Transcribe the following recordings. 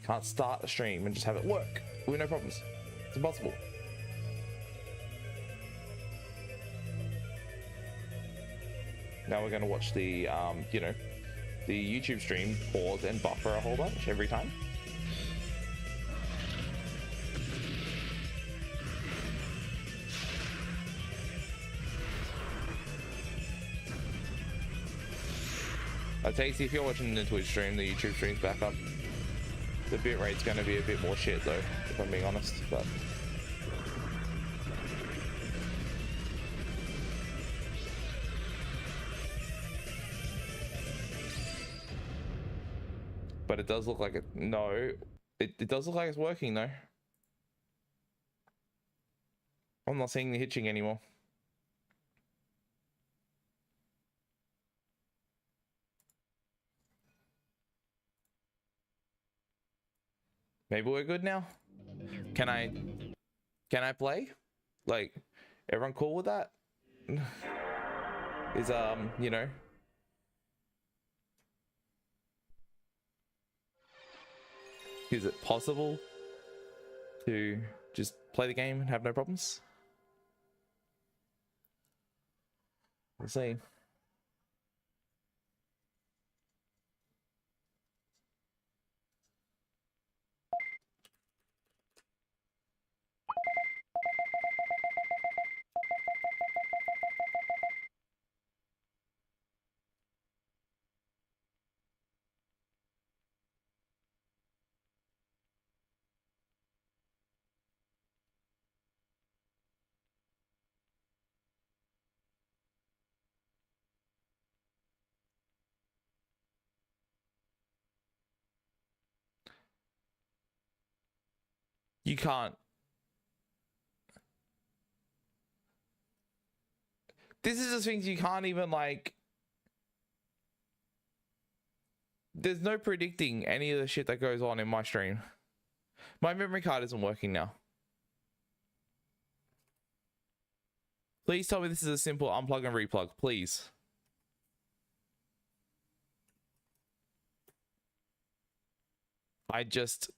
can't start a stream and just have it work with no problems. It's impossible. Now we're going to watch the, you know, the YouTube stream pause and buffer a whole bunch every time. I'd say, if you're watching the Twitch stream, the YouTube stream's back up. The bitrate's going to be a bit more shit though, if I'm being honest, but it does look like it. No, it does look like it's working though. I'm not seeing the hitching anymore. Maybe we're good now. Can I play? Like, everyone cool with that? Is you know, is it possible to just play the game and have no problems? We'll see. You can't. This is the things you can't even, like, there's no predicting any of the shit that goes on in my stream. My memory card isn't working now. Please tell me this is a simple unplug and replug, please. I just...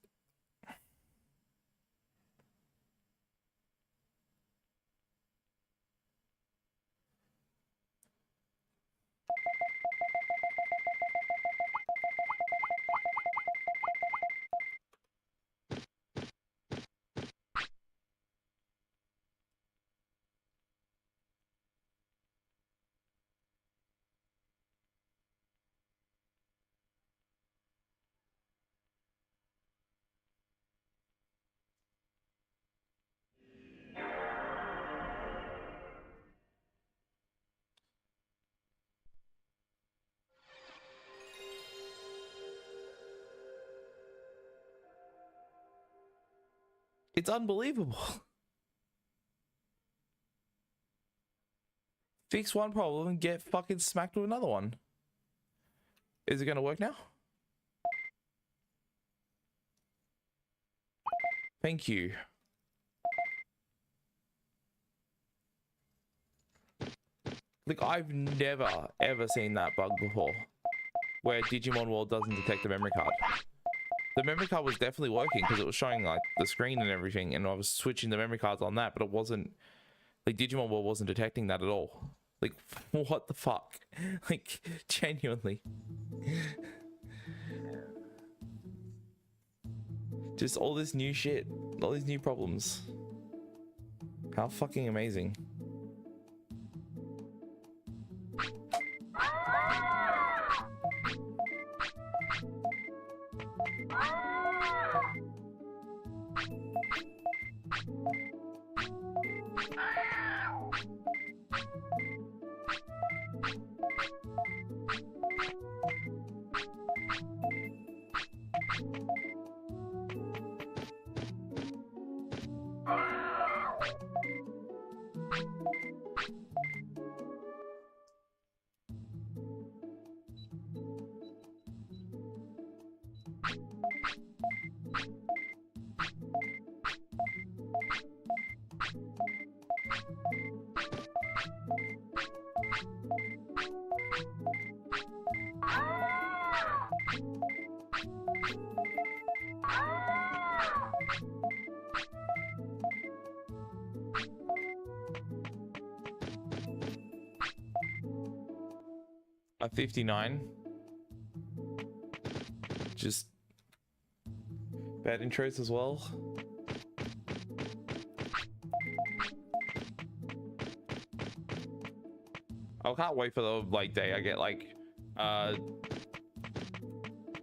It's unbelievable. Fix one problem and get fucking smacked with another one. Is it gonna work now? Thank you. Like, I've never ever seen that bug before, where Digimon World doesn't detect the memory card. The memory card was definitely working because it was showing like the screen and everything, and I was switching the memory cards on that, but it wasn't, like, Digimon World wasn't detecting that at all. Like, what the fuck? Like, genuinely. Just all this new shit, all these new problems. How fucking amazing. A 59. Just bad intros as well. I can't wait for the like day I get like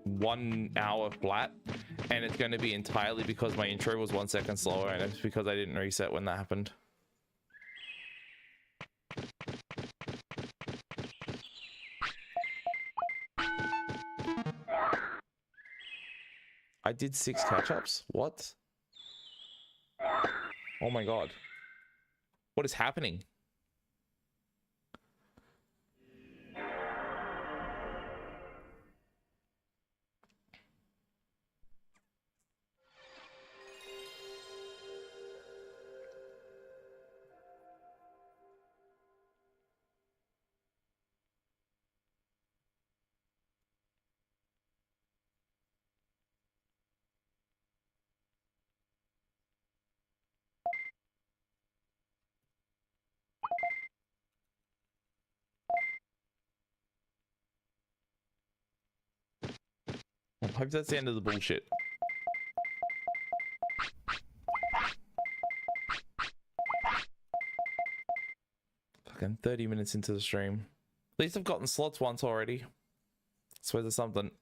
1 hour flat, and it's going to be entirely because my intro was 1 second slower, and it's because I didn't reset when that happened. I did 6 catch-ups? What? Oh my god. What is happening? I hope that's the end of the bullshit. Fucking 30 minutes into the stream. At least I've gotten slots once already. So there's something.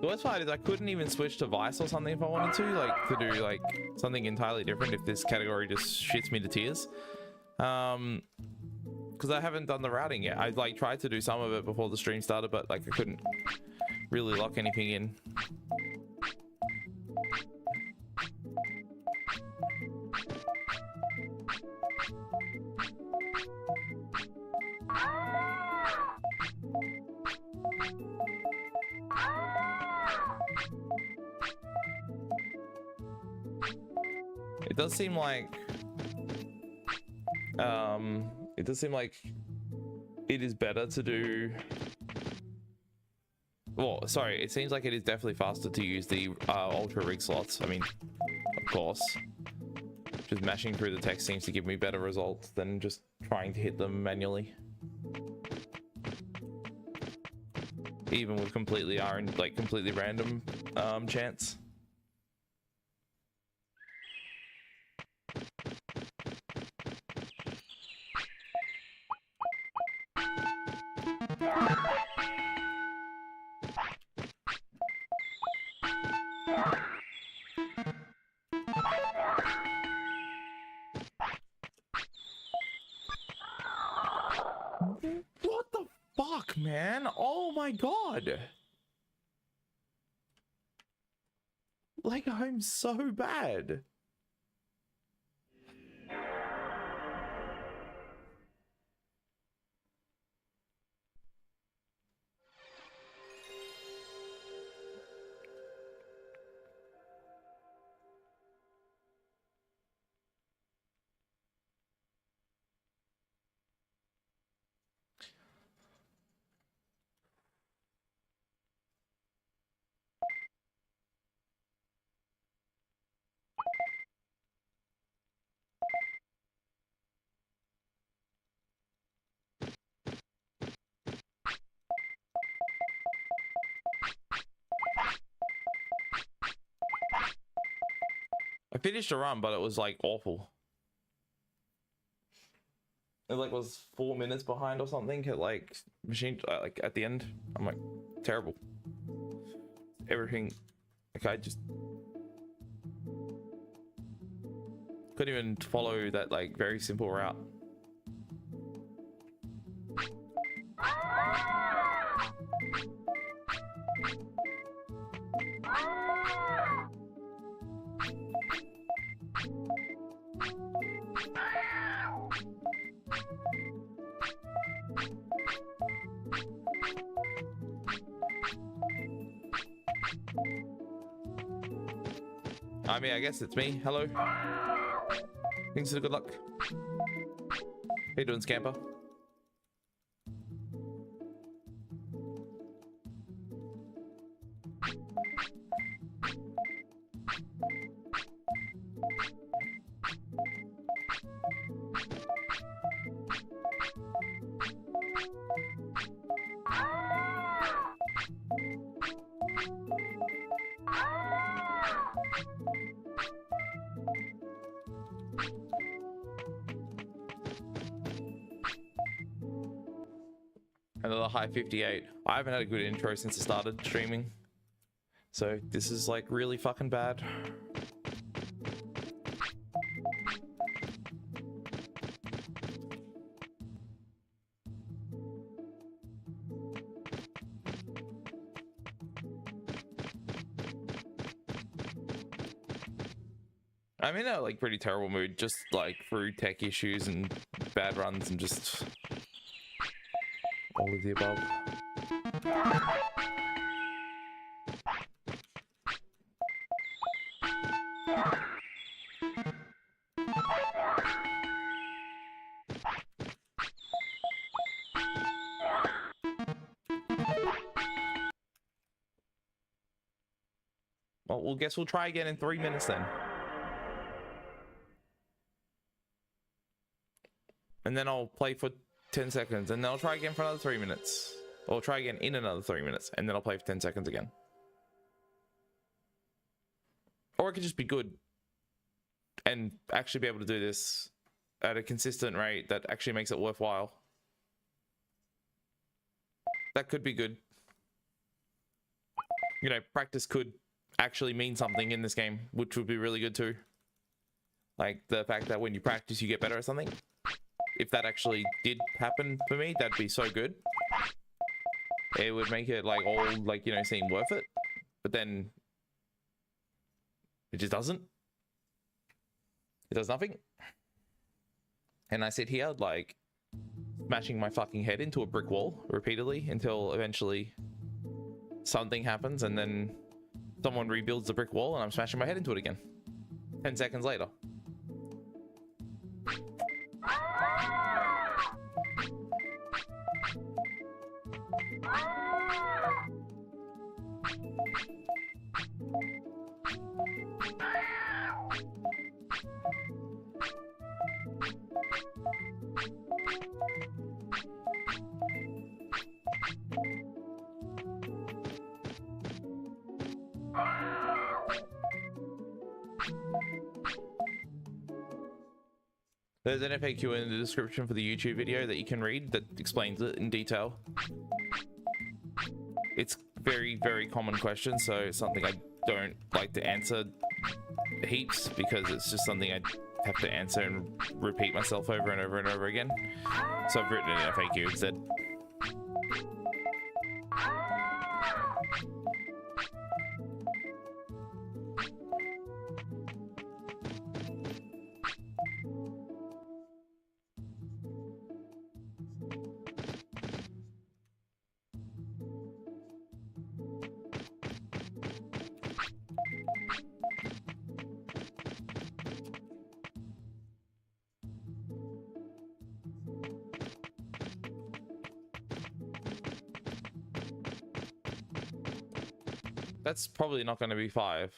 The worst part is I couldn't even switch to Vice or something if I wanted to, like to do like something entirely different if this category just shits me to tears. Because I haven't done the routing yet. I like tried to do some of it before the stream started, but like I couldn't really lock anything in. It does seem like it is better to do, well, sorry, it seems like it is definitely faster to use the ultra rig slots. I mean, of course, just mashing through the text seems to give me better results than just trying to hit them manually, even with completely random chance. What the fuck, man? Oh my god. Like, I'm so bad. I finished a run, but it was like awful. It like was 4 minutes behind or something at like machine, like at the end. I'm like, terrible. Everything, like I just couldn't even follow that like very simple route. I mean, I guess it's me. Hello. Thanks for the good luck. How you doing, Scamper? Another high 58. I haven't had a good intro since I started streaming. So this is like really fucking bad. I'm in a like pretty terrible mood, just like through tech issues and bad runs and just all of the above. Well, we'll guess we'll try again in 3 minutes then. And then I'll play for 10 seconds and then I'll try again for another 3 minutes. Or try again in another 3 minutes and then I'll play for 10 seconds again. Or it could just be good and actually be able to do this at a consistent rate that actually makes it worthwhile. That could be good. You know, practice could actually mean something in this game, which would be really good too. Like the fact that when you practice you get better at something. If that actually did happen for me, that'd be so good. It would make it like all like, you know, seem worth it. But then it just doesn't. It does nothing. And I sit here like smashing my fucking head into a brick wall repeatedly until eventually something happens and then someone rebuilds the brick wall and I'm smashing my head into it again. 10 seconds later. There's an FAQ in the description for the YouTube video that you can read that explains it in detail. It's very, very common question, so it's something I don't like to answer heaps because it's just something I have to answer and repeat myself over and over and over again. So I've written an FAQ instead. That's probably not going to be 5.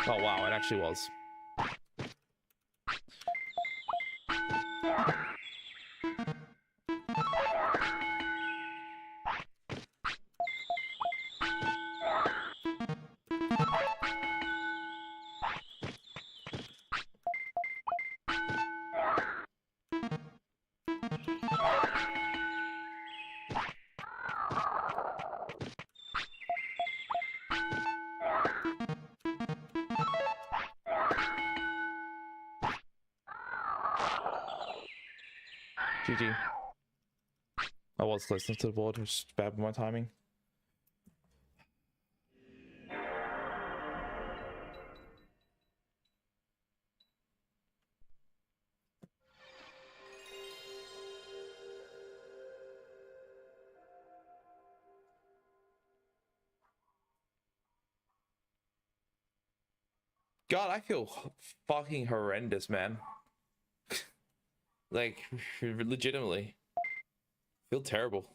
Oh wow, it actually was. GG. I was close enough to the board, just bad with my timing. God, I feel fucking horrendous, man. Like, legitimately. I feel terrible.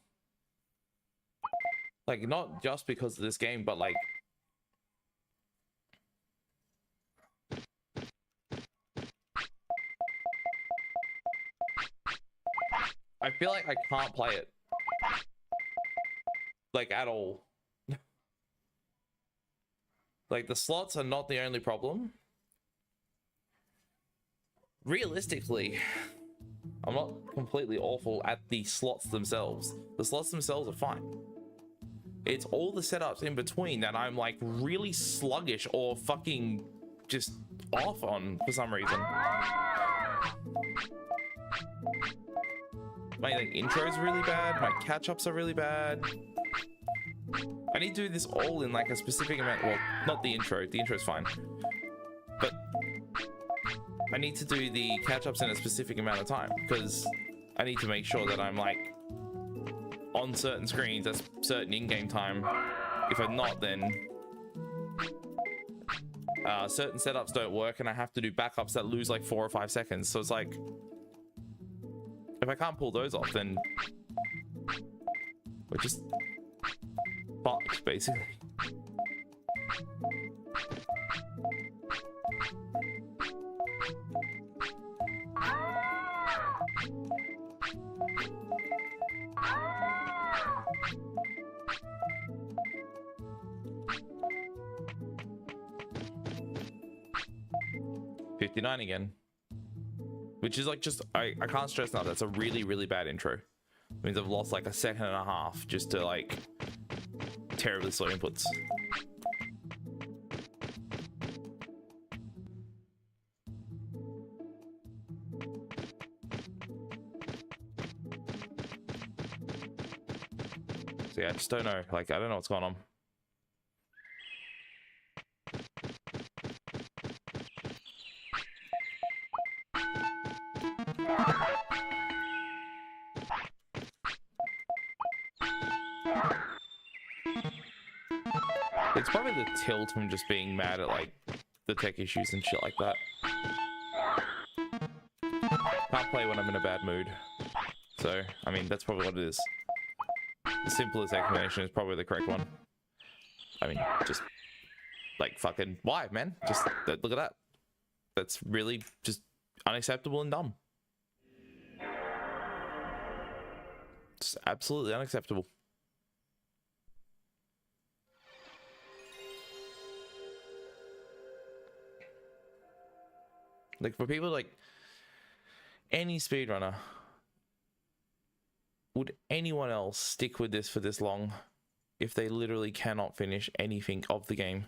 Like, not just because of this game, but like... I feel like I can't play it. Like, at all. Like, the slots are not the only problem. Realistically, I'm not completely awful at the slots themselves. The slots themselves are fine. It's all the setups in between that I'm like really sluggish or fucking just off on for some reason. My like intro's really bad, my catch-ups are really bad. I need to do this all in like a specific amount. Well, not the intro's fine. But I need to do the catch-ups in a specific amount of time because I need to make sure that I'm like on certain screens at certain in-game time. If I'm not, then certain setups don't work and I have to do backups that lose like 4 or 5 seconds. So it's like, if I can't pull those off, then we're just fucked, basically. $59 again, which is like just I can't stress enough, that's a really bad intro. It means I've lost like a second and a half just to like terribly slow inputs. So yeah, I just don't know, like I don't know what's going on. It's probably the tilt from just being mad at like the tech issues and shit like that. Can't play when I'm in a bad mood. So, I mean, that's probably what it is. The simplest explanation is probably the correct one. I mean, just like fucking why, man? Just look at that. That's really just unacceptable and dumb. Just absolutely unacceptable. Like for people like any speedrunner, would anyone else stick with this for this long if they literally cannot finish anything of the game?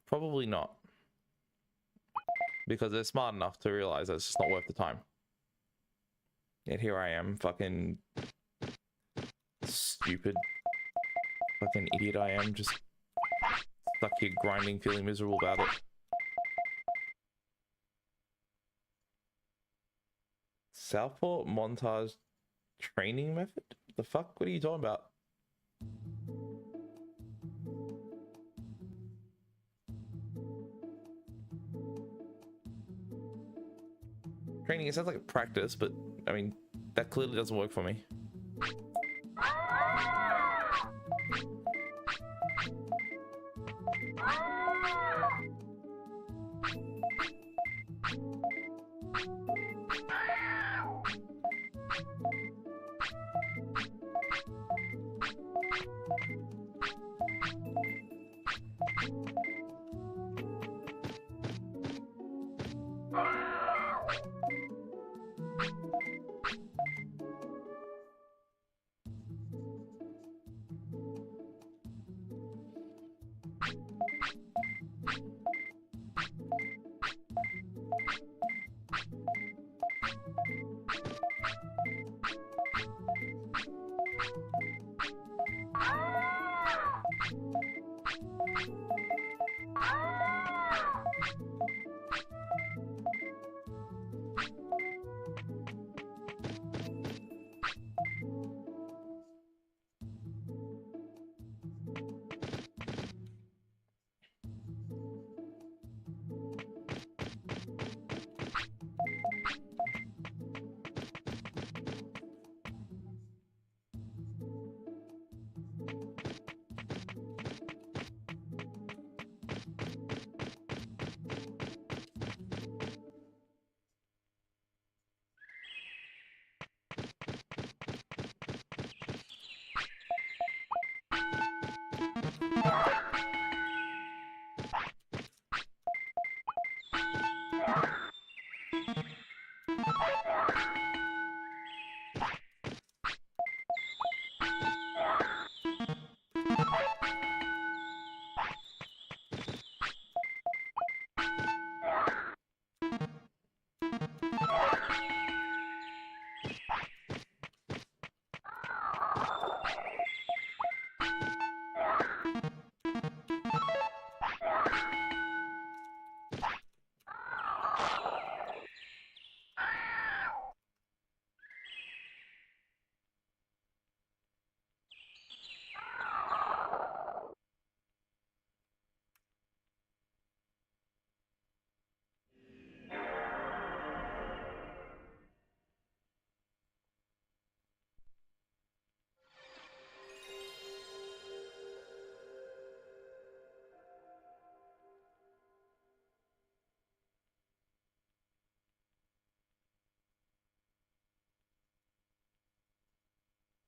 Probably not. Because they're smart enough to realize that it's just not worth the time. Yet here I am, fucking stupid fucking idiot I am, just stuck here grinding, feeling miserable about it. Southport montage training method? The fuck? What are you talking about? Training, it sounds like a practice, but I mean, that clearly doesn't work for me.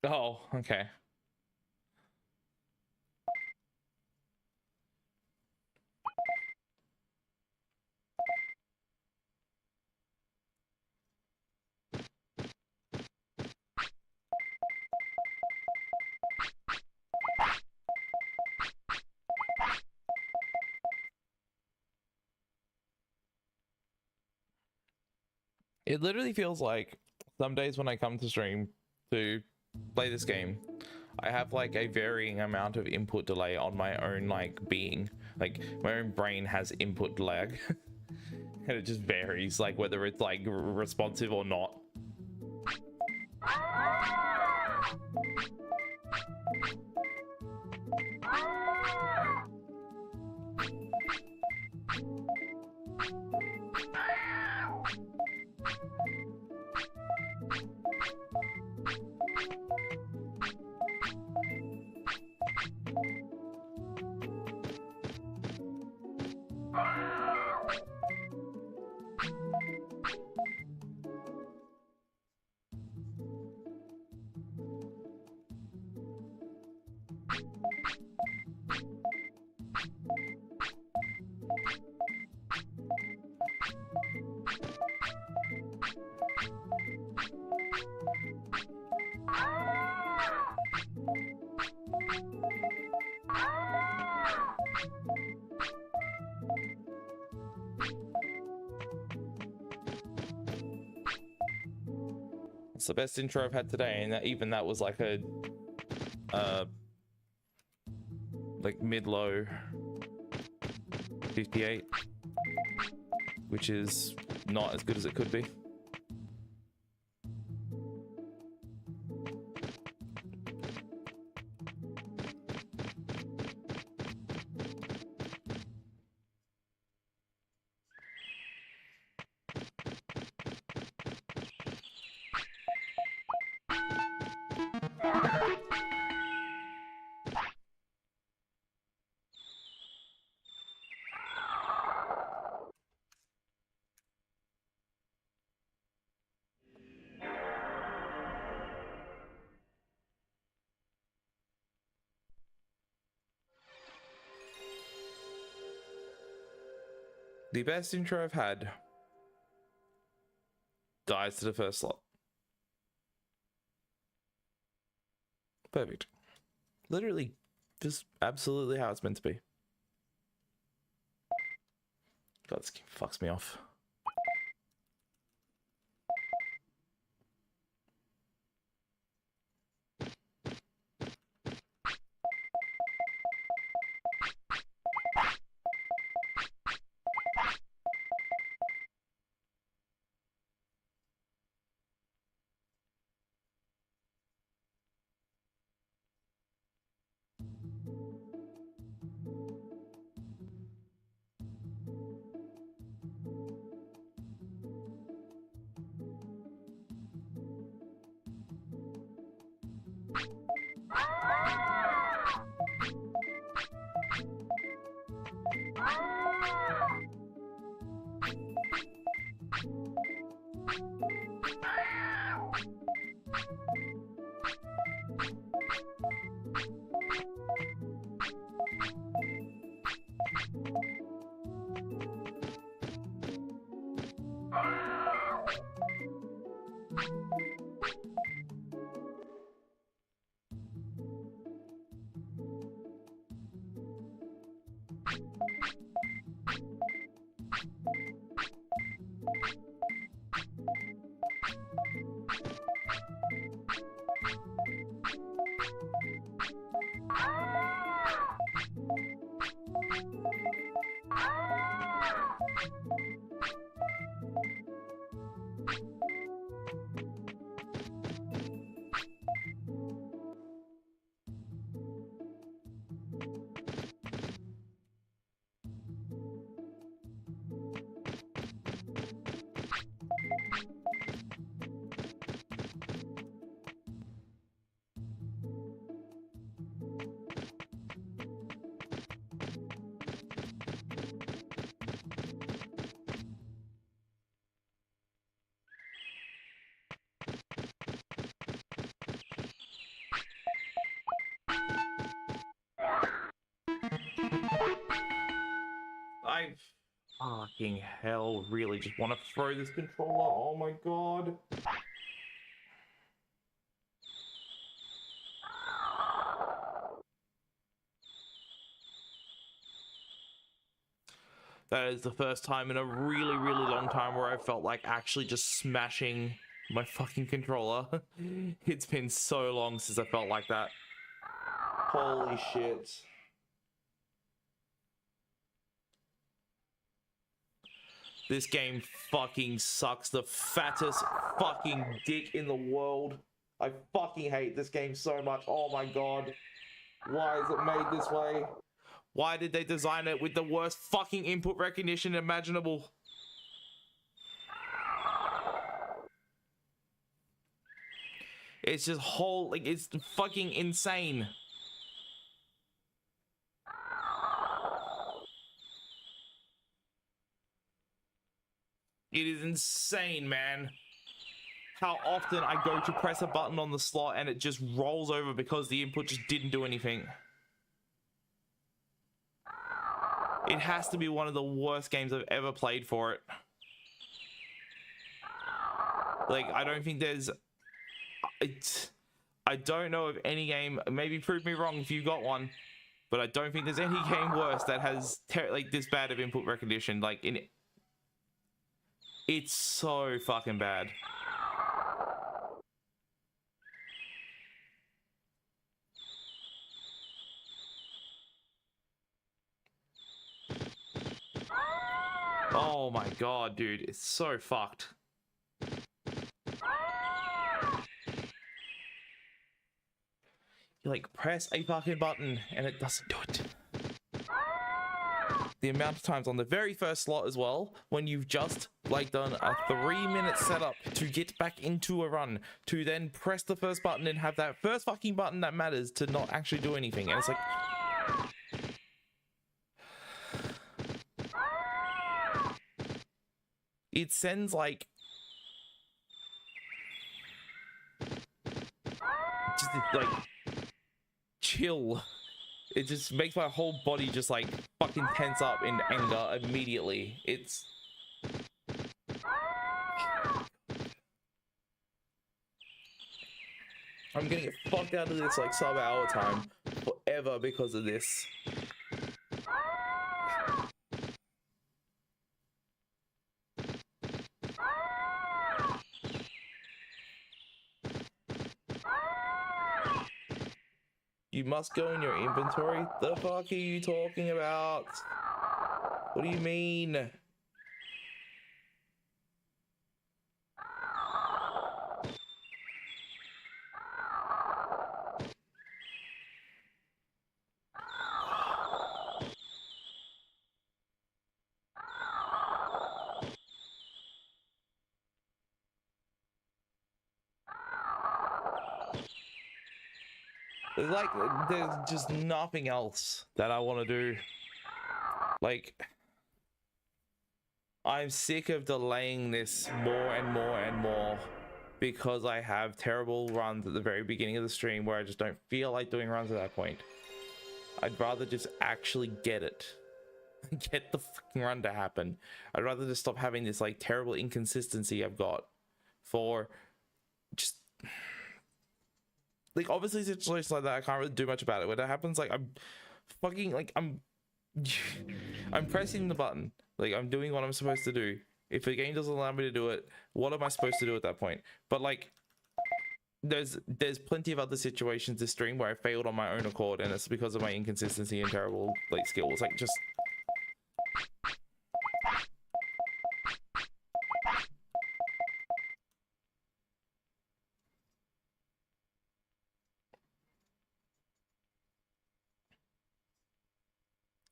Oh, okay. It literally feels like some days when I come to stream to play this game, I have like a varying amount of input delay on my own like being. Like my own brain has input lag and it just varies like whether it's like responsive or not. It's the best intro I've had today, and even that was like a like mid-low 58, which is not as good as it could be. The best intro I've had dies to the first slot. Perfect. Literally, just absolutely how it's meant to be. God, this game fucks me off. I fucking hell really just want to throw this controller. Oh my god. That is the first time in a really, really long time where I felt like actually just smashing my fucking controller. It's been so long since I felt like that. Holy shit. This game fucking sucks the fattest fucking dick in the world. I fucking hate this game so much. Oh my god. Why is it made this way? Why did they design it with the worst fucking input recognition imaginable? It's just like, it's fucking insane. It is insane, man. How often I go to press a button on the slot and it just rolls over because the input just didn't do anything. It has to be one of the worst games I've ever played for it. Like, I don't think there's... I don't know of any game, maybe prove me wrong if you got one, but I don't think there's any game worse that has like this bad of input recognition. Like, it's so fucking bad. Oh my god, dude, it's so fucked. You like press a fucking button and it doesn't do it. The amount of times on the very first slot as well, when you've just like done a 3-minute setup to get back into a run, to then press the first button and have that first fucking button that matters to not actually do anything. And it's like... It sends like... just like... chill. It just makes my whole body just like fucking tense up in anger immediately. It's... I'm gonna get fucked out of this like sub-hour time forever because of this. You must go in your inventory? The fuck are you talking about? What do you mean? There's just nothing else that I want to do. Like, I'm sick of delaying this more and more and more because I have terrible runs at the very beginning of the stream where I just don't feel like doing runs at that point. I'd rather just actually get it. Get the fucking run to happen. I'd rather just stop having this like terrible inconsistency I've got for just... Like, obviously situations like that, I can't really do much about it. When that happens, like, I'm fucking, like, I'm pressing the button. Like, I'm doing what I'm supposed to do. If the game doesn't allow me to do it, what am I supposed to do at that point? But, like, there's plenty of other situations this stream where I failed on my own accord, and it's because of my inconsistency and terrible, like, skills. Like, just...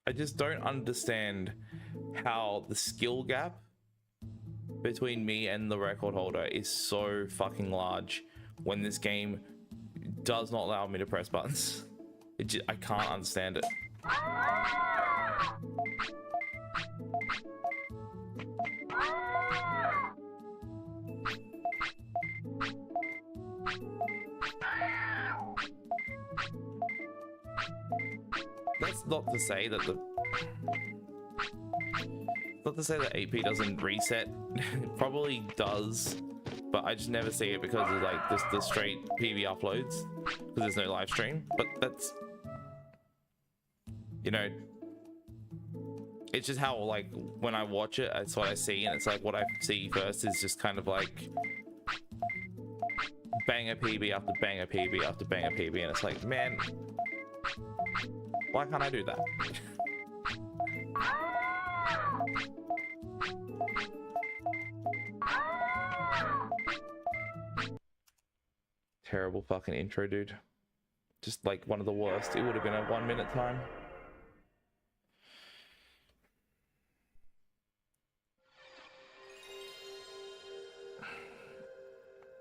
I just don't understand how the skill gap between me and the record holder is so fucking large when this game does not allow me to press buttons. I can't understand it. That's not to say that the... Not to say that AP doesn't reset. It probably does, but I just never see it because of like the straight PV uploads, because there's no live stream. But that's, you know, it's just how, like, when I watch it, that's what I see, and it's like what I see first is just kind of like banger PB after banger PB after banger PB, and it's like, man, why can't I do that? Terrible fucking intro, dude. Just like one of the worst. It would have been a 1 minute time.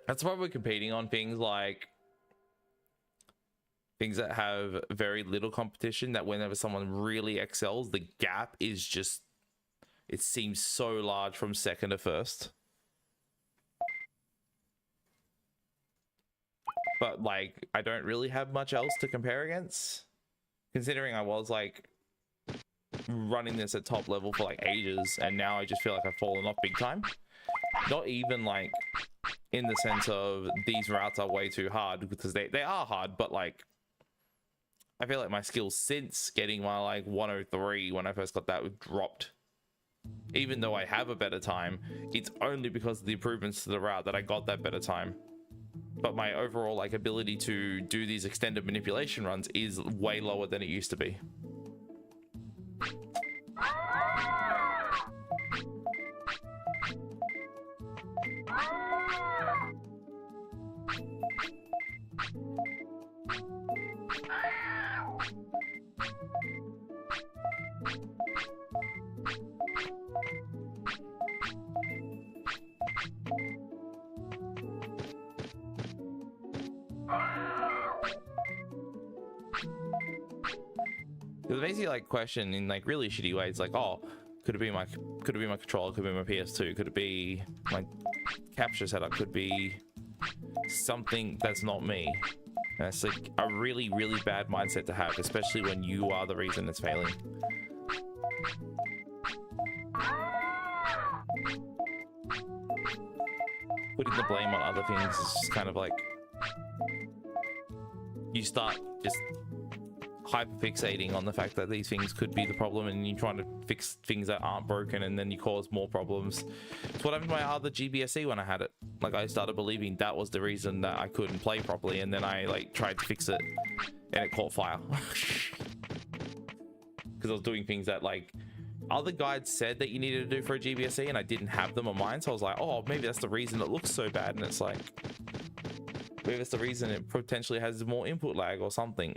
That's why we're competing on things like things that have very little competition, that whenever someone really excels, the gap is just, it seems so large from second to first. But like, I don't really have much else to compare against, considering I was like running this at top level for like ages, and now I just feel like I've fallen off big time. Not even like in the sense of these routes are way too hard, because they are hard, but like I feel like my skills since getting my like 103 when I first got that dropped. Even though I have a better time, it's only because of the improvements to the route that I got that better time. But my overall like ability to do these extended manipulation runs is way lower than it used to be. There's basically like question in like really shitty ways, like, oh, could it be my controller, could it be my PS2, could it be my capture setup, could be something that's not me. And it's like a really, really bad mindset to have, especially when you are the reason it's failing. Putting the blame on other things is just kind of like, you start just hyperfixating on the fact that these things could be the problem, and you're trying to fix things that aren't broken, and then you cause more problems. It's what happened to my other GBSE when I had it. Like, I started believing that was the reason that I couldn't play properly, and then I like tried to fix it and it caught fire. Because I was doing things that like other guides said that you needed to do for a GBSE, and I didn't have them on mine, so I was like, oh, maybe that's the reason it looks so bad. And it's like, maybe it's the reason it potentially has more input lag or something.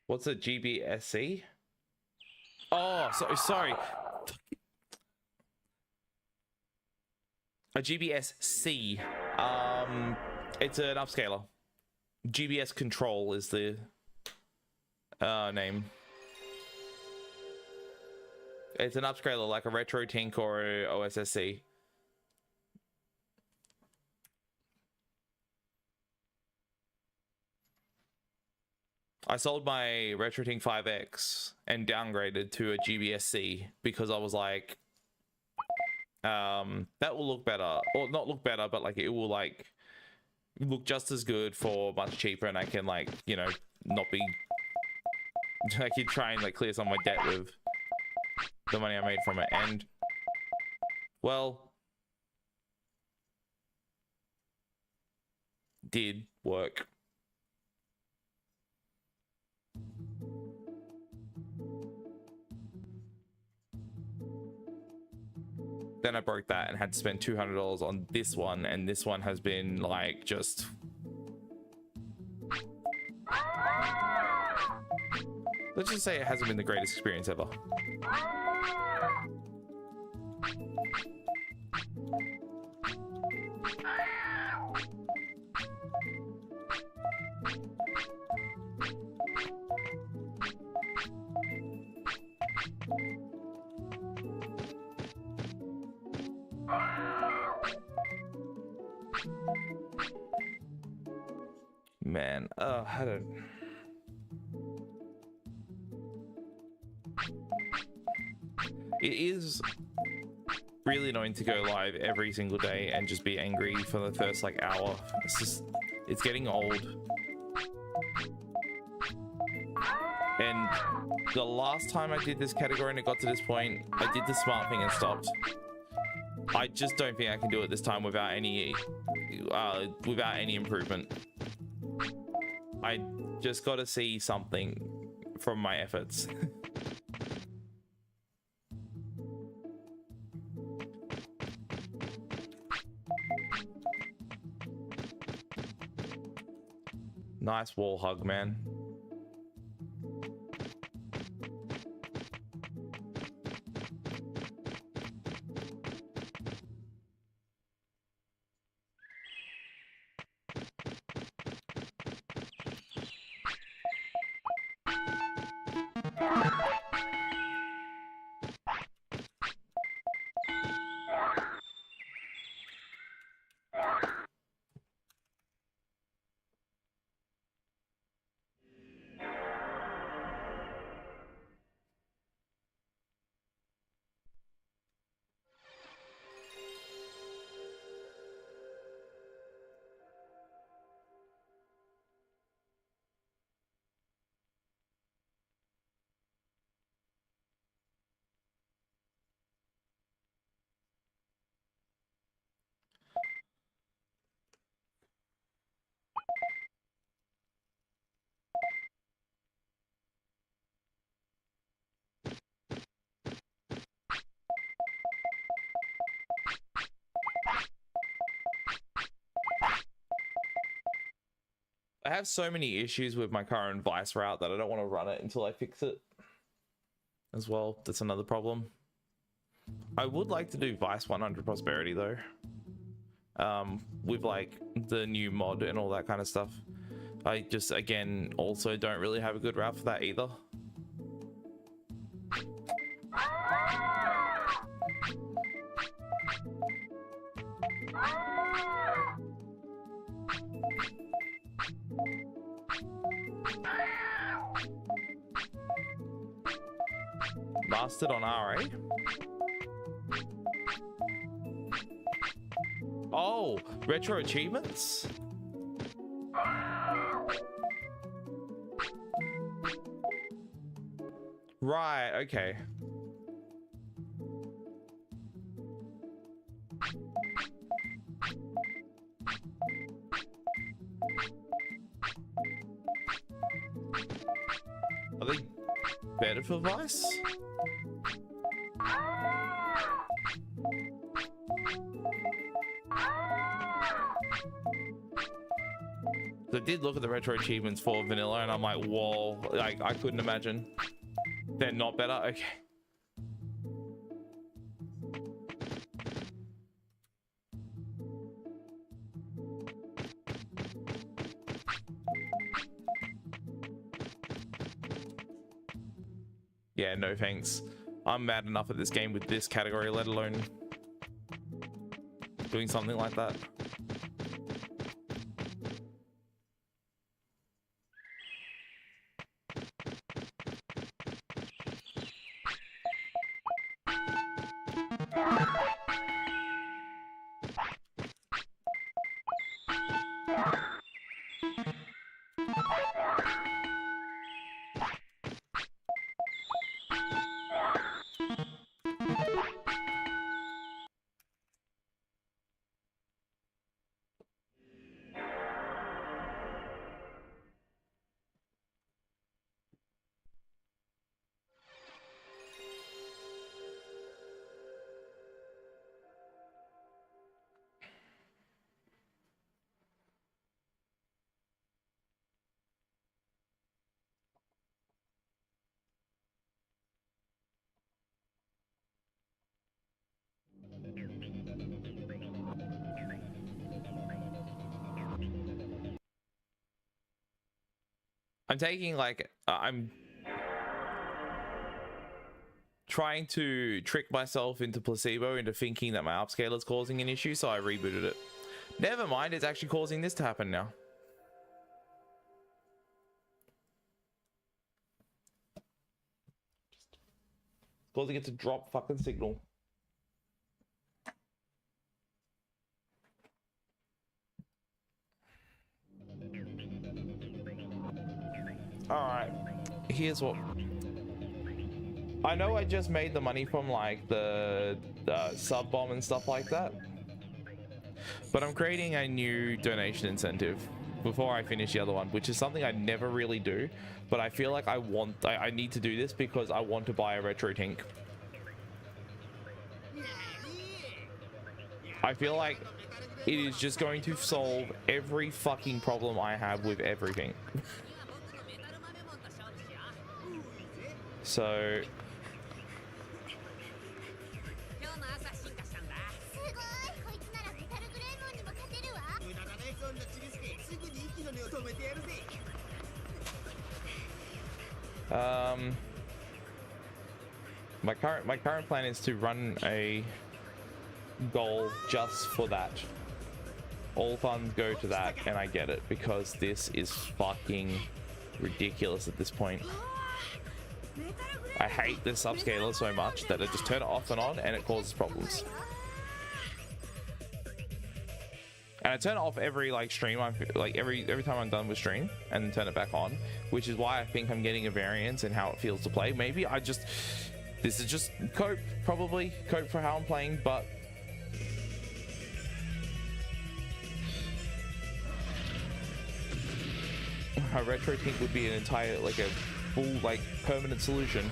What's a GBSC? Oh, sorry. A GBSC. It's an upscaler. GBS Control is the name. It's an upscaler like a Retro Tink or a OSSC. I sold my RetroTink 5X and downgraded to a GBSC because I was like, that will look better, or not look better, but like it will like look just as good for much cheaper, and I can like, you know, not be, I can try and like clear some of my debt with the money I made from it. And well, did work. then I broke that and had to spend $200 on this one, and this one has been like just... Let's just say it hasn't been the greatest experience ever. Man, I don't... It is really annoying to go live every single day and just be angry for the first like hour. It's just, it's getting old. And the last time I did this category and it got to this point, I did the smart thing and stopped. I just don't think I can do it this time without any improvement. I just got to see something from my efforts. Nice wall hug, man. I have so many issues with my current Vice route that I don't want to run it until I fix it as well. That's another problem. I would like to do Vice 100 Prosperity though, with like the new mod and all that kind of stuff. I just, again, also don't really have a good route for that either. Mastered on RA? Oh, retro achievements? Right, okay. Are they better for Vice? I did look at the retro achievements for vanilla and I'm like, whoa, like I couldn't imagine. They're not better? Okay. Yeah, no thanks. I'm mad enough at this game with this category, let alone doing something like that. I'm taking like I'm trying to trick myself into placebo into thinking that my upscaler is causing an issue, so I rebooted it. Never mind, it's actually causing this to happen now. It's causing it to drop fucking signal. Alright, here's what... I know I just made the money from like the sub bomb and stuff like that, but I'm creating a new donation incentive before I finish the other one, which is something I never really do, but I feel like I need to do this because I want to buy a retro tank. I feel like it is just going to solve every fucking problem I have with everything. So my current plan is to run a goal just for that. All funds go to that, and I get it because this is fucking ridiculous at this point. I hate this upscaler so much that I just turn it off and on and it causes problems. And I turn it off every like stream, every time I'm done with stream, and then turn it back on, which is why I think I'm getting a variance in how it feels to play. Maybe this is just cope, probably cope for how I'm playing, but a retro tank would be an entire, like a full, like permanent solution.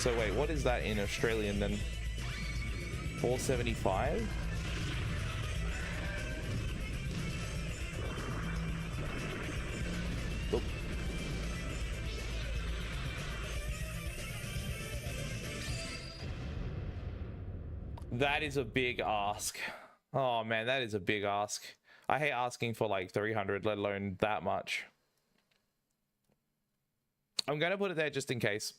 So wait, what is that in Australian then? 475? Oop. That is a big ask. Oh man, that is a big ask. I hate asking for like 300, let alone that much. I'm gonna put it there just in case.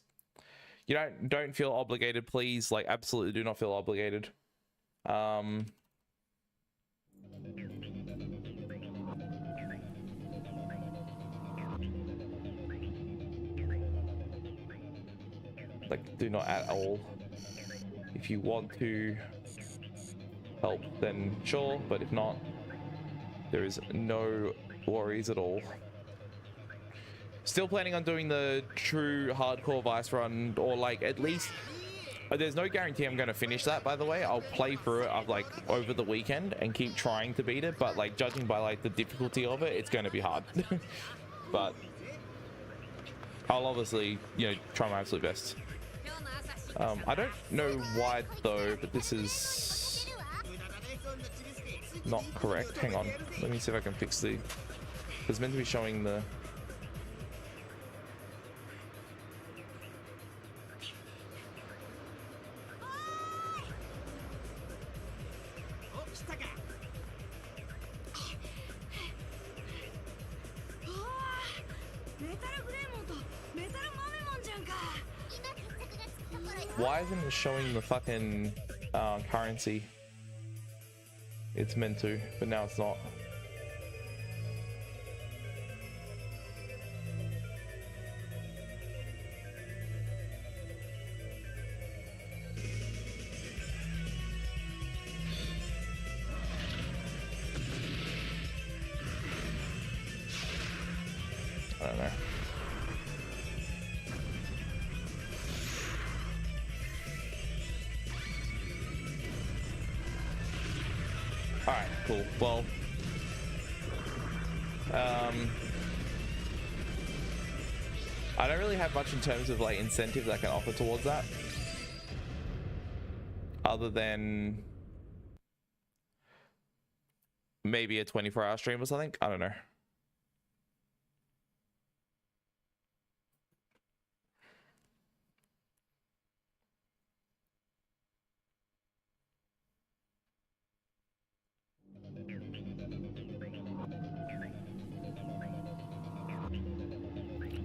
You don't feel obligated, please. Like, absolutely do not feel obligated. Like, do not at all. If you want to help, then sure, but if not, there is no worries at all. Still planning on doing the true hardcore Vice run, or like at least there's no guarantee I'm going to finish that, by the way. I'll play through it like over the weekend and keep trying to beat it, but like judging by like the difficulty of it, it's going to be hard. But I'll obviously, you know, try my absolute best. I don't know why though, but this is not correct. Hang on, let me see if I can fix the... It's meant to be showing the... Why isn't it showing the fucking currency? It's meant to, but now it's not. I don't know. Alright, cool. Well, I don't really have much in terms of like incentives I can offer towards that, other than maybe a 24-hour stream or something. I don't know.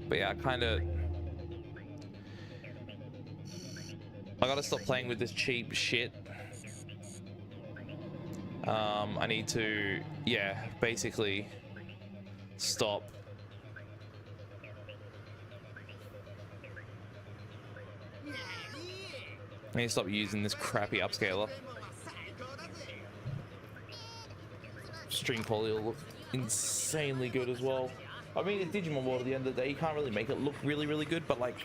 But yeah, I gotta stop playing with this cheap shit. I need to, yeah, basically stop. I need to stop using this crappy upscaler. Stream quality will look insanely good as well. I mean, it's Digimon World at the end of the day. You can't really make it look really, really good, but like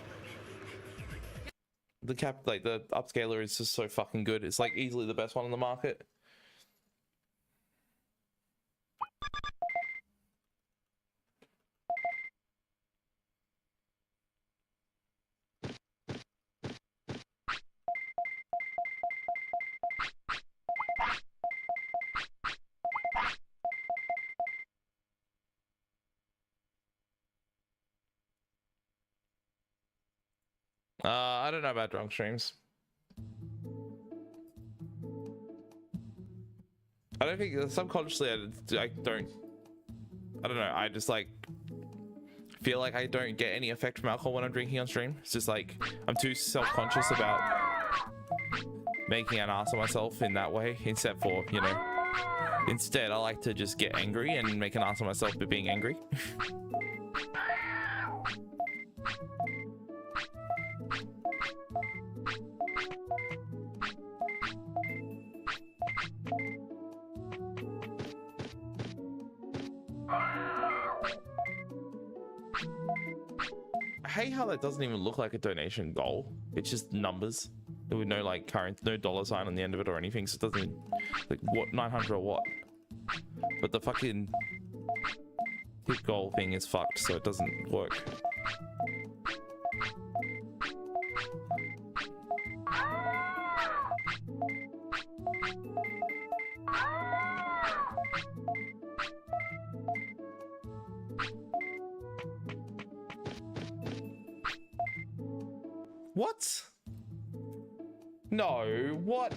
the upscaler is just so fucking good. It's like easily the best one on the market. I don't know about drunk streams. I don't think subconsciously I don't know. I just like feel like I don't get any effect from alcohol when I'm drinking on stream. It's just like I'm too self-conscious about making an ass of myself in that way, except for, you know, instead I like to just get angry and make an ass of myself by being angry. I hate how that doesn't even look like a donation goal. It's just numbers. There would no like current, no dollar sign on the end of it or anything. So it doesn't, like, what 900 or what? But the fucking tip goal thing is fucked, so it doesn't work. What? No, what?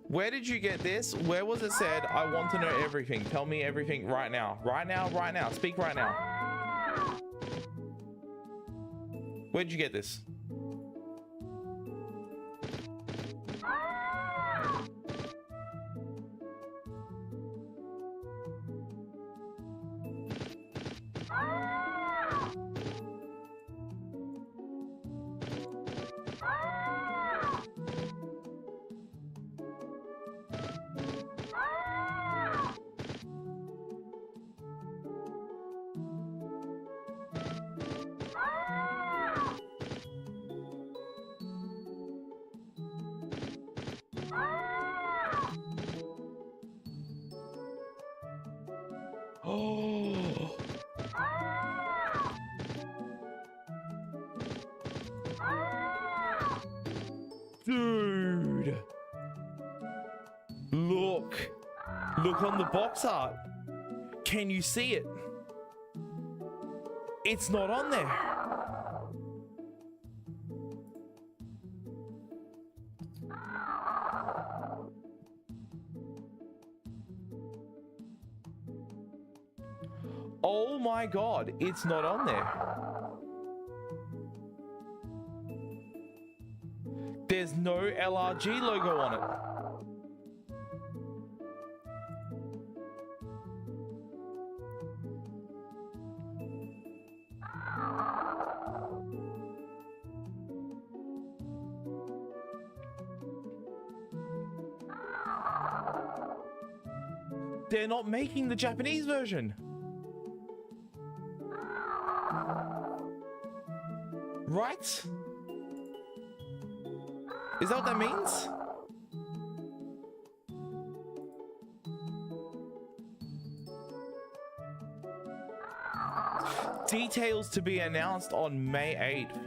Where did you get this? Where was it said, I want to know everything? Tell me everything right now. Right now, right now. Speak right now. Where did you get this? Oh. Dude. Look on the box art. Can you see it? It's not on there. Oh my God, it's not on there. There's no LRG logo on it. They're not making the Japanese version. Right? Is that what that means? Details to be announced on May 8th.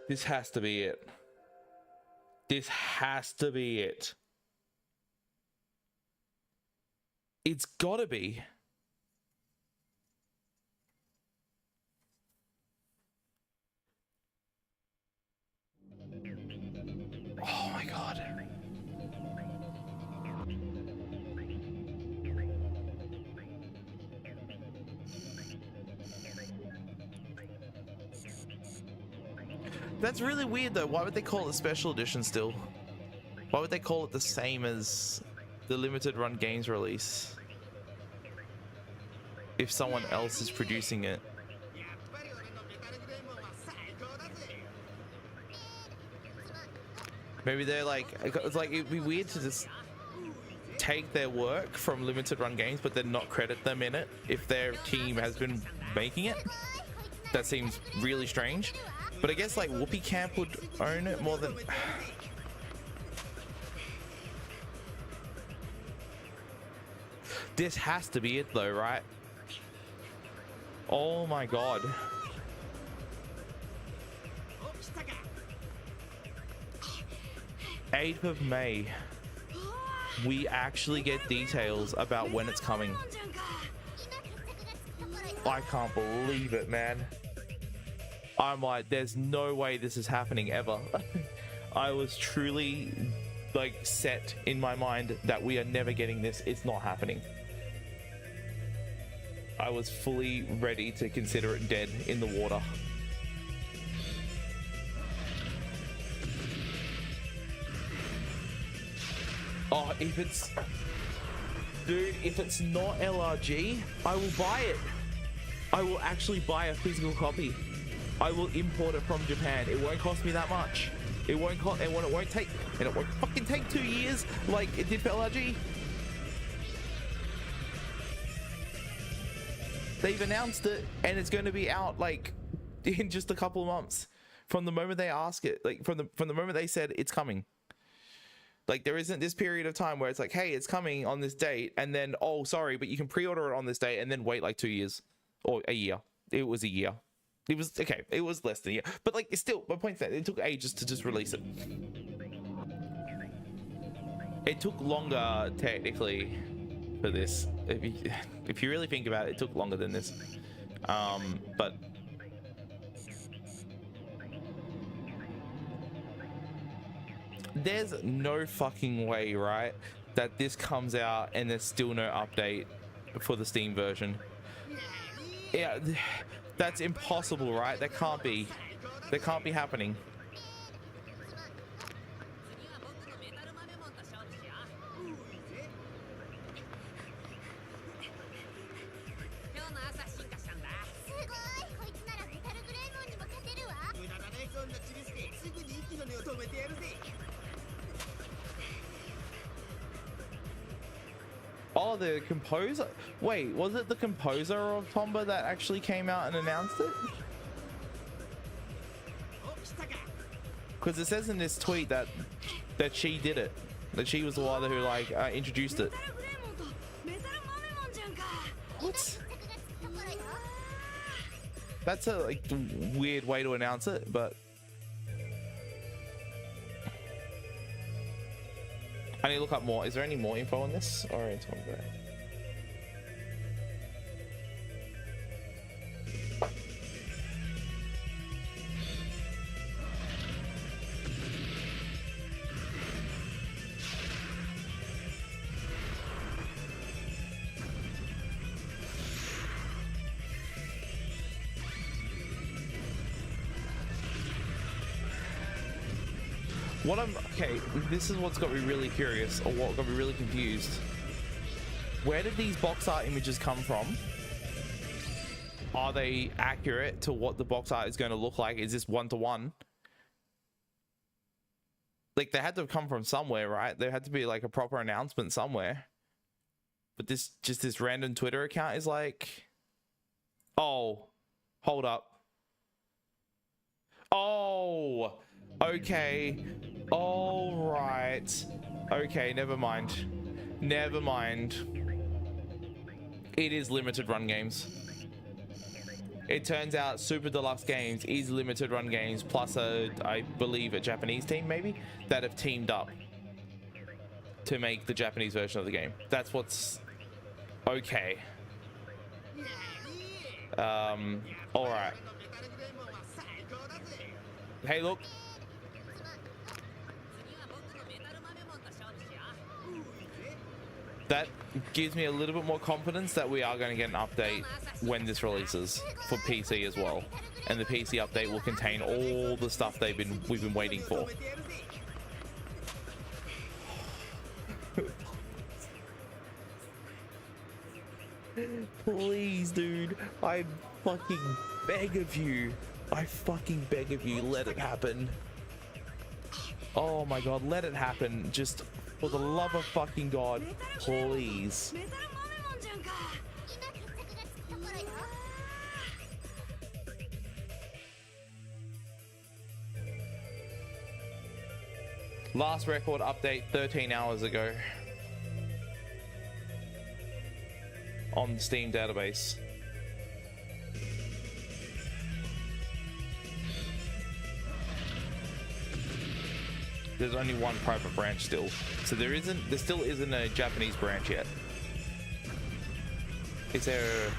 This has to be it. This has to be it. It's gotta be. Oh my god. That's really weird though. Why would they call it special edition still? Why would they call it the same as the limited run games release if someone else is producing it? Maybe they're like, it's like, it'd be weird to just take their work from limited run games but then not credit them in it if their team has been making it. That seems really strange. But I guess like Whoopi Camp would own it more than... This has to be it though, right? Oh my god. 8th of May. We actually get details about when it's coming. I can't believe it, man. I'm like, there's no way this is happening ever. I was truly like set in my mind that we are never getting this. It's not happening. I was fully ready to consider it dead in the water. Oh, if it's... Dude, if it's not LRG, I will buy it. I will actually buy a physical copy. I will import it from Japan. It won't cost me that much. It won't cost, and it won't take, and it won't fucking take 2 years like it did for LRG. They've announced it, and it's going to be out like in just a couple of months from the moment they ask it. Like from the moment they said it's coming. Like there isn't this period of time where it's like, hey, it's coming on this date, and then oh, sorry, but you can pre-order it on this date, and then wait like 2 years or a year. It was a year. It was okay. It was less than a year, but like it's still. My point is that it took ages to just release it. It took longer technically for this. If you really think about it, it took longer than this. But there's no fucking way, right, that this comes out and there's still no update for the Steam version. Yeah. That's impossible, right? That can't be. That can't be happening. Oh, the composer? Wait, was it the composer of Tomba that actually came out and announced it? Because it says in this tweet that she did it. That she was the one who like introduced it. What? That's a like weird way to announce it, but I need to look up more. Is there any more info on this? Or it's on there. Okay, this is what's got me really curious, or what got me really confused. Where did these box art images come from? Are they accurate to what the box art is going to look like? Is this one-to-one? Like, they had to have come from somewhere, right? There had to be like a proper announcement somewhere. But this random Twitter account is like, oh, hold up. Oh, okay. All right. Okay, never mind. Never mind. It is limited run games. It turns out Super Deluxe Games is limited run games plus I believe a Japanese team maybe that have teamed up to make the Japanese version of the game. That's what's Okay. All right. Hey, look. That gives me a little bit more confidence that we are going to get an update when this releases for PC as well. And the PC update will contain all the stuff we've been waiting for. Please, dude, I fucking beg of you. I fucking beg of you, let it happen. Oh my god, let it happen. Just for the love of fucking god, please. Last record update 13 hours ago on the Steam database. There's only one private branch still, so there still isn't a Japanese branch yet. Is there?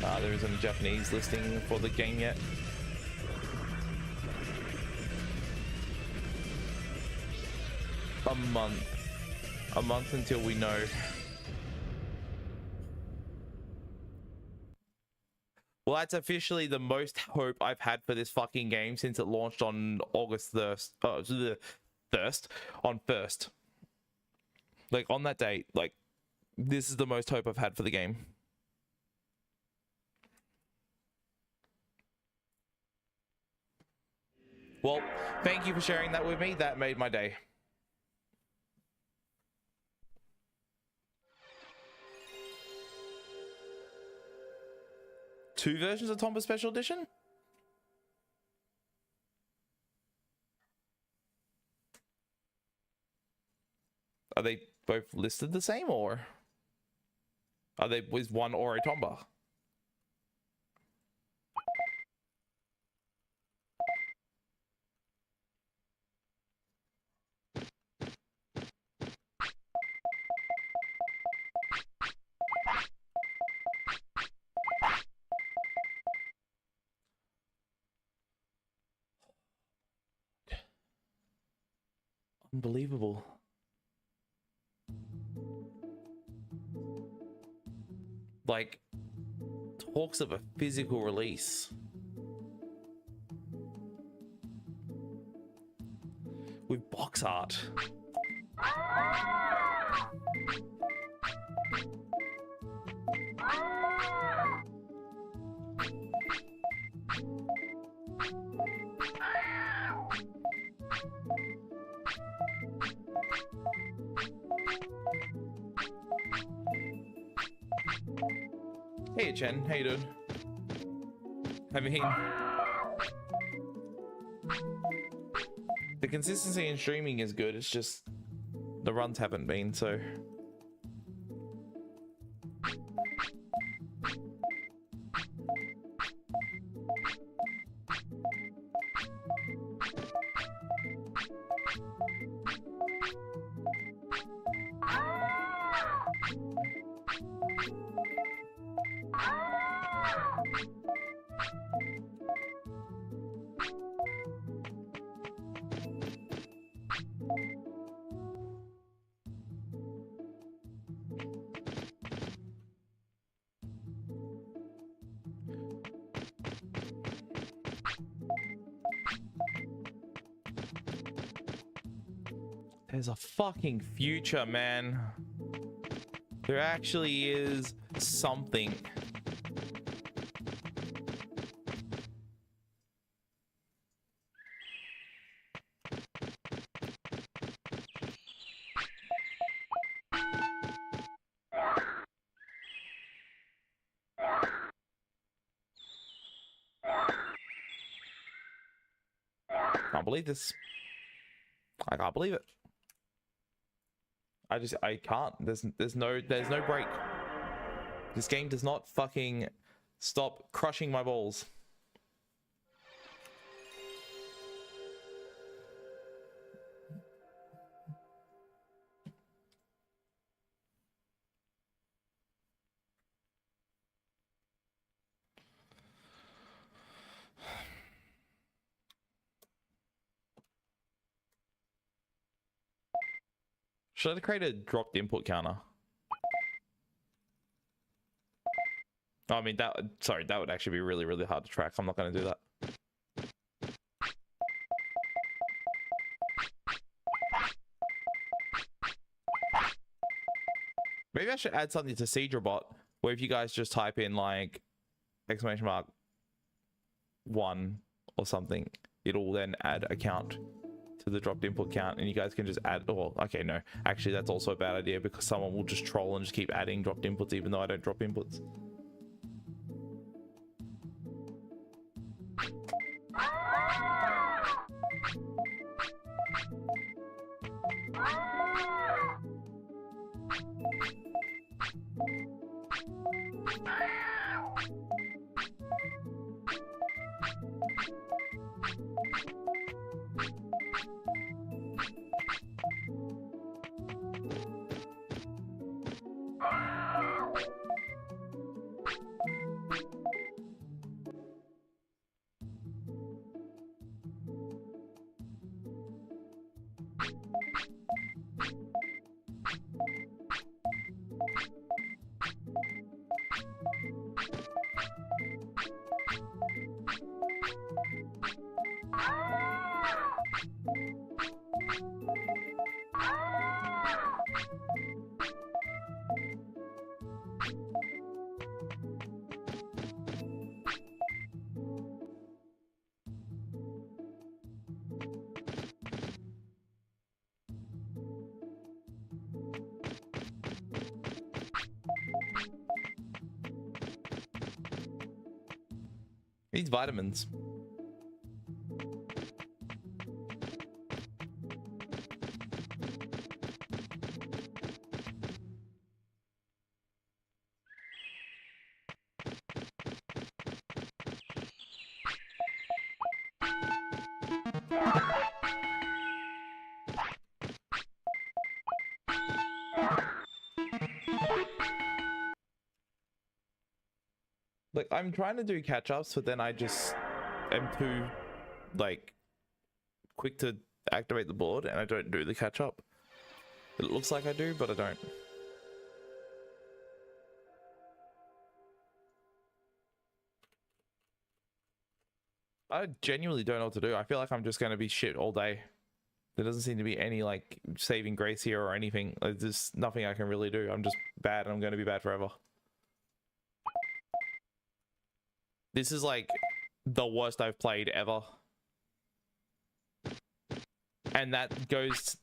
Nah, there isn't a Japanese listing for the game yet. A month until we know. Well, that's officially the most hope I've had for this fucking game since it launched on August 1st. On 1st. Like, on that date, like, this is the most hope I've had for the game. Well, thank you for sharing that with me. That made my day. Two versions of Tomba Special Edition? Are they both listed the same, or are they with one Ore Tomba? Unbelievable. Like, talks of a physical release with box art. Hey Chen, how you doing? The consistency in streaming is good, it's just the runs haven't been, so there's a fucking future, man. There actually is something. Can't believe this. I can't believe it. I can't. There's no break. This game does not fucking stop crushing my balls. Should I create a dropped input counter? I mean, that would actually be really, really hard to track. I'm not going to do that. Maybe I should add something to Seadrobot, where if you guys just type in like !1 or something, it'll then add a count to the dropped input count, and you guys can just add. Oh, okay, no, actually that's also a bad idea, because someone will just troll and just keep adding dropped inputs even though I don't drop inputs. Needs vitamins. Like, I'm trying to do catch-ups, but then I just am too, like, quick to activate the board, and I don't do the catch-up. It looks like I do, but I don't. I genuinely don't know what to do. I feel like I'm just going to be shit all day. There doesn't seem to be any, like, saving grace here or anything. Like, there's nothing I can really do. I'm just bad, and I'm going to be bad forever. This is like the worst I've played ever. And that goes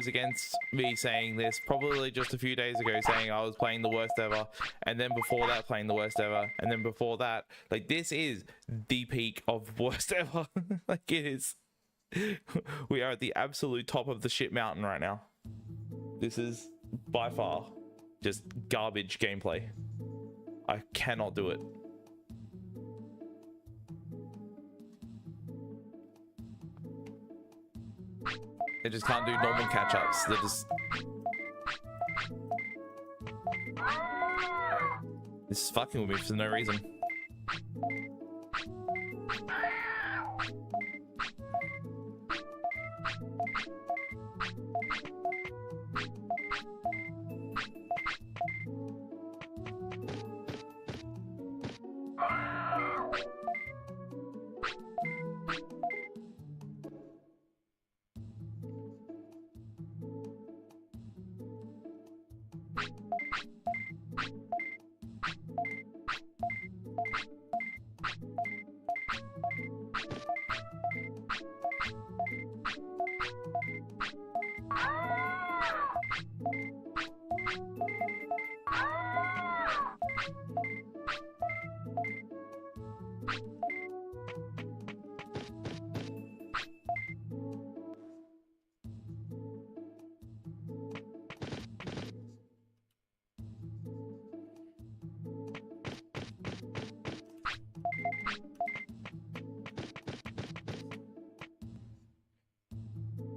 against me saying this probably just a few days ago, saying I was playing the worst ever, and then before that playing the worst ever, and then before that, like, this is the peak of worst ever. Like, it is. We are at the absolute top of the shit mountain right now. This is by far just garbage gameplay. I cannot do it. They just can't do normal catch-ups. They're just... This is fucking with me for no reason.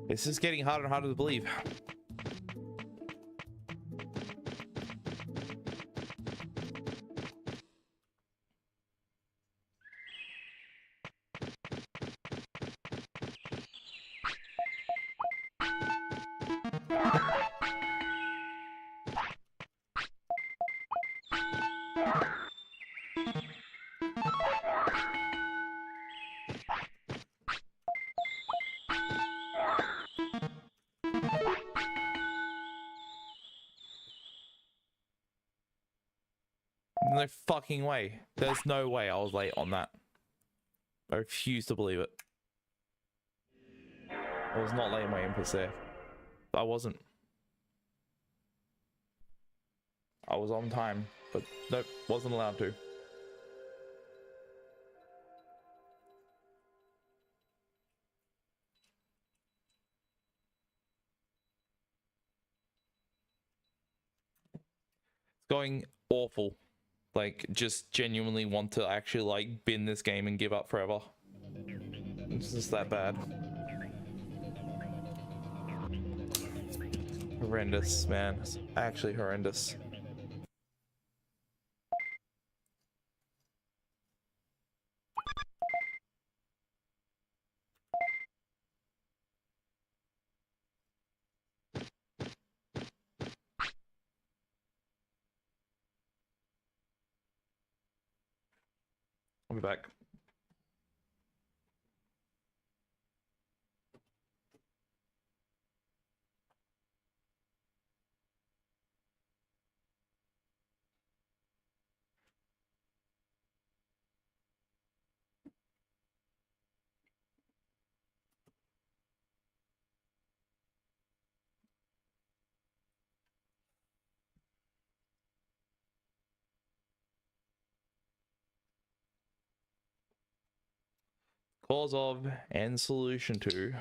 This is getting harder and harder to believe. No fucking way. There's no way I was late on that. I refuse to believe it. I was not late in my inputs there. I wasn't. I was on time, but nope, wasn't allowed to. It's going awful. Like, just genuinely want to actually, like, bin this game and give up forever. It's just that bad. Horrendous, man. It's actually horrendous. I'll be back. Cause of and solution to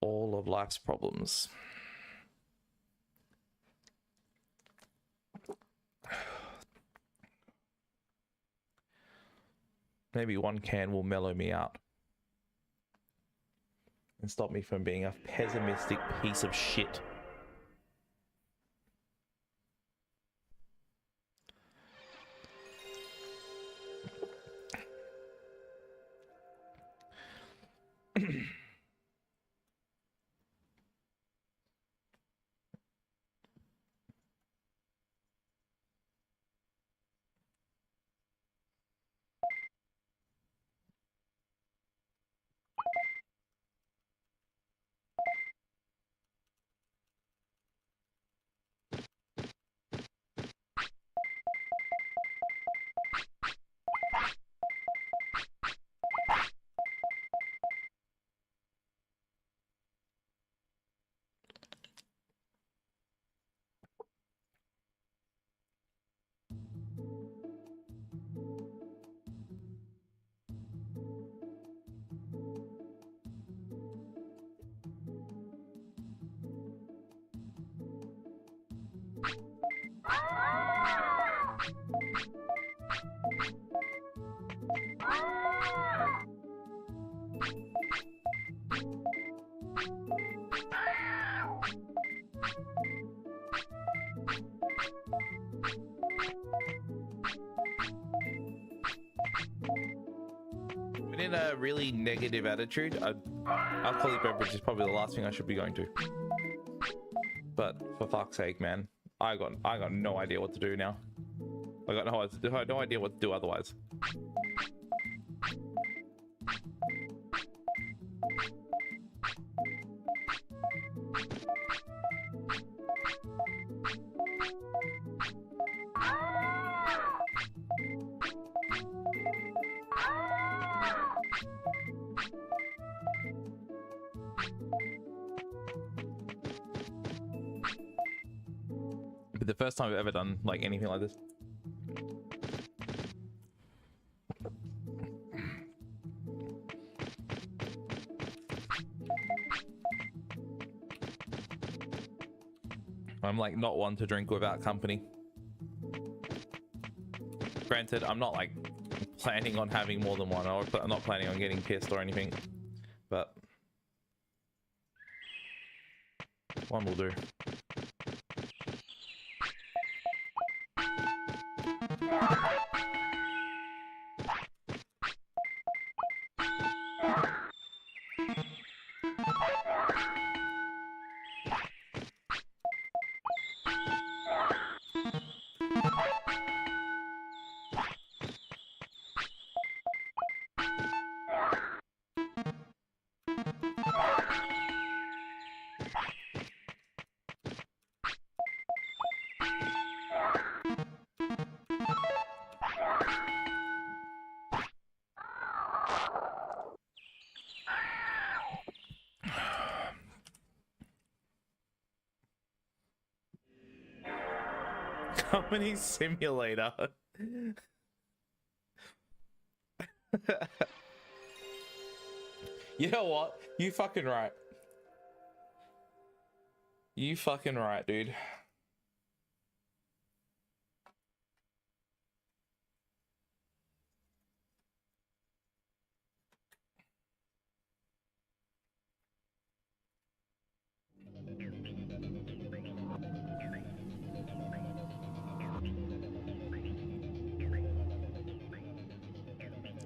all of life's problems. Maybe one can will mellow me out and stop me from being a pessimistic piece of shit. When in a really negative attitude, alcoholic beverage is probably the last thing I should be going to. But for fuck's sake, man, I got no idea what to do now. I got no idea what to do otherwise. The first time I've ever done like anything like this. I'm like not one to drink without company. Granted, I'm not like planning on having more than one, or I'm not planning on getting pissed or anything, but one will do. Summoning simulator. You know what? You fucking right. You fucking right, dude.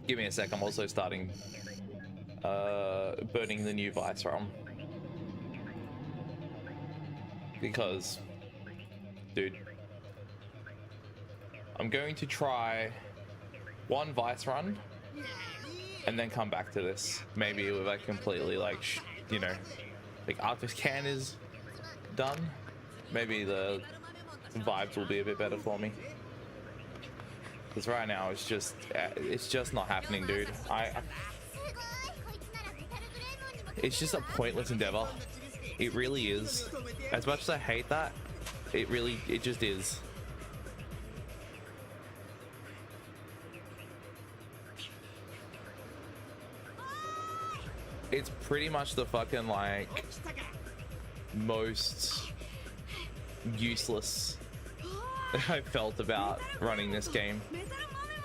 Give me a sec, I'm also starting burning the new Vice ROM. Because, dude, I'm going to try one Vice run and then come back to this. Maybe with like completely like, you know, like after scan is done, maybe the vibes will be a bit better for me. Because right now it's just not happening, dude. It's just a pointless endeavor. It really is. As much as I hate that, it just is. It's pretty much the fucking like most useless I felt about running this game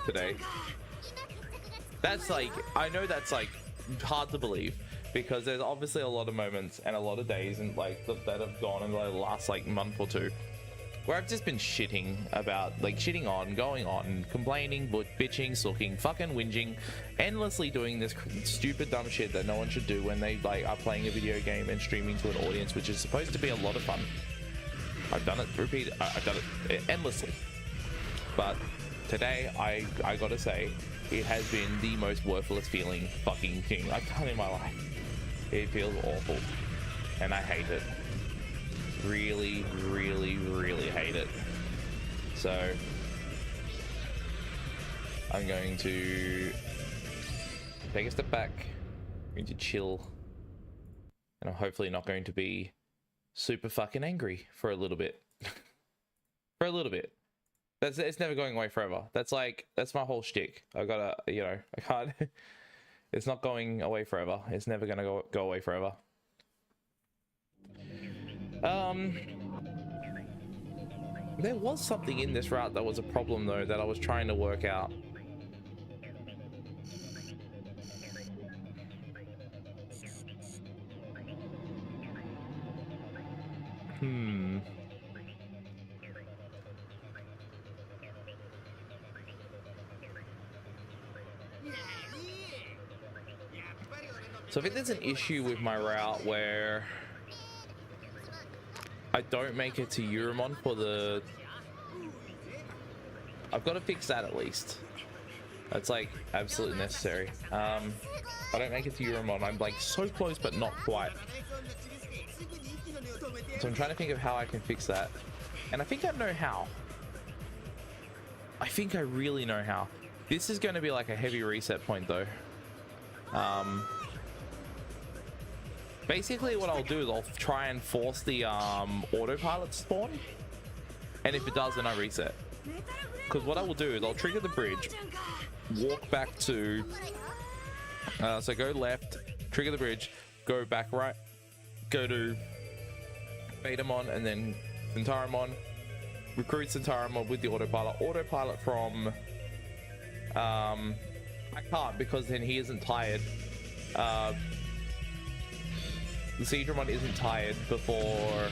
today. That's like, I know that's like hard to believe because there's obviously a lot of moments and a lot of days and like that have gone in the last like month or two where I've just been shitting about, like shitting on, going on, complaining, bitching, sulking, fucking whinging, endlessly doing this stupid dumb shit that no one should do when they like are playing a video game and streaming to an audience, which is supposed to be a lot of fun. I've done it I've done it endlessly, but today I gotta say it has been the most worthless feeling fucking thing I've done in my life. It feels awful and I hate it. Really hate it. So I'm going to take a step back. I'm going to chill, and I'm hopefully not going to be super fucking angry for a little bit. For a little bit. It's never going away forever. That's my whole shtick. I gotta, you know, I can't. It's not going away forever. It's never gonna go away forever. There was something in this route that was a problem though that I was trying to work out. So I think there's an issue with my route where I don't make it to Euromon for the... I've got to fix that at least. That's like absolutely necessary. I don't make it to Euromon. I'm like so close but not quite. So I'm trying to think of how I can fix that. And I think I know how. I think I really know how. This is going to be like a heavy reset point though. Basically what I'll do is I'll try and force the autopilot spawn, and if it does then I reset. Because what I will do is I'll trigger the bridge, walk back to so go left, trigger the bridge, go back right, go to Betamon and then Centauromon, recruit Centauromon with the autopilot from I can't because then he isn't tired. The Speedruns isn't tired before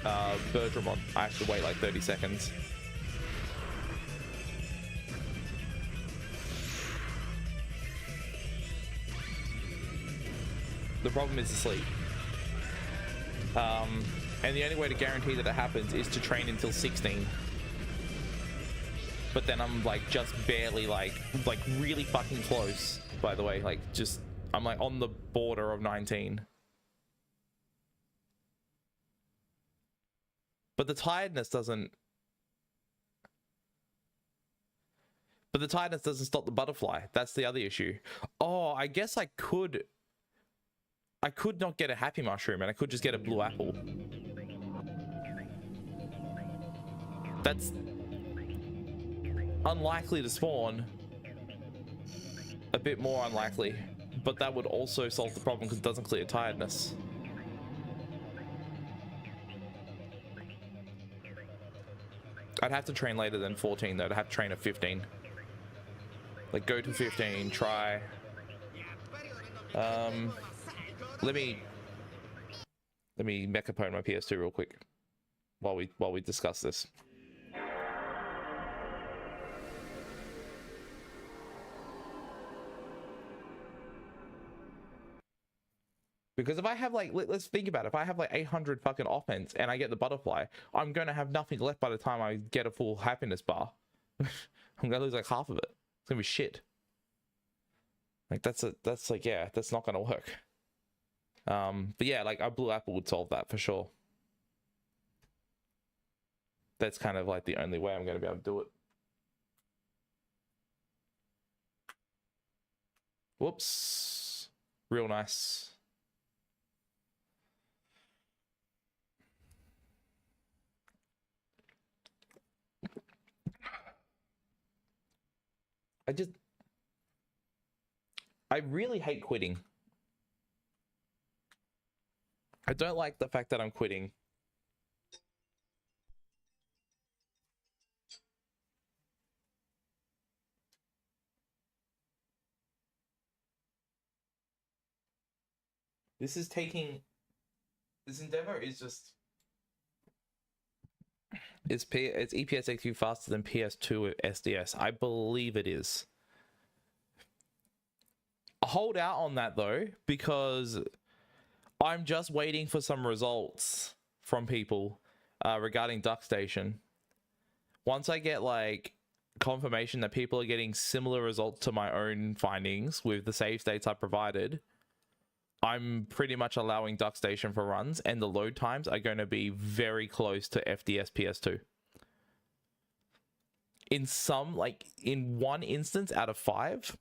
Bertramon. I have to wait like 30 seconds. The problem is asleep. And the only way to guarantee that it happens is to train until 16. But then I'm like just barely like really fucking close, by the way. Like just, I'm like on the border of 19. But the tiredness doesn't stop the butterfly. That's the other issue. Oh, I guess I could not get a happy mushroom and I could just get a blue apple. That's unlikely to spawn. A bit more unlikely, but that would also solve the problem because it doesn't clear tiredness. I'd have to train later than 14 though. I'd have to train at 15. Like go to 15, try. Let me mecha pwn my PS2 real quick while we discuss this. Because if I have like, let's think about it. If I have like 800 fucking offense and I get the butterfly, I'm going to have nothing left by the time I get a full happiness bar. I'm going to lose like half of it. It's going to be shit. Like that's like, yeah, that's not going to work. But yeah, like a blue apple would solve that for sure. That's kind of like the only way I'm going to be able to do it. Whoops. Real nice. I really hate quitting. I don't like the fact that I'm quitting. This endeavor is just... Is EPS XQ faster than PS2 with SDS? I believe it is. Hold out on that though, because I'm just waiting for some results from people regarding DuckStation. Once I get like confirmation that people are getting similar results to my own findings with the save states I provided, I'm pretty much allowing DuckStation for runs, and the load times are going to be very close to FDS PS2. In some, like in one instance out of 5.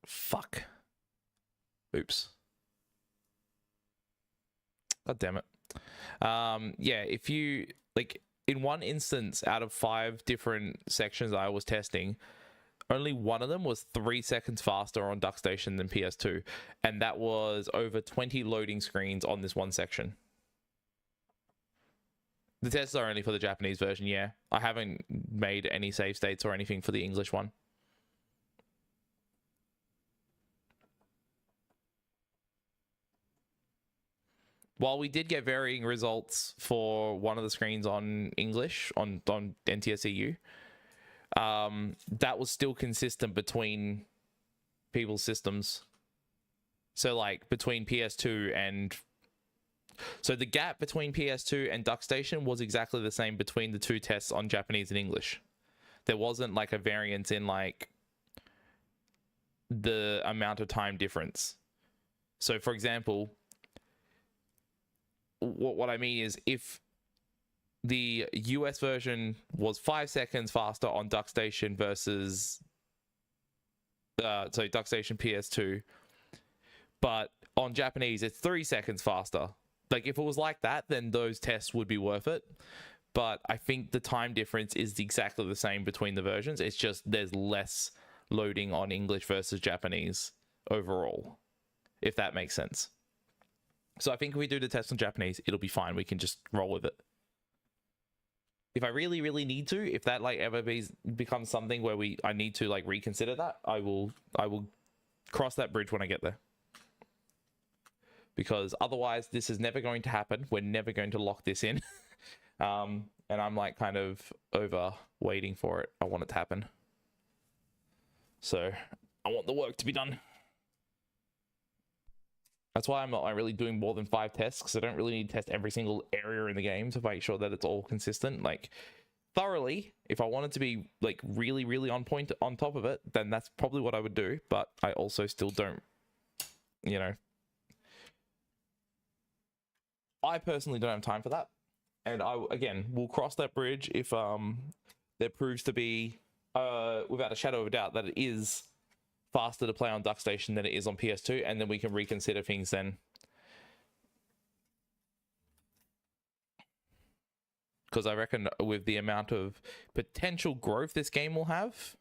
Fuck. Oops. God damn it. Yeah, if you like in one instance out of 5 different sections I was testing, only one of them was 3 seconds faster on DuckStation than PS2, and that was over 20 loading screens on this one section. The tests are only for the Japanese version, yeah. I haven't made any save states or anything for the English one. While we did get varying results for one of the screens on English, on NTSEU, that was still consistent between people's systems. So like between PS2 and... So the gap between PS2 and DuckStation was exactly the same between the 2 tests on Japanese and English. There wasn't like a variance in like the amount of time difference. So for example, what I mean is if the US version was 5 seconds faster on DuckStation versus DuckStation PS2, but on Japanese it's 3 seconds faster. Like if it was like that, then those tests would be worth it. But I think the time difference is exactly the same between the versions. It's just there's less loading on English versus Japanese overall, if that makes sense. So I think if we do the test on Japanese, it'll be fine. We can just roll with it. If I really, really need to, if that like ever becomes something where I need to like reconsider that, I will cross that bridge when I get there. Because otherwise this is never going to happen. We're never going to lock this in. And I'm like kind of over waiting for it. I want it to happen. So I want the work to be done. That's why I'm not really doing more than 5 tests, because I don't really need to test every single area in the game to make sure that it's all consistent, like thoroughly. If I wanted to be like really, really on point on top of it, then that's probably what I would do. But I also still don't, you know, I personally don't have time for that. And again, we'll cross that bridge if there proves to be, without a shadow of a doubt, that it is faster to play on DuckStation than it is on PS2, and then we can reconsider things then. because I reckon with the amount of potential growth this game will have,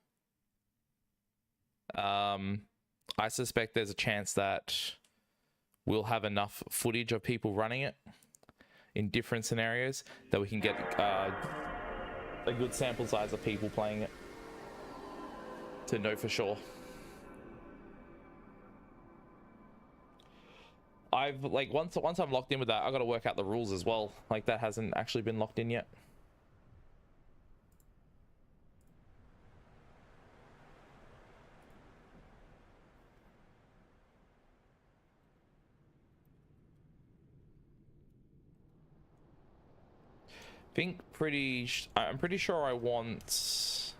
I suspect there's a chance that we'll have enough footage of people running it in different scenarios that we can get a good sample size of people playing it to know for sure. I've like once I'm locked in with that, I got to work out the rules as well. Like that hasn't actually been locked in yet. I'm pretty sure I want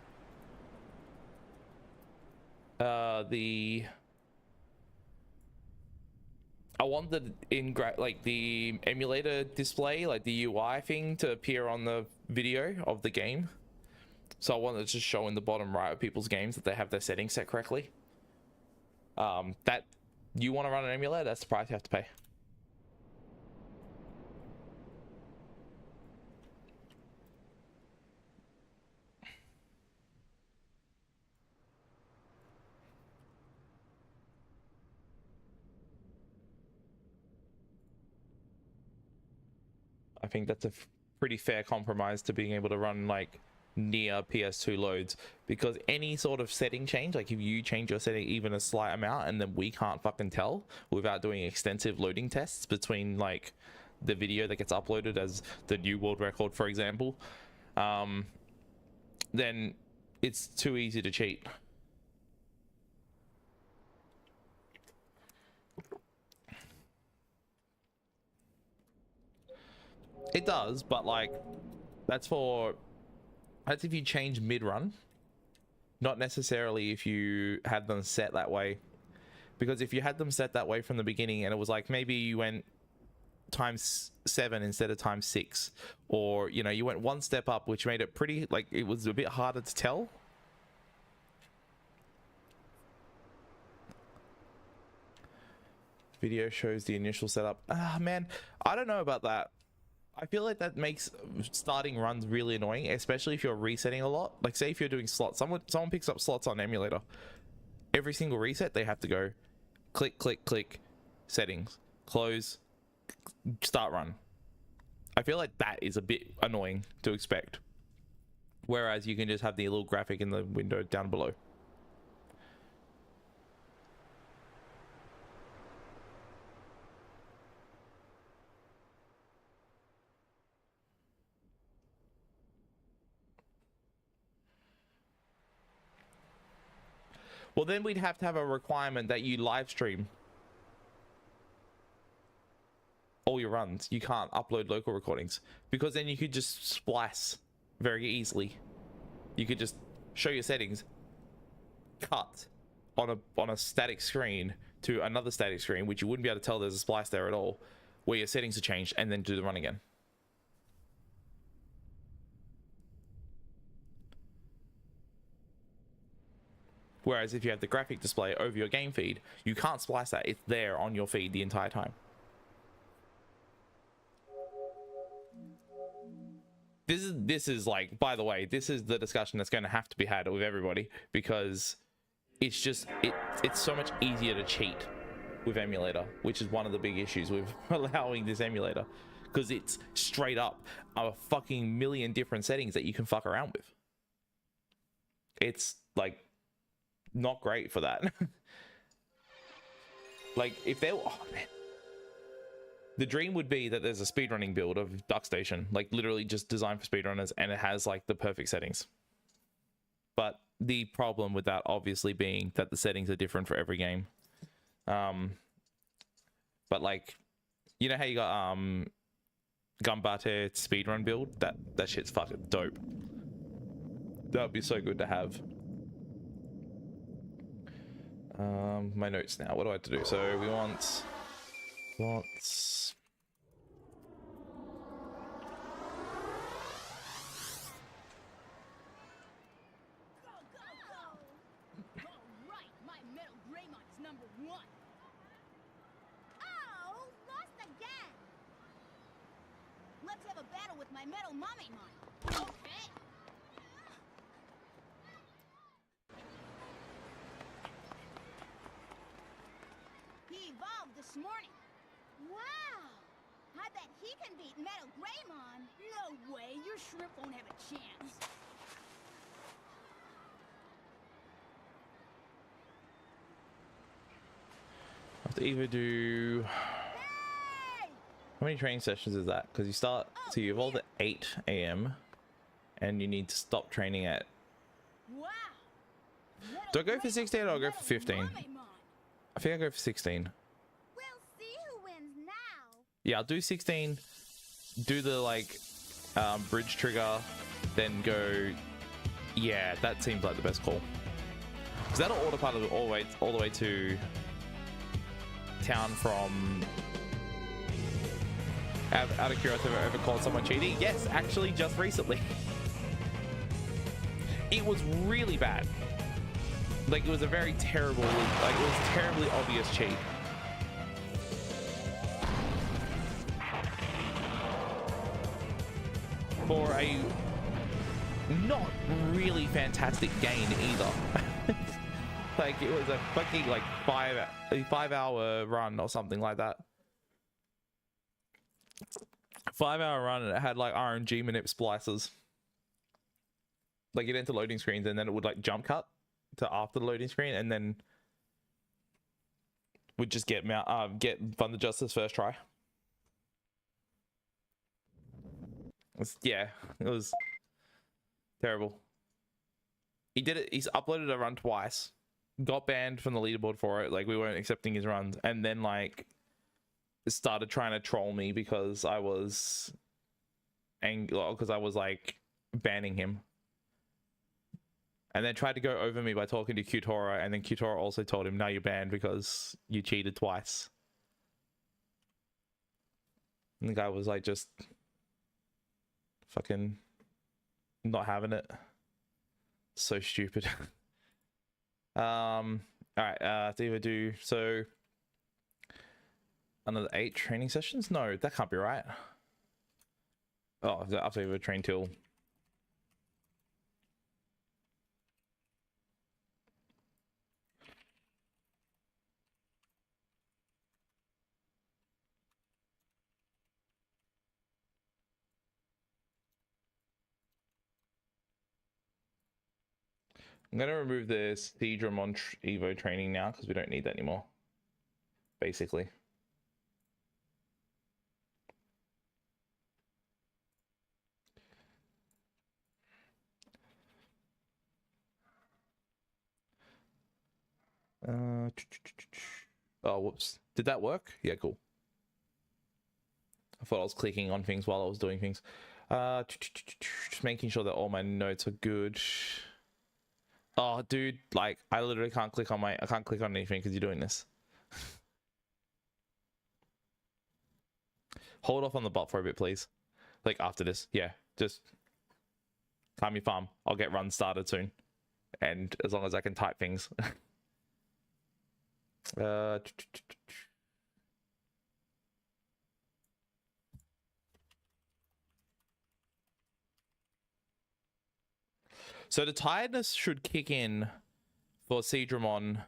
I want the emulator display, like the UI thing, to appear on the video of the game. So I want it to just show in the bottom right of people's games that they have their settings set correctly. That you want to run an emulator, that's the price you have to pay. I think that's a pretty fair compromise to being able to run like near PS2 loads, because any sort of setting change, like if you change your setting even a slight amount and then we can't fucking tell without doing extensive loading tests between like the video that gets uploaded as the new world record, for example, then it's too easy to cheat. It does, but like that's if you change mid-run, not necessarily if you had them set that way. Because if you had them set that way from the beginning and it was like maybe you went ×7 instead of ×6, or you know, you went one step up, which made it pretty, like, it was a bit harder to tell. Video shows the initial setup. Ah, man, I don't know about that. I feel like that makes starting runs really annoying, especially if you're resetting a lot. Like, say if you're doing slots, someone picks up slots on emulator. Every single reset, they have to go click, click, click, settings, close, start run. I feel like that is a bit annoying to expect. Whereas you can just have the little graphic in the window down below. Well, then we'd have to have a requirement that you live stream all your runs. You can't upload local recordings, because then you could just splice very easily. You could just show your settings, cut on a static screen to another static screen, which you wouldn't be able to tell there's a splice there at all, where your settings are changed, and then do the run again. Whereas if you have the graphic display over your game feed, you can't splice that. It's there on your feed the entire time. This is like, by the way, this is the discussion that's going to have to be had with everybody, because it's just it's so much easier to cheat with emulator, which is one of the big issues with allowing this emulator, because it's straight up a fucking million different settings that you can fuck around with. It's like not great for that. Like, if they were, oh man, the dream would be that there's a speedrunning build of DuckStation, like literally just designed for speedrunners, and it has like the perfect settings. But the problem with that obviously being that the settings are different for every game. But like, you know how you got Gumbate speedrun build? That shit's fucking dope. That would be so good to have. My notes now. What do I have to do? So we want lots. Let's have a battle with my my metal mummy mine. Okay. He evolved this morning. Wow! I bet he can beat Metal Greymon. No way, your shrimp won't have a chance. I have to either do... Hey! How many training sessions is that? Because you start... So you evolve at 8 AM. And you need to stop training at... Wow! Do I go for 16 or I go for 15? I think I go for 16. We'll see who wins now. Yeah, I'll do 16. Do the, like, bridge trigger. Then go... Yeah, that seems like the best call. Because that'll autopilot all the way to... town from... Out of curiosity, have I ever called someone cheating? Yes, actually, just recently. It was really bad. Like, it was a very terrible, like, it was a terribly obvious cheat. For a not really fantastic gain either. Like, it was a fucking, like, 5-hour run or something like that. 5-hour run, and it had, like, RNG manip splices. Like, you'd enter loading screens and then it would, like, jump cut to after the loading screen, and then would just get Thunder Justice first try. Yeah, it was terrible. He did it. He's uploaded a run twice, got banned from the leaderboard for it. Like, we weren't accepting his runs, and then, like, started trying to troll me because I was because I was, like, banning him. And then tried to go over me by talking to Qtora, and then Qtora also told him, "Now you're banned because you cheated twice." And the guy was like, just fucking not having it. So stupid. All right, to either do so another 8 training sessions. No, that can't be right. Oh, I have to either train till. I'm going to remove the Speedruns Evo training now because we don't need that anymore, basically. Oh, whoops. Did that work? Yeah, cool. I thought I was clicking on things while I was doing things. Just making sure that all my notes are good. Oh, dude, like, I literally can't click on I can't click on anything because you're doing this. Hold off on the bot for a bit, please. Like, after this. Yeah, just calm your farm. I'll get runs started soon. And as long as I can type things. So the tiredness should kick in for Seadramon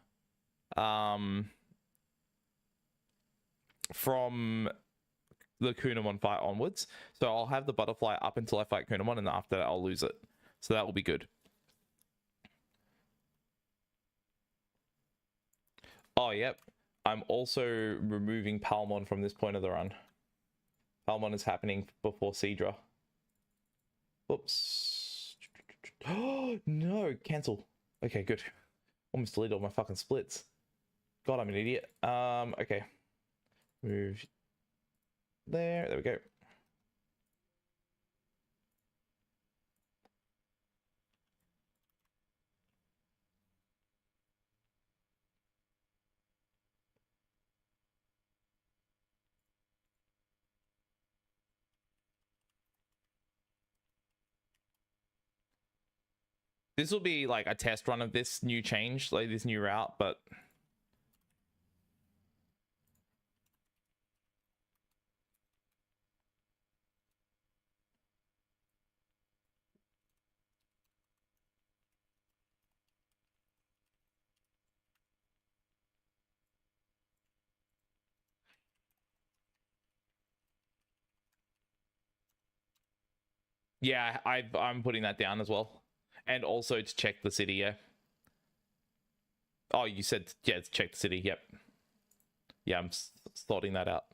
from the Kunamon fight onwards. So I'll have the butterfly up until I fight Kunamon, and after that I'll lose it. So that will be good. Oh, yep. I'm also removing Palmon from this point of the run. Palmon is happening before Seadra. Oops. Oh, no. Cancel. Okay, good. Almost deleted all my fucking splits. God, I'm an idiot. Okay. Move there. There we go. This will be like a test run of this new change, like this new route, but Yeah, I'm putting that down as well. And also to check the city, yeah. Oh, you said, yeah, to check the city, yep. Yeah, I'm sorting that out.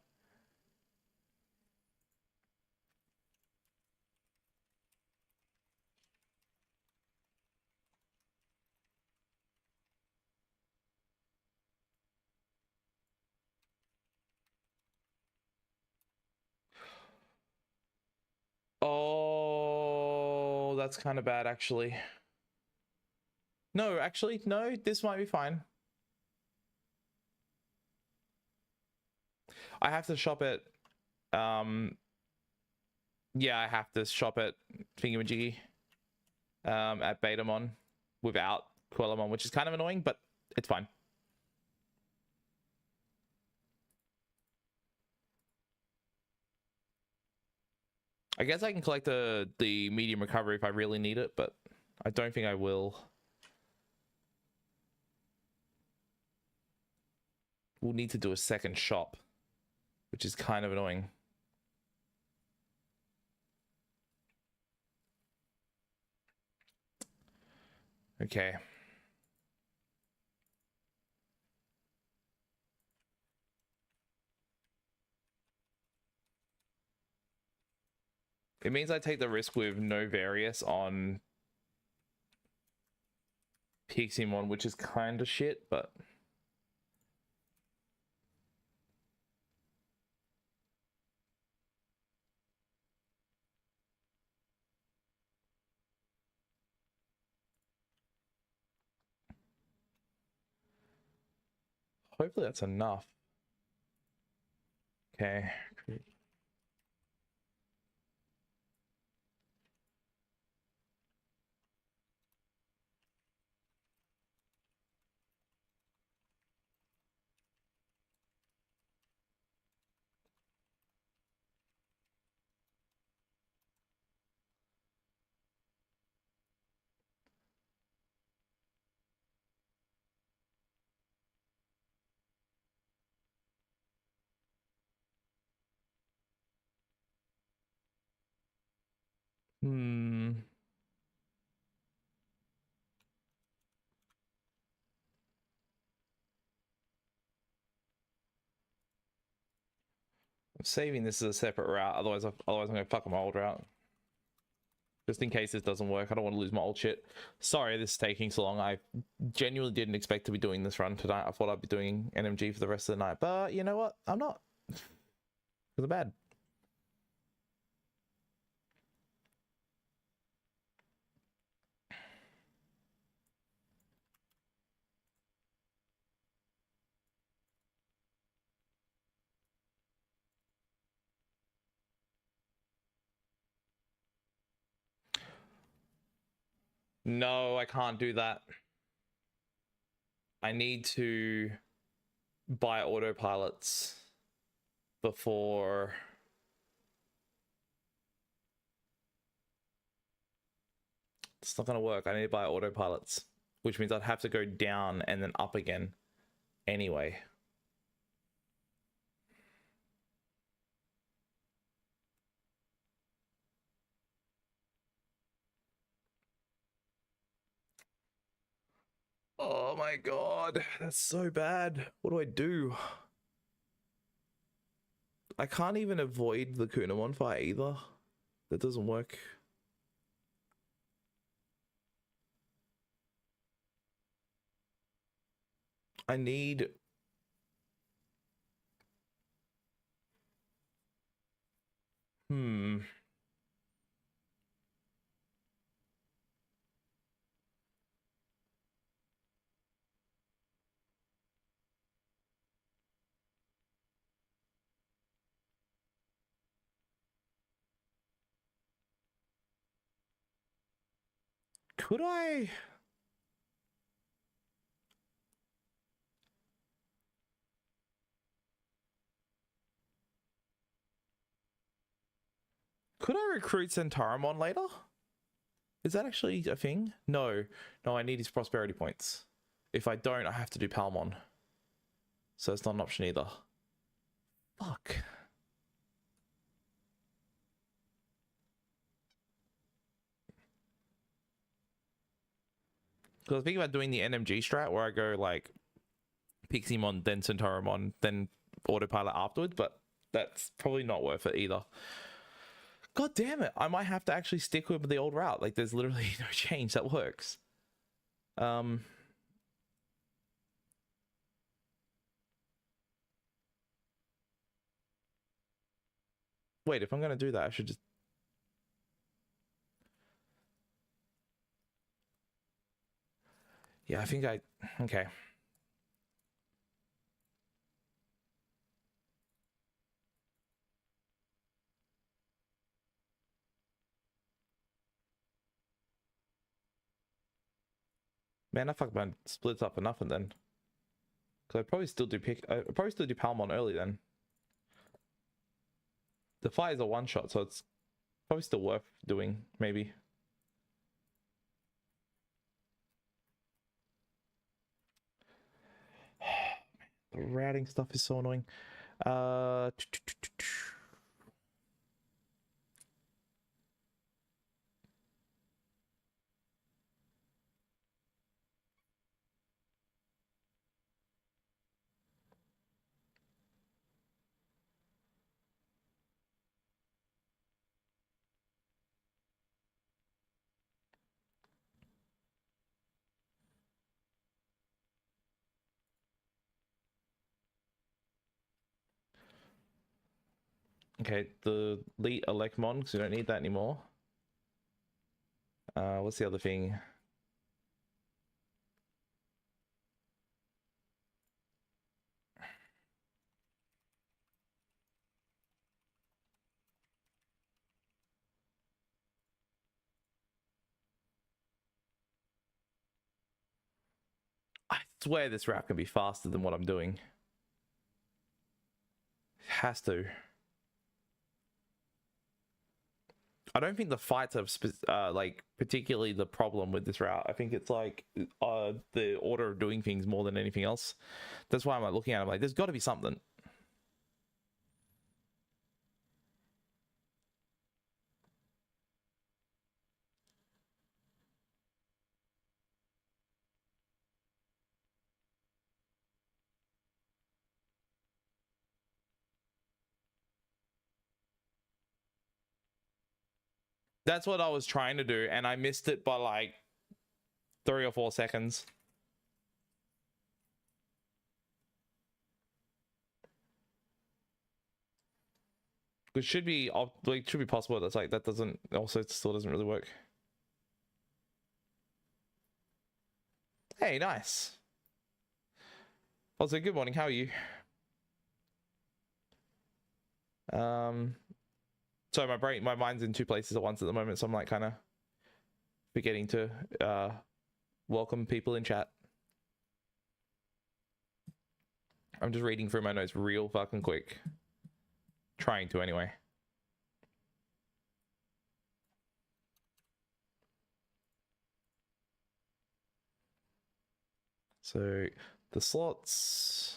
Oh, that's kind of bad, actually. No, actually, no, this might be fine. I have to shop at, yeah, I have to shop at Thingamajiggy, at Betamon without Quellamon, which is kind of annoying, but it's fine. I guess I can collect the medium recovery if I really need it, but I don't think I will. We'll need to do a second shop, which is kind of annoying. Okay. It means I take the risk with no Various on Piximon, which is kind of shit, but... hopefully that's enough. Okay. Hmm. I'm saving this as a separate route, otherwise I'm gonna fuck my old route. Just in case this doesn't work, I don't want to lose my old shit. Sorry this is taking so long. I genuinely didn't expect to be doing this run tonight. I thought I'd be doing NMG for the rest of the night, but you know what? I'm not. Because I'm bad. No, I can't do that. I need to buy autopilots before... it's not going to work. I need to buy autopilots, which means I'd have to go down and then up again anyway. Oh my god, that's so bad. What do I do? I can't even avoid the Kunamon fight either. That doesn't work. I need... could I... could I recruit Centaurimon later? Is that actually a thing? No. No, I need his prosperity points. If I don't, I have to do Palmon. So it's not an option either. Fuck. Because I was thinking about doing the NMG strat where I go like Piximon, then Centaurimon, then autopilot afterwards, but that's probably not worth it either. God damn it, I might have to actually stick with the old route. Like there's literally no change that works. Wait, if I'm gonna do that, I should just... Yeah, I think I... Okay. Man, I fucked my splits up for nothing then. Because I'd probably still do Palmon early then. The fight is a one shot, so it's probably still worth doing, maybe. The routing stuff is so annoying. Okay, the Elite Elecmon, because we don't need that anymore. What's the other thing? I swear this route can be faster than what I'm doing. It has to. I don't think the fights are like particularly the problem with this route. I think it's like the order of doing things more than anything else. That's why I'm like looking at it, I'm like, there's got to be something. That's what I was trying to do, and I missed it by like 3 or 4 seconds. It should be like should be possible. That's like that doesn't also it still doesn't really work. Hey, nice. Also, good morning. How are you? So my mind's in 2 places at once at the moment, so I'm like kind of forgetting to welcome people in chat. I'm just reading through my notes real fucking quick. Trying to anyway. So the slots.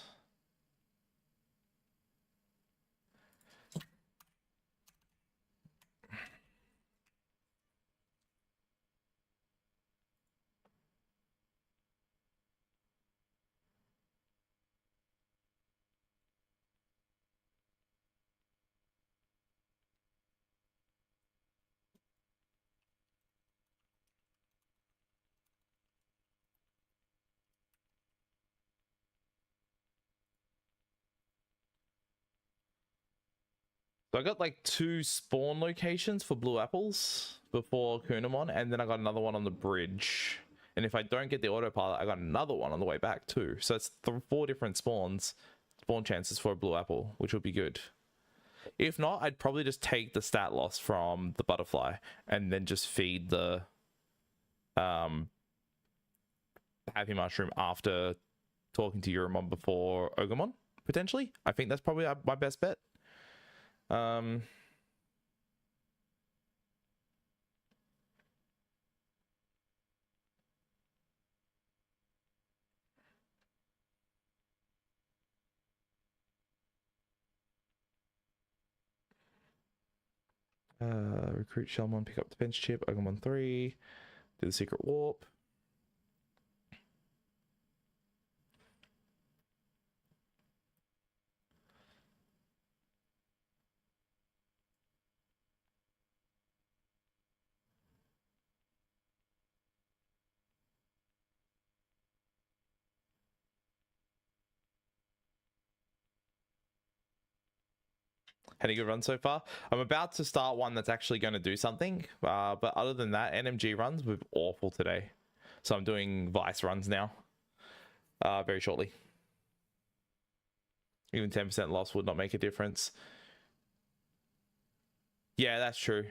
So I got like 2 spawn locations for blue apples before Kunamon, and then I got another one on the bridge. And if I don't get the autopilot, I got another one on the way back too. So it's 4 different spawn chances for a blue apple, which would be good. If not, I'd probably just take the stat loss from the butterfly and then just feed the happy mushroom after talking to Euromon before Ogumon, potentially. I think that's probably my best bet. Recruit Shellmon, pick up the bench chip, Ogumon 3, do the secret warp. Had a good run so far. I'm about to start one that's actually going to do something. But other than that, NMG runs were awful today. So I'm doing Vice runs now. Very shortly. Even 10% loss would not make a difference. Yeah, that's true.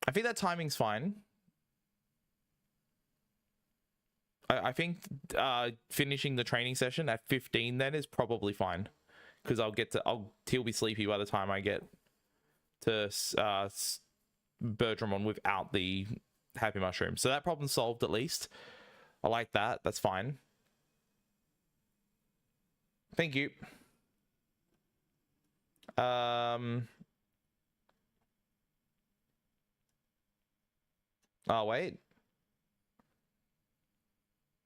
I think that timing's fine. I think finishing the training session at 15 then is probably fine, because he'll be sleepy by the time I get to Bertramon without the Happy Mushroom. So that problem's solved at least. I like that. That's fine. Thank you. Oh wait.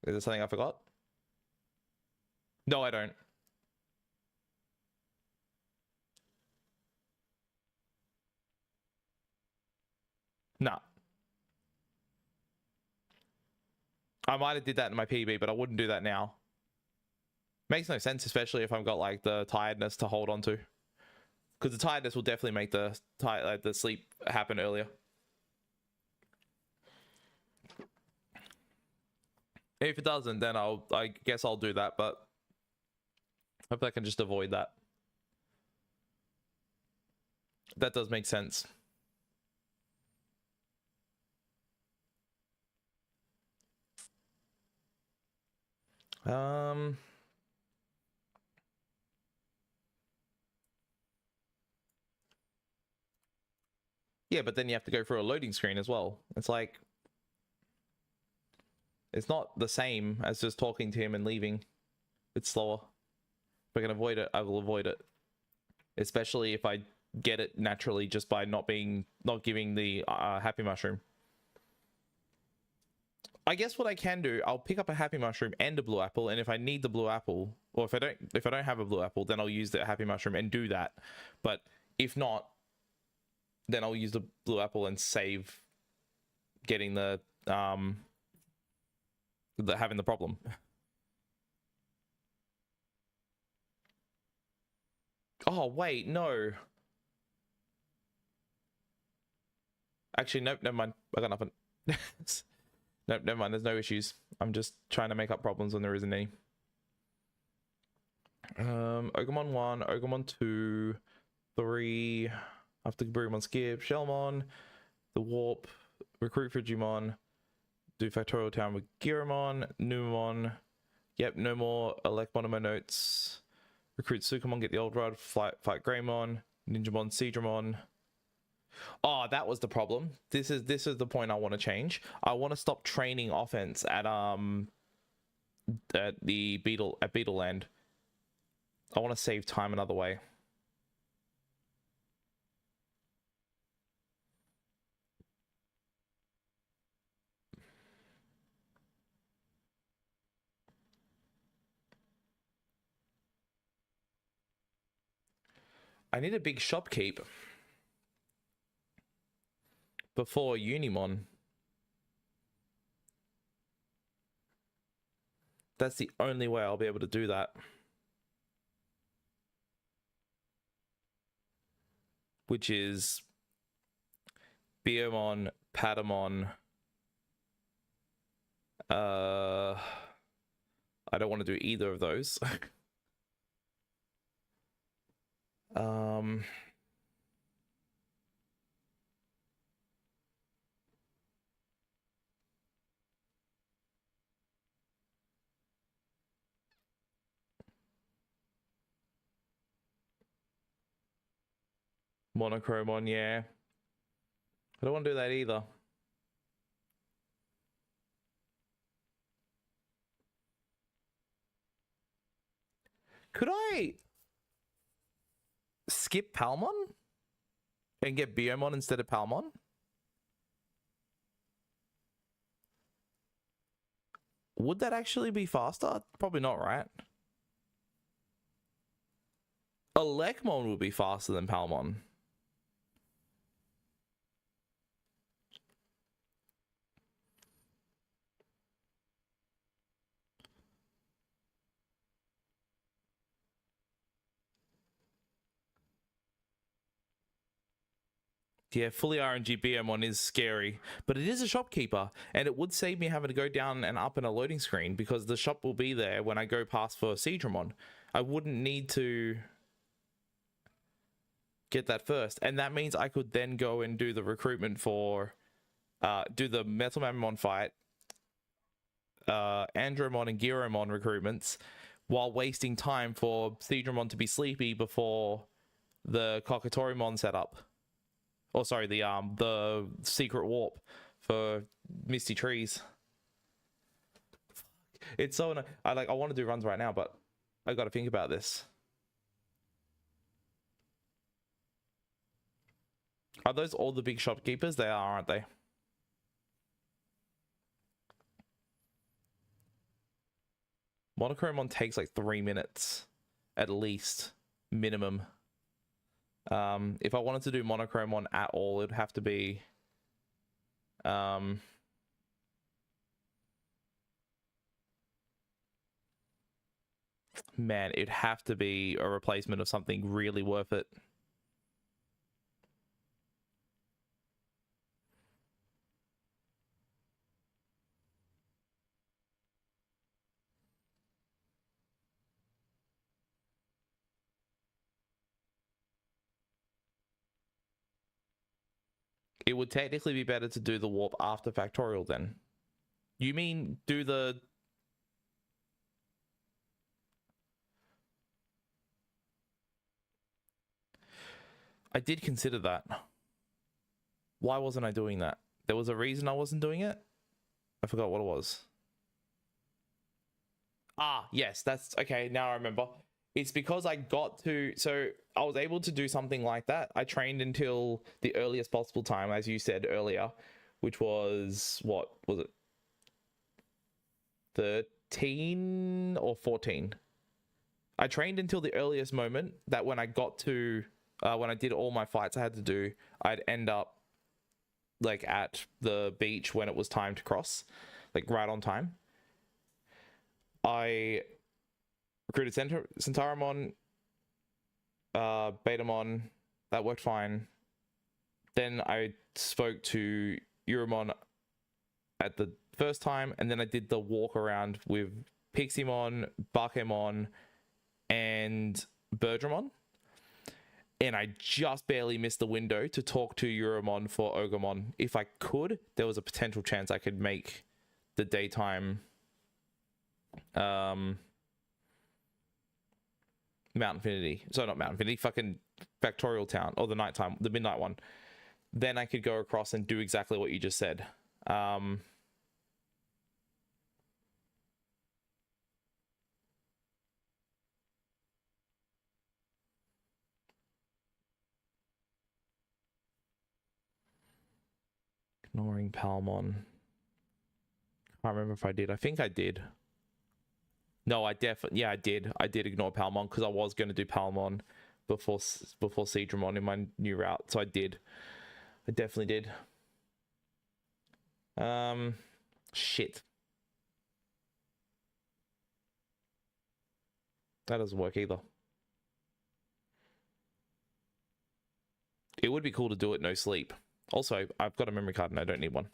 Is there something I forgot? No, I don't. Nah. I might have did that in my PB, but I wouldn't do that now. Makes no sense, especially if I've got like the tiredness to hold on to. Because the tiredness will definitely make the sleep happen earlier. If it doesn't, then I guess I'll do that, but hope I can just avoid that. That does make sense. Yeah, but then you have to go through a loading screen as well. It's like, it's not the same as just talking to him and leaving. It's slower. If I can avoid it, I will avoid it. Especially if I get it naturally just by not giving the Happy Mushroom. I guess what I can do, I'll pick up a Happy Mushroom and a Blue Apple, and if I need the Blue Apple, or if I don't have a Blue Apple, then I'll use the Happy Mushroom and do that. But if not, then I'll use the Blue Apple and save getting the having the problem. Oh wait, no. Actually, nope, never mind. I got nothing. Nope, never mind. There's no issues. I'm just trying to make up problems when there isn't any. Ogremon 1, Ogremon 2, 3, after Garurumon skip, Shellmon, the Warp, recruit for Digimon, do Factorial Town with Giromon, Numemon, yep, no more Elecmon in my notes, recruit Sukamon, get the old rod, fight Greymon, Ninjamon, Seadramon. Oh, that was the problem. This is the point I want to change. I want to stop training offense at Beetle Land. I want to save time another way. I need a big shop keep before Unimon. That's the only way I'll be able to do that. Which is Biomon, Patamon. I don't want to do either of those. Monochromon, yeah. I don't want to do that either. Could I skip Palmon and get Biomon instead of Palmon? Would that actually be faster? Probably not, right? Elecmon would be faster than Palmon. Yeah, fully RNG BMon is scary, but it is a shopkeeper, and it would save me having to go down and up in a loading screen because the shop will be there when I go past for Seadramon. I wouldn't need to get that first, and that means I could then go and do the recruitment for, do the Metal Mamamon fight, Andromon and Giromon recruitments, while wasting time for Seadramon to be sleepy before the Kokatorimon setup. Oh, sorry, the secret warp for Misty Trees. It's so I want to do runs right now, but I got to think about this. Are those all the big shopkeepers? They are, aren't they? Monochromon takes like 3 minutes at least, minimum. If I wanted to do Monochromon at all, it'd have to be man, it'd have to be a replacement of something really worth it. It would technically be better to do the warp after Factorial then. You mean do the... I did consider that. Why wasn't I doing that? There was a reason I wasn't doing it? I forgot what it was. Ah, yes, that's... Okay, now I remember. It's because I got to... So I was able to do something like that. I trained until the earliest possible time, as you said earlier, which was... What was it? 13 or 14? I trained until the earliest moment that when I got to... when I did all my fights I had to do, I'd end up like at the beach when it was time to cross, like right on time. I recruited Centauramon, Betamon, that worked fine. Then I spoke to Euromon at the first time, and then I did the walk around with Piximon, Bakemon, and Birdramon. And I just barely missed the window to talk to Euromon for Ogremon. If I could, there was a potential chance I could make the daytime Mount Infinity. So not Mount Infinity, fucking Factorial Town, or the nighttime, the midnight one. Then I could go across and do exactly what you just said. Ignoring Palmon. I can't remember if I did. I think I did. No, I definitely... Yeah, I did. I did ignore Palmon because I was going to do Palmon before Seadramon in my new route. So I did. I definitely did. Shit. That doesn't work either. It would be cool to do it no sleep. Also, I've got a memory card and I don't need one.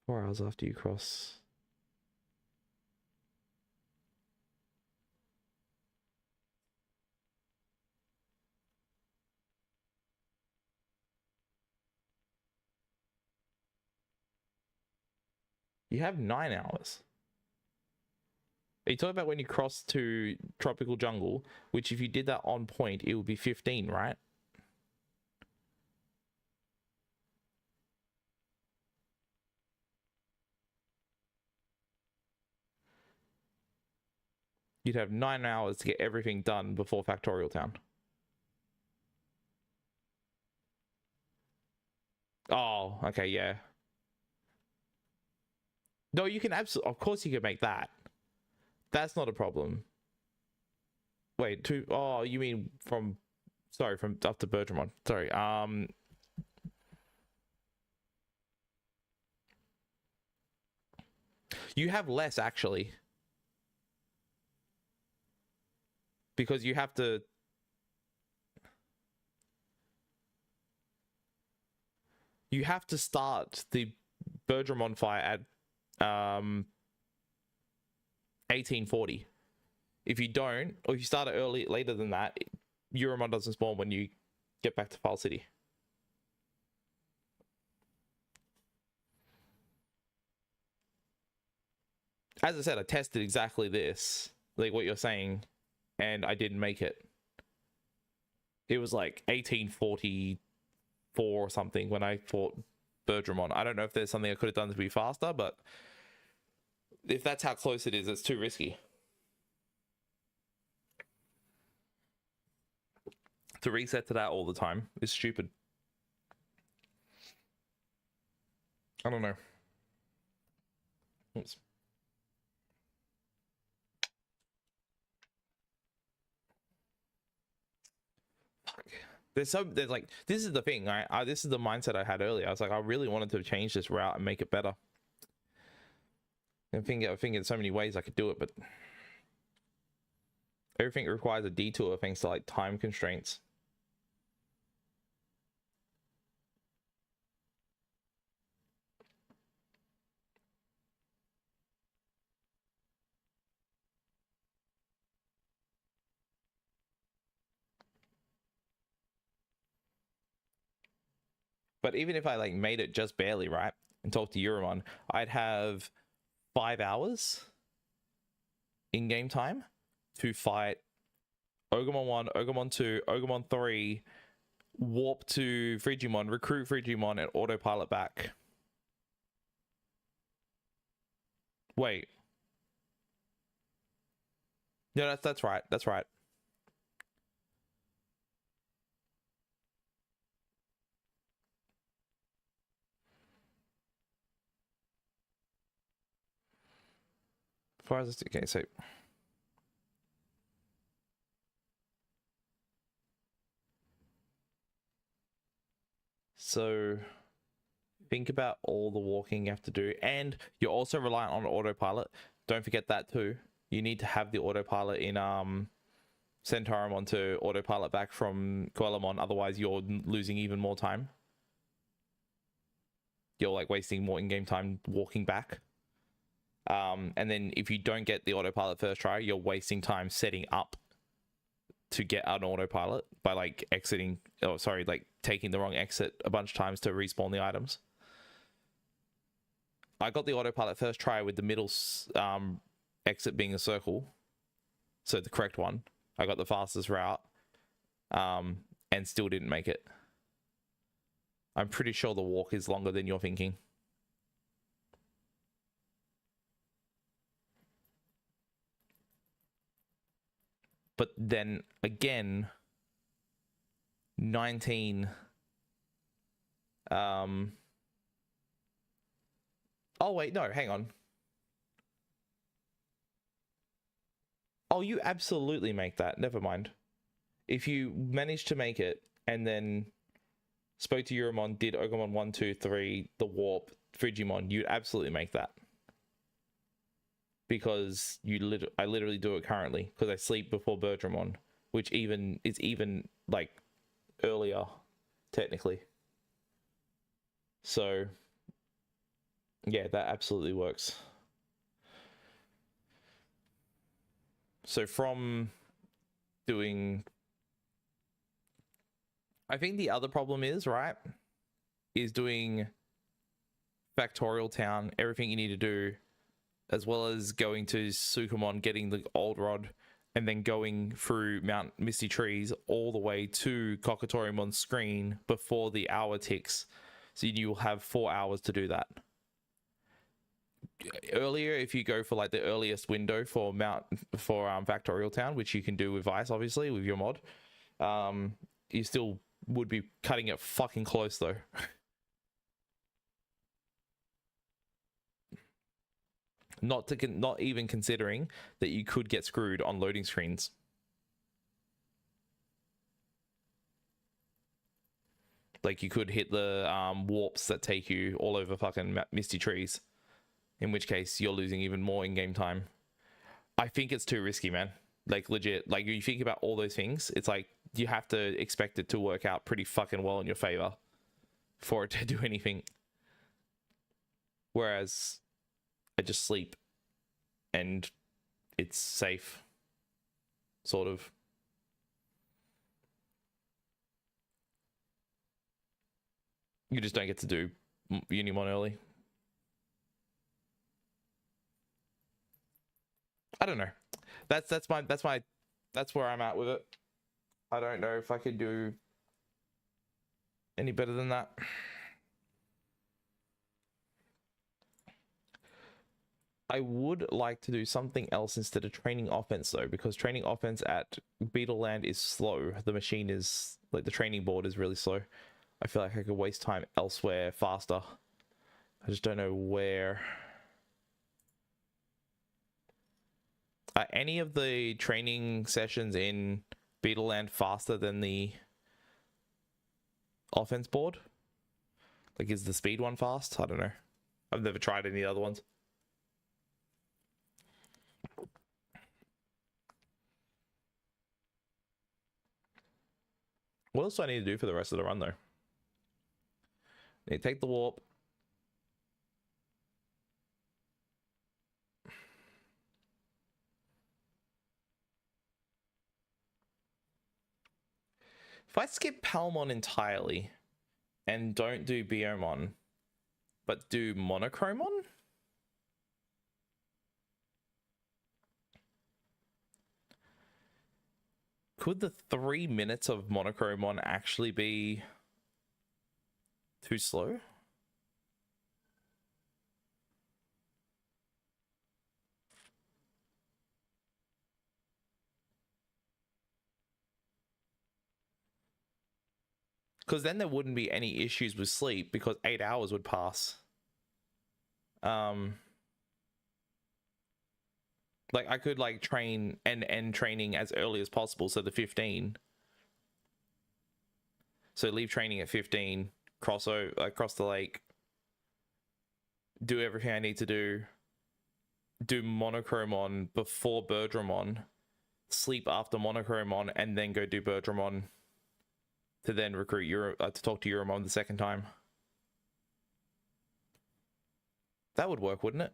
Four hours after you cross. You have 9 hours. Are you talking about when you cross to Tropical Jungle, which if you did that on point, it would be 15, right? You'd have 9 hours to get everything done before Factorial Town. Oh, okay, yeah. No, you can absolutely, of course you can make that. That's not a problem. Wait, oh, you mean from, sorry, from up to Bergramon. Sorry. You have less actually. Because you have to start the Bergramon fight at 1840. If you don't, or if you start it later than that, Euromon doesn't spawn when you get back to File City. As I said, I tested exactly this, like what you're saying, and I didn't make it. It was like 1844 or something when I fought Bergramon. I don't know if there's something I could have done to be faster, but if that's how close it is, it's too risky. To reset to that all the time is stupid. I don't know. Oops. There's like, this is the thing, right? This is the mindset I had earlier. I was like, I really wanted to change this route and make it better. I think there's so many ways I could do it, but everything requires a detour thanks to like time constraints. But even if I like made it just barely, right, and talked to Euromon, I'd have 5 hours in game time to fight Ogremon 1, Ogremon 2, Ogremon 3, warp to Frigimon, recruit Frigimon, and autopilot back. Wait. No, that's right. That's right. As far as this, okay, so think about all the walking you have to do, and you're also reliant on autopilot. Don't forget that too. You need to have the autopilot in Centaurimon to autopilot back from Coelamon, otherwise you're losing even more time. You're like wasting more in-game time walking back. And then if you don't get the autopilot first try, you're wasting time setting up to get an autopilot by like exiting, oh sorry, like taking the wrong exit a bunch of times to respawn the items. I got the autopilot first try with the middle exit being a circle, so the correct one. I got the fastest route, and still didn't make it. I'm pretty sure the walk is longer than you're thinking. But then again, 19. Oh wait, no, hang on. Oh, you absolutely make that. Never mind. If you manage to make it and then spoke to Euromon, did Ogremon 1, 2, 3, the warp, Frigimon, you'd absolutely make that. Because I literally do it currently because I sleep before Bergramon, which is even like earlier technically. So yeah, that absolutely works. So from doing, I think the other problem is, right, is doing Factorial Town, everything you need to do, as well as going to Sukamon, getting the old rod, and then going through Mount Misty Trees all the way to Cockatorymon's screen before the hour ticks. So you'll have 4 hours to do that. Earlier, if you go for like the earliest window for Factorial Town, which you can do with Vice, obviously, with your mod, you still would be cutting it fucking close though. Not even considering that you could get screwed on loading screens. Like you could hit the warps that take you all over fucking misty trees, in which case you're losing even more in-game time. I think it's too risky, man. Like legit, like you think about all those things, it's like you have to expect it to work out pretty fucking well in your favor for it to do anything. Whereas I just sleep and it's safe, sort of. You just don't get to do Unimon early. I don't know. That's where I'm at with it. I don't know if I could do any better than that. I would like to do something else instead of training offense though, because training offense at Beetleland is slow. The machine is like the training board is really slow. I feel like I could waste time elsewhere faster. I just don't know where. Are any of the training sessions in Beetleland faster than the offense board? Like, is the speed one fast? I don't know. I've never tried any other ones. What else do I need to do for the rest of the run, though? I need to take the warp. If I skip Palmon entirely and don't do Biomon, but do Monochromon? Could the 3 minutes of Monochromon actually be too slow? Because then there wouldn't be any issues with sleep because 8 hours would pass. Like I could like train and end training as early as possible. So the 15. So leave training at 15, cross the lake, do everything I need to do Monochromon before Birdramon, sleep after Monochromon, and then go do Birdramon to then recruit to talk to Euromon the second time. That would work, wouldn't it?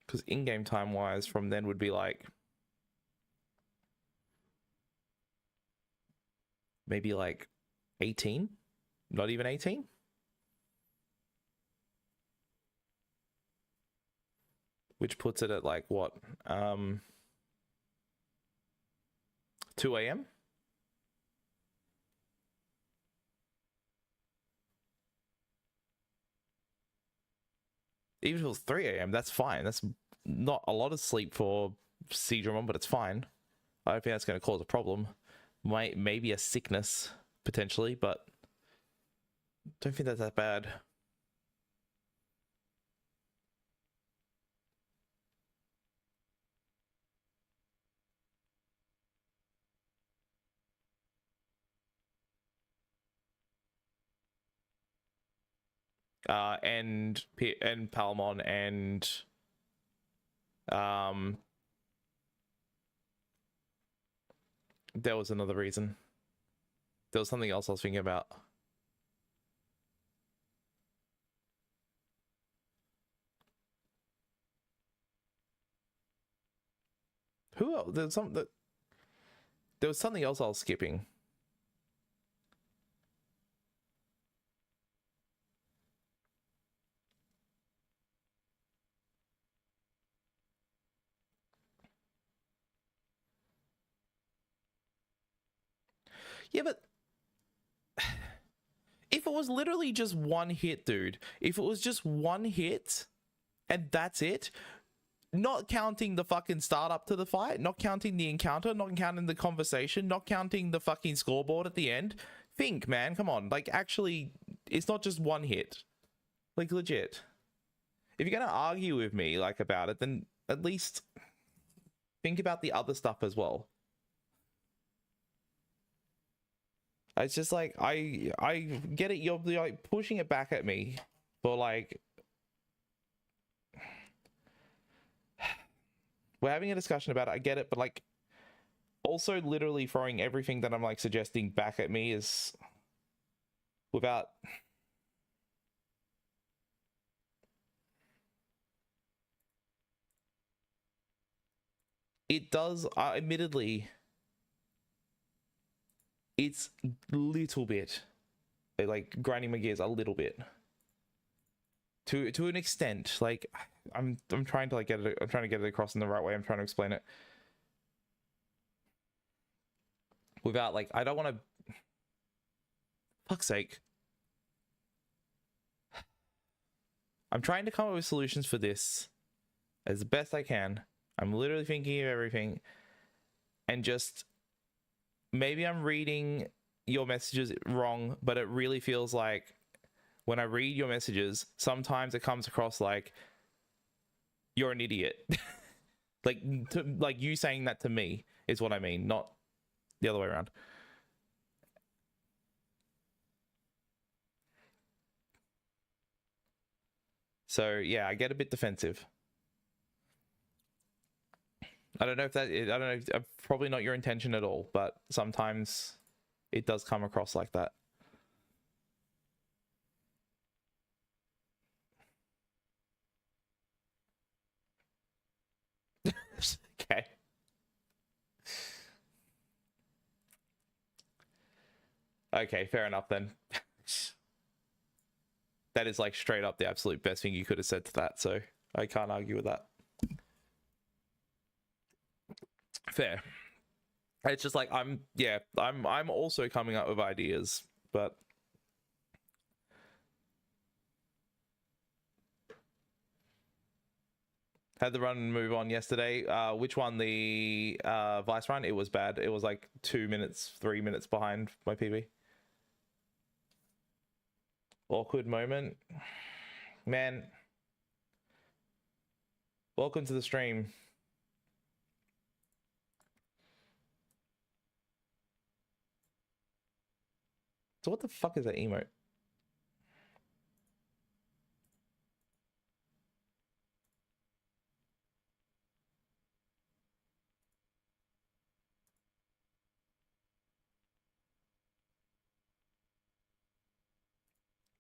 Because in-game time wise from then would be like maybe like 18, not even 18. Which puts it at like what 2 a.m. Even if it was 3 a.m, that's fine. That's not a lot of sleep for Seadramon, but it's fine. I don't think that's going to cause a problem. Maybe a sickness, potentially, but don't think that's that bad. And Palmon and there was another reason. There was something else I was thinking about. Who else? There was something else I was skipping. Yeah, but if it was literally just one hit, dude, if it was just one hit and that's it, not counting the fucking startup to the fight, not counting the encounter, not counting the conversation, not counting the fucking scoreboard at the end, think, man, come on. Like, actually, it's not just one hit. Like, legit. If you're gonna argue with me like about it, then at least think about the other stuff as well. It's just like I get it. You're like pushing it back at me for like we're having a discussion about it. I get it, but like also literally throwing everything that I'm like suggesting back at me is without. It does, admittedly, it's little bit like grinding my gears a little bit to an extent. Like I'm trying to like get it. I'm trying to get it across in the right way. I'm trying to explain it without like I don't want to. Fuck's sake. I'm trying to come up with solutions for this as best I can. I'm literally thinking of everything, and just maybe I'm reading your messages wrong, but it really feels like when I read your messages, sometimes it comes across like you're an idiot. like you saying that to me is what I mean, not the other way around. So yeah, I get a bit defensive. I don't know if that, I don't know, probably not your intention at all, but sometimes it does come across like that. Okay. Okay, fair enough then. That is like straight up the absolute best thing you could have said to that, so I can't argue with that. Fair. It's just like I'm also coming up with ideas, but had the run and move on yesterday. Which one? The Vice run? It was bad. It was like 2 minutes, 3 minutes behind my PB. Awkward moment. Man. Welcome to the stream. So what the fuck is that emote?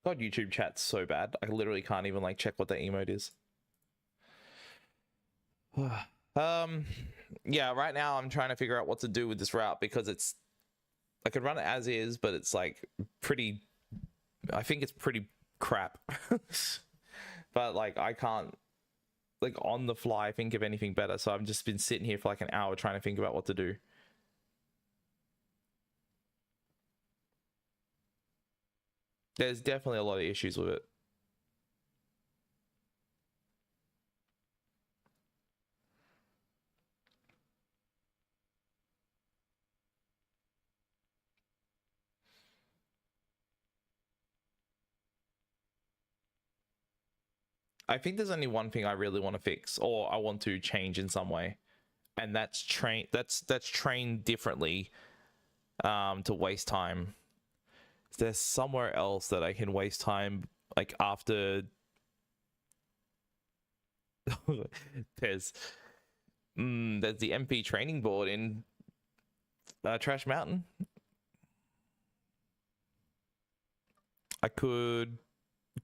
God, YouTube chat's so bad. I literally can't even like check what the emote is. Yeah, right now I'm trying to figure out what to do with this route because it's I could run it as is, but it's like pretty I think it's pretty crap. But like I can't like on the fly think of anything better, so I've just been sitting here for like an hour trying to think about what to do. There's definitely a lot of issues with it. I think there's only one thing I really want to fix or I want to change in some way, and that's train differently to waste time. There's somewhere else that I can waste time like after there's the MP training board in Trash Mountain. I could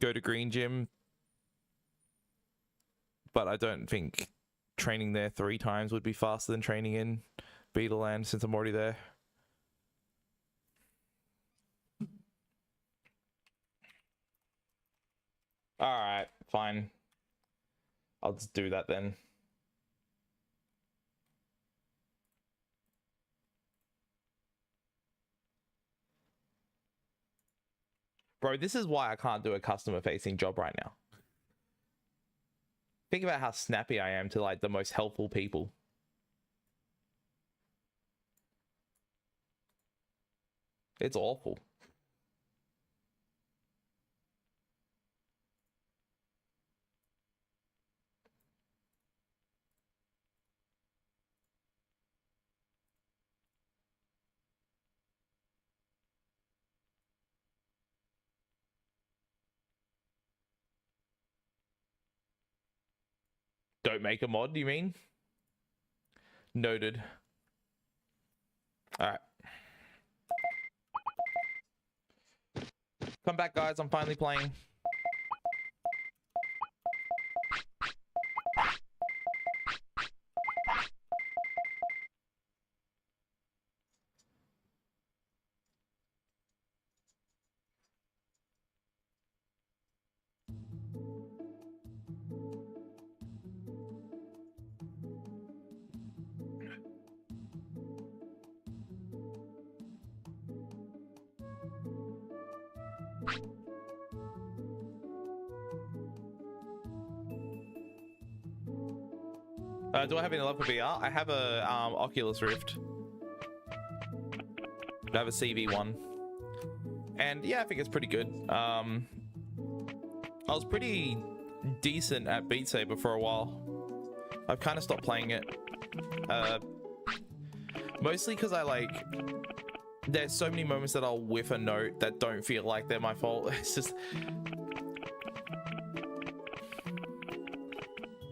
go to Green Gym, but I don't think training there 3 times would be faster than training in Beetleland since I'm already there. All right, fine. I'll just do that then. Bro, this is why I can't do a customer facing job right now. Think about how snappy I am to like the most helpful people. It's awful. Don't make a mod, you mean? Noted. All right. Come back, guys. I'm finally playing. Do I have any love for VR? I have a Oculus Rift. I have a CV1. And yeah, I think it's pretty good. I was pretty decent at Beat Saber for a while. I've kind of stopped playing it. Mostly because there's so many moments that I'll whiff a note that don't feel like they're my fault. It's just...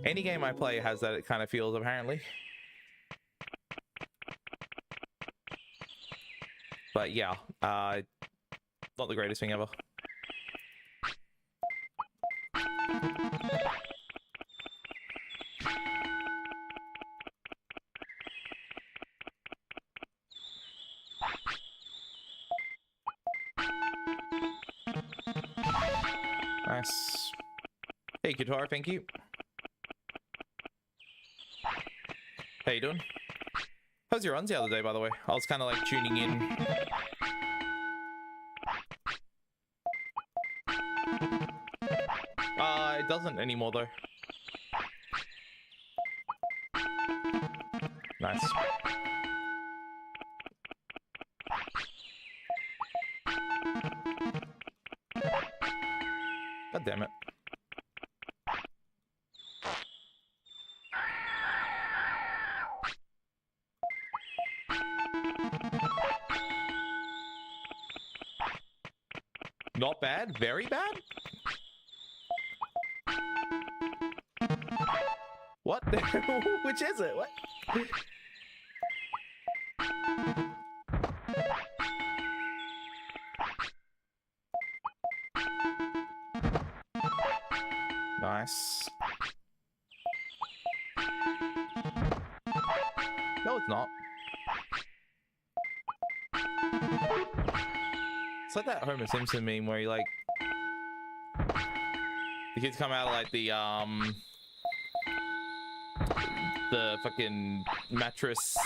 Any game I play has that, it kind of feels, apparently. But yeah, not the greatest thing ever. Nice. Hey, Guitar, thank you. How you doing? How's your runs the other day, by the way? I was kind of like tuning in. It doesn't anymore though. Nice. God damn it. Not bad? Very bad? What? Which is it? What? Nice. No, it's not. It's like that Homer Simpson meme where the kids come out of like the fucking mattress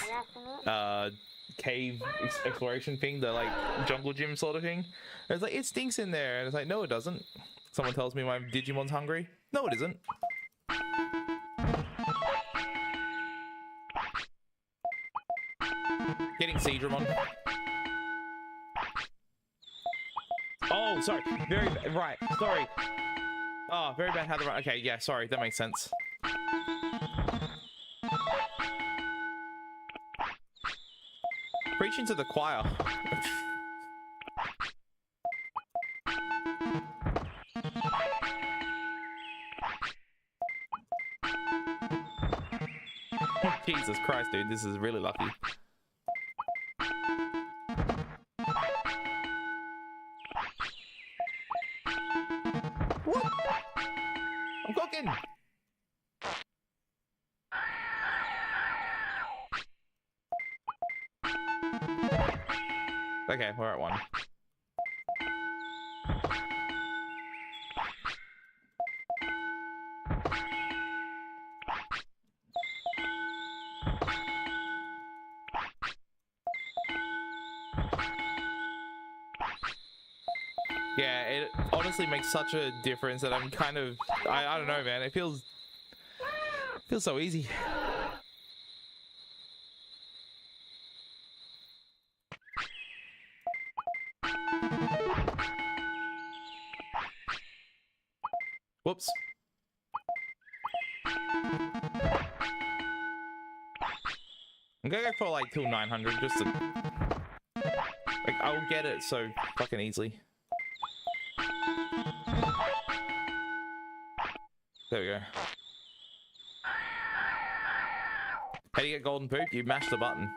cave exploration thing, the like jungle gym sort of thing. And it's like, it stinks in there, and it's like, no, it doesn't. Someone tells me my Digimon's hungry. No, it isn't. Getting Speedruns. Oh, sorry. Very right. Sorry. Oh, very bad how the right. Okay, yeah, sorry. That makes sense. Preaching to the choir. Jesus Christ, dude. This is really lucky. What? I'm cooking. Okay, we're at one. Yeah, it honestly makes such a difference that I'm kind of, I don't know, man. It feels so easy. Whoops. I'm gonna go for like till 900 just to, like, I'll get it so fucking easily. There we go. How do you get golden poop? You mash the button.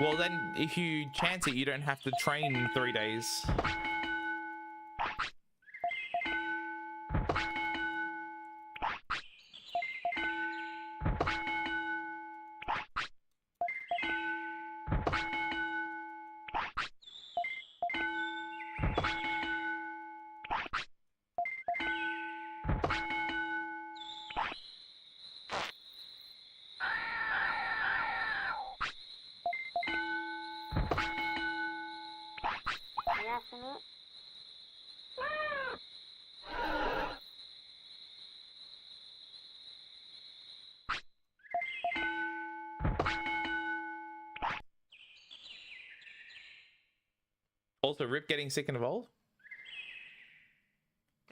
Well, then, if you chance it, you don't have to train in 3 days. Also, Rip getting sick and evolve?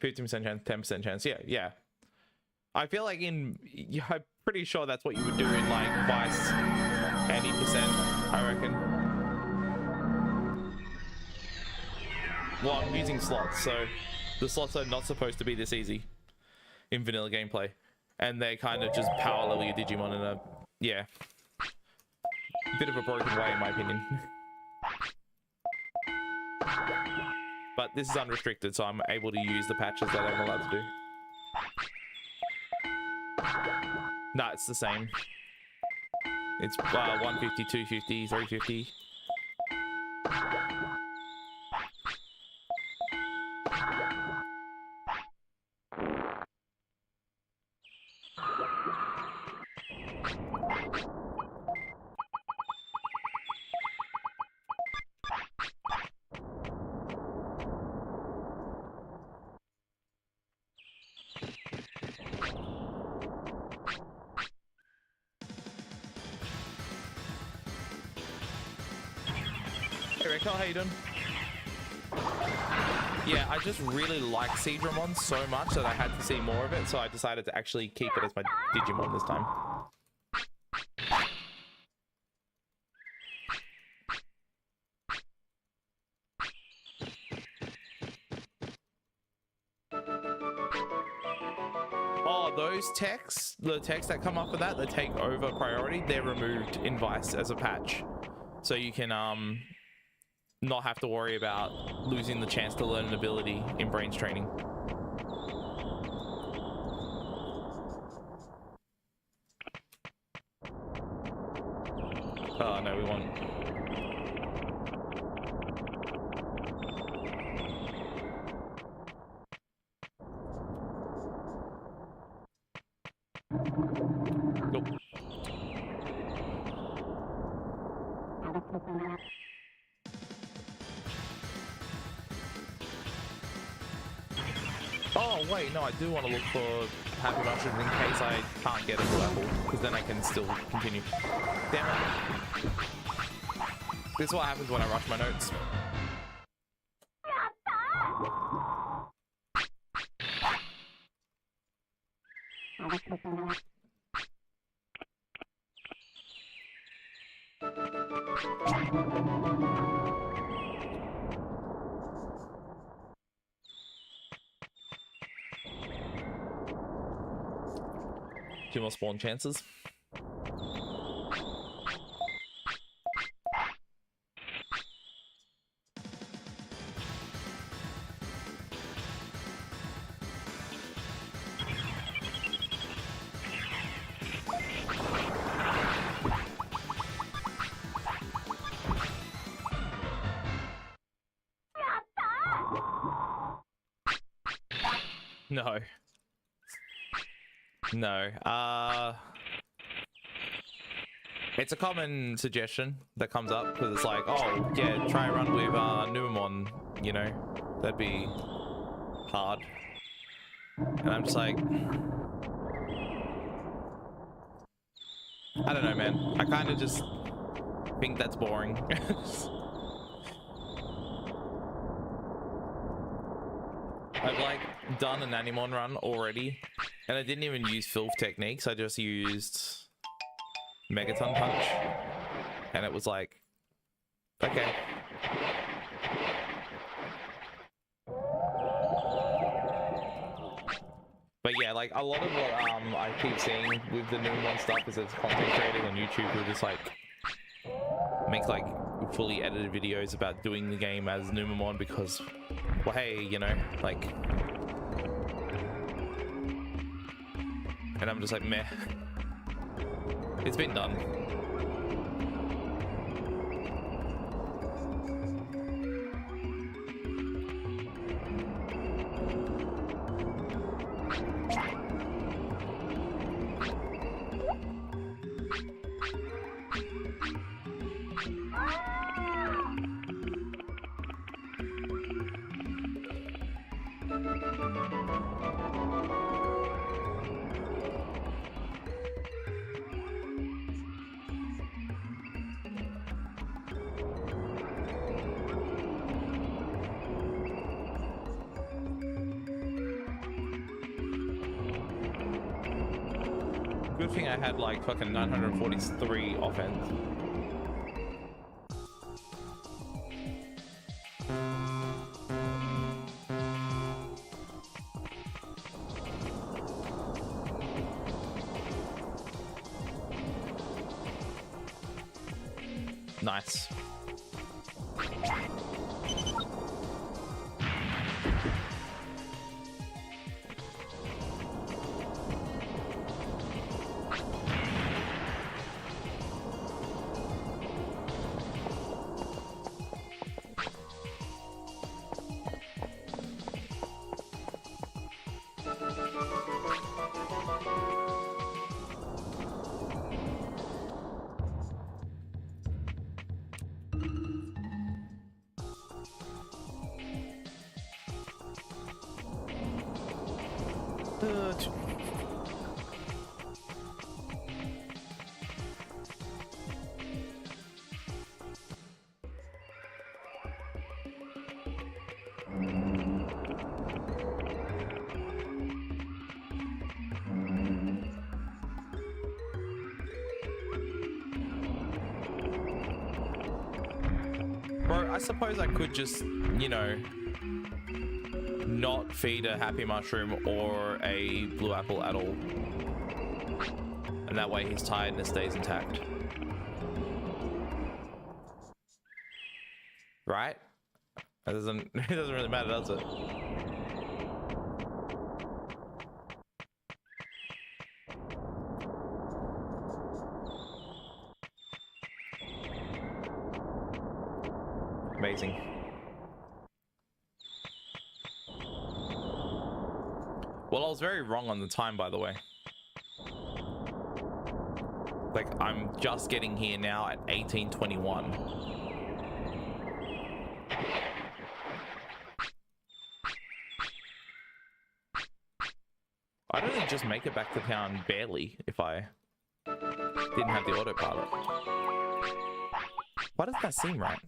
15% chance, 10% chance. Yeah, yeah. I feel like I'm pretty sure that's what you would do in like Vice. 80%, I reckon. Well, I'm using slots, so the slots are not supposed to be this easy in vanilla gameplay. And they kind of just parallel your Digimon in a, yeah, bit of a broken way in my opinion. But this is unrestricted, so I'm able to use the patches that I'm allowed to do. Nah, it's the same. It's 150, 250, 350. Hey Rico, how you doing? Yeah, I just really like Speedruns so much that I had to see more of it, so I decided to actually keep it as my Digimon this time. Oh, those texts, the texts that come up with that take over priority, they're removed in Vice as a patch. So you can not have to worry about losing the chance to learn an ability in brains training. Oh no, we want... Nope. Oh wait, no, I do want to look for happy mushrooms in case I can't get a blue apple, because then I can still continue. Damn it. This is what happens when I rush my notes. Two more spawn chances. No. No. It's a common suggestion that comes up because it's like, oh, yeah, try a run with Numamon, you know, that'd be hard. And I'm just like, I don't know, man. I kind of just think that's boring. I've like done an Animon run already, and I didn't even use filth techniques. I just used Megaton Punch, and it was like Okay. But yeah, like a lot of what I keep seeing with the Numemon stuff is there's content creators on YouTube who just like make like fully edited videos about doing the game as Numemon because, well, hey, you know, like, and I'm just like, meh. It's been done. Good thing I had like fucking 943 offense. Nice. Bro, I suppose I could just, you know, not feed a happy mushroom or a blue apple at all. And that way his tiredness stays intact. Right? It doesn't really matter, does it? Amazing. Well, I was very wrong on the time, by the way. Like, I'm just getting here now at 18:21. I'd only just make it back to town barely if I didn't have the autopilot. Why doesn't that seem right?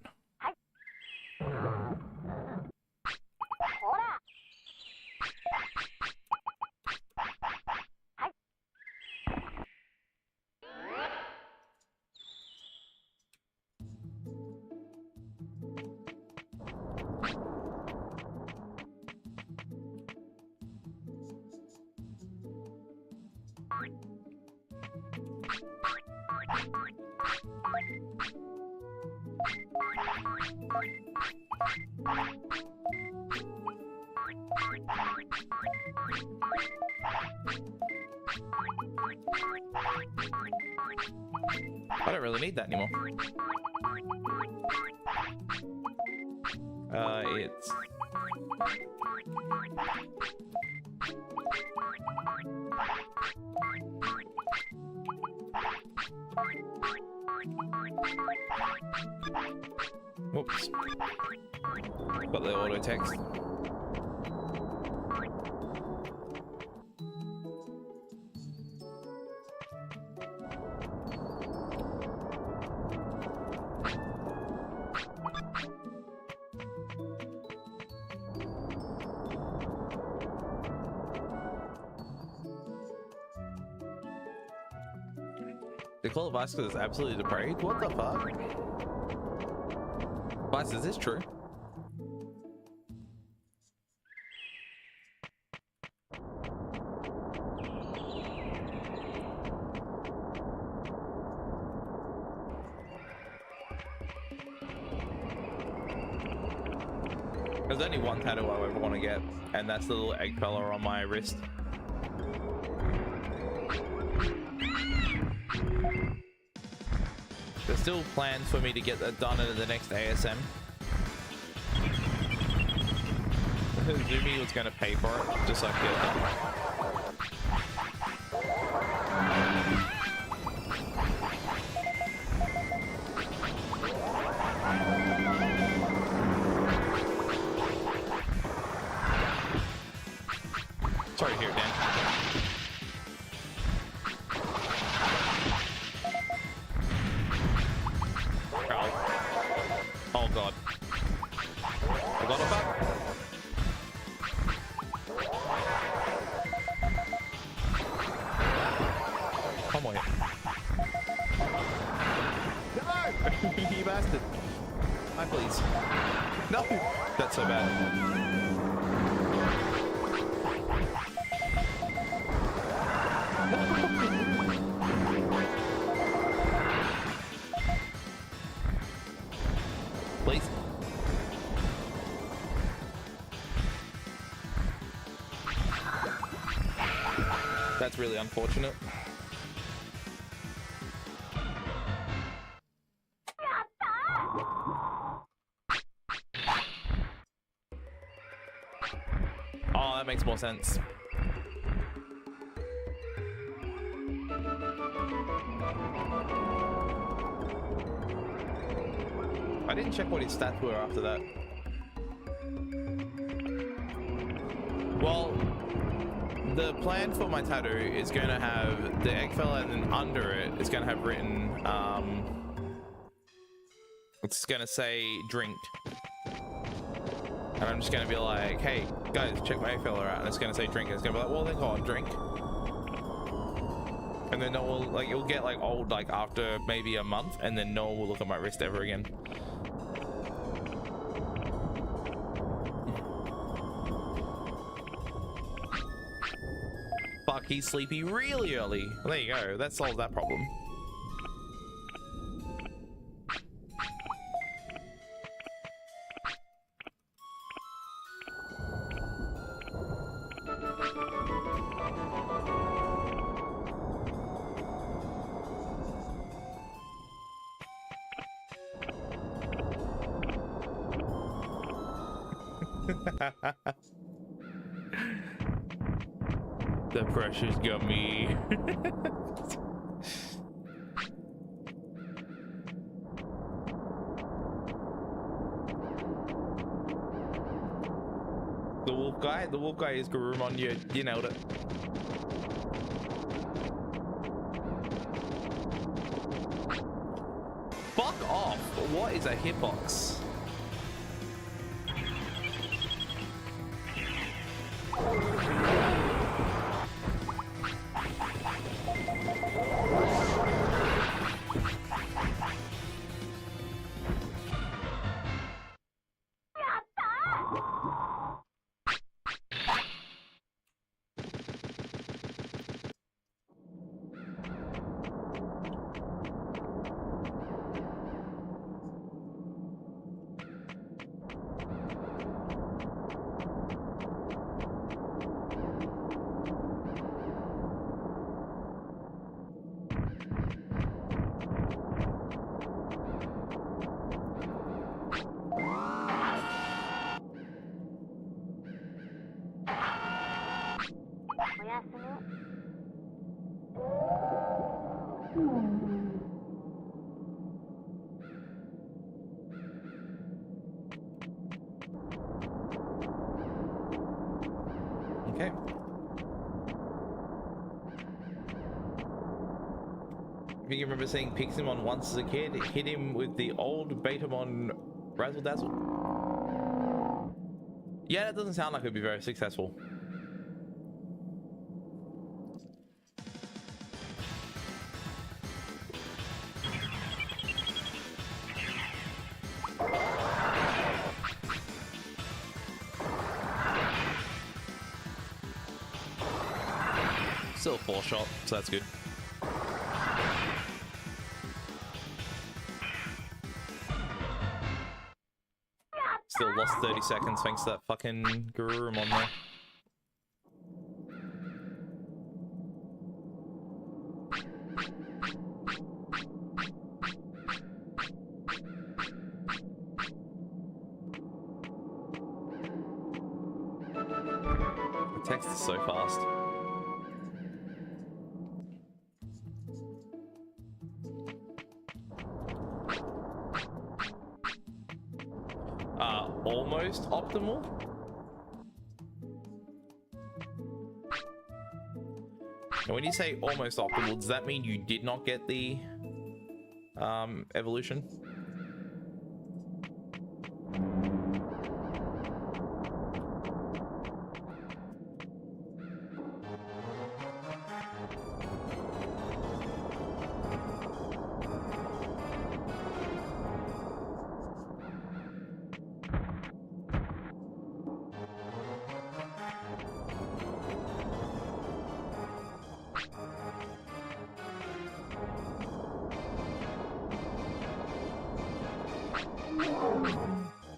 I don't really need that anymore. It's... Whoops. Got the auto text. The Call of Ice is absolutely depraved? What the fuck? Vice, is this true? There's only one tattoo I ever want to get, and that's the little egg fella on my wrist. There's still plans for me to get that done at the next ASM. Zumi was going to pay for it, just like the other. Sorry to hear it, Dan. Oh god. I got it back. Come on. No! You bastard. Hi, please. No! That's so bad. Please. That's really unfortunate. Oh, that makes more sense. I didn't check what his stats were after that. Well, the plan for my tattoo is going to have the egg fella, and then under it, it's going to have written, it's going to say drink. And I'm just going to be like, hey, guys, check my egg fella out. And it's going to say drink. And it's going to be like, well, then go on, drink. And then no one will, like, it'll get like old, like after maybe a month, and then no one will look at my wrist ever again. Fuck, he's sleepy really early. Well, there you go. That solves that problem. The pressure's got me. The wolf guy is Garurumon. You nailed it. Fuck off. What is a hitbox? Okay. If you remember seeing Pixelmon once as a kid, hit him with the old Betamon Razzle Dazzle. Yeah, that doesn't sound like it'd be very successful. Still a 4-shot, so that's good. Still lost 30 seconds thanks to that fucking Garurumon there. The text is so fast. Almost optimal. And when you say almost optimal, does that mean you did not get the evolution?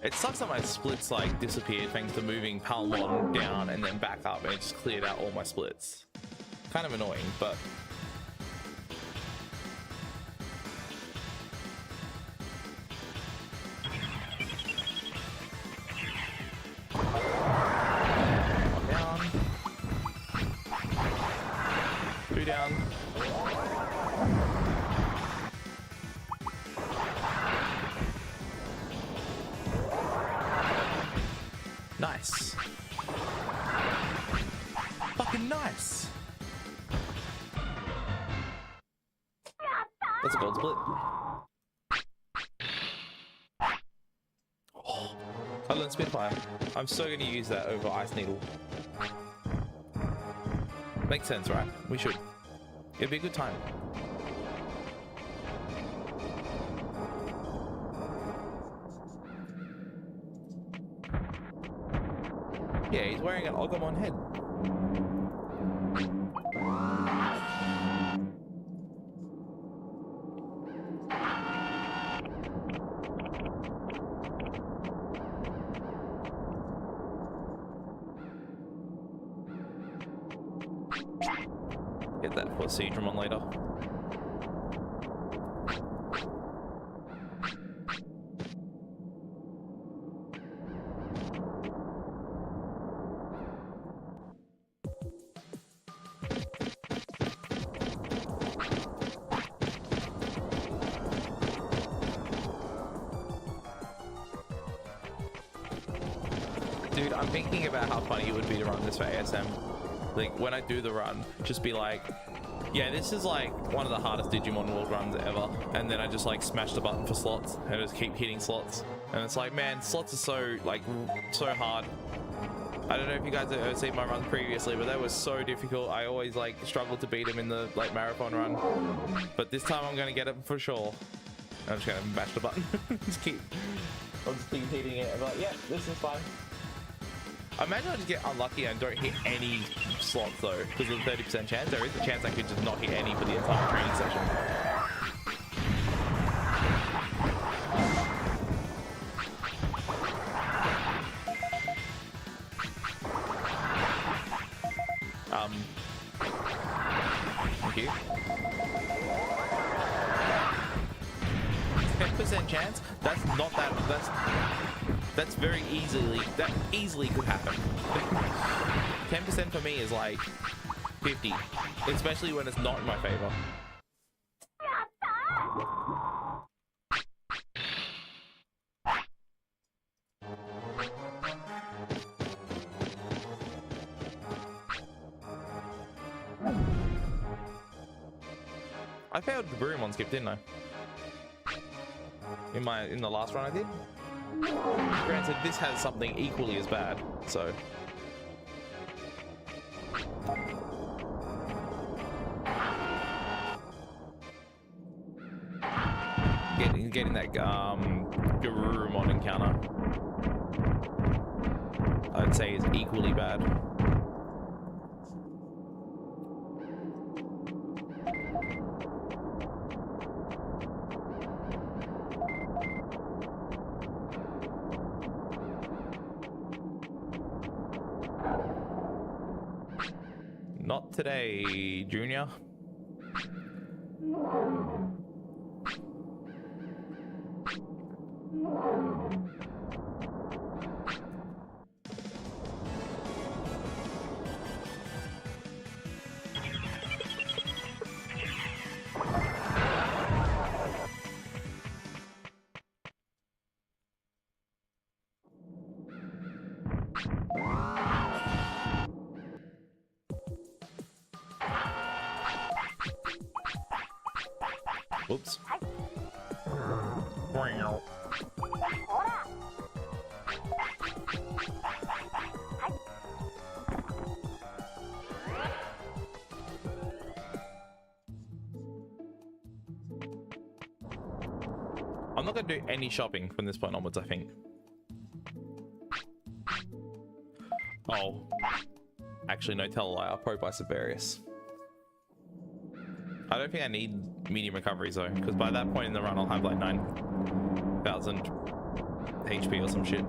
It sucks that my splits like disappeared thanks to moving Palmon down and then back up, and it just cleared out all my splits. Kind of annoying, but down. 2 down. Nice. Fucking nice. That's a gold split. Oh, I learned Spitfire. I'm so gonna use that over Ice Needle. Makes sense, right? We should. It'd be a good time. Yeah, he's wearing an Agumon head. Get that for Speedruns later. Dude, I'm thinking about how funny it would be to run this for ASM. Like, when I do the run, just be like, yeah, this is like one of the hardest Digimon World runs ever. And then I just like smash the button for slots and just keep hitting slots. And it's like, man, slots are so, like, so hard. I don't know if you guys have ever seen my runs previously, but that was so difficult. I always like struggled to beat them in the like marathon run. But this time I'm gonna get them for sure. I'm just gonna mash the button. I'll just keep hitting it. I'm like, yeah, this is fine. I imagine I just get unlucky and don't hit any slots though, because of the 30% chance. There is a chance I could just not hit any for the entire training session. Thank you. 10% chance? That's not that. That's very easily. That easily could happen. 10% for me is like 50, especially when it's not in my favor. I failed the Garurumon skip, didn't I? In the last run I did. Granted, this has something equally as bad, so. Getting that Garurumon encounter, I'd say is equally bad. Not today, Junior. Oops. I'm not going to do any shopping from this point onwards, I think. Oh. Actually, no, tell a lie. I'll probably buy some various. I don't think I need medium recoveries though, because by that point in the run, I'll have like 9,000 HP or some shit.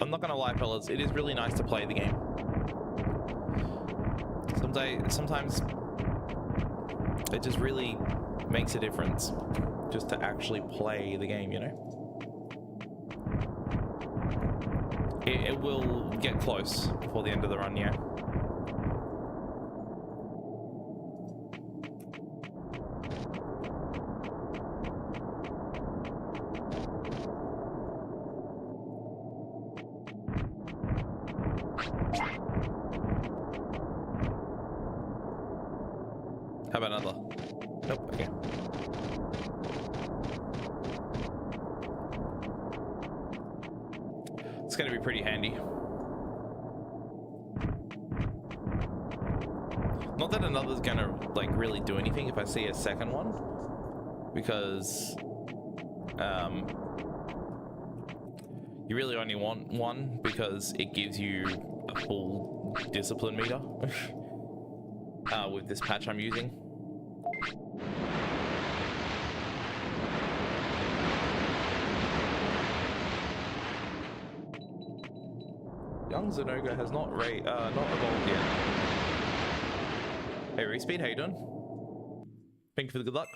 I'm not gonna lie, fellas. It is really nice to play the game. Sometimes it just really makes a difference just to actually play the game, you know? It will get close before the end of the run, yeah. How about another? Nope, okay. It's gonna be pretty handy. Not that another's gonna like really do anything if I see a second one, because you really only want one because it gives you a full discipline meter with this patch I'm using. Young Zenoga has not evolved yet. Hey, Respeed, how you doing? Thank you for the good luck.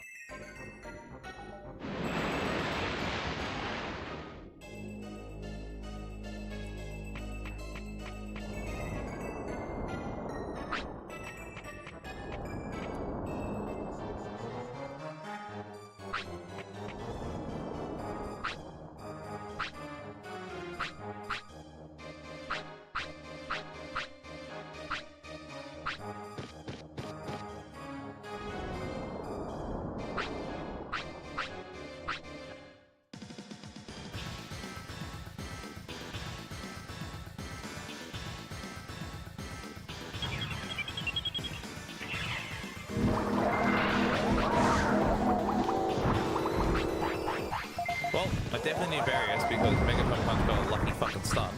Well, I definitely need various because Mega Punch got a lucky fucking stun.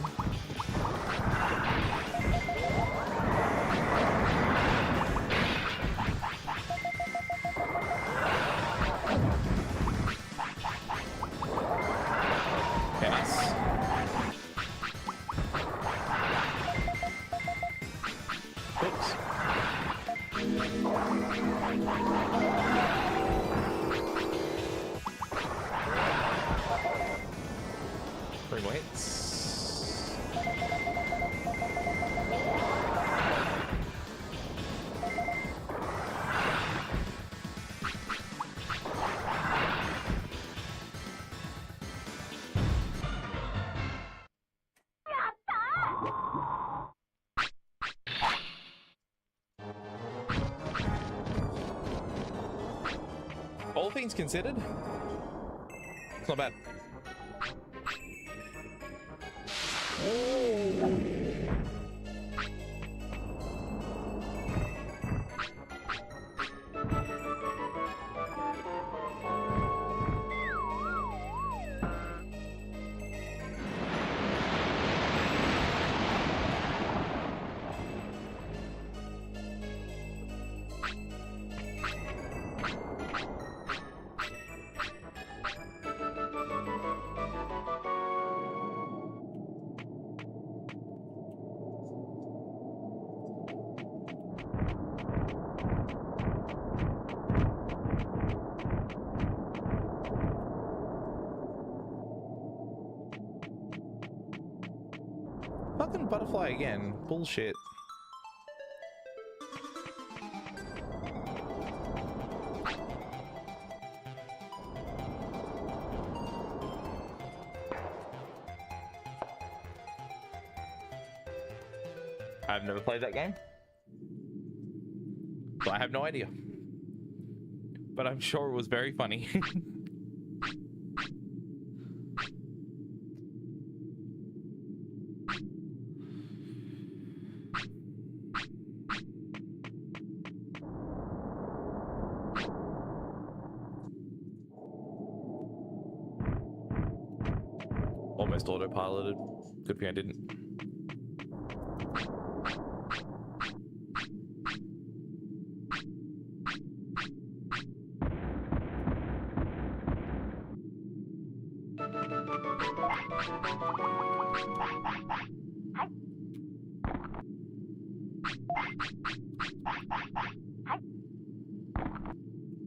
Okay, nice. Oops. 3 more hits. All things considered, it's not bad. Fucking butterfly again. Bullshit. I've never played that game, so I have no idea. But I'm sure it was very funny. Almost autopiloted. Good thing I didn't.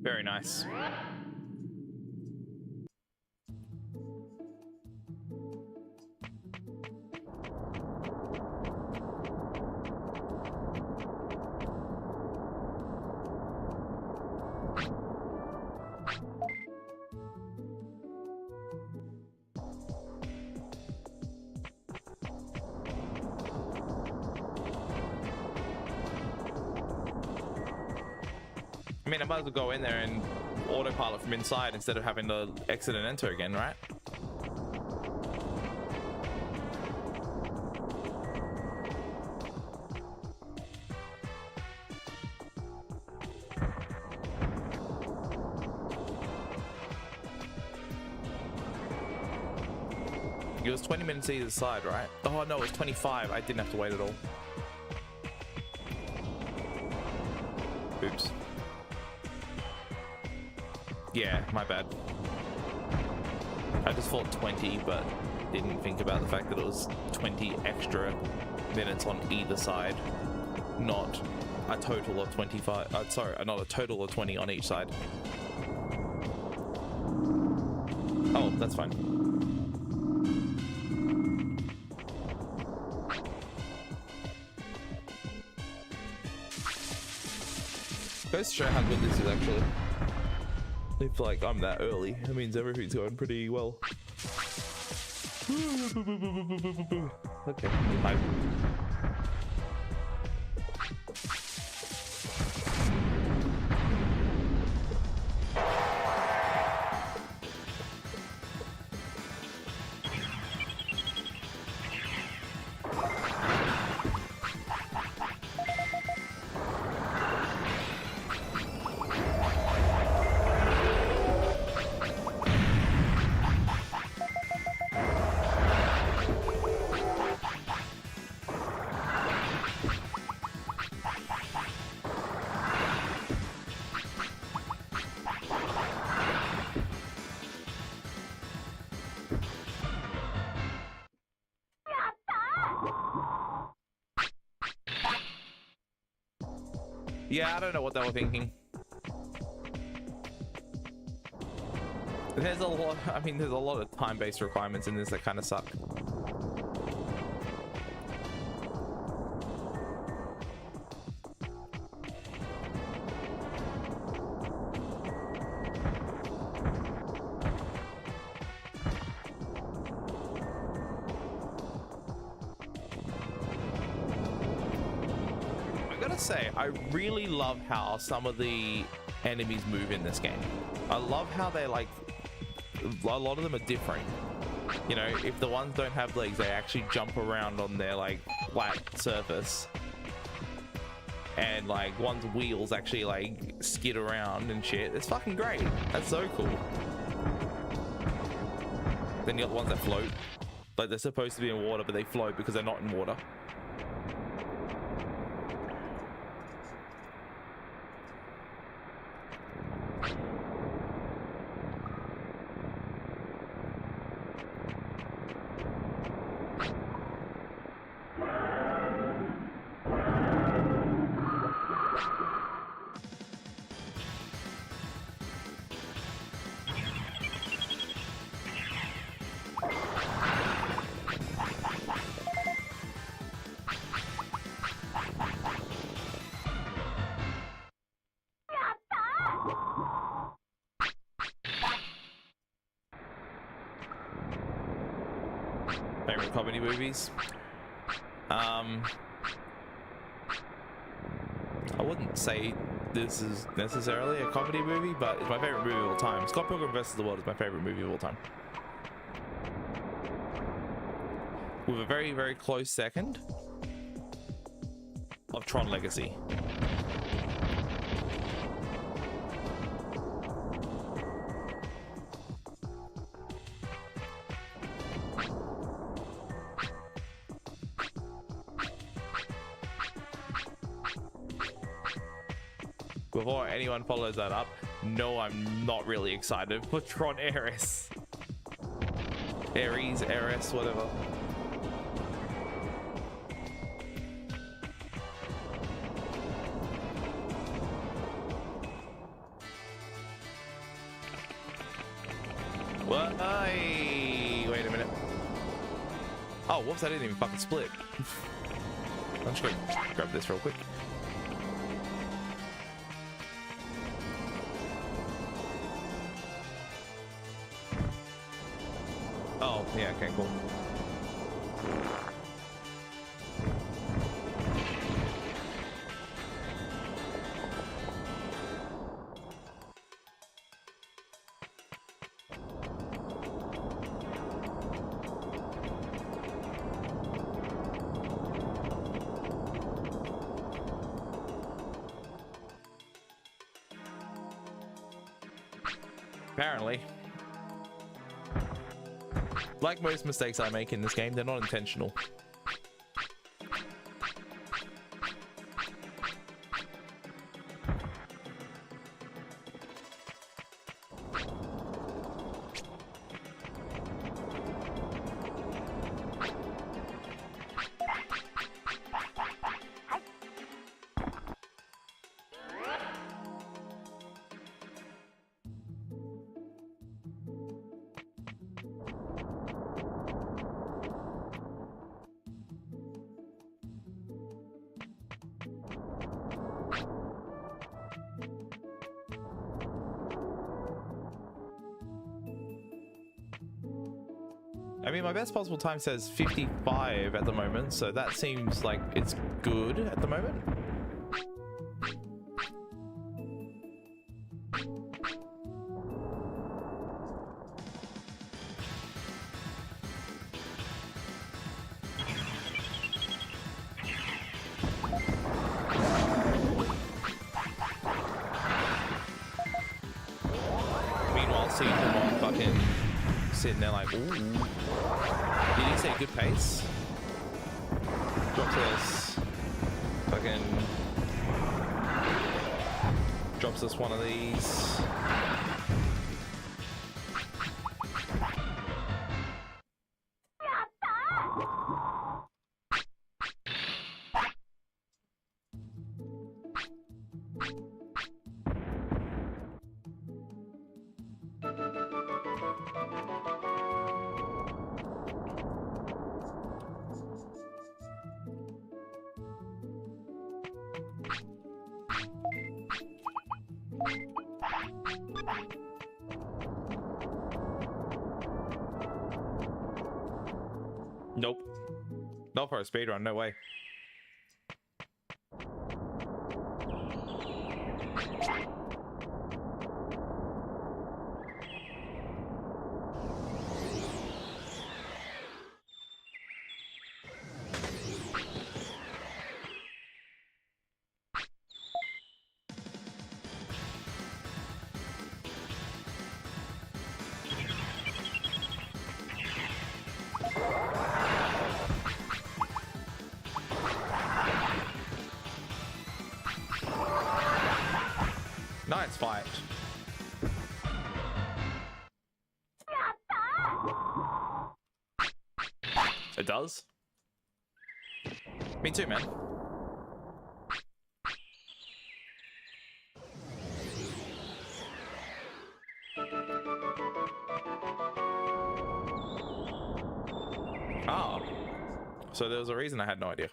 Very nice. I mean, I might as well go in there and autopilot from inside instead of having to exit and enter again, right? It was 20 minutes either side, right? Oh no, it was 25. I didn't have to wait at all. Oops. Yeah, my bad. I just thought 20, but didn't think about the fact that it was 20 extra minutes on either side, not a total of 25. Sorry, not a total of 20 on each side. Oh, that's fine. Goes to show how good this is actually. If like I'm that early, that means everything's going pretty well. Okay, hype. Yeah, I don't know what they were thinking. There's a lot, I mean, there's a lot of time-based requirements in this that kind of suck. Say, I really love how some of the enemies move in this game. I love how they like, a lot of them are different. You know, if the ones don't have legs, they actually jump around on their like flat surface. And like one's wheels actually like skid around and shit. It's fucking great. That's so cool. Then you got the ones that float. Like they're supposed to be in water, but they float because they're not in water. comedy movies. I wouldn't say this is necessarily a comedy movie, but it's my favorite movie of all time. Scott Pilgrim vs. the World is my favorite movie of all time. With a very, very close second of Tron Legacy. Before anyone follows that up, no, I'm not really excited for Tron Ares. Ares, Ares, whatever. What? Wait a minute. Oh, whoops, I didn't even fucking split. I'm just gonna grab this real quick. Oh, yeah, okay, cool. Apparently. Like most mistakes I make in this game, they're not intentional. I mean, my best possible time says 55 at the moment, so that seems like it's good at the moment. Meanwhile, seeing them all fucking sitting there like, ooh. Did he say good pace? Drops this. Fucking drops us one of these. Nope. Not for a speedrun, no way. Nice fight. It does? Me too, man. Ah. So there was a reason I had no idea.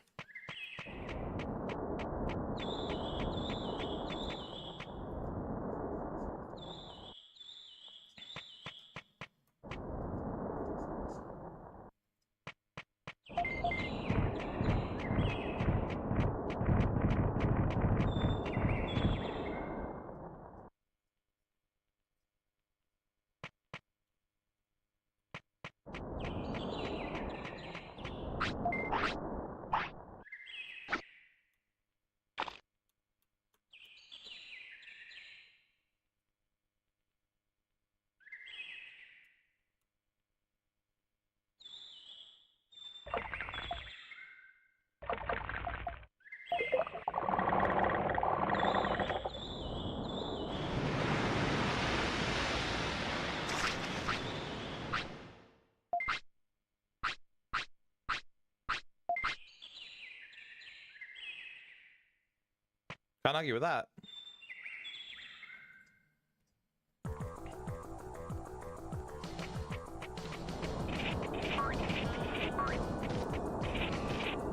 Can't argue with that.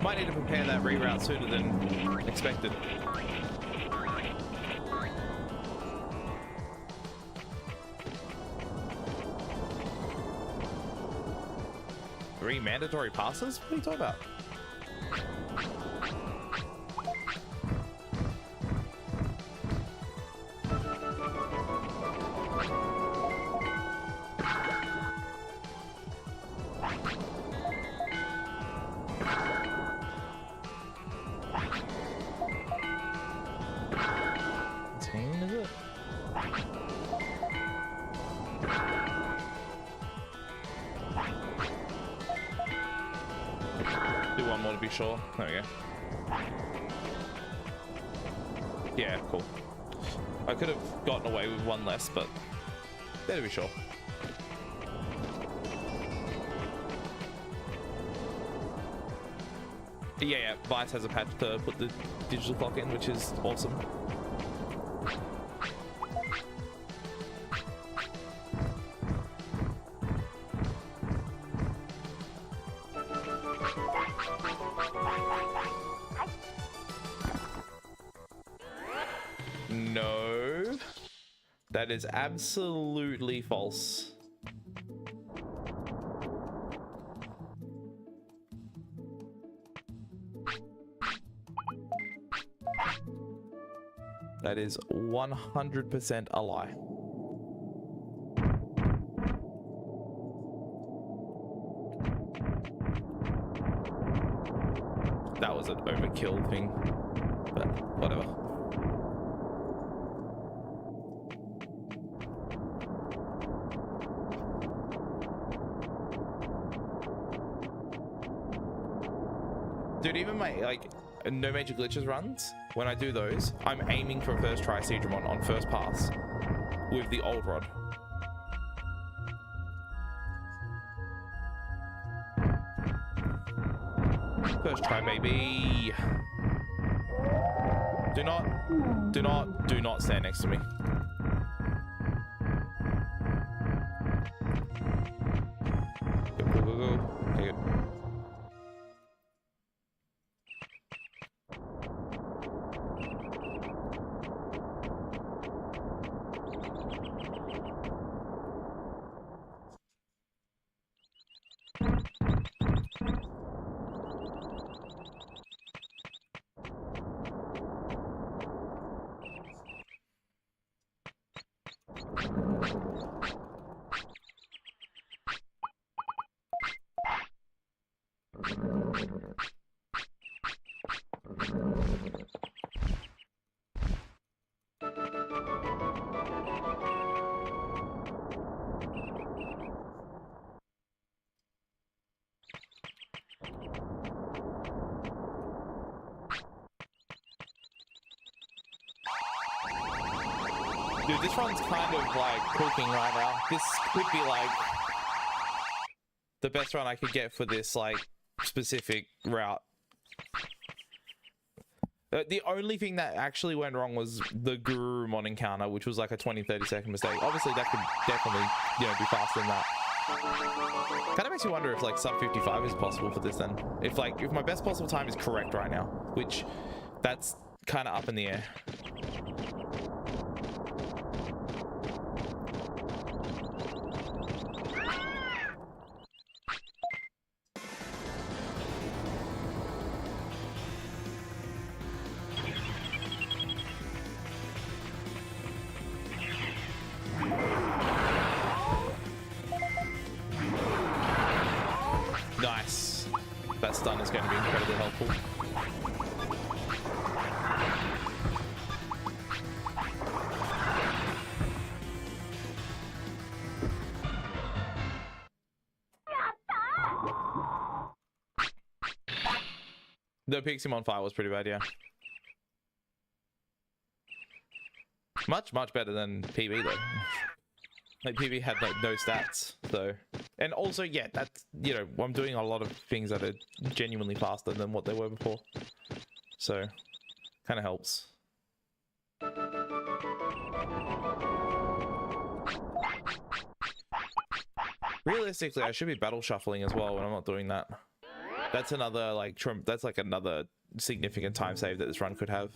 Might need to prepare that reroute sooner than expected. 3 mandatory passes? What are you talking about? Is it? Do one more to be sure. There we go. Yeah, cool. I could have gotten away with one less, but there to be sure. Yeah, Vice has a patch to put the digital clock in, which is awesome. No, that is absolutely false. That is 100% a lie. That was an overkill thing, but whatever. Dude, even my, like, no major glitches runs, when I do those, I'm aiming for first try Speedrun on first pass with the old rod. First try, baby. Do not stand next to me. Go. Okay, good. Dude, this one's kind of like cooking right now. This could be like the best run I could get for this like specific route. The only thing that actually went wrong was the Gurumon encounter, which was like a 20-30 second mistake. Obviously that could definitely, you know, be faster than that. Kind of makes me wonder if like sub 55 is possible for this then. If my best possible time is correct right now, which that's kind of up in the air. Nice. That stun is going to be incredibly helpful. The Piximon fire was pretty bad, yeah. Much better than PB though. Like PB had like no stats, so. And also, yeah, that's, you know, I'm doing a lot of things that are genuinely faster than what they were before. So, kind of helps. Realistically, I should be battle shuffling as well when I'm not doing that. That's another like that's like another significant time save that this run could have.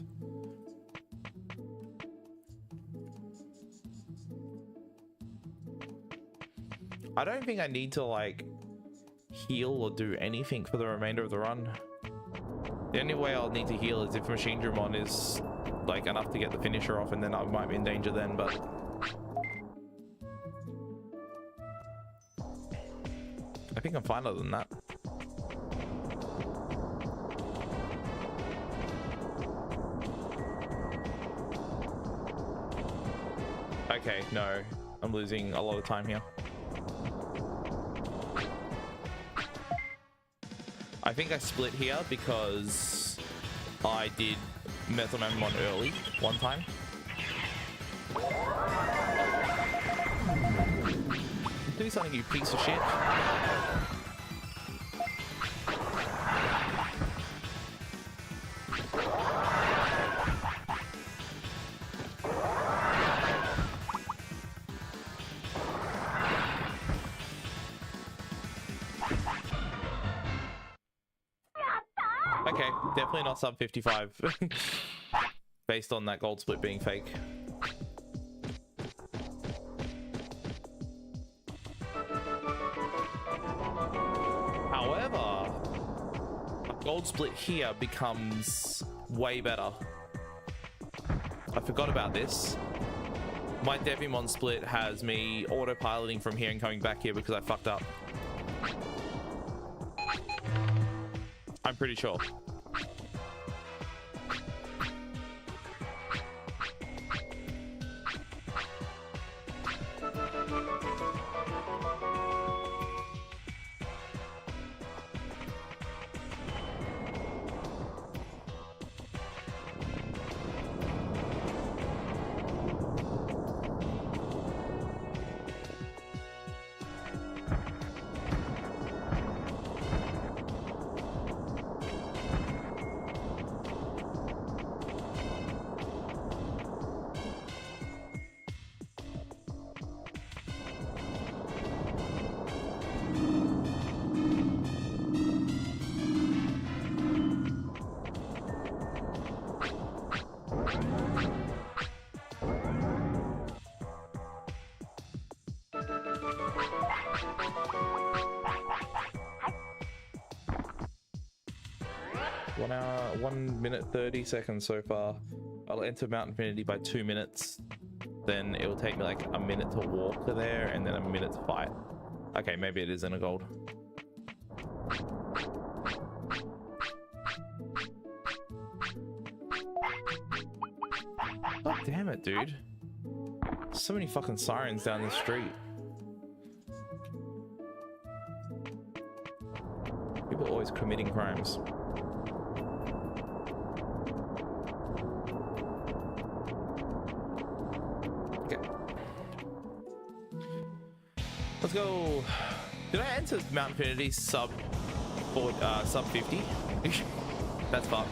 I don't think I need to like heal or do anything for the remainder of the run. The only way I'll need to heal is if Machine Dramon is like enough to get the finisher off, and then I might be in danger then, but I think I'm fine other than that. Okay, no, I'm losing a lot of time here. I think I split here because I did Metal Mamamon early one time. Do something, you piece of shit. Okay, definitely not sub 55 based on that gold split being fake. However, a gold split here becomes way better. I forgot about this. My Devimon split has me autopiloting from here and coming back here because I fucked up. I'm pretty sure. Hour, 1 minute 30 seconds so far. I'll enter Mount Infinity by 2 minutes. Then it will take me like a minute to walk to there and then a minute to fight. Okay, maybe it is in a gold. God damn it, dude. So many fucking sirens down the street. People are always committing crimes. Let's go. Did I enter Mount Infinity sub 50? That's fucked.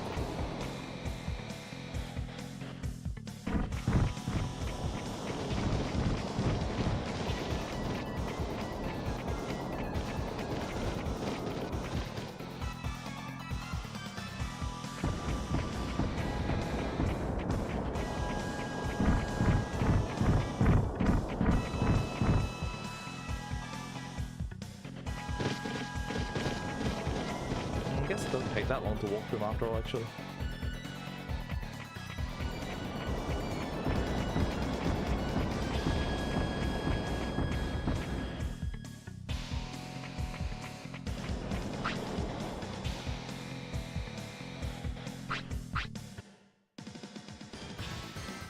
That long to walk through after all, actually.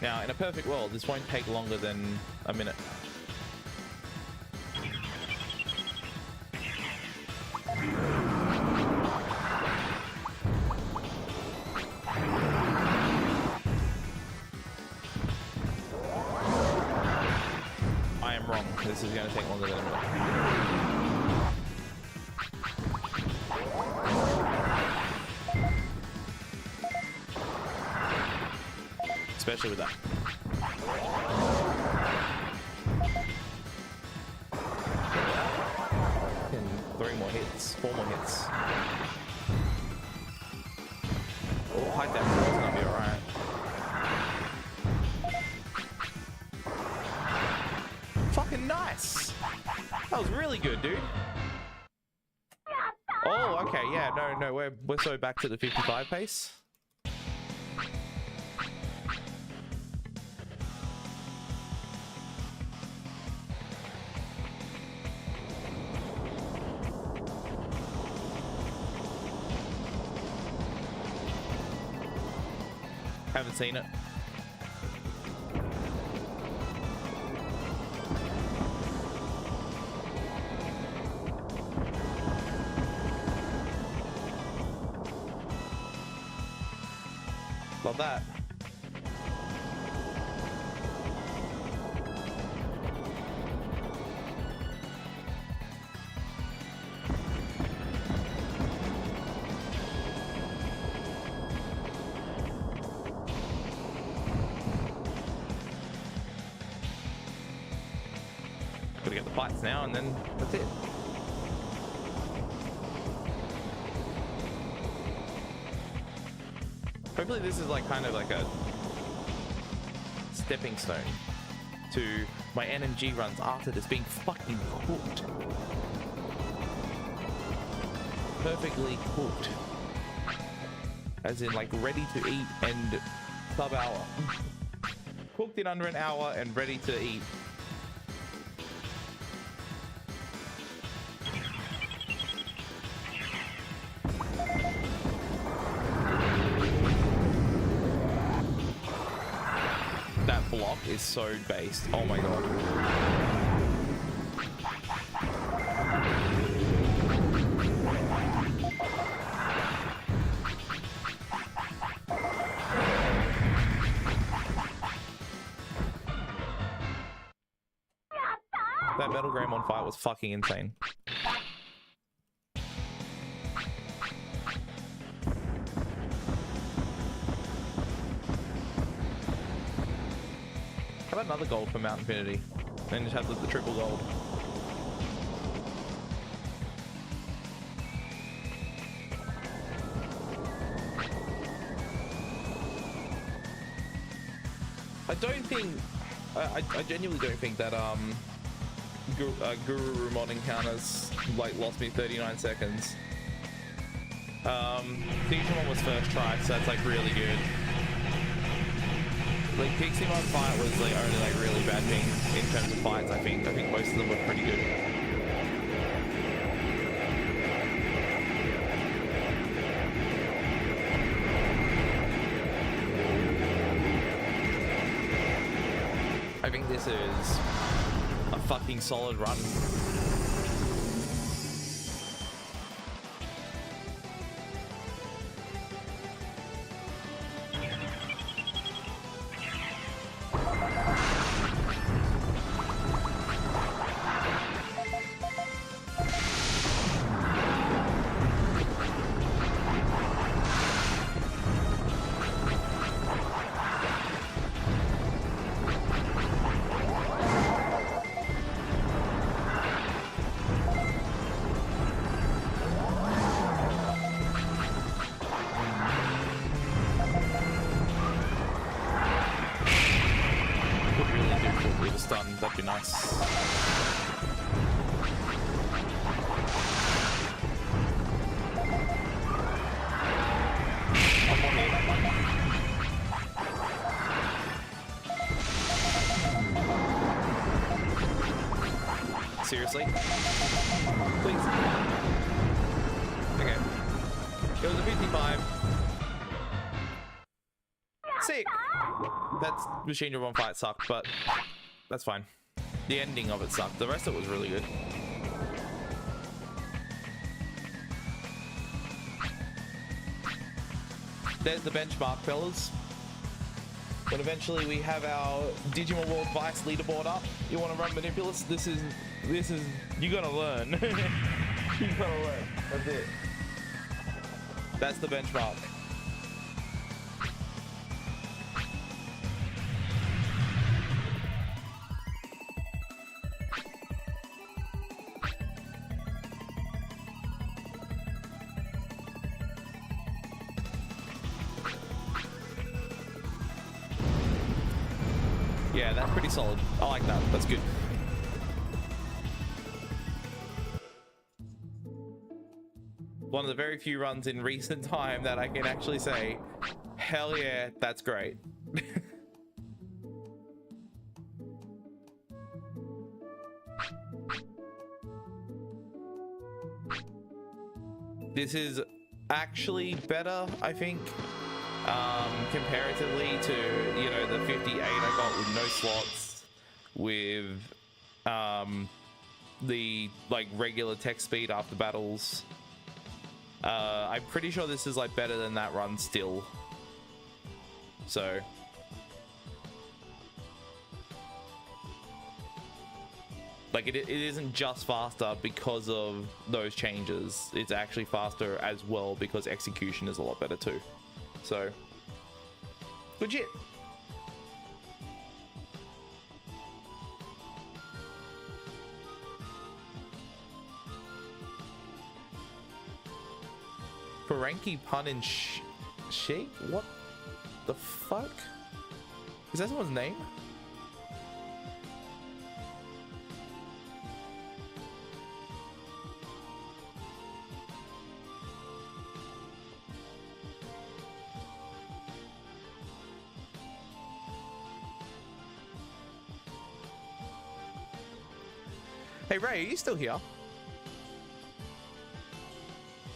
Now, in a perfect world, this won't take longer than a minute. This is going to take longer than a minute. especially with that. And 3 more hits, 4 more hits. Oh, hide that ball's gonna be alright. Fucking nice! That was really good, dude. Oh, okay, yeah, no, we're so back to the 55 pace. Haven't seen it. Love that. Gotta get the fights now, and then that's it. Hopefully this is like kind of like a stepping stone to my NMG runs after this being fucking cooked. Perfectly cooked. As in like ready to eat and sub-hour. Cooked in under an hour and ready to eat. That block is so based. Oh my god. That Metal Greymon fight was fucking insane. How about another gold for Mount Infinity? Then just have the triple gold. I don't think... I genuinely don't think that Guru Rumon encounters like lost me 39 seconds. Digimon was first try, so that's like really good. Like Piximon fight was like only like really bad thing in terms of fights. I think most of them were pretty good. I think this is a fucking solid run. That'd be nice. Seriously? Please. Okay. It was a 55. Sick. That's Machine Robot fight sucked, but that's fine. The ending of it sucked. The rest of it was really good. There's the benchmark, fellas. When eventually we have our Digimon World Vice leaderboard up, you want to run Manipulus? This is, you gotta learn. You gotta learn. That's it. That's the benchmark. Yeah, that's pretty solid. I like that. That's good. One of the very few runs in recent time that I can actually say, hell yeah, that's great. This is actually better, I think, comparatively to, you know, the 58 I got with no slots, with the like regular text speed after battles. I'm pretty sure this is like better than that run still. So like it isn't just faster because of those changes. It's actually faster as well because execution is a lot better too. So legit. Ferengi pun and shake? What the fuck? Is that someone's name? Hey Ray, are you still here?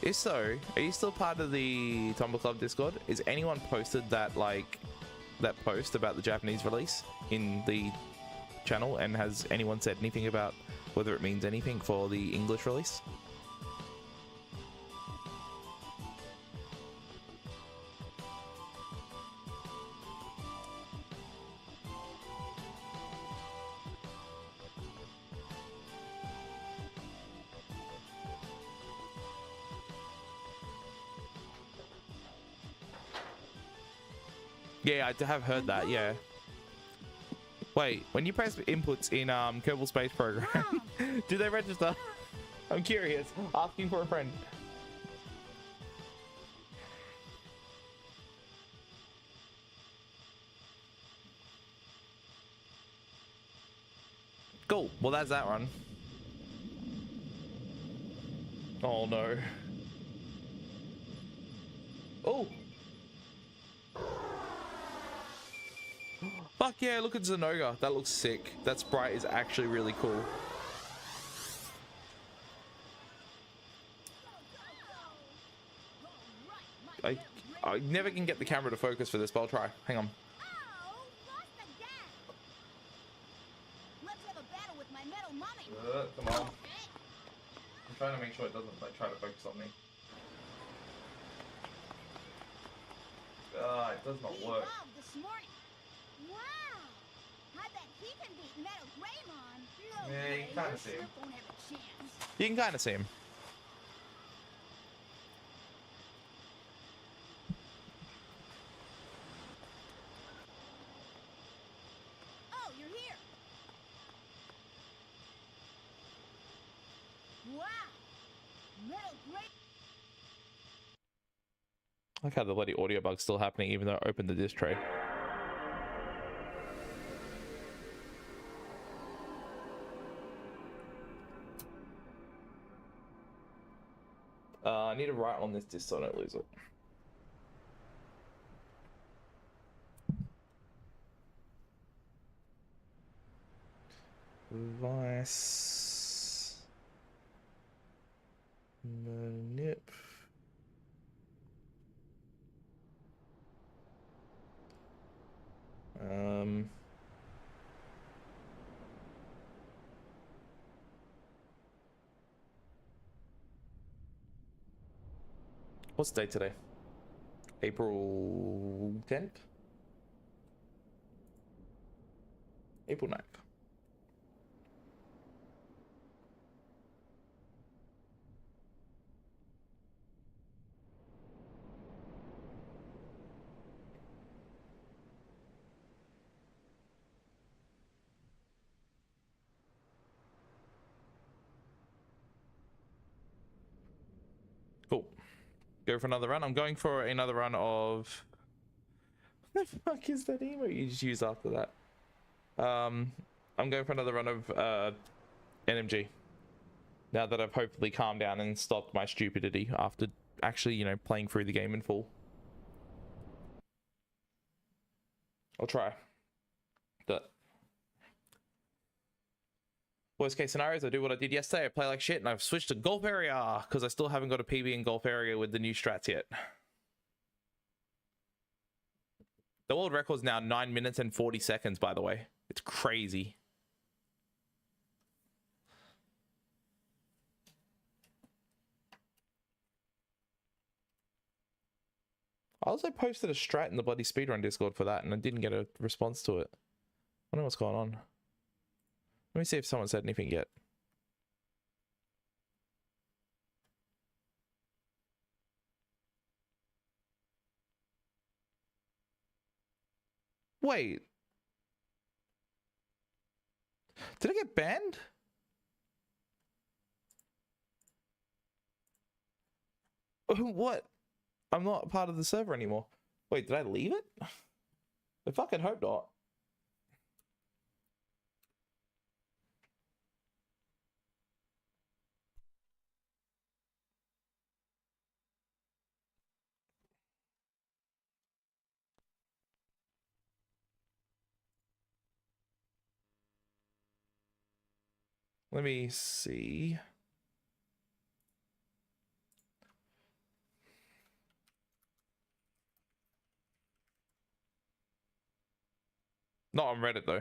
If so, are you still part of the Tumble Club Discord? Is anyone posted that that post about the Japanese release in the channel, and has anyone said anything about whether it means anything for the English release? Yeah, I have heard that, yeah. Wait, when you press inputs in Kerbal Space Program, do they register? I'm curious. Asking for a friend. Cool. Well, that's that one. Oh, no. Oh! Fuck yeah, look at Zenoga. That looks sick. That sprite is actually really cool. I never can get the camera to focus for this, but I'll try. Hang on. Come on. I'm trying to make sure it doesn't like try to focus on me. It does not work. Wow! I bet he can beat Metal Greymon. No Yeah, you can kind of see him. won't have a chance. You can kind of see him. Oh, you're here. Wow! Metal Grey. I like how the bloody audio bug's still happening even though I opened the disc tray. I need to write on this disc so I don't lose it. Vice manip. What's the date today? April 10th? April 9th. Cool. Go for another run. I'm going for another run of... What the fuck is that emote you just used after that? I'm going for another run of NMG. Now that I've hopefully calmed down and stopped my stupidity after actually, you know, playing through the game in full. I'll try. But worst case scenarios, I do what I did yesterday. I play like shit and I've switched to golf area because I still haven't got a PB in golf area with the new strats yet. The world record's now 9 minutes and 40 seconds, by the way. It's crazy. I also posted a strat in the bloody speedrun Discord for that and I didn't get a response to it. I don't know what's going on. Let me see if someone said anything yet. Wait. Did I get banned? What? I'm not part of the server anymore. Wait, did I leave it? I fucking hope not. Let me see. Not on Reddit though.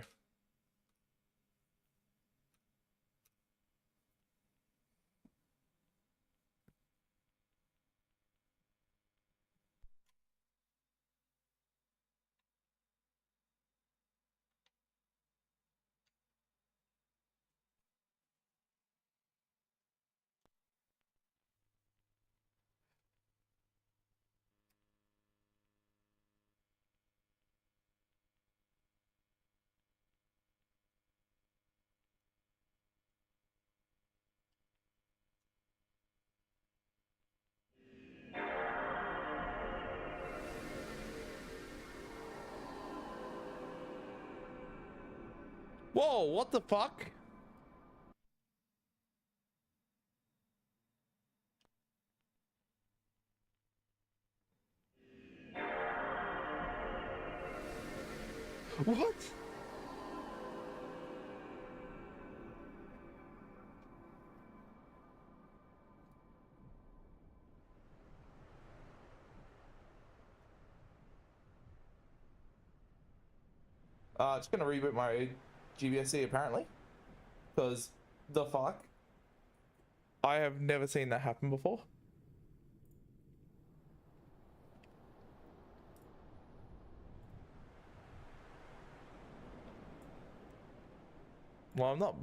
Whoa, what the fuck? What? It's gonna reboot my GBSC apparently. Because the fuck? I have never seen that happen before. Well, I'm not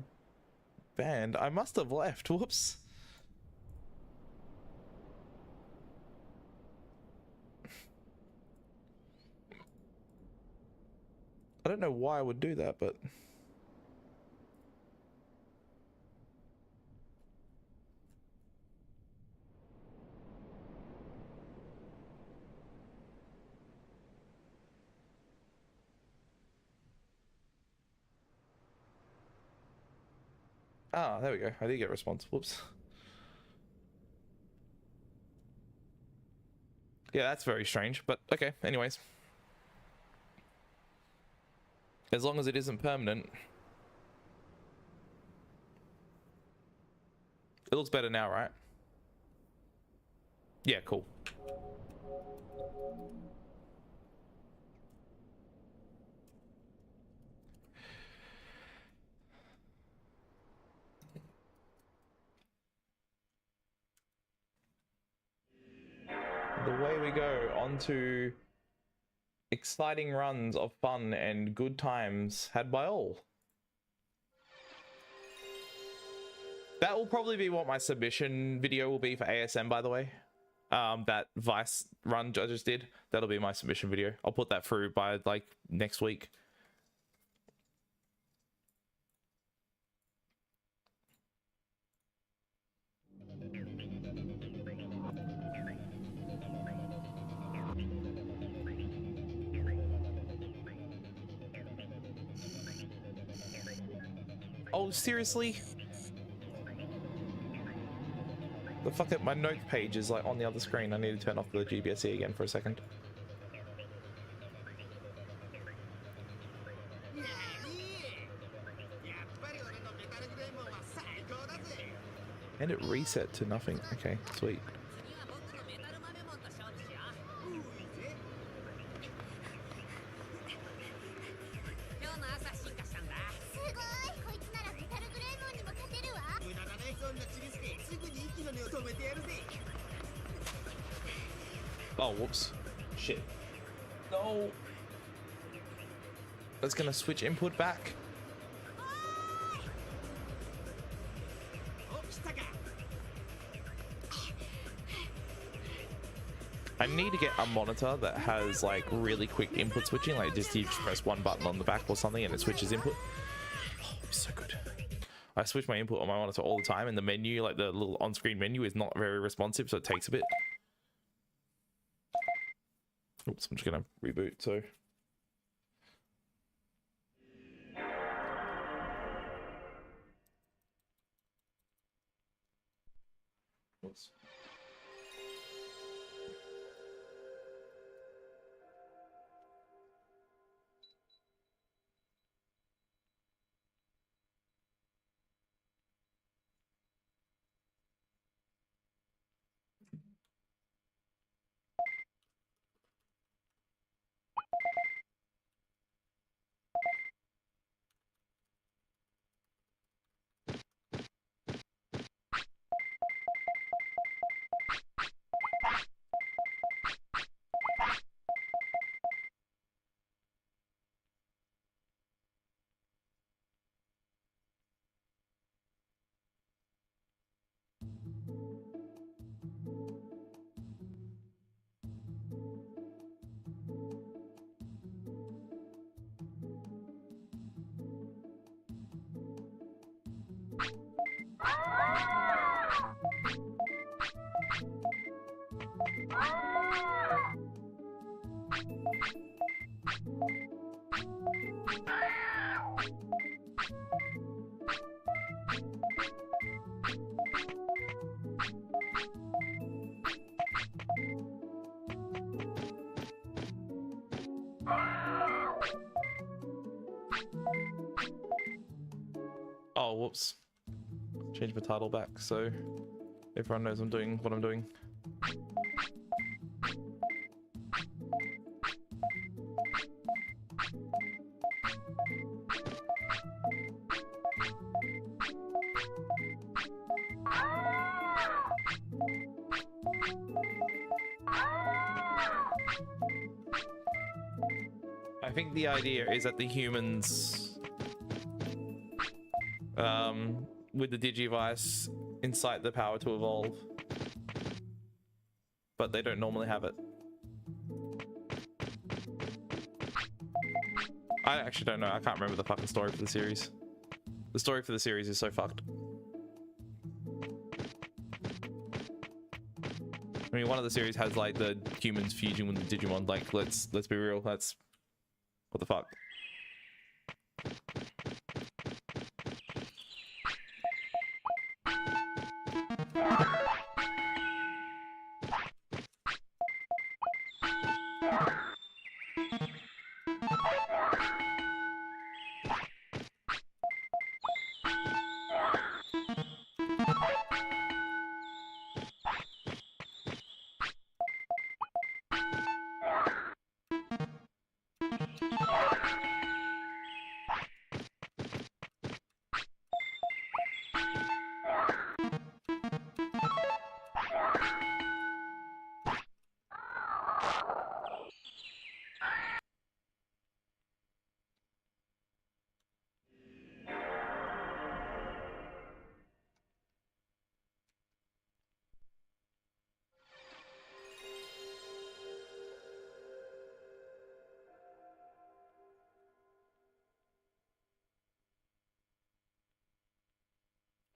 banned. I must have left. Whoops. I don't know why I would do that, but... Ah, there we go. I did get a response. Whoops. Yeah, that's very strange, but okay, anyways. As long as it isn't permanent. It looks better now, right? Yeah, cool. The way we go on to exciting runs of fun and good times had by all. That will probably be what my submission video will be for ASM, by the way. That Vice run I just did, that'll be my submission video. I'll put that through by like next week. Oh, seriously? The fuck up, my note page is like on the other screen. I need to turn off the GBSE again for a second. And it reset to nothing. Okay, sweet. Oh, whoops. Shit. No. That's gonna switch input back. I need to get a monitor that has like really quick input switching, like just you press one button on the back or something and it switches input. Oh, it's so good. I switch my input on my monitor all the time and the menu, like the little on-screen menu, is not very responsive, so it takes a bit. Oops, I'm just gonna reboot, so. Oops. Oh, whoops. Change my title back so everyone knows I'm doing what I'm doing. I think the idea is that the humans with the Digivice incite the power to evolve, but they don't normally have it. I actually don't know. I can't remember the fucking story for the series. The story for the series is so fucked. I mean, one of the series has like the humans fusing with the Digimon. Like, let's be real. That's what the fuck.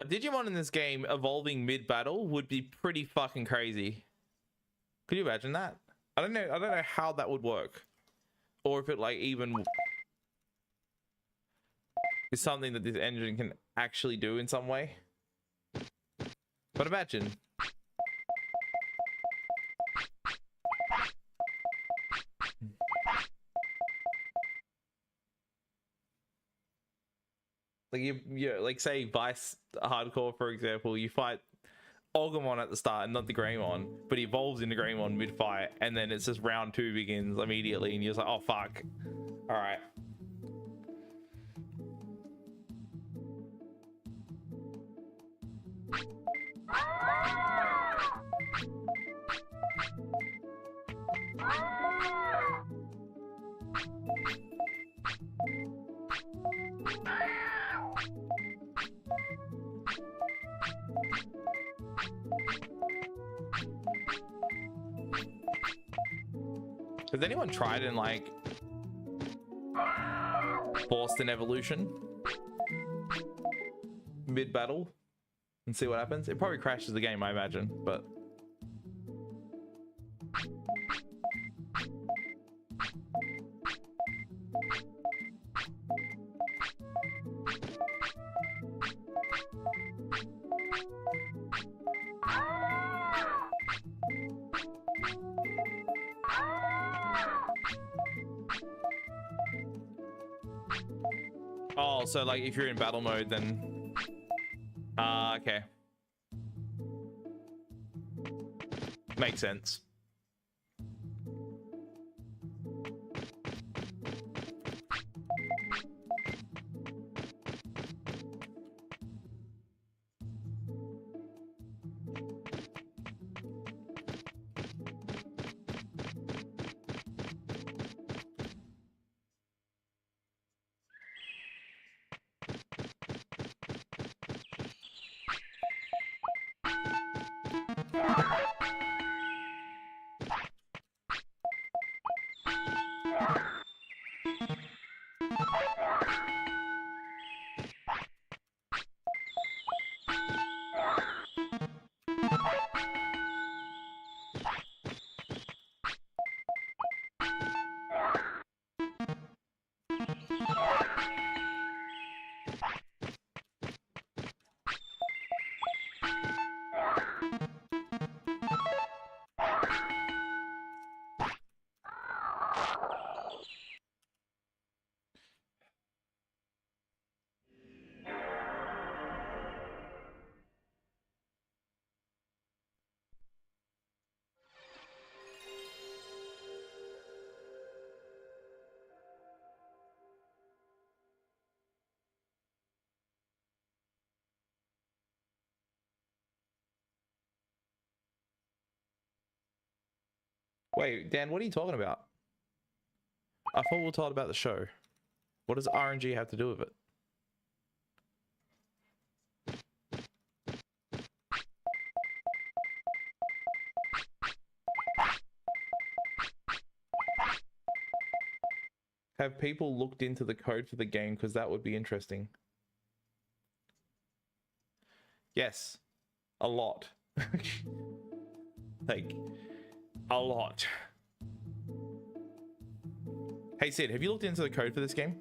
A Digimon in this game evolving mid-battle would be pretty fucking crazy. Could you imagine that? I don't know how that would work. Or if it like even... is something that this engine can actually do in some way. But imagine. Like you like say Vice Hardcore, for example, you fight Ogumon at the start and not the Greymon, but he evolves into Greymon mid-fight, and then it's just round 2 begins immediately, and you're just like, oh fuck. Alright. Has anyone tried and like forced an evolution mid-battle and see what happens? It probably crashes the game, I imagine, but oh, so like if you're in battle mode, then okay, makes sense. Wait, Dan, what are you talking about? I thought we were talking about the show. What does RNG have to do with it? Have people looked into the code for the game? Because that would be interesting. Yes, a lot. Like, a lot. Hey Sid, have you looked into the code for this game?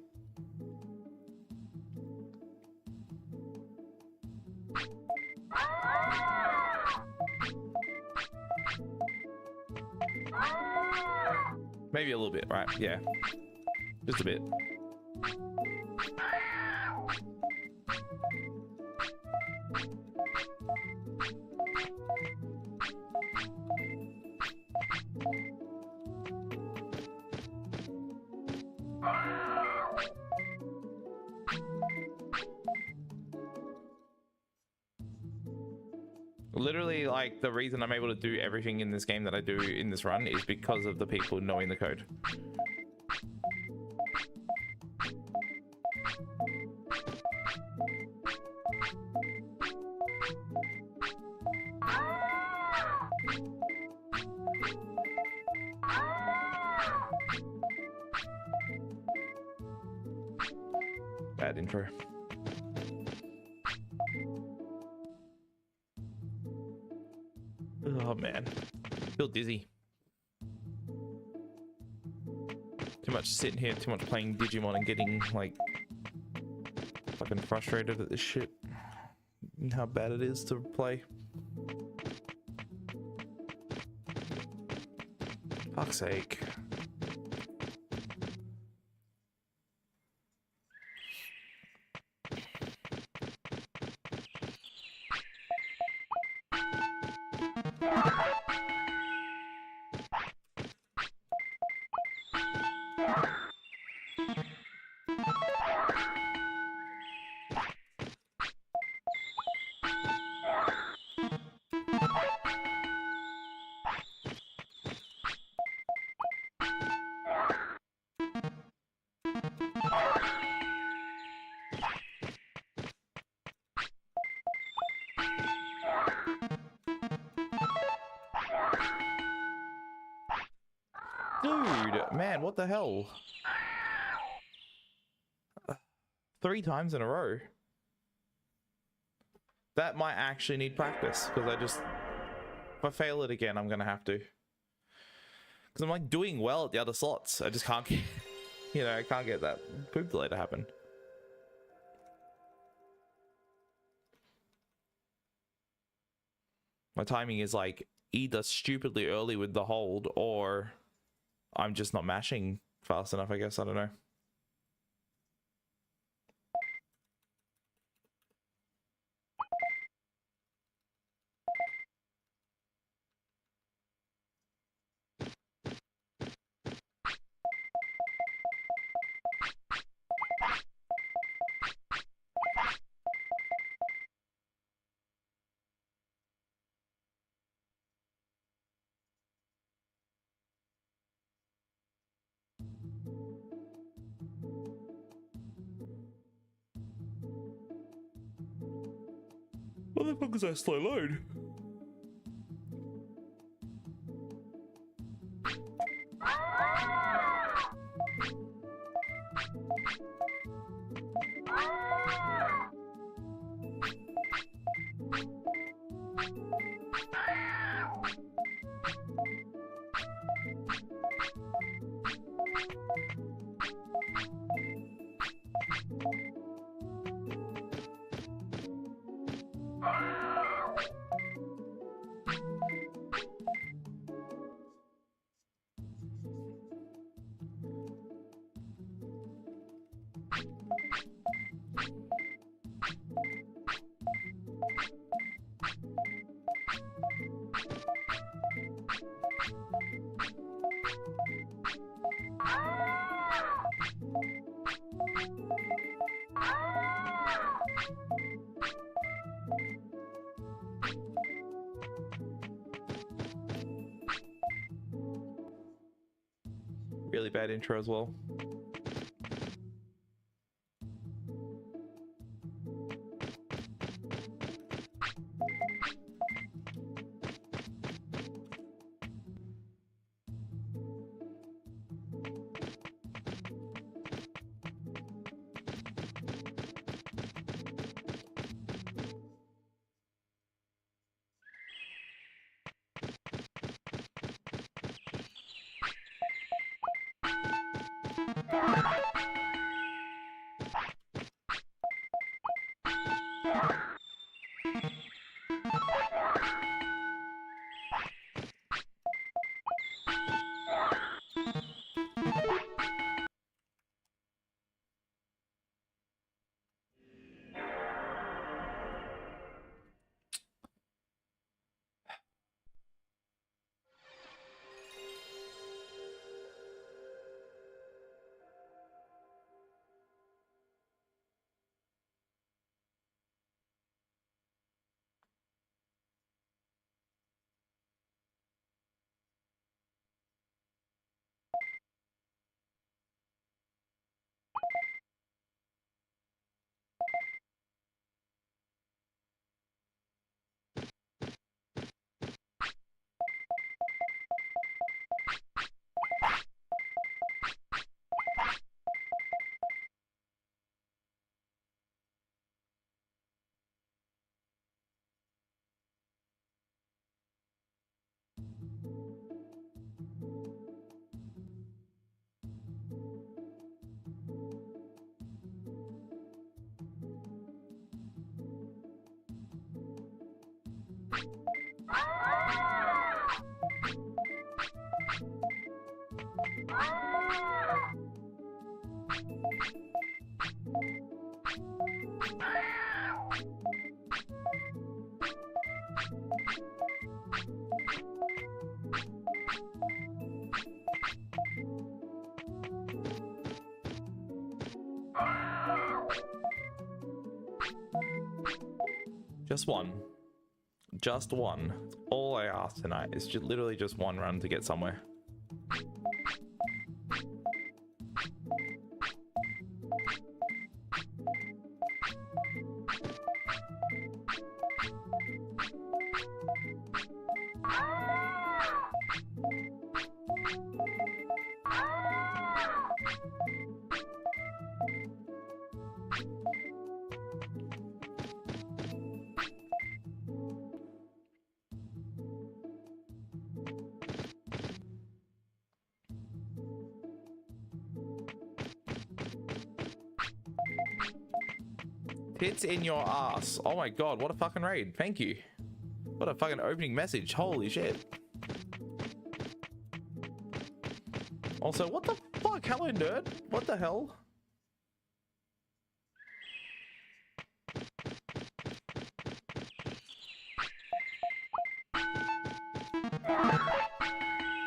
Maybe a little bit, right? Yeah, just a bit. Literally, like, the reason I'm able to do everything in this game that I do in this run is because of the people knowing the code. Bad intro. Oh man, feel dizzy. Too much sitting here, too much playing Digimon and getting like fucking frustrated at this shit. And how bad it is to play. Fuck's sake. Dude, man, what the hell? 3 times in a row. That might actually need practice, because if I fail it again, I'm gonna have to. Because I'm like doing well at the other slots. I just can't get, you know, I can't get that poop delay to happen. My timing is like either stupidly early with the hold, or I'm just not mashing fast enough, I guess. I don't know. What the fuck is that slow load? Really bad intro as well. Just one. Just one. All I ask tonight is just literally just one run to get somewhere. Tits in your ass. Oh my god, what a fucking raid. Thank you. What a fucking opening message. Holy shit. Also, what the fuck? Hello, nerd. What the hell?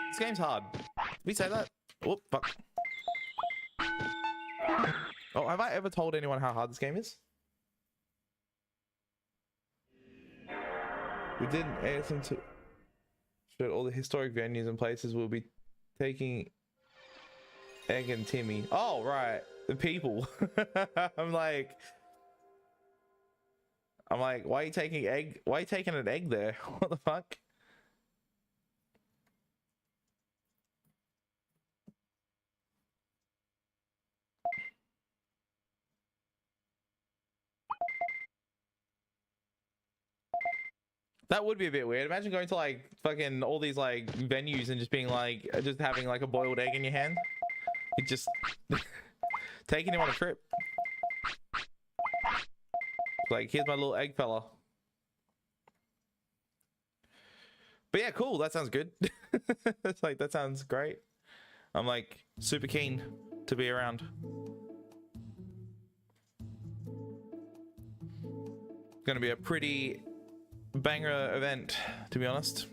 This game's hard. Did we say that? Oh, fuck. Oh, have I ever told anyone how hard this game is? We didn't anything to show all the historic venues and places we'll be taking Egg and Timmy. Oh, right. The people. I'm like, why are you taking egg? Why are you taking an egg there? What the fuck? That would be a bit weird. Imagine going to like fucking all these like venues and just being like, just having like a boiled egg in your hand. It just taking him on a trip. Like, here's my little egg fella. But yeah, cool. That sounds good. It's like, that sounds great. I'm like super keen to be around. Gonna be a pretty banger event, to be honest.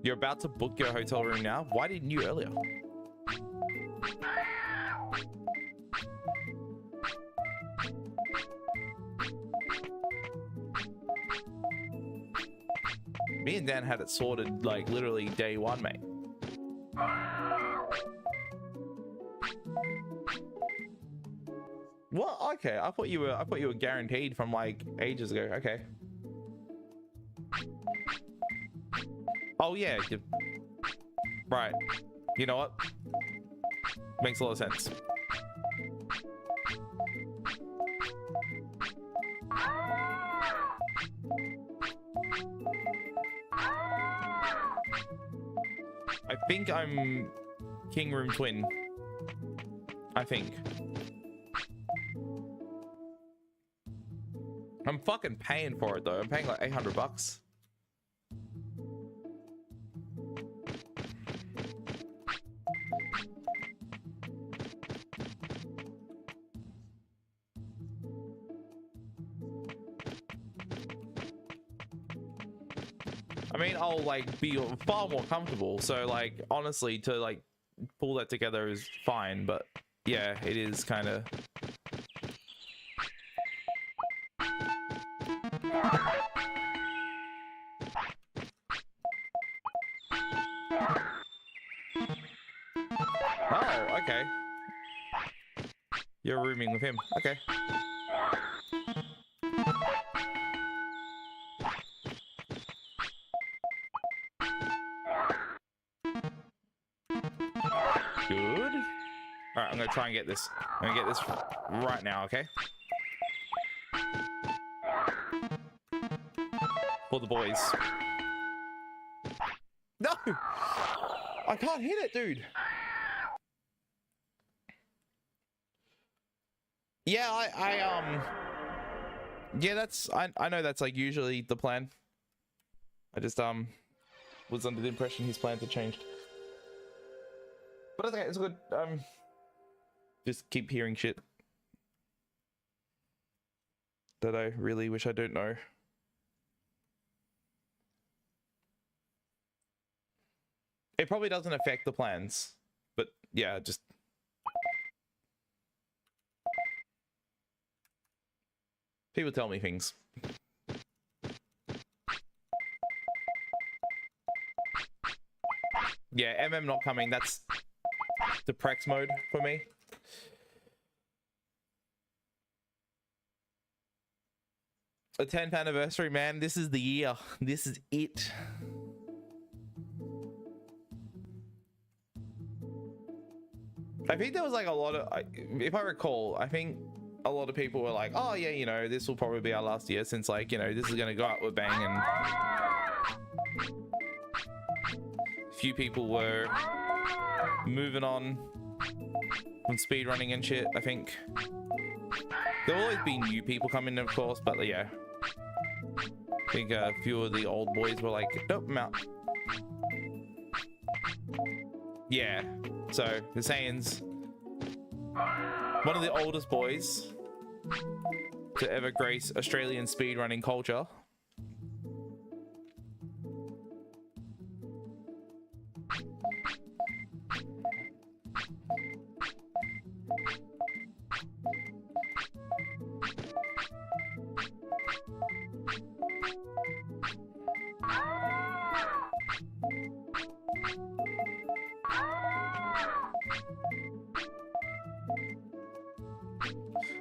You're about to book your hotel room now? Why didn't you earlier? Me and Dan had it sorted like literally day one, mate. What? Okay, I thought you were guaranteed from like ages ago. Okay. Oh yeah. Right. You know what? Makes a lot of sense. I think I'm King Room Twin. I think. I'm fucking paying for it though. I'm paying like 800 bucks. I mean, I'll like be far more comfortable. So like, honestly, to like pull that together is fine. But yeah, it is kind of. Oh, okay. You're rooming with him. Okay. Good. All right, I'm gonna try and get this. I'm gonna get this right now, okay? For the boys. No! I can't hit it, dude. Yeah, yeah, that's I know that's like usually the plan. I just was under the impression his plans had changed. But it's okay, it's good. Just keep hearing shit that I really wish I don't know. It probably doesn't affect the plans, but yeah, just people tell me things. Yeah, MM not coming. That's the Prex mode for me. The 10th anniversary, man. This is the year. This is it. I think there was like a lot of, if I recall, I think a lot of people were like, oh yeah, you know, this will probably be our last year since like, you know, this is going to go out with bang. And a few people were moving on from speedrunning and shit, I think. There'll always be new people coming, of course, but yeah. I think a few of the old boys were like, nope, I'm out. Yeah, so the Saiyans, one of the oldest boys to ever grace Australian speedrunning culture.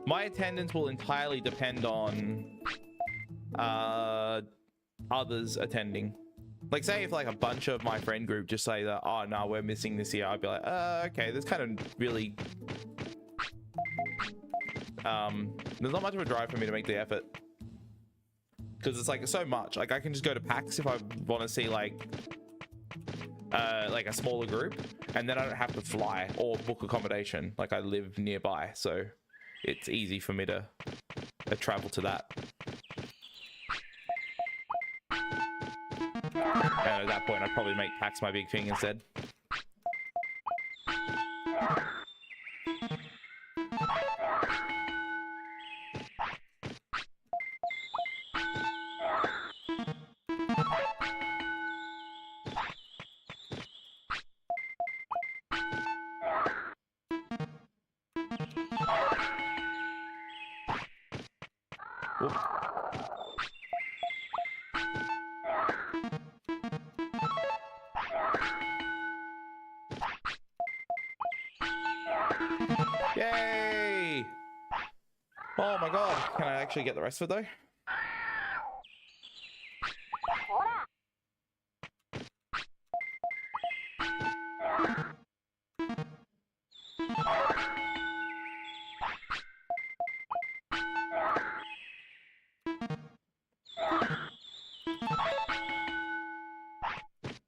My attendance will entirely depend on others attending. Like, say if like a bunch of my friend group just say that, oh no, we're missing this year, I'd be like, okay, there's kind of really there's not much of a drive for me to make the effort, because it's like so much. Like, I can just go to PAX if I want to see like a smaller group, and then I don't have to fly or book accommodation. Like, I live nearby, so it's easy for me to travel to that. And at that point, I'd probably make PAX my big thing instead. Whoop. Yay! Oh my god, can I actually get the rest of it though?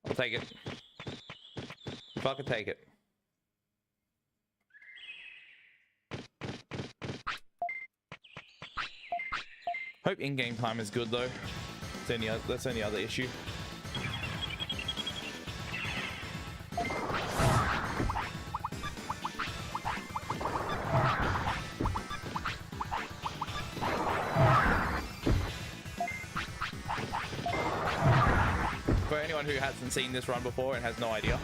I'll take it. If I can take it. Hope in-game time is good though. That's any other issue. For anyone who hasn't seen this run before and has no idea,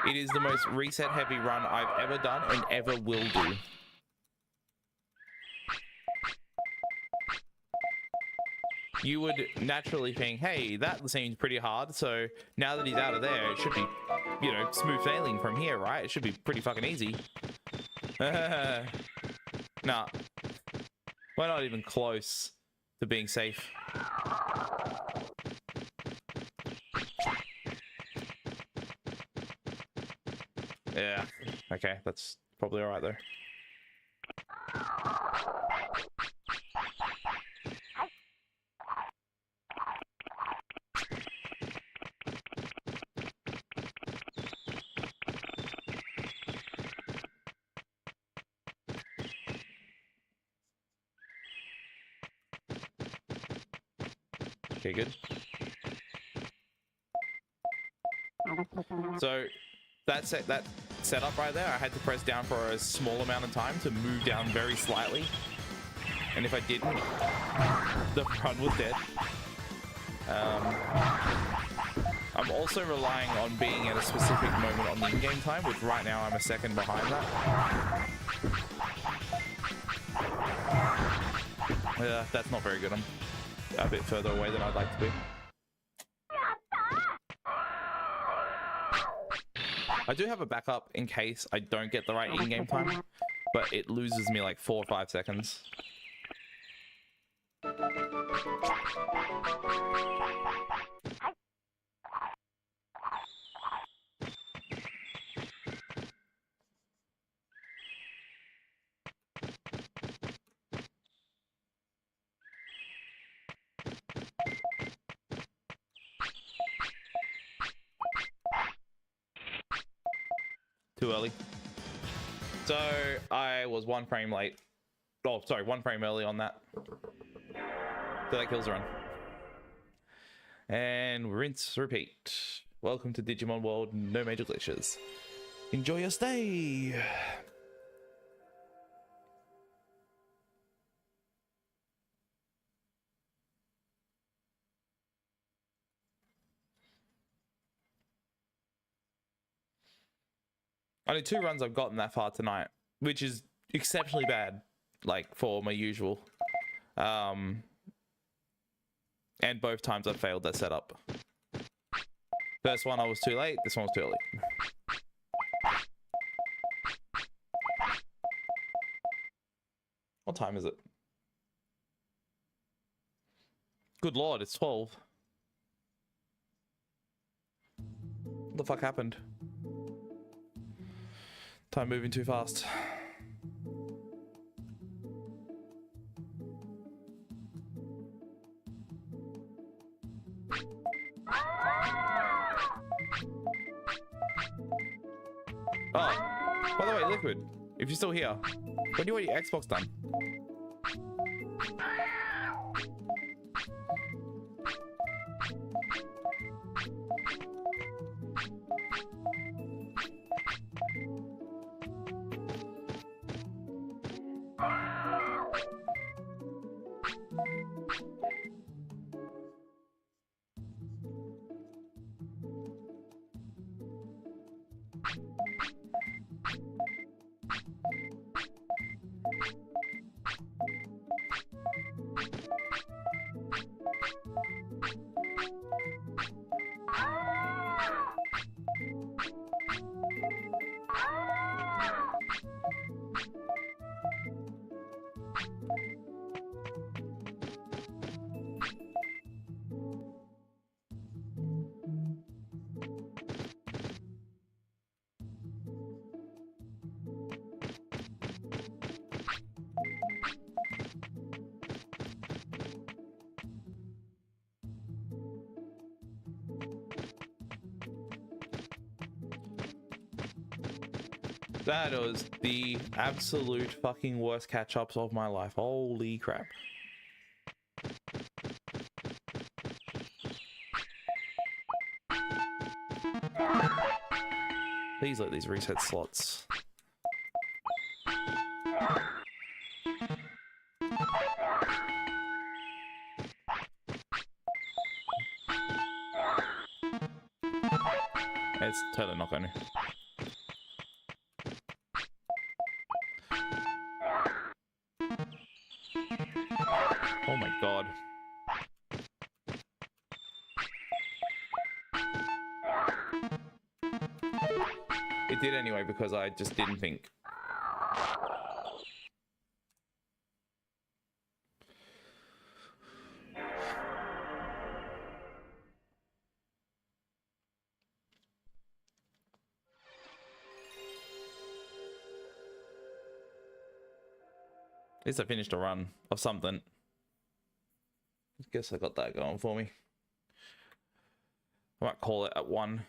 it is the most reset heavy run I've ever done and ever will do. You would naturally think, hey, that seems pretty hard, so now that he's out of there, it should be, you know, smooth sailing from here, right? It should be pretty fucking easy. Nah. We're not even close to being safe. Yeah, okay, that's probably alright though. Okay, good. So that setup right there, I had to press down for a small amount of time to move down very slightly, and if I didn't, the run was dead. I'm also relying on being at a specific moment on the in-game time, which right now I'm a second behind that. Yeah, that's not very good. I'm a bit further away than I'd like to be. I do have a backup in case I don't get the right in-game time, but it loses me like 4 or 5 seconds. Too early. So I was 1 frame late. Oh, sorry, 1 frame early on that. So that kills a run. And rinse, repeat. Welcome to Digimon World, no major glitches. Enjoy your stay! Only 2 runs I've gotten that far tonight, which is exceptionally bad, like for my usual. And both times I've failed that setup. First one I was too late, this one was too early. What time is it? Good lord, it's 12. What the fuck happened? Time moving too fast. Oh, by the way, Liquid, if you're still here, when do you want your Xbox done? That was the absolute fucking worst catch-ups of my life. Holy crap. Please let these reset slots. It's totally not going to. Oh my god. It did anyway because I just didn't think. At least I finished a run of something. I guess I got that going for me. I might call it at 1.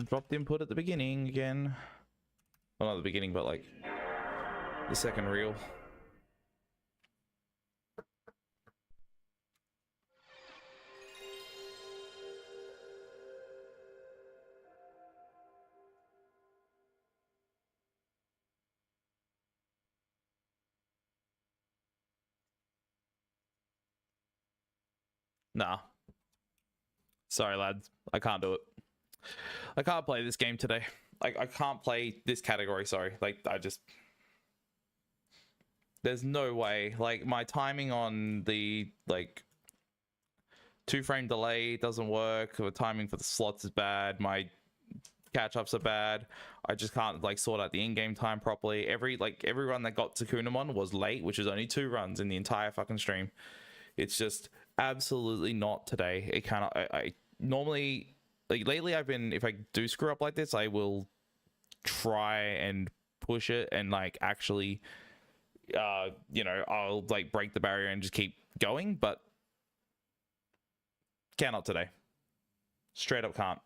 dropped input at the beginning again. Well, not the beginning, but like the second reel. Nah. Sorry, lads. I can't do it. I can't play this game today. I can't play this category, sorry. Like, I just... There's no way. Like, my timing on the, like, 2-frame delay doesn't work. The timing for the slots is bad. My catch-ups are bad. I just can't, like, sort out the in-game time properly. Every run that got to Kunamon was late, which is only 2 runs in the entire fucking stream. It's just absolutely not today. It cannot... I normally... Like, lately I've been... If I do screw up like this, I will try and push it and, like, actually... you know, I'll, like, break the barrier and just keep going, but... Cannot today. Straight up can't.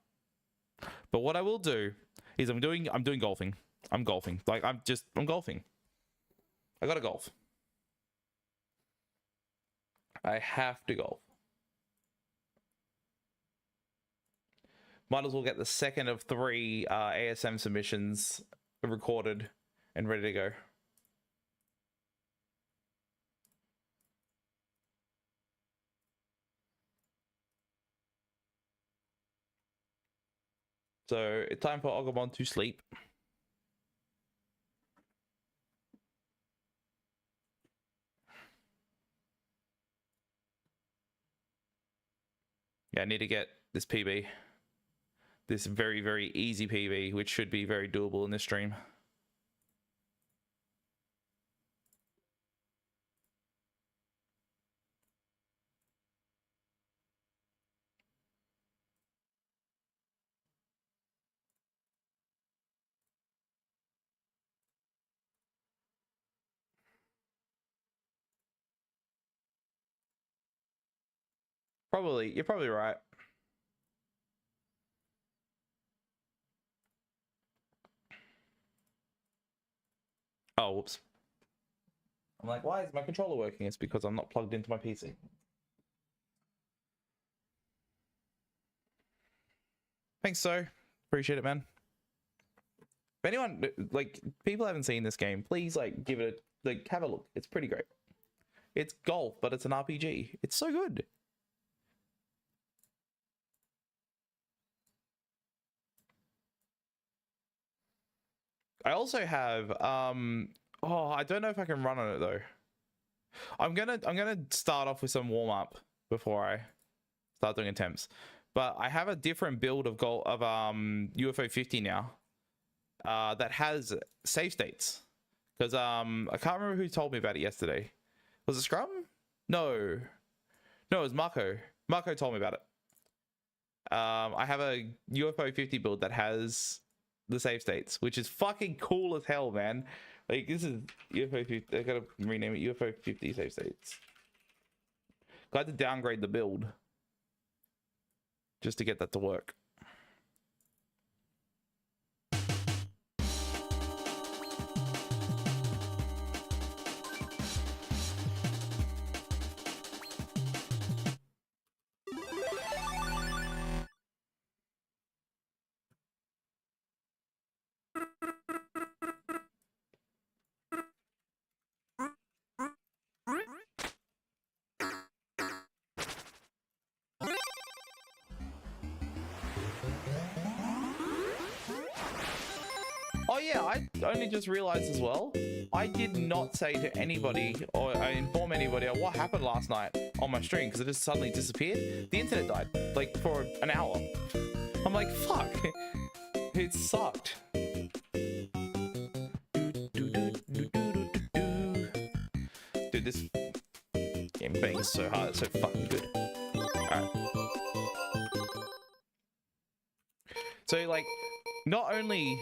But what I will do is I'm doing golfing. I'm golfing. Like, I'm golfing. I gotta golf. I have to golf. Might as well get the second of 3 ASM submissions recorded and ready to go. So it's time for Ogumon to sleep. Yeah, I need to get this PB. This very, very easy PB, which should be very doable in this stream. Probably, you're probably right. Oh, whoops. I'm like, why is my controller working? It's because I'm not plugged into my PC. Thanks, so. Appreciate it, man. If anyone, like, people haven't seen this game, please, like, give it a, like, have a look. It's pretty great. It's golf, but it's an RPG. It's so good. I also have, oh, I don't know if I can run on it, though. I'm gonna start off with some warm-up before I start doing attempts. But I have a different build of UFO 50 now. That has save states, because I can't remember who told me about it yesterday. Was it Scrum? No, it was Marco. Marco told me about it. I have a UFO 50 build that has the save states, which is fucking cool as hell, man. Like, this is UFO 50. I gotta rename it UFO 50 save states. Got to downgrade the build just to get that to work. Oh yeah, I only just realized as well, I did not say to anybody or inform anybody of what happened last night on my stream, because it just suddenly disappeared. The internet died, like, for an hour. I'm like, fuck. It sucked. Dude, this game bangs so hard, it's so fucking good. Alright. So, like, not only...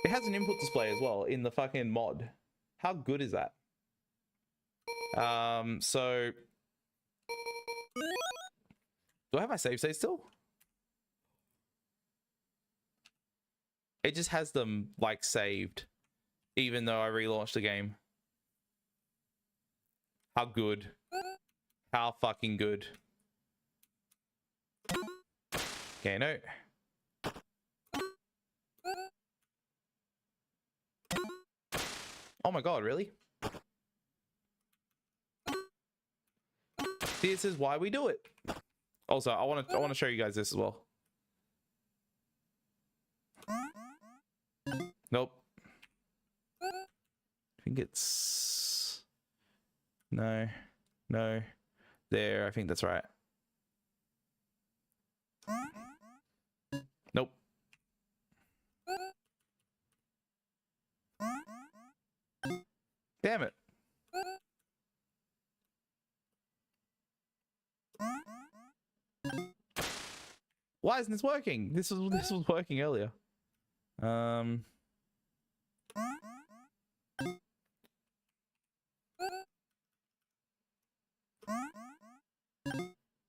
It has an input display as well in the fucking mod. How good is that? So... Do I have my save state still? It just has them like saved, even though I relaunched the game. How good? How fucking good? Okay, no. Oh my god, really? This is why we do it. Also, I want to show you guys this as well. Nope. I think it's no. There, I think that's right. Nope. Damn it. Why isn't this working? This was working earlier.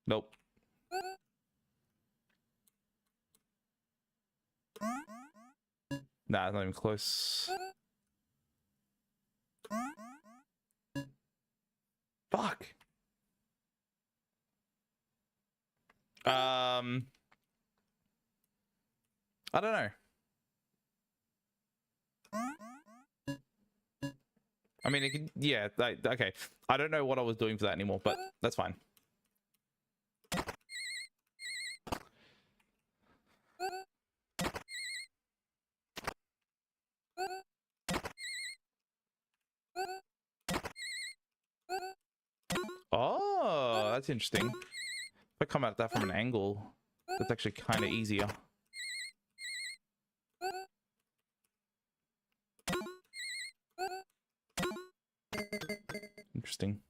Nope. Nah, it's not even close. Fuck. I don't know. I mean, it can, yeah, like, okay. I don't know what I was doing for that anymore, but that's fine. Oh, that's interesting. If I come at that from an angle, that's actually kind of easier. Interesting.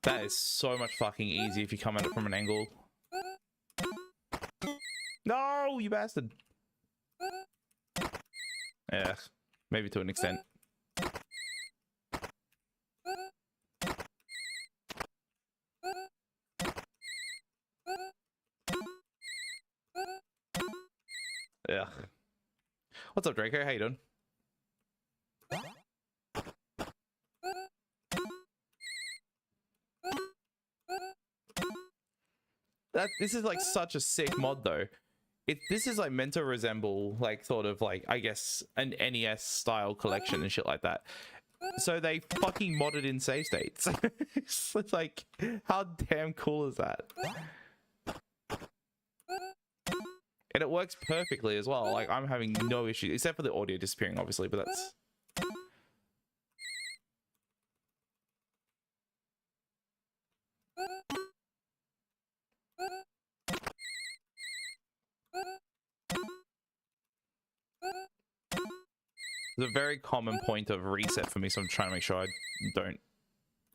That is so much fucking easy if you come at it from an angle. No, you bastard. Yeah, maybe to an extent. Yeah. What's up, Draco? How you doing? This is like such a sick mod though. This is like meant to resemble like sort of like, I guess, an NES style collection and shit like that. So they fucking modded in save states. It's like, how damn cool is that? And it works perfectly as well. Like, I'm having no issue, except for the audio disappearing, obviously, but that's... It's a very common point of reset for me, so I'm trying to make sure I don't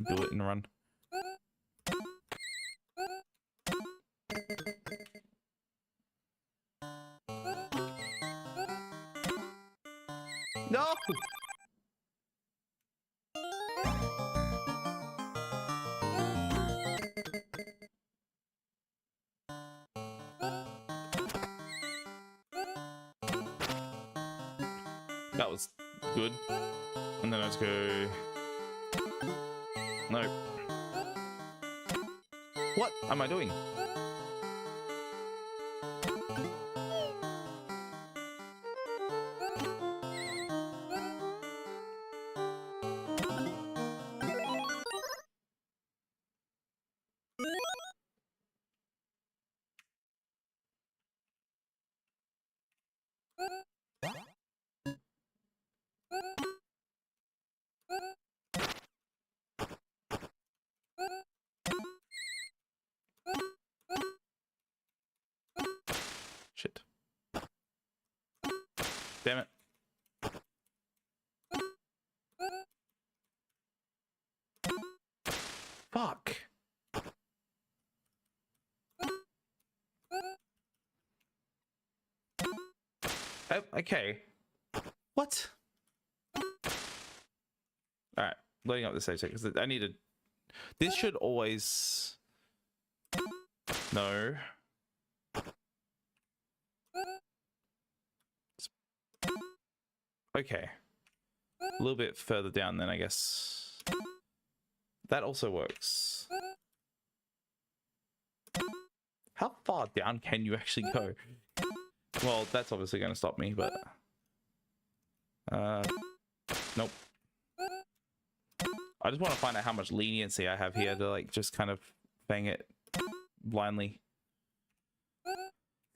do it and run. No! That was good. And then let's go... No. What am I doing? Shit. Damn it. Fuck. Okay. What? Alright, loading up the save state because I needed... This should always... No. Okay. A little bit further down then, I guess. That also works. How far down can you actually go? Well, that's obviously going to stop me, but... nope. I just want to find out how much leniency I have here to, like, just kind of bang it blindly.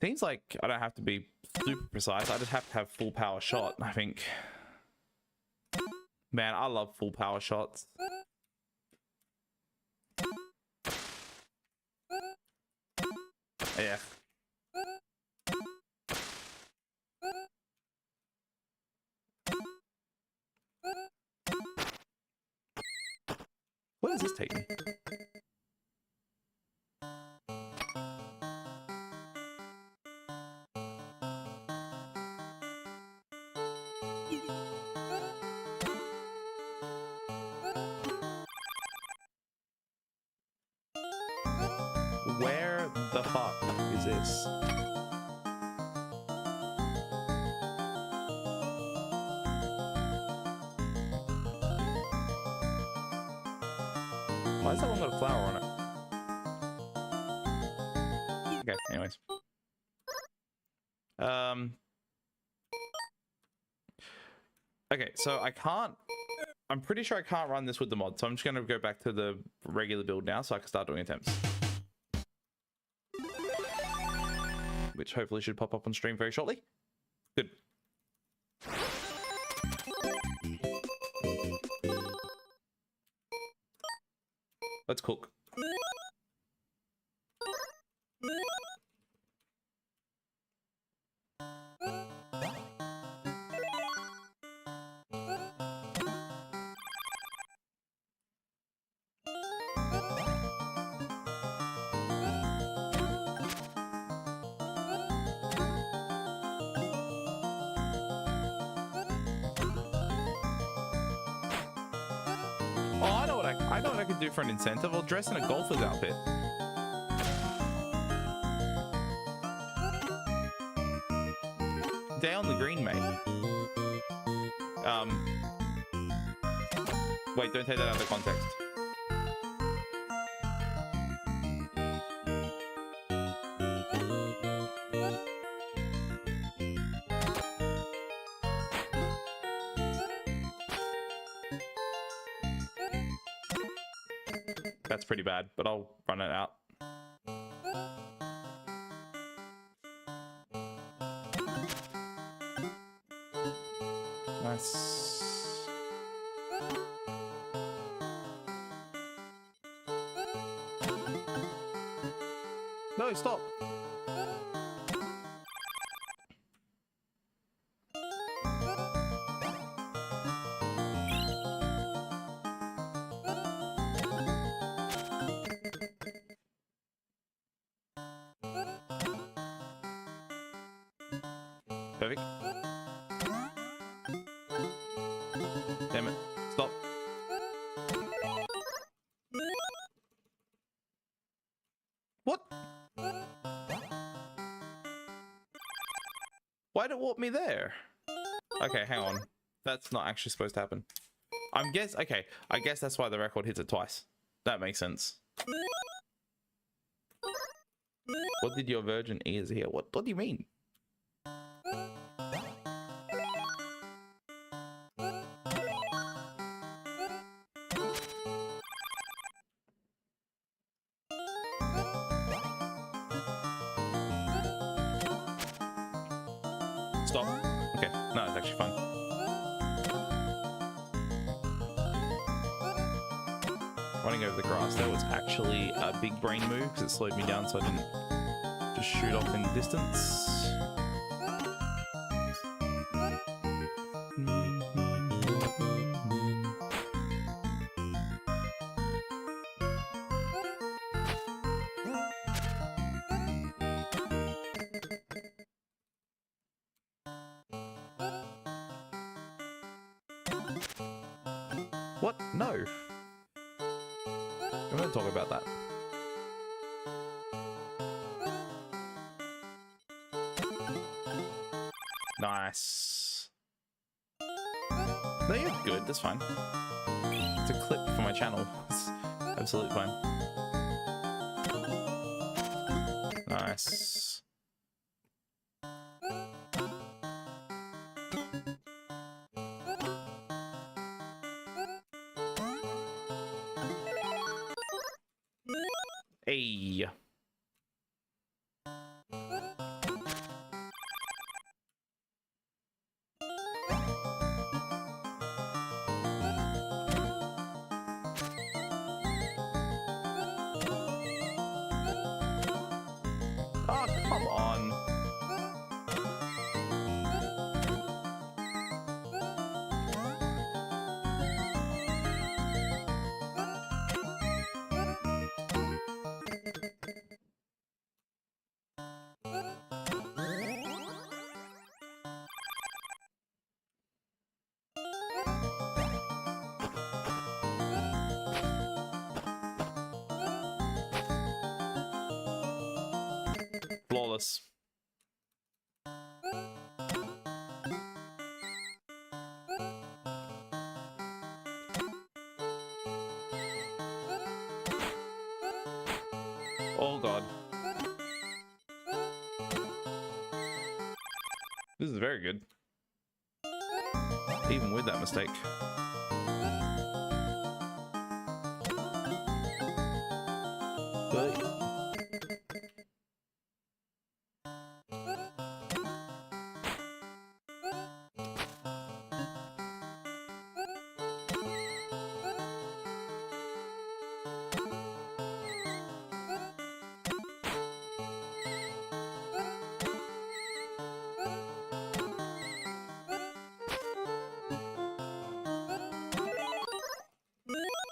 Seems like I don't have to be super precise. I just have to have full power shot, I think. Man, I love full power shots. Yeah. What does this take me? Where the fuck is this? Why is that one got a flower on it? Okay, anyways. Okay, so I can't... I'm pretty sure I can't run this with the mod, so I'm just going to go back to the regular build now so I can start doing attempts. Which hopefully should pop up on stream very shortly. Good. Let's cook. Oh, I know what I could do for an incentive. I'll dress in a golfer's outfit. Day on the green, mate. Wait, don't take that out of context. That's pretty bad, but I'll run it out. Nice. No, stop. Perfect. Damn it. Stop. What? Why'd it warp me there? Okay, hang on. That's not actually supposed to happen. I guess that's why the record hits it twice. That makes sense. What did your virgin ears hear? What do you mean? Stop. Okay, no, it's actually fine. Running over the grass there was actually a big brain move because it slowed me down so I didn't just shoot off in the distance. What? No. I'm going to talk about that. Nice. good. That's fine. It's a clip for my channel. It's absolutely fine. Nice. Hey. Oh, come on. Flawless. Oh god. This is very good. Even with that mistake. But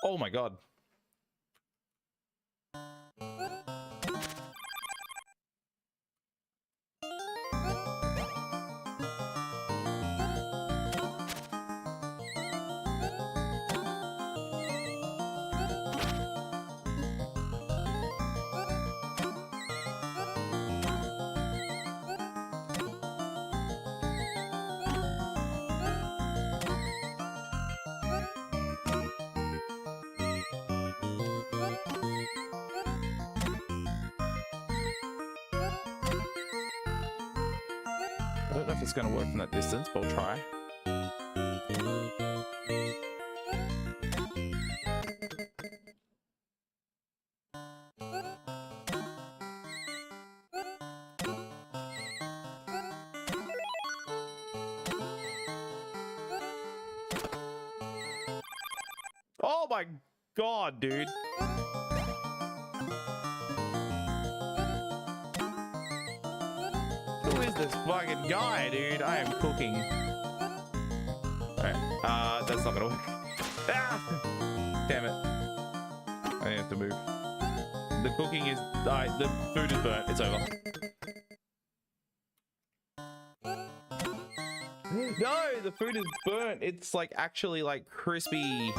oh my god. I don't know if it's going to work from that distance, but I'll try. Oh my god, dude. Who is this fucking guy, dude? I am cooking. Alright, that's not gonna work. Ah! Damn it. I have to move. The cooking is... the food is burnt. It's over. No, the food is burnt. It's like actually like crispy.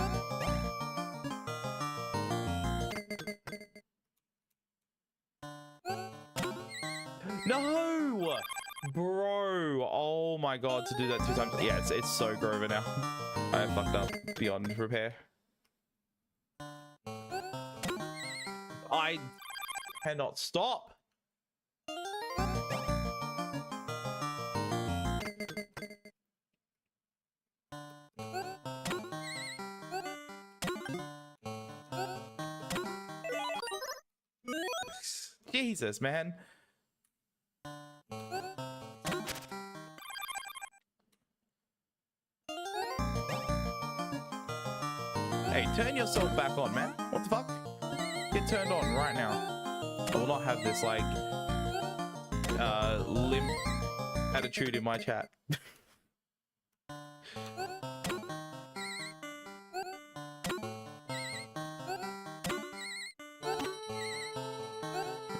No! Bro, oh my god, to do that 2 times. Yeah, it's so Grover now. I fucked up beyond repair. I cannot stop. Jesus, man. Hey, turn yourself back on, man. What the fuck? Get turned on right now. I will not have this, like, limp attitude in my chat.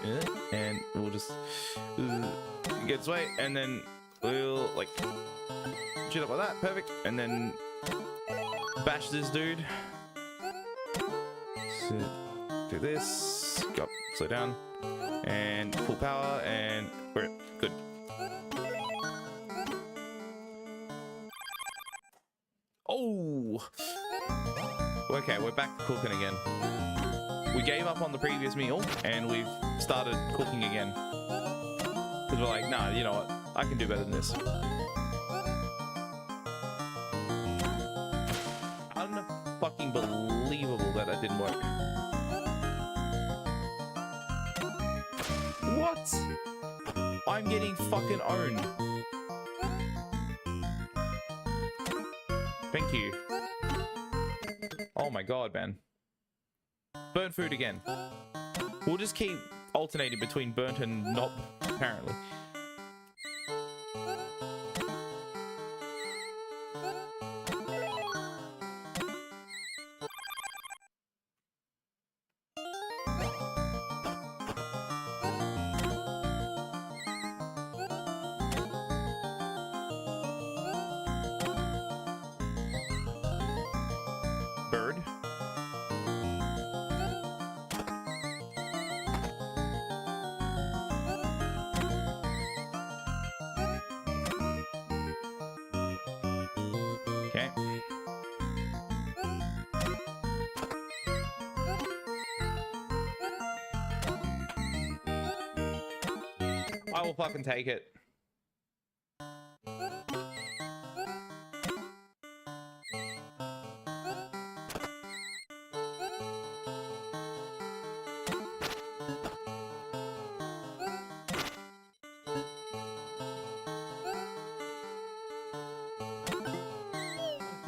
Yeah, and we'll just get this way, and then we'll, like, shoot up like that. Perfect. And then bash this dude. So, do this. Go up, slow down, and full power, and we're good. Oh, Okay, we're back to cooking again. We gave up on the previous meal and we've started cooking again. Because we're like, nah, you know what? I can do better than this. Unfucking believable that that didn't work. What? I'm getting fucking owned. Thank you. Oh my god, man. Burnt food again. We'll just keep alternating between burnt and not, apparently. Bird. Okay. I will fucking take it.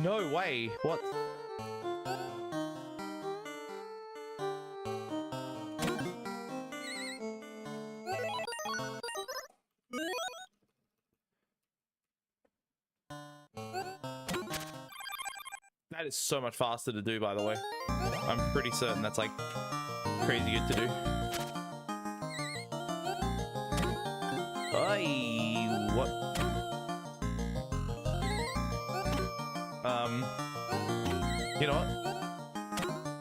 No way. What? That is so much faster to do, by the way. I'm pretty certain that's like crazy good to do. Ay, what? You know what?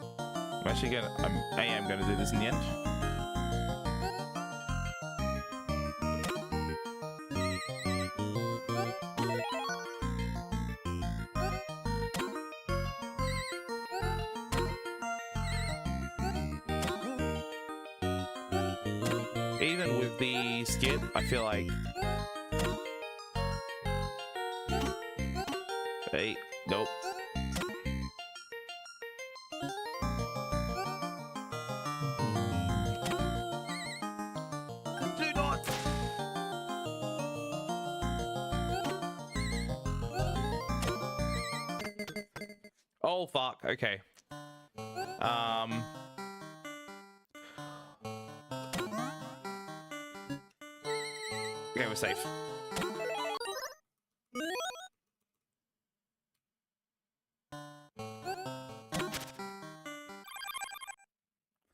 I'm actually gonna, I am gonna do this in the end. Even with the skip, I feel like... Hey, nope. Do not! Oh, fuck. Okay. Okay, we're safe.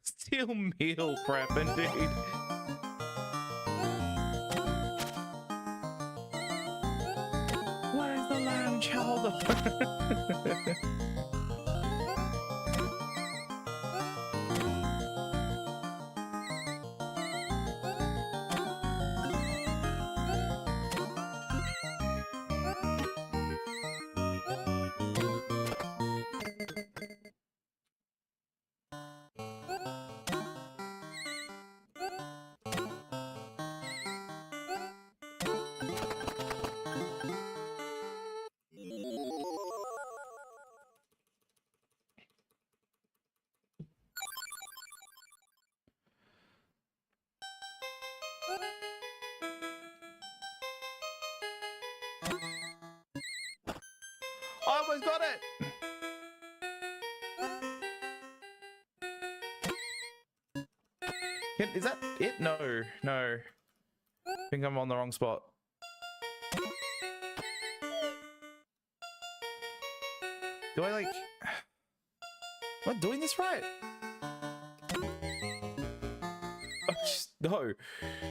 Still meal prepping, dude. Where's the lamb chowder? I almost got it! Is that it? No, no. I think I'm on the wrong spot. Do I like... Am I doing this right? No,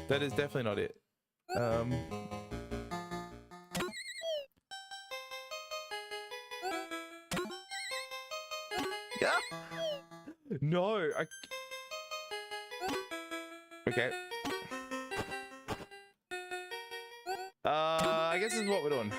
that is definitely not it. Yeah. No, okay. I guess this is what we're doing.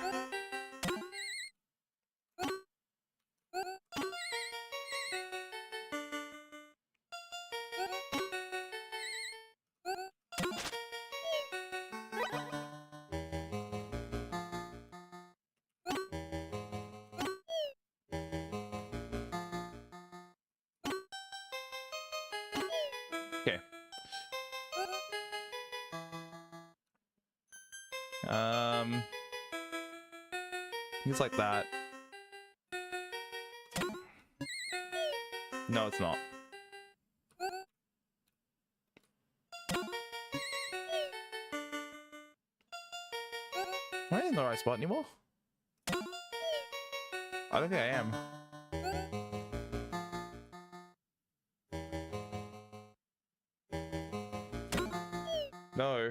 It's like that. No, it's not. Am I in the right spot anymore? I don't think I am. No.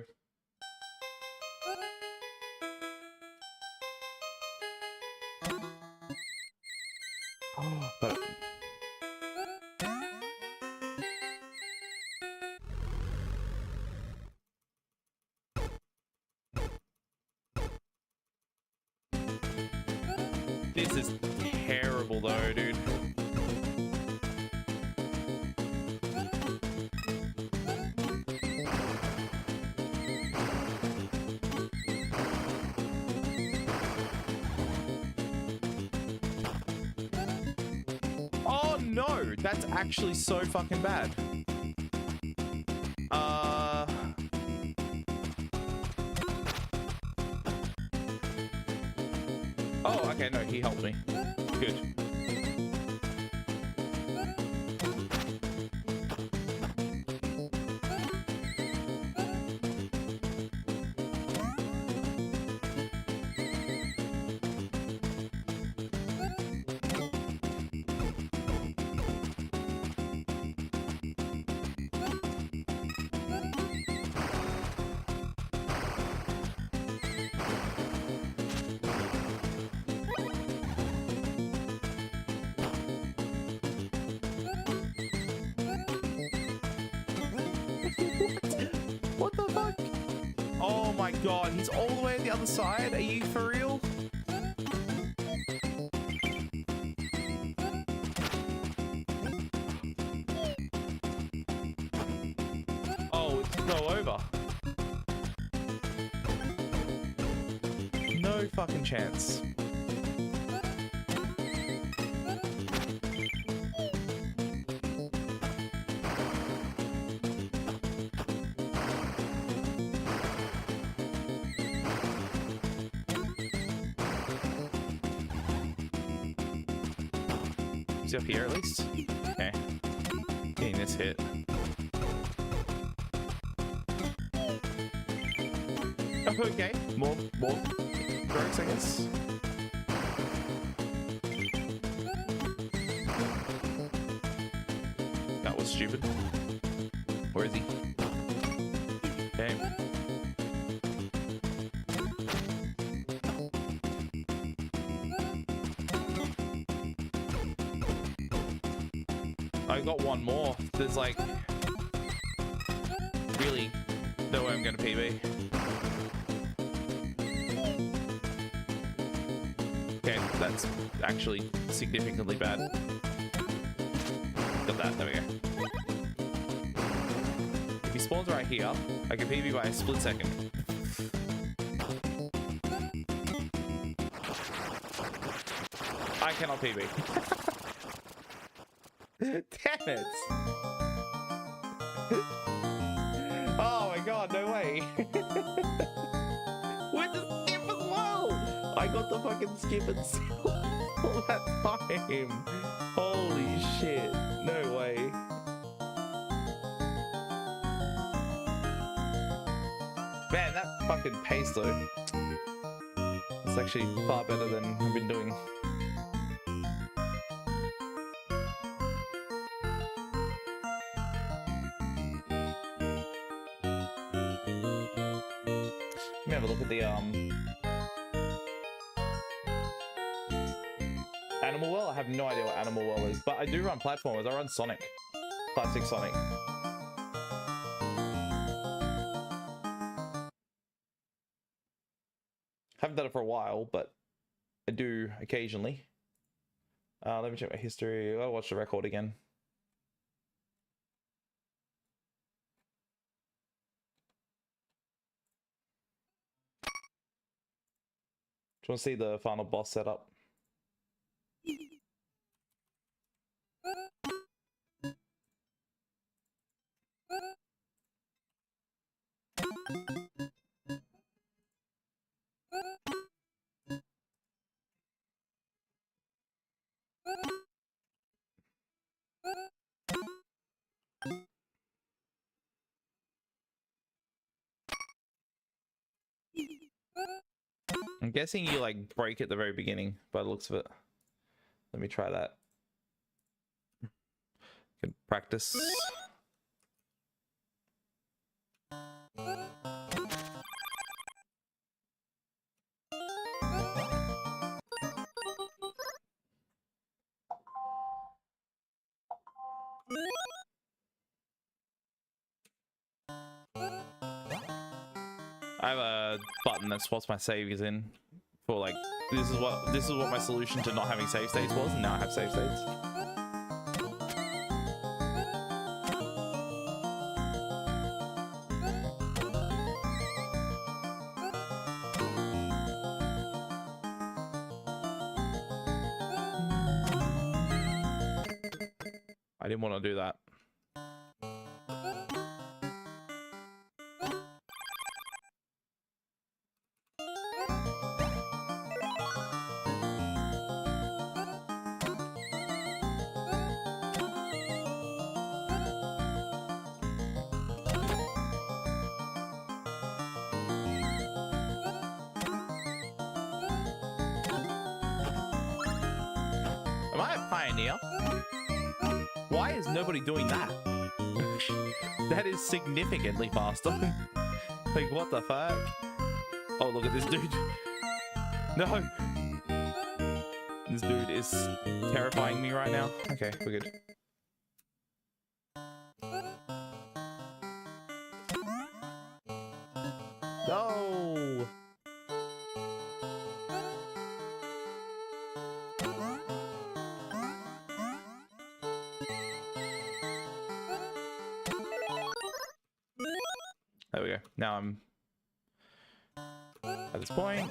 Oh, but... This is terrible though, dude. Oh no, that's actually so fucking bad. Oh, okay, no, he helped me. Good. What the fuck? Oh my god, he's all the way on the other side? Are you for real? Oh, it's go over. No fucking chance. Is he up here at least? Okay. Getting this hit. Okay. More strokes, I guess. That was stupid. Where is he? Okay. I got one more. There's like really no way I'm gonna PB. Okay, that's actually significantly bad. Got that, there we go. If he spawns right here, I can PB by a split second. I cannot PB. Damn it! Oh my god, no way! With the skip as well! I got the fucking skip and all that time! Holy shit, no way. Man, that fucking pace though. It's actually far better than I've been doing. Let me have a look at the Animal Well. I have no idea what Animal Well is, but I do run platformers. I run Sonic, classic Sonic. Haven't done it for a while, but I do occasionally. Let me check my history. I'll watch the record again. Do you want to see the final boss setup? I'm guessing you like break at the very beginning by the looks of it. Let me try that. Good practice. I have a button that swaps my saves in for like this is what my solution to not having save states was, and now I have save states. I didn't want to do that. Am I a pioneer? Why is nobody doing that? That is significantly faster. Like, what the fuck? Oh, look at this dude. No! This dude is terrifying me right now. Okay, we're good. No! There we go. Now I'm at this point.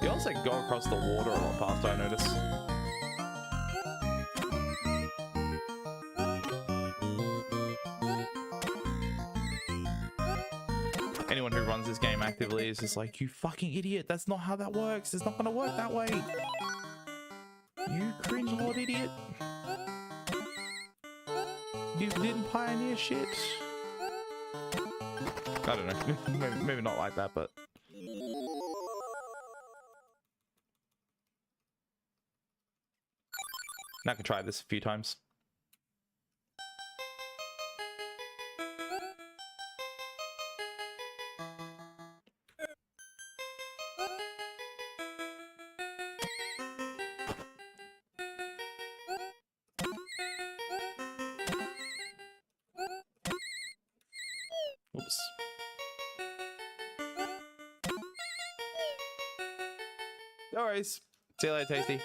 You also go across the water a lot faster, I notice. Anyone who runs this game actively is just like, you fucking idiot, that's not how that works. It's not gonna work that way. You cringe lord idiot. You didn't pioneer shit. I don't know. maybe not like that, but now I can try this a few times. Oops. No worries. See you later, Tasty.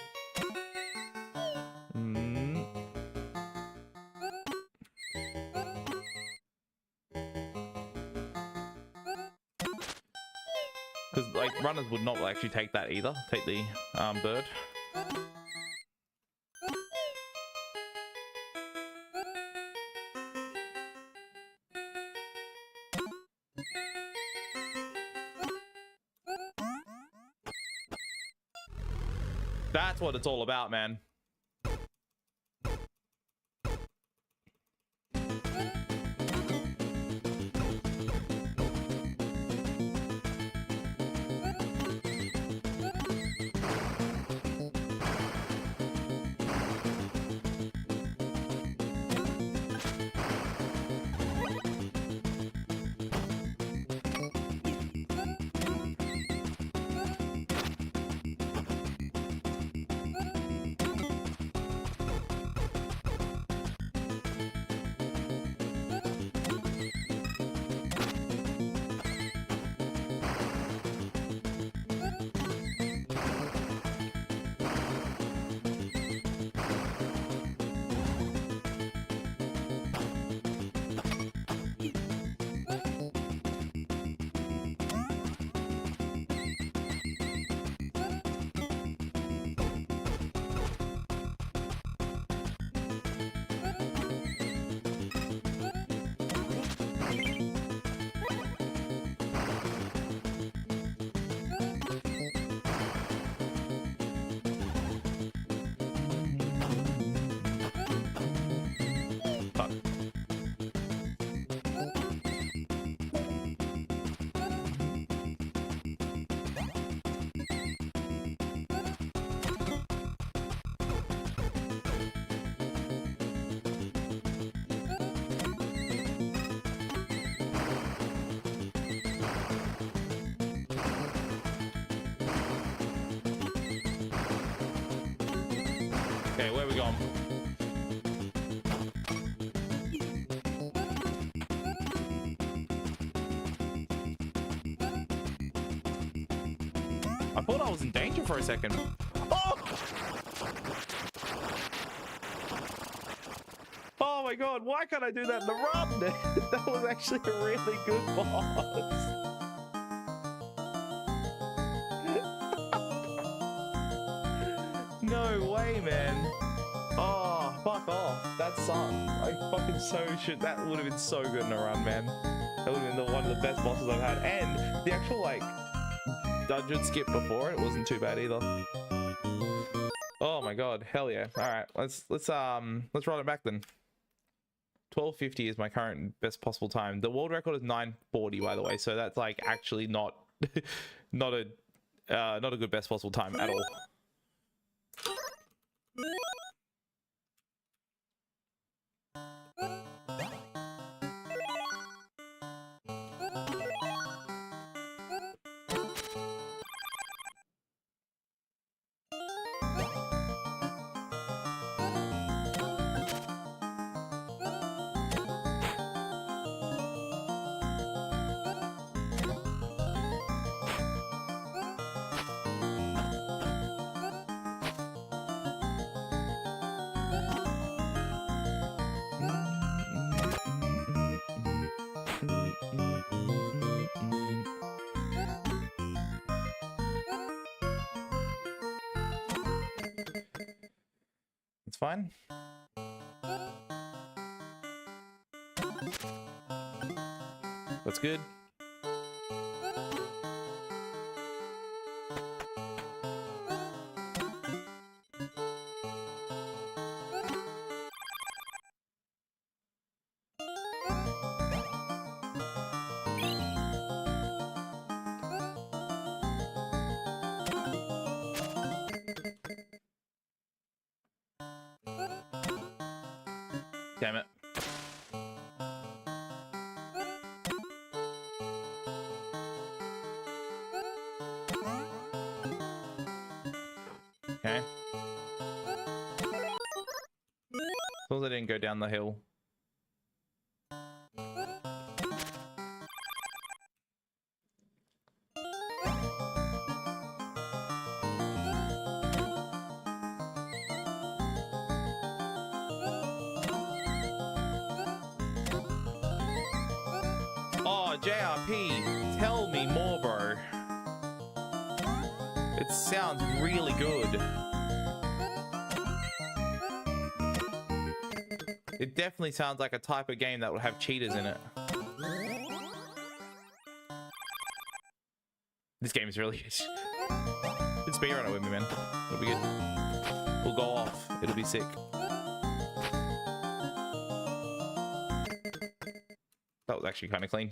Because like runners would not actually take that either. Take the bird. That's what it's all about, man. Okay, where are we going? I thought I was in danger for a second. Oh! Oh my god, why can't I do that in the run? That was actually a really good boss. No way, man. Oh, fuck off. That sucked. I fucking so should. That would have been so good in a run, man. That would have been one of the best bosses I've had. And the actual, like, dungeon skip before it wasn't too bad either. Oh my god, hell yeah. Alright, let's run it back then. 12:50 is my current best possible time. The world record is 9:40, by the way, so that's like actually not not a good best possible time at all. It's fine. That's good. Damn it. Okay. As long as I didn't go down the hill. Oh, JRP, tell me more, bro. It sounds really good. It definitely sounds like a type of game that would have cheaters in it. This game is really good. Just speedrun it with me, man. It'll be good. We'll go off. It'll be sick. That was actually kind of clean.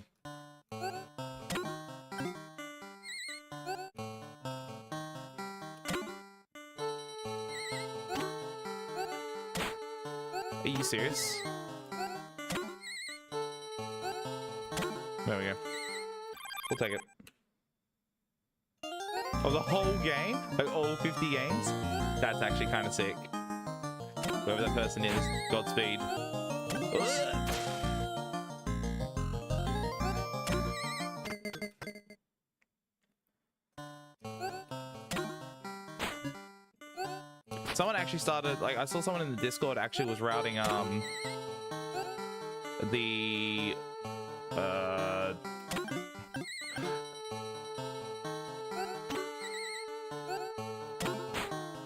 Are you serious? There we go. We'll take it. Oh, the whole game? Like all 50 games? That's actually kind of sick. Whoever that person is, Godspeed. Ugh. Someone actually started, like, I saw someone in the Discord actually was routing the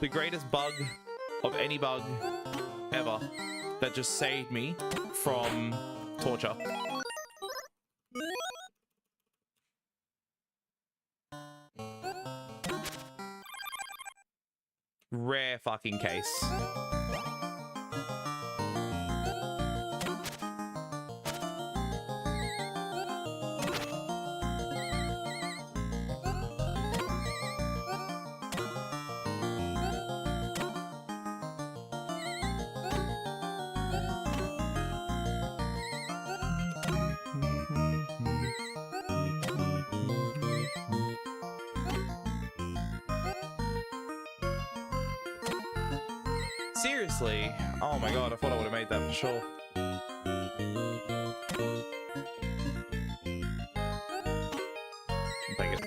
greatest bug of any bug ever that just saved me from torture. Rare fucking case. Seriously? Oh my god, I thought I would have made that for sure. I'll take it.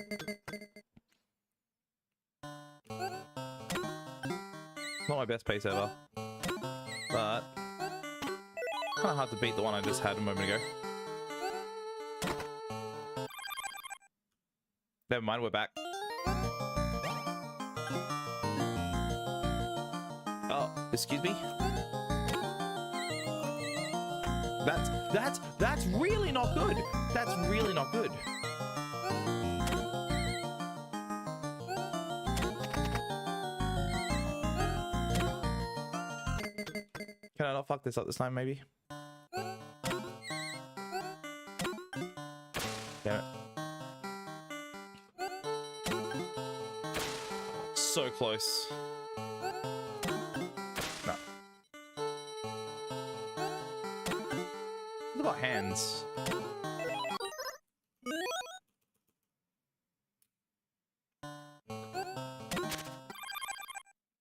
Not my best pace ever, but kind of hard to beat the one I just had a moment ago. Never mind, we're back. Oh, excuse me? That's really not good. That's really not good. Can I not fuck this up this time, maybe? Damn it. So close. No. What about hands?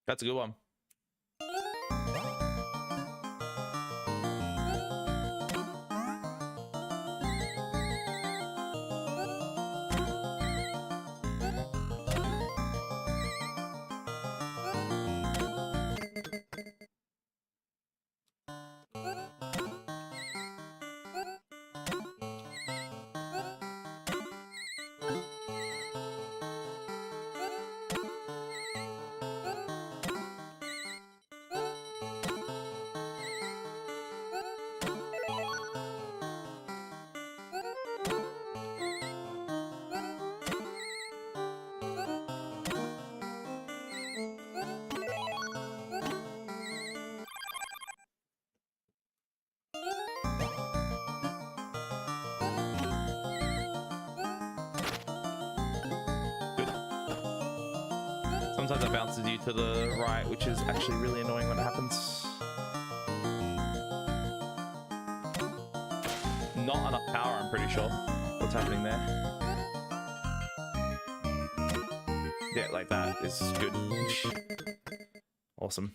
That's a good one. Sometimes it bounces you to the right, which is actually really annoying when it happens. Not enough power, I'm pretty sure. What's happening there? Yeah, like that is good. Awesome.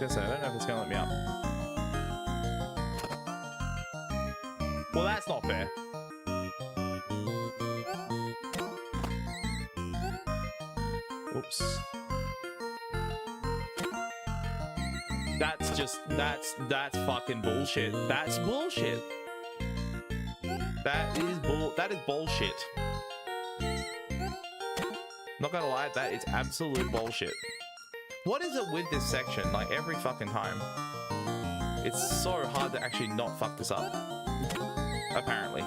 I don't know if it's gonna let me up. Well, that's not fair. Oops. That's fucking bullshit. That's bullshit. That is bullshit. Not gonna lie, that is absolute bullshit. What is it with this section? Like every fucking time. It's so hard to actually not fuck this up. Apparently.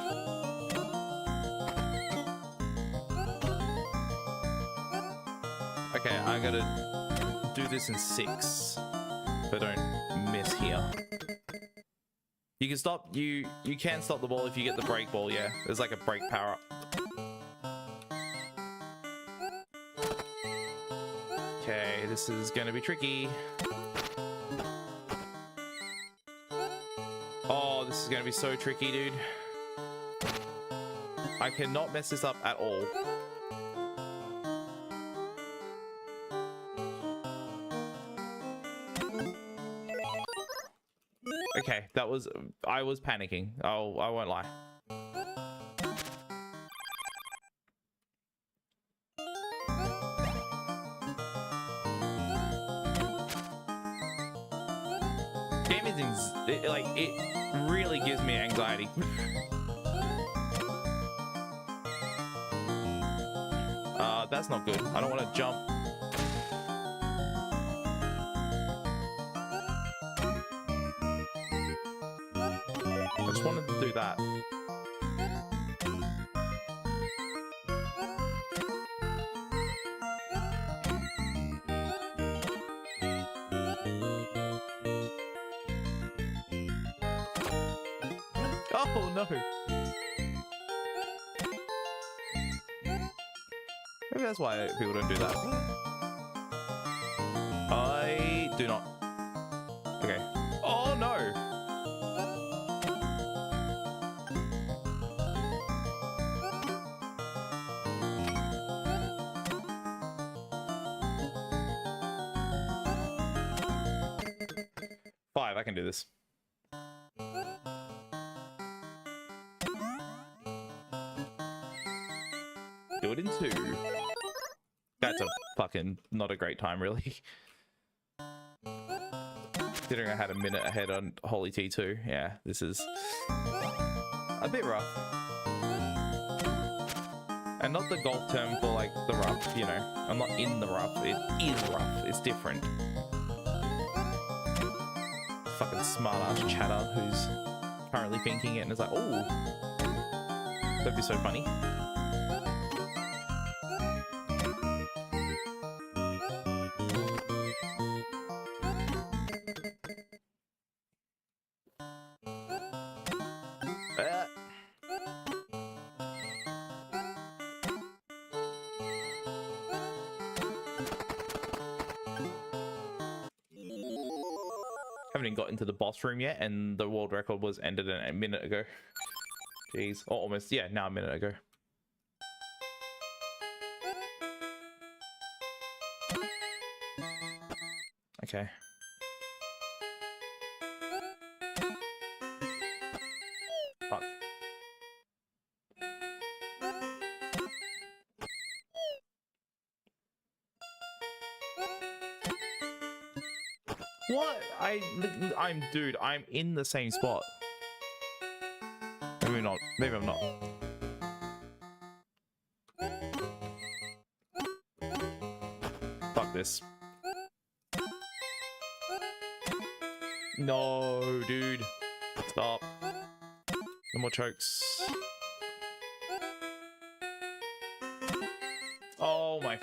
Okay, I gotta do this in 6. If I don't miss here. You can stop, you can stop the ball if you get the break ball, yeah. There's like a break power up. Okay, this is gonna be tricky. Oh, this is gonna be so tricky, dude. I cannot mess this up at all. Okay, that was... I was panicking. Oh, I won't lie. It really gives me anxiety. That's not good. I don't want to jump. I just wanted to do that. Oh no. Maybe that's why people don't do that. I do not. Okay. Oh no. Five, I can do this. Do it in two. That's a fucking not a great time, really. Considering I had a minute ahead on Holy T2. Yeah, this is a bit rough. And not the golf term for like the rough, you know. I'm not in the rough. It is rough. It's different. Fucking smart ass chatter who's currently thinking it and is like, oh, that'd be so funny. Haven't even got into the boss room yet, and the world record was ended a minute ago. Jeez, or almost, yeah, now a minute ago. Okay. Fuck. What? I'm dude, I'm in the same spot. Maybe not. Maybe I'm not. Fuck this. No, dude. Stop. No more chokes. Oh my.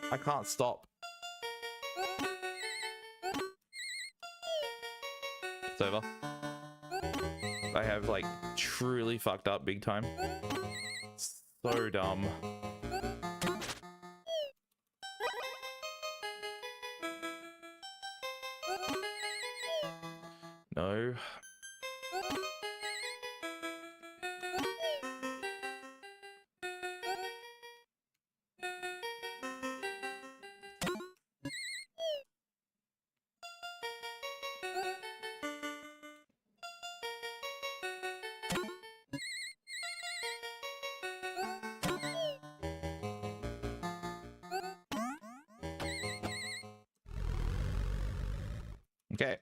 I can't stop. It's over. I have like truly fucked up big time. So dumb. No. Okay.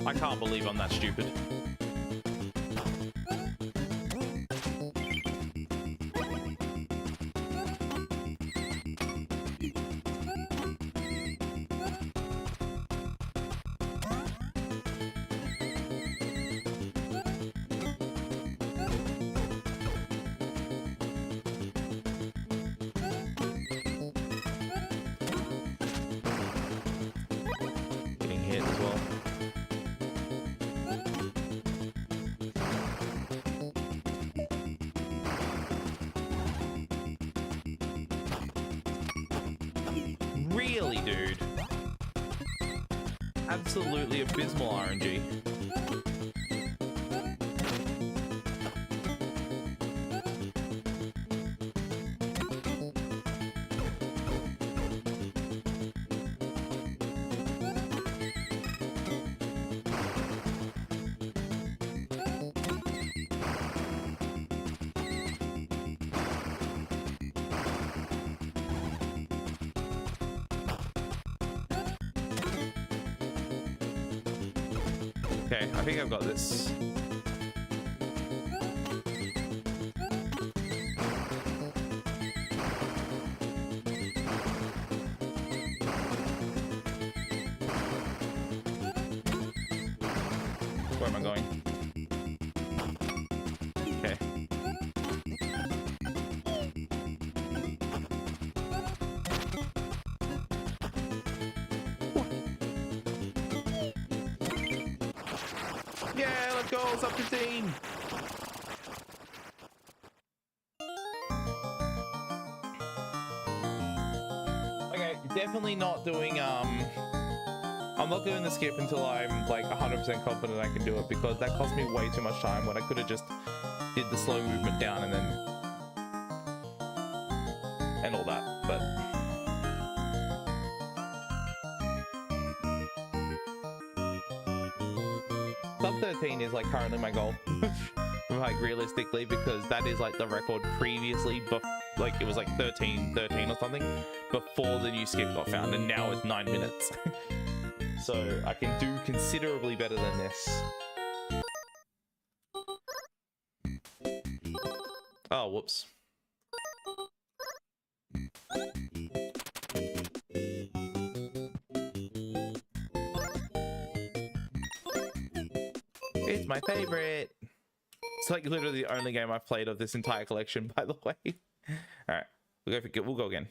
I can't believe I'm that stupid. Getting hit as well. Really, dude? Absolutely abysmal RNG. Okay, I think I've got this. am I going? Okay. Yeah, let's go. It's up 15. Okay, definitely not doing I'm not doing the skip until I'm like 100% confident I can do it, because that cost me way too much time when I could have just did the slow movement down and then and all that. But sub 13 is like currently my goal. Like realistically, because that is like the record previously, but like it was like 13 or something before the new skip got found, and now it's 9 minutes. So I can do considerably better than this. Oh, whoops. It's my favorite. It's like literally the only game I've played of this entire collection, by the way. All right, we'll go again.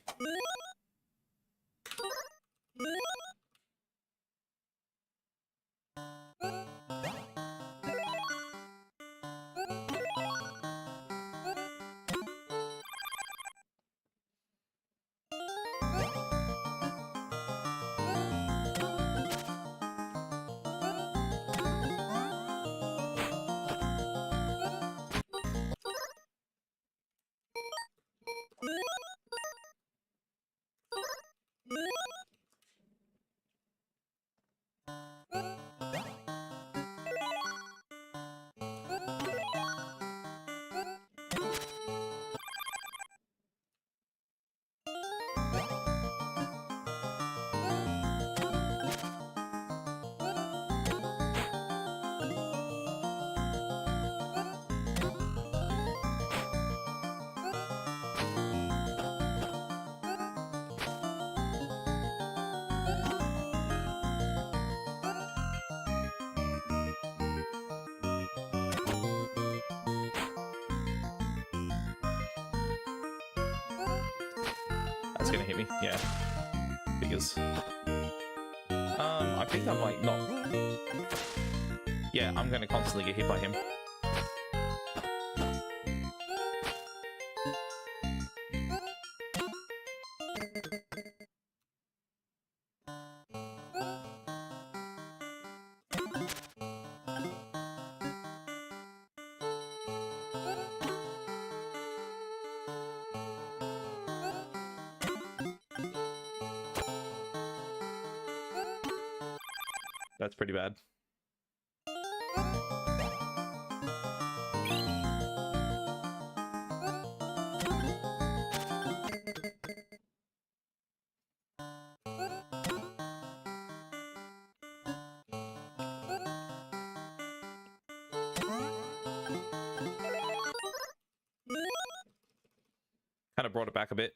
That's gonna hit me, yeah. Because I think I'm like not. Yeah, I'm gonna constantly get hit by him. That's pretty bad. Kind of brought it back a bit.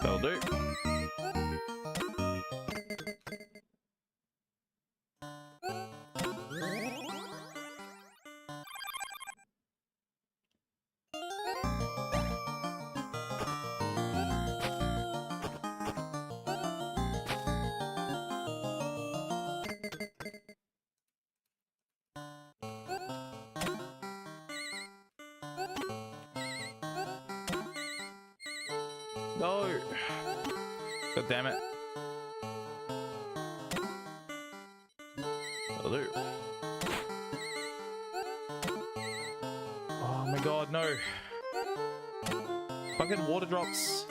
That'll do. No. God damn it. That'll do. Oh my god, no. Fucking water drops.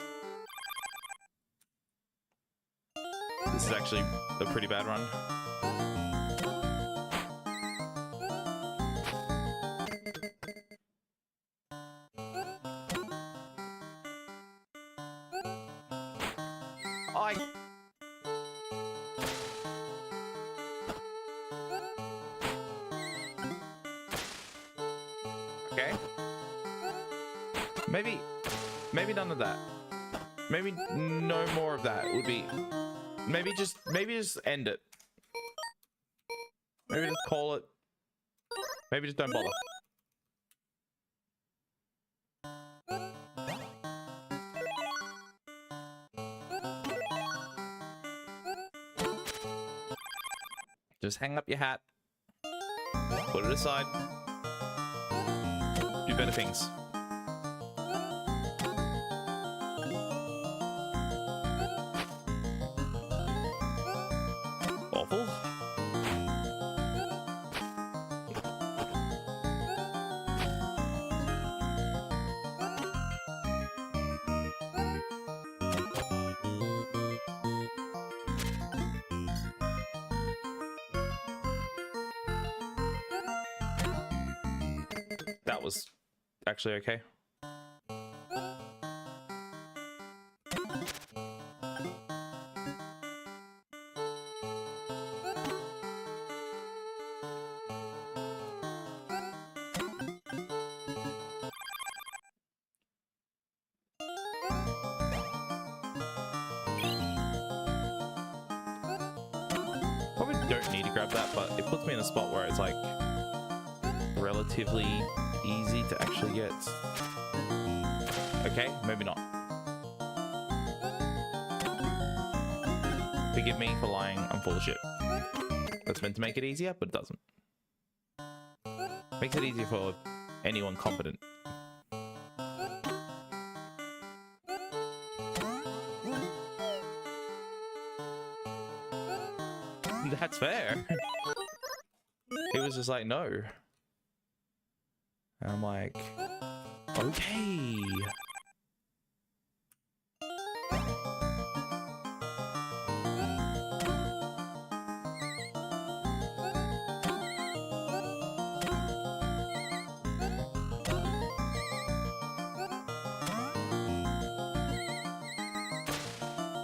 This is actually a pretty bad run. Okay. Maybe none of that. Maybe no more of that would be. Maybe just end it. Maybe just call it. Maybe just don't bother. Just hang up your hat. Put it aside. Do better things. Awful. That was actually okay. Probably don't need to grab that, but it puts me in a spot where it's like relatively easy to actually get. Okay, maybe not. Forgive me for lying, I'm full of shit. That's meant to make it easier, but it doesn't. Makes it easier for anyone competent. That's fair. He was just like, no. And I'm like, okay.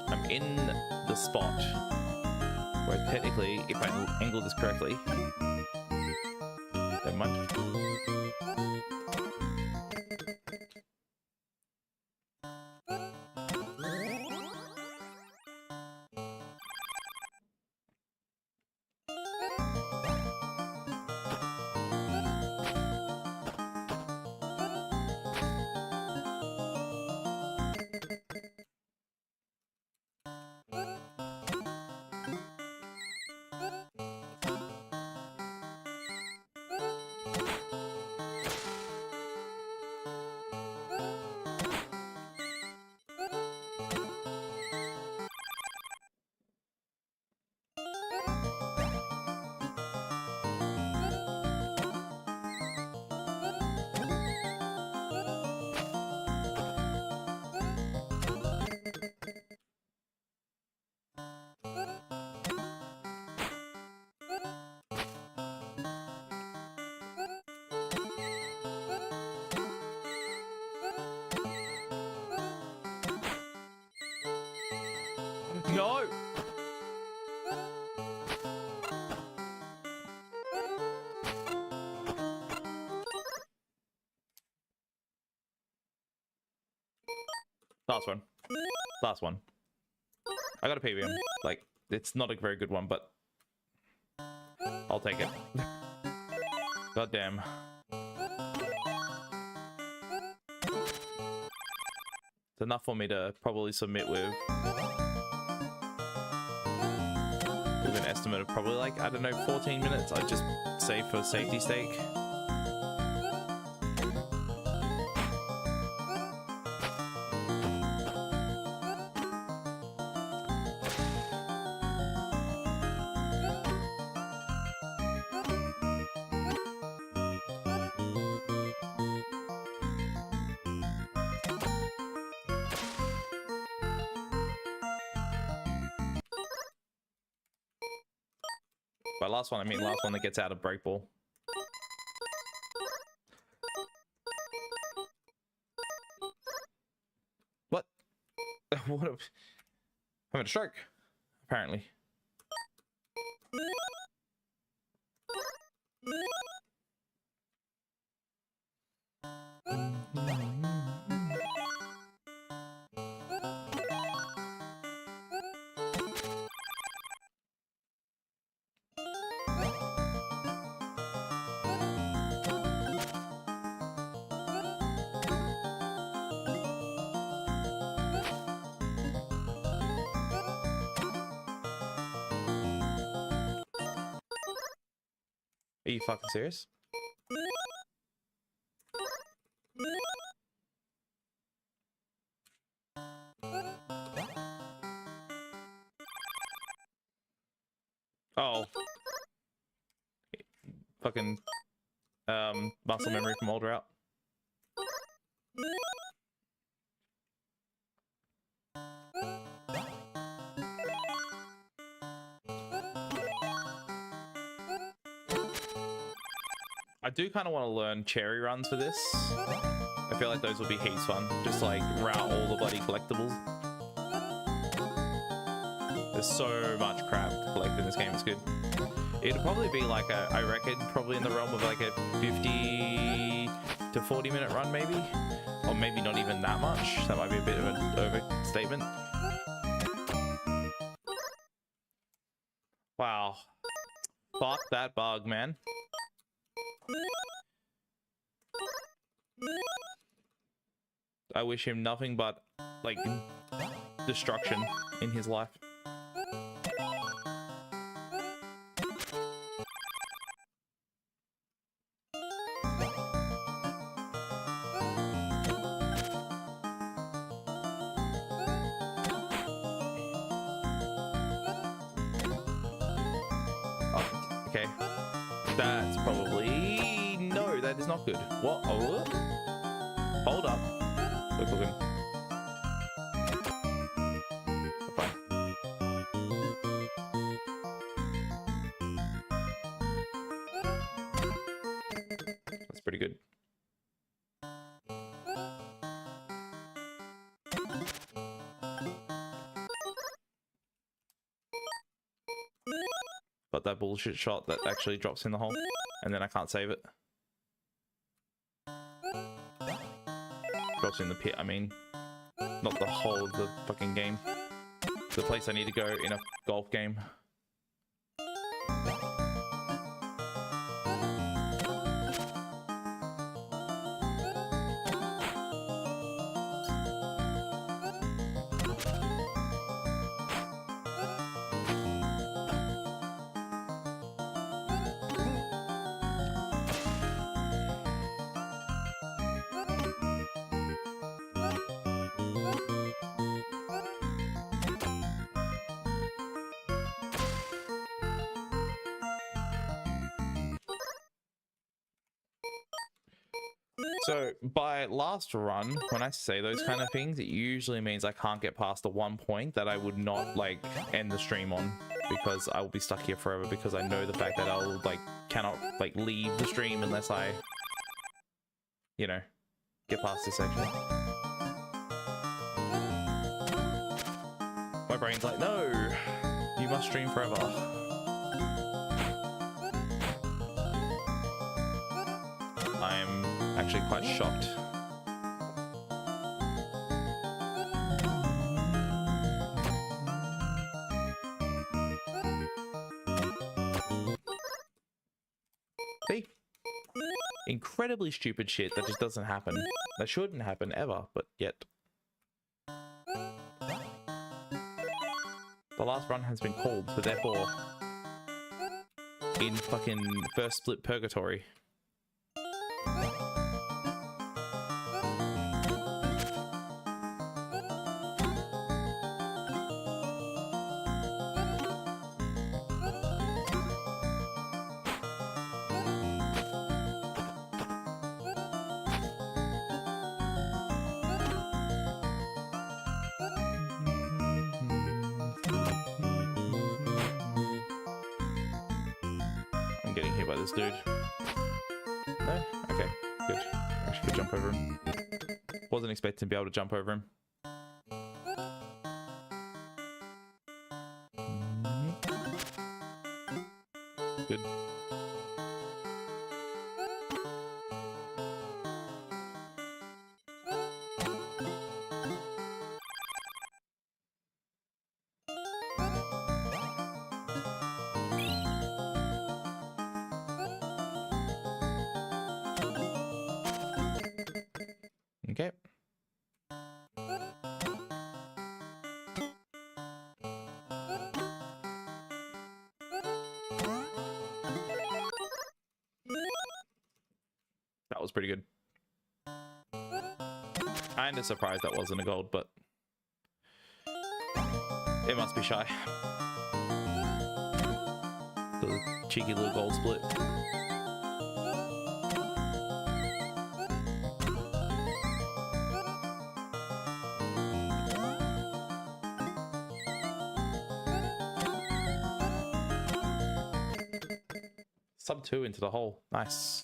I'm in the spot where technically, if I angle this correctly, never mind. No! Last one. Last one. I got a PBM. Like, it's not a very good one, but I'll take it. God damn. It's enough for me to probably submit with an estimate of probably like, I don't know, 14 minutes. I'd just say for safety's sake. By last one, I mean last one that gets out of break ball. What? What? I'm having a stroke, apparently. Are you fucking serious? Oh. Fucking muscle memory from old route. I do kind of want to learn cherry runs for this. I feel like those will be heaps fun. Just like route all the bloody collectibles. There's so much crap to collect in this game. It's good. It'd probably be like a, I reckon, probably in the realm of like a 50 to 40 minute run maybe. Or maybe not even that much. That might be a bit of an overstatement. Wow. Fuck that bug, man. I wish him nothing but, like, destruction in his life. Oh, okay. That's probably... No, that is not good. What? Oh, hold up. Look, look. Fine. That's pretty good. But that bullshit shot that actually drops in the hole, and then I can't save it. Drops in the pit, I mean. Not the whole of the fucking game. The place I need to go in a golf game. So by last run, when I say those kind of things, it usually means I can't get past the one point that I would not like end the stream on, because I will be stuck here forever, because I know the fact that I'll like cannot like leave the stream unless I, you know, get past this section. My brain's like, no, you must stream forever. I'm actually quite shocked. See? Incredibly stupid shit that just doesn't happen. That shouldn't happen ever, but yet. The last run has been called, so therefore, in fucking first split purgatory. By this dude. No? Okay, good. Actually could jump over him. Wasn't expecting to be able to jump over him. Good. Okay. That was pretty good. Kinda surprised that wasn't a gold, but it must be shy. The cheeky little gold split. Sub 2 into the hole. Nice.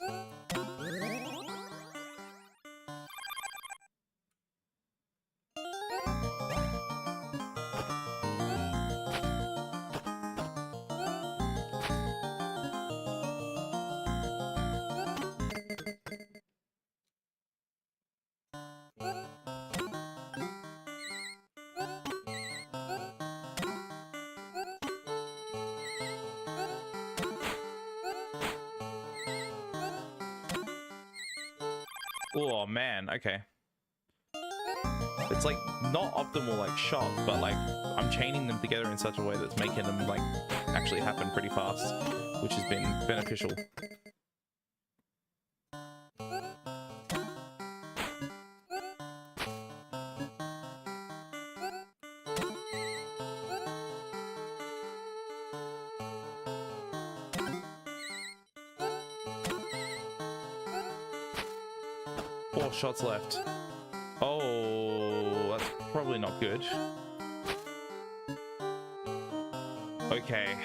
Oh man, okay. It's like not optimal like shot, but like I'm chaining them together in such a way that's making them like actually happen pretty fast, which has been beneficial. Four shots left. Oh, that's probably not good. Okay.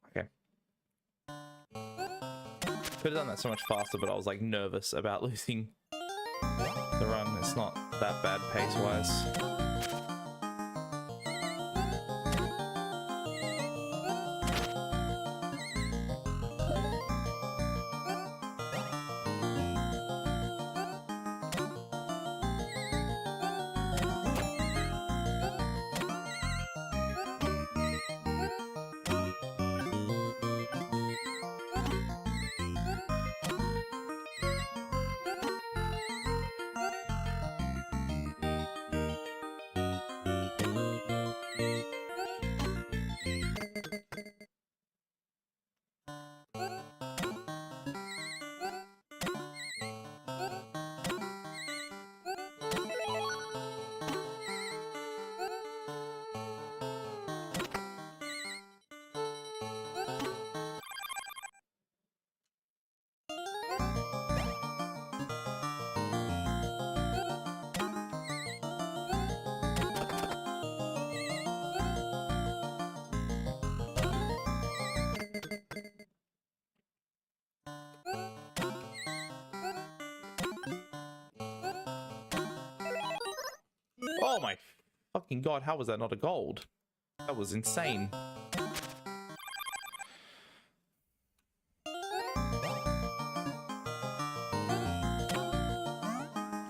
Okay. Could have done that so much faster, but I was like nervous about losing the run. It's not that bad pace-wise. Oh my fucking god, how was that not a gold? That was insane.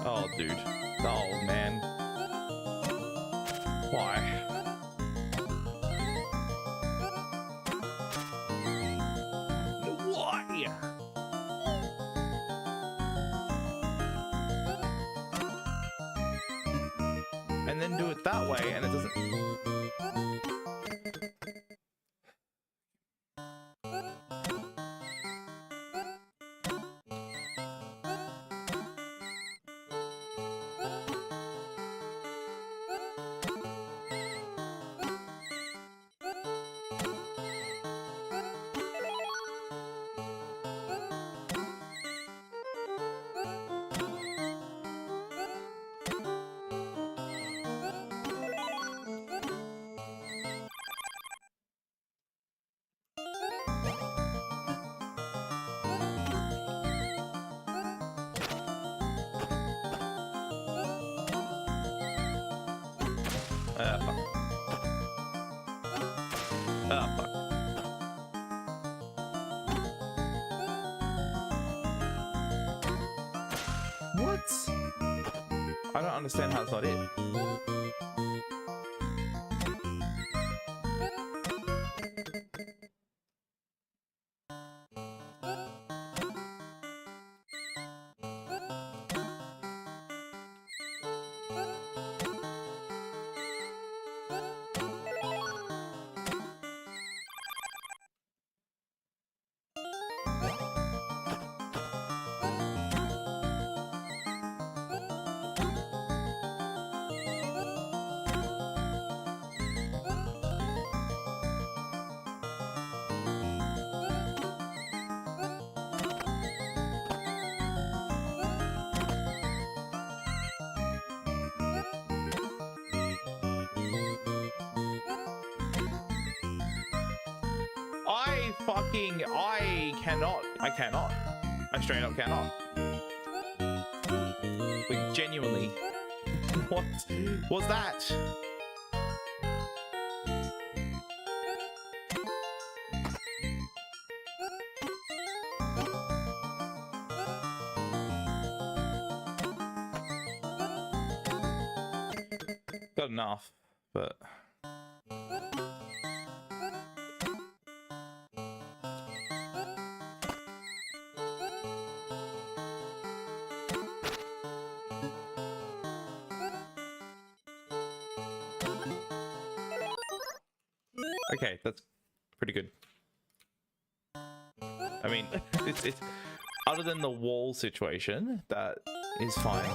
Oh, dude. Oh, man. Why? Why? And then do it that way, and it doesn't... fuck. Fuck. What? I don't understand how it's not it. I cannot. I straight up cannot. Like, genuinely. What was that? Got enough, but okay, that's pretty good. I mean, it's other than the wall situation, that is fine.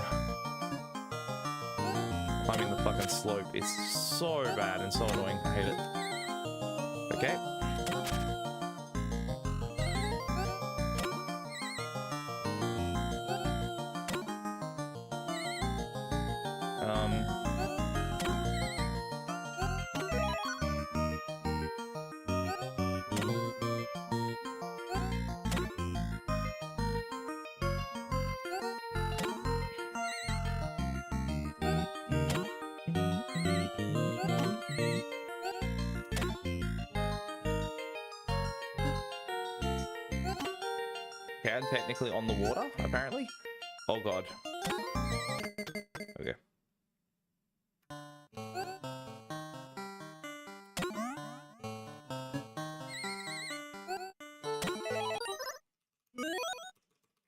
Climbing the fucking slope is so bad and so annoying. I hate it. Okay. Okay, I'm technically on the water, apparently. Oh god. Okay.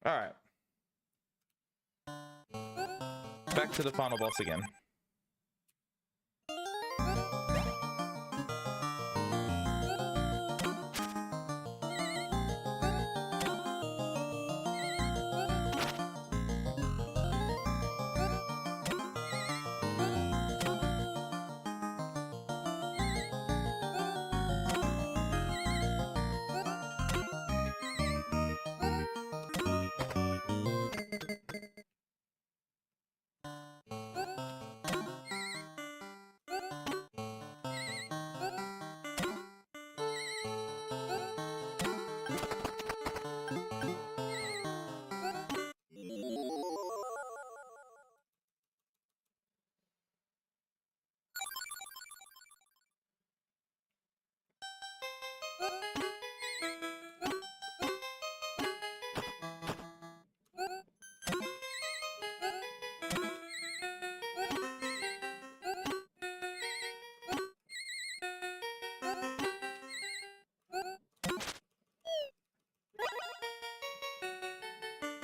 Alright. Back to the final boss again.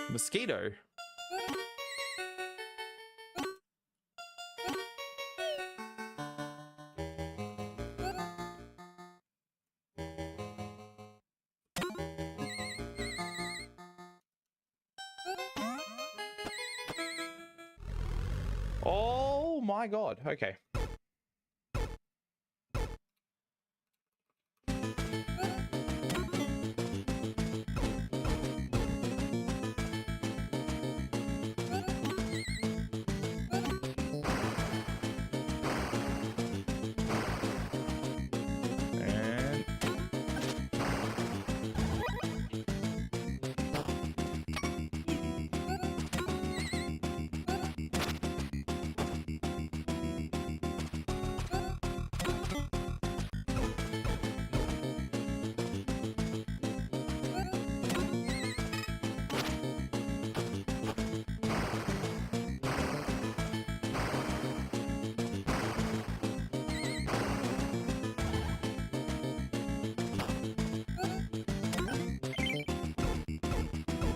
Mosquito. Oh my god. Okay.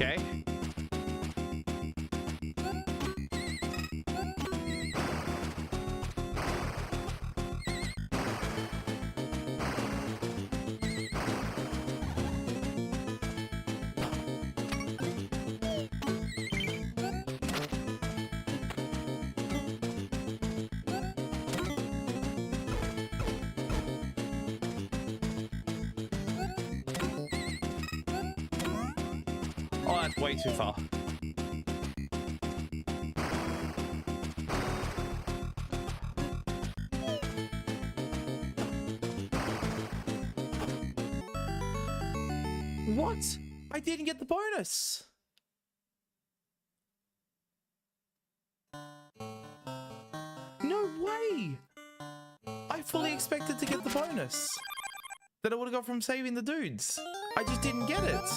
Okay. Oh, that's way too far. What? I didn't get the bonus. No way. I fully expected to get the bonus that I would have got from saving the dudes. I just didn't get it.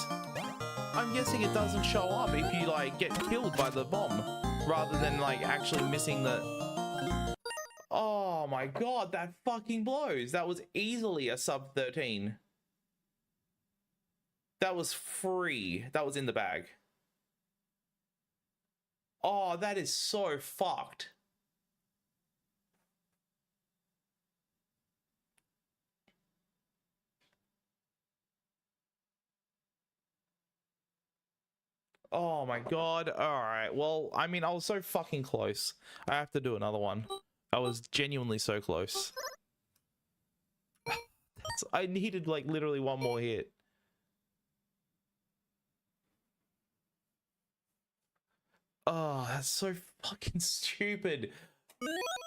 I'm guessing it doesn't show up if you like get killed by the bomb rather than like actually missing the... Oh my god, that fucking blows. That was easily a sub 13. That was free. That was in the bag. Oh, that is so fucked. Oh my god. All right. Well, I mean, I was so fucking close. I have to do another one. I was genuinely so close. I needed like literally one more hit. Oh, that's so fucking stupid.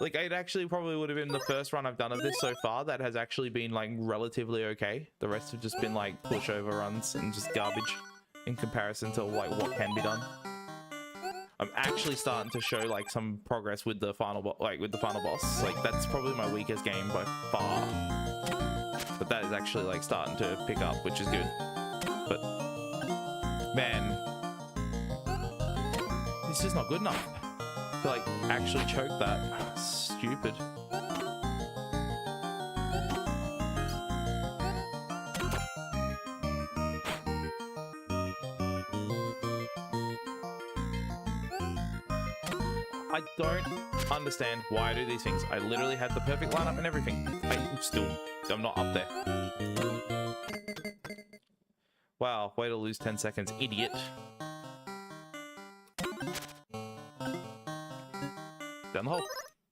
Like, it actually probably would have been the first run I've done of this so far that has actually been like relatively okay. The rest have just been like pushover runs and just garbage in comparison to like what can be done. I'm actually starting to show like some progress with the final boss. Like, that's probably my weakest game by far. But that is actually like starting to pick up, which is good. But man, it's just not good enough to like actually choke that. Stupid. I don't understand why I do these things. I literally had the perfect lineup and everything. I'm not up there. Wow, way to lose 10 seconds, idiot. Down the hole.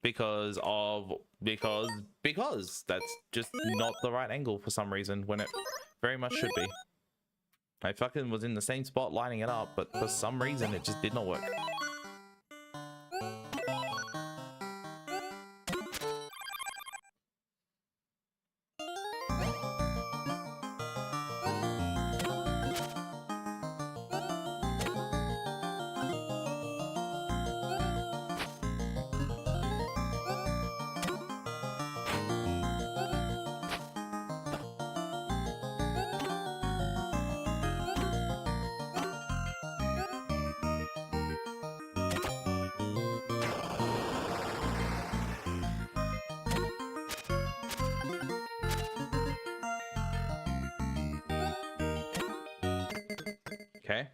Because that's just not the right angle for some reason when it very much should be. I fucking was in the same spot lining it up, but for some reason it just did not work. Okay,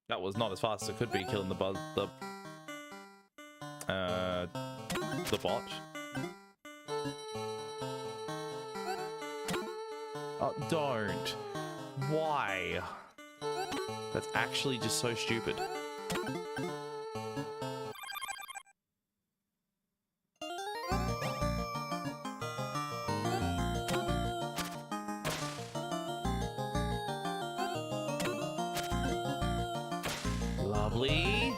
that was not as fast as it could be killing the bot. Oh, don't. Why? That's actually just so stupid. Lovely.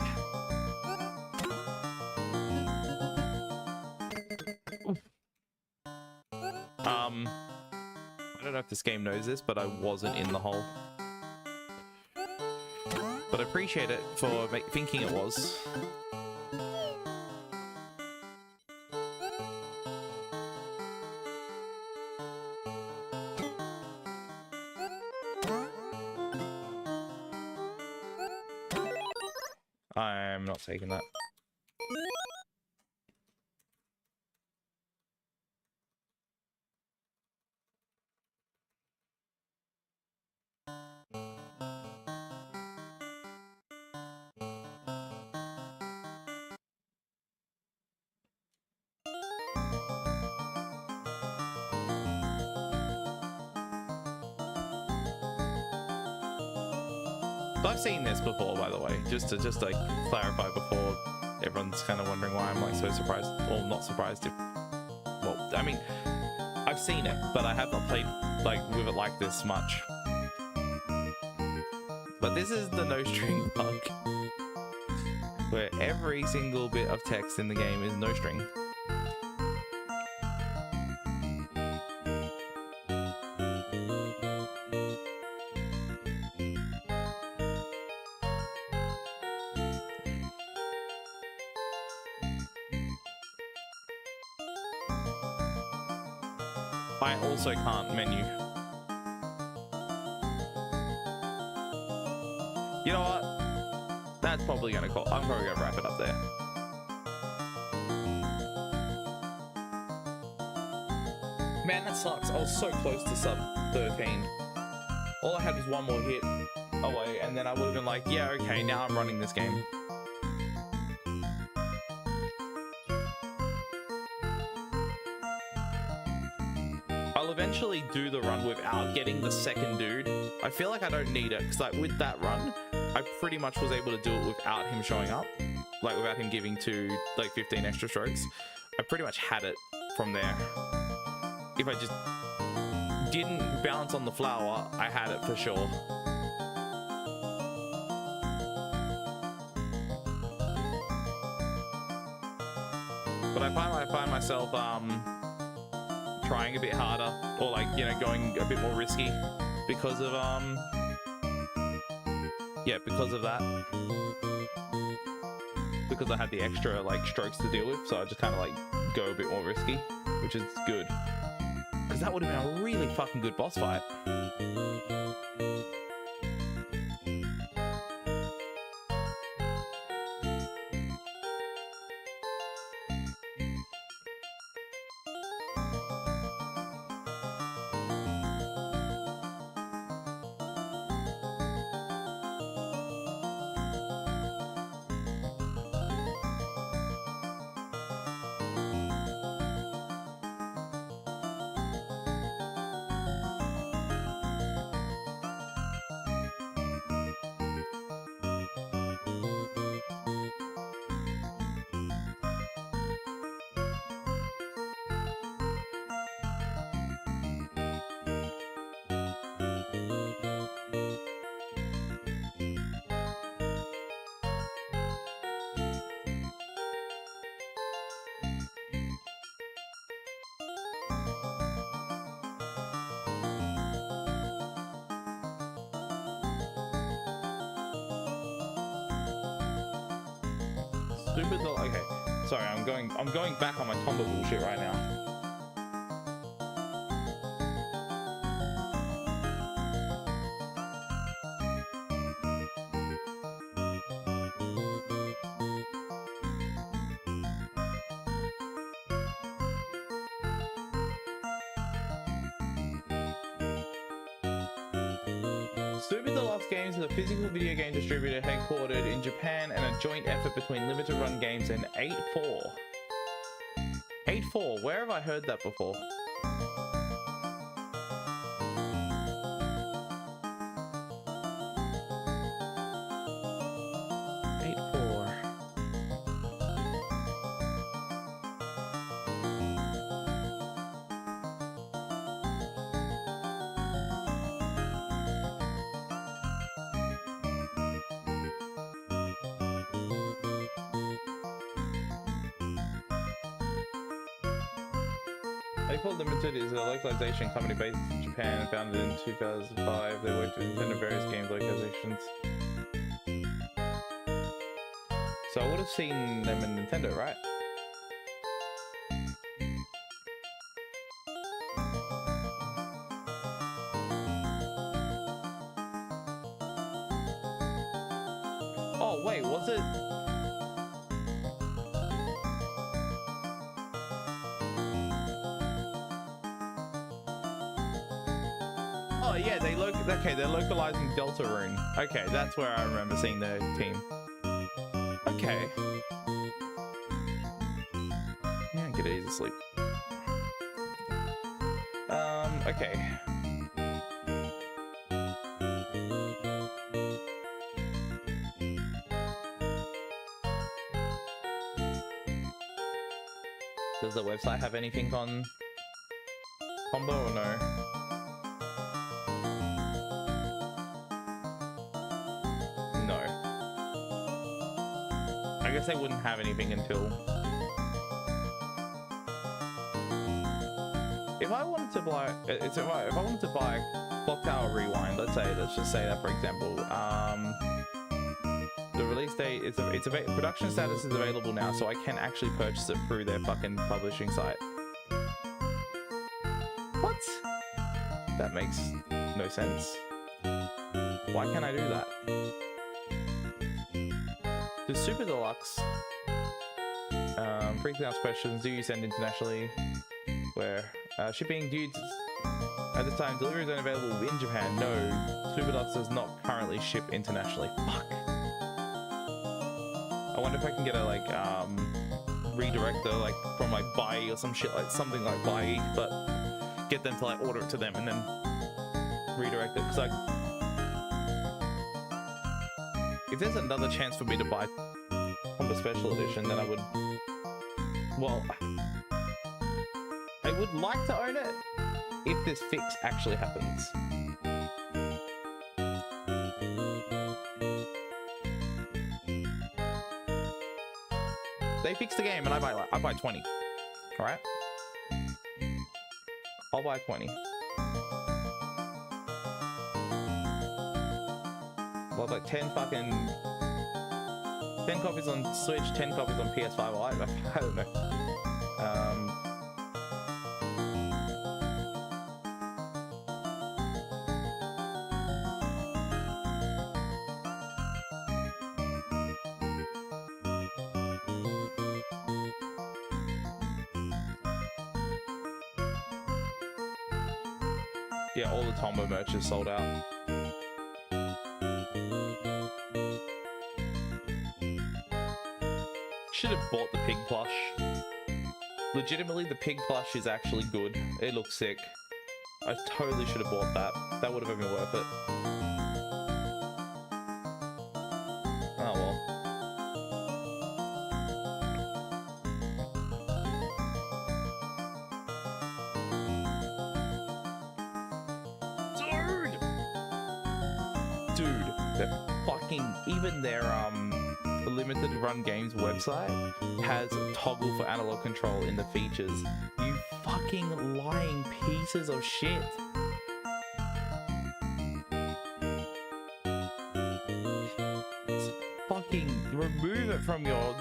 I don't know if this game knows this, but I wasn't in the hole. But I appreciate it for thinking it was. I'm not taking that. I've seen this before, by the way, just to like clarify before everyone's kind of wondering why I'm like so surprised, or not surprised. Well, I mean, I've seen it, but I have not played like with it like this much. But this is the no string bug, where every single bit of text in the game is no string. I also can't menu. You know what? That's probably gonna call. I'm probably gonna wrap it up there. Man, that sucks. I was so close to sub 13. All I had was one more hit away, and then I would have been like, yeah, okay, now I'm running this game. I'll eventually do the run without getting the second dude. I feel like I don't need it, because like with that run, I pretty much was able to do it without him showing up. Like without him giving to like 15 extra strokes. I pretty much had it from there. If I just didn't bounce on the flower, I had it for sure. But I find myself trying a bit harder, or like, you know, going a bit more risky because of yeah, because of that. Because I had the extra like strokes to deal with, so I just kind of like go a bit more risky, which is good. Because that would have been a really fucking good boss fight. Stupid. Okay, sorry, I'm going back on my combo bullshit right now. Stupid Deluxe Games is a physical video game distributor headquartered in Japan and a joint effort between Limited Run Games and 8-4. 8-4, where have I heard that before? Apple Limited is a localization company based in Japan, founded in 2005. They worked with Nintendo various game localizations. So I would have seen them in Nintendo, right? Oh wait, was it? Oh yeah, they're localizing Deltarune. Okay, that's where I remember seeing their team. Okay. Yeah, get easy to sleep. Okay. Does the website have anything on combo or no? I guess they wouldn't have anything until... If I wanted to buy... if I wanted to buy Clock Tower Rewind, let's just say that for example, the release date, production status is available now, so I can actually purchase it through their fucking publishing site. What? That makes no sense. Why can't I do that? The Super Deluxe. Frequently asked questions. Do you send internationally? Where? Shipping due at this time, delivery is only available in Japan. No, Super Deluxe does not currently ship internationally. Fuck. I wonder if I can get a like redirector like from like Buy or some shit, like something like Buy, but get them to like order it to them and then redirect it. Because like, if there's another chance for me to buy from a special edition, then I would. Well, I would like to own it if this fix actually happens. They fix the game and I buy 20. All right, I'll buy 20. Well, like 10 copies on Switch, 10 copies on PS5. Well, I don't know. Yeah, all the Tombo merch is sold out. Should have bought the pig plush. Legitimately, the pig plush is actually good. It looks sick. I totally should have bought that. That would have been worth it. Oh well. Dude, they're fucking, even their limited run games website has a toggle for analog control in the features. You fucking lying pieces of shit. Fucking remove it from your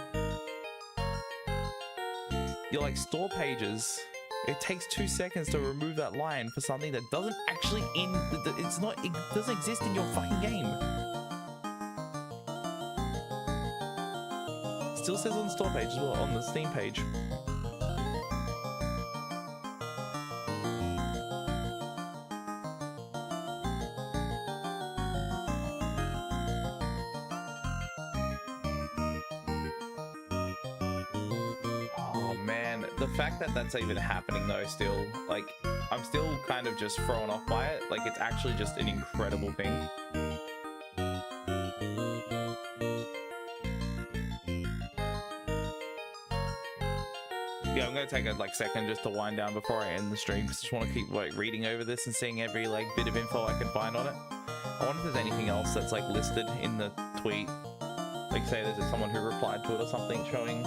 like store pages. It takes 2 seconds to remove that line for something that doesn't actually it doesn't exist in your fucking game. Still says on the store page as well, on the Steam page. Oh man, the fact that that's even happening though, still, like, I'm still kind of just thrown off by it. Like, it's actually just an incredible thing. Yeah, I'm gonna take a second just to wind down before I end the stream, because I just want to keep reading over this and seeing every bit of info I can find on it. I wonder if there's anything else that's listed in the tweet, like say there's someone who replied to it or something showing.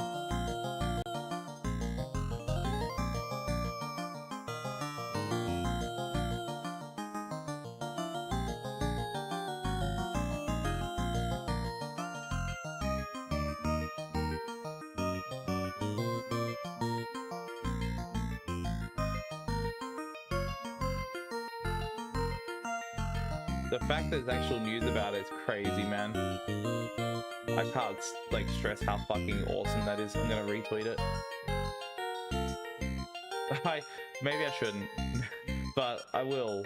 The fact that there's actual news about it is crazy, man. I can't stress how fucking awesome that is. I'm gonna retweet it. Maybe I shouldn't, but I will.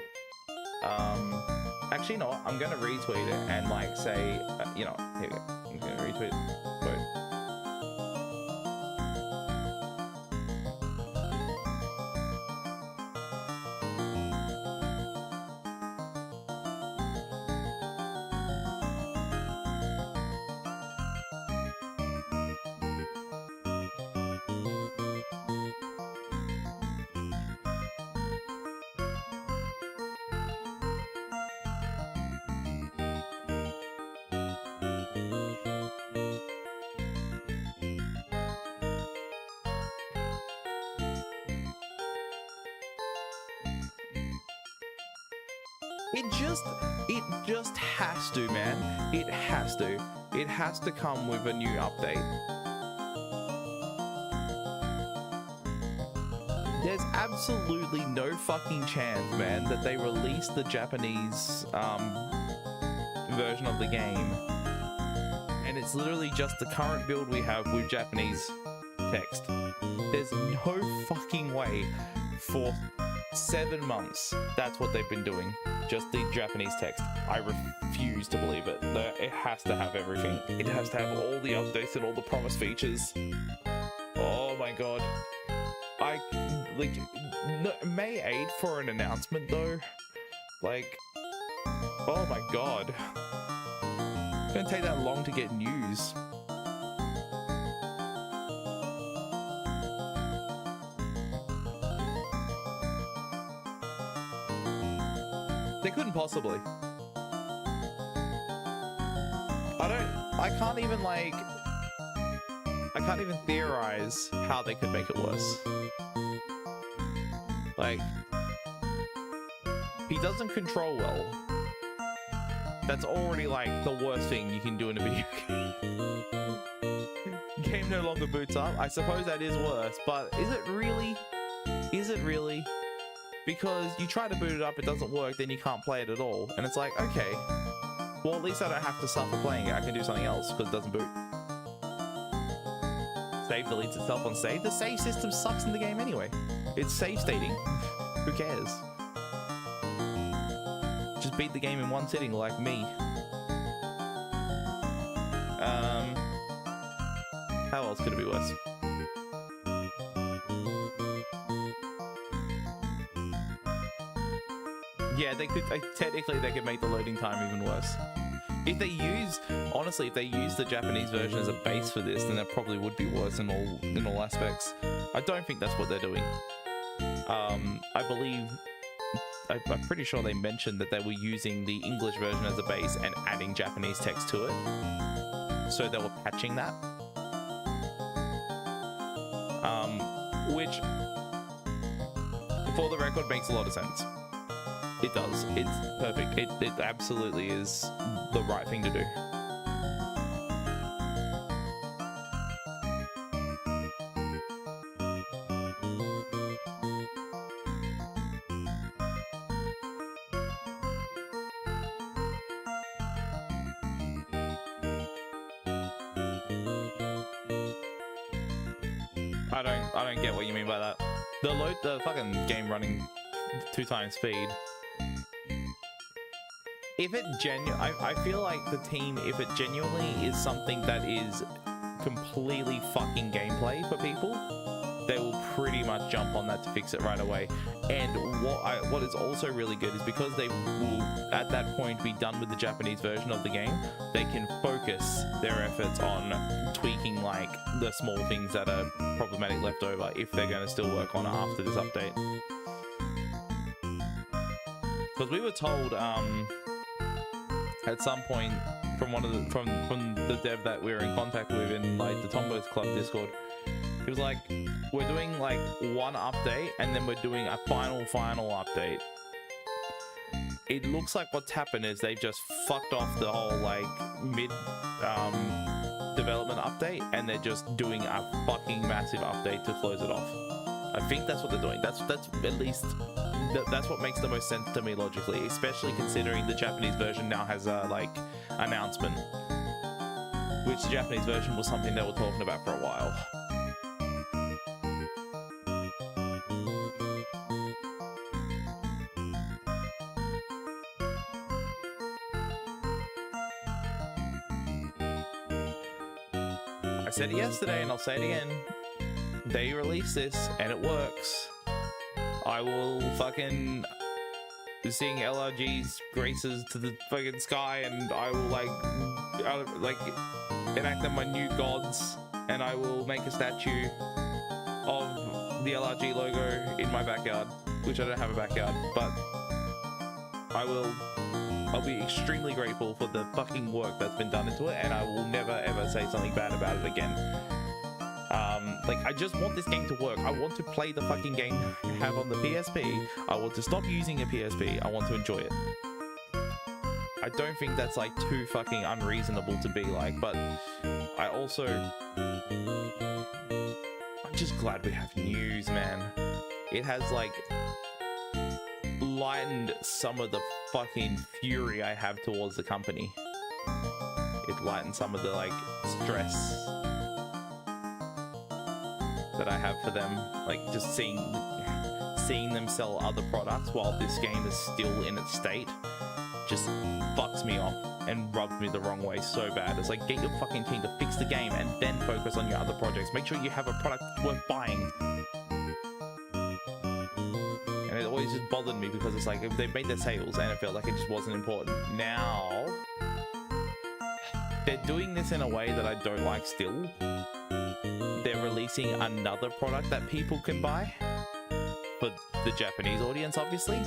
Actually, no, I'm gonna retweet it and say, here we go. I'm gonna retweet it. Wait. It just has to, man. It has to. It has to come with a new update. There's absolutely no fucking chance, man, that they release the Japanese version of the game, and it's literally just the current build we have with Japanese text. There's no fucking way for 7 months that's what they've been doing, just the Japanese text. I refuse to believe it. It has to have everything. It has to have all the updates and all the promised features. Oh my god. May 8 for an announcement though? Like, oh my god. It's gonna take that long to get news. They couldn't possibly. I can't even theorize how they could make it worse. Like, he doesn't control well. That's already like the worst thing you can do in a video game. Game no longer boots up. I suppose that is worse, but is it really? Is it really? Because you try to boot it up, it doesn't work, then you can't play it at all. And it's like, okay, well, at least I don't have to suffer playing it. I can do something else because it doesn't boot. Save deletes itself on save. The save system sucks in the game anyway. It's save stating. Who cares? Just beat the game in one sitting like me. How else could it be worse? Yeah, they could, technically they could make the loading time even worse. If they use, honestly, if they use the Japanese version as a base for this, then that probably would be worse in all aspects. I don't think that's what they're doing. I believe, I'm pretty sure they mentioned that they were using the English version as a base and adding Japanese text to it. So they were patching that. Which, for the record, makes a lot of sense. It does. It's perfect. It absolutely is the right thing to do. I don't get what you mean by that. The fucking game running 2 times speed. If it I feel like the team, if it genuinely is something that is completely fucking gameplay for people, they will pretty much jump on that to fix it right away. And what is also really good is because they will at that point be done with the Japanese version of the game, they can focus their efforts on tweaking like the small things that are problematic left over if they're going to still work on it after this update. Because we were told at some point from from the dev that we were in contact with in like the Tombos Club Discord, he was like, we're doing like one update and then we're doing a final update. It looks like what's happened is they just fucked off the whole like mid development update and they're just doing a fucking massive update to close it off. I think that's what they're doing. That's at least that's what makes the most sense to me logically, especially considering the Japanese version now has a like announcement, which the Japanese version was something they were talking about for a while. I said it yesterday and I'll say it again. They release this and it works, I will fucking sing LRG's graces to the fucking sky, and I will like enact them my new gods, and I will make a statue of the LRG logo in my backyard, which I don't have a backyard, but I'll be extremely grateful for the fucking work that's been done into it, and I will never ever say something bad about it again. Like, I just want this game to work. I want to play the fucking game I have on the PSP. I want to stop using a PSP. I want to enjoy it. I don't think that's like too fucking unreasonable to be like, but I also, I'm just glad we have news, man. it has like lightened some of the fucking fury I have towards the company. It lightened some of the like stress that I have for them, like just seeing them sell other products while this game is still in its state just fucks me off and rubs me the wrong way so bad. It's like, get your fucking team to fix the game and then focus on your other projects. Make sure you have a product worth buying. And it always just bothered me because it's like, if they made their sales and it felt like it just wasn't important. Now they're doing this in a way that I don't like still. They're releasing another product that people can buy for the Japanese audience, obviously.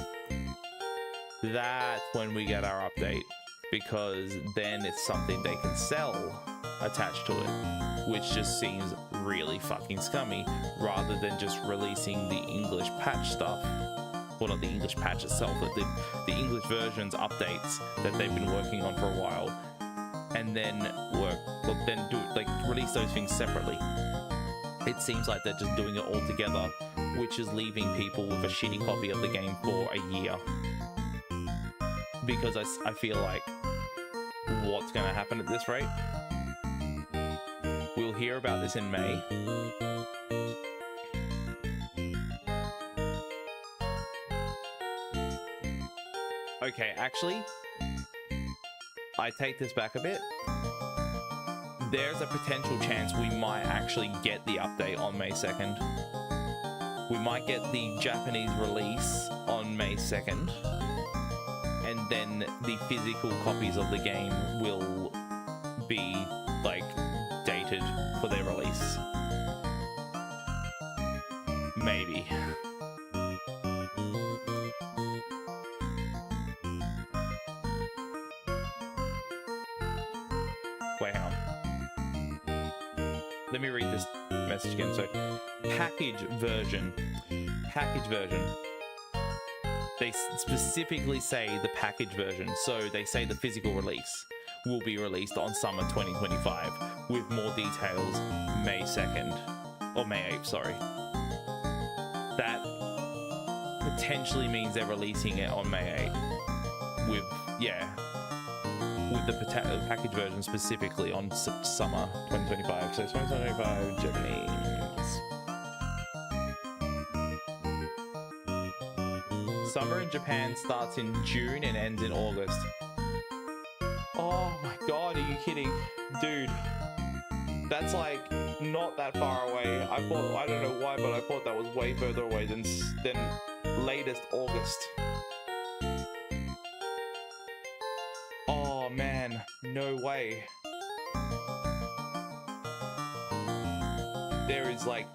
That's when we get our update, because then it's something they can sell attached to it, which just seems really fucking scummy, rather than just releasing the English patch stuff. Well, not the English patch itself, but the English versions updates that they've been working on for a while, and then release those things separately. It seems like they're just doing it all together, which is leaving people with a shitty copy of the game for a year. Because I feel like what's going to happen at this rate? We'll hear about this in May. Okay, actually, I take this back a bit. There's a potential chance we might actually get the update on May 2nd. We might get the Japanese release on May 2nd. And then the physical copies of the game will be, like, dated for their release. Maybe. Wait, hang on. Let me read this message again. So, package version. They specifically say the package version, so they say the physical release will be released on summer 2025, with more details May 2nd, or May 8th, sorry. That potentially means they're releasing it on May 8th, with the package version specifically on summer 2025, so 2025 Japanese. Summer in Japan starts in June and ends in August. Oh my god, are you kidding? Dude, that's like not that far away. I don't know why, but I thought that was way further away than latest August. Oh man, no way. There is like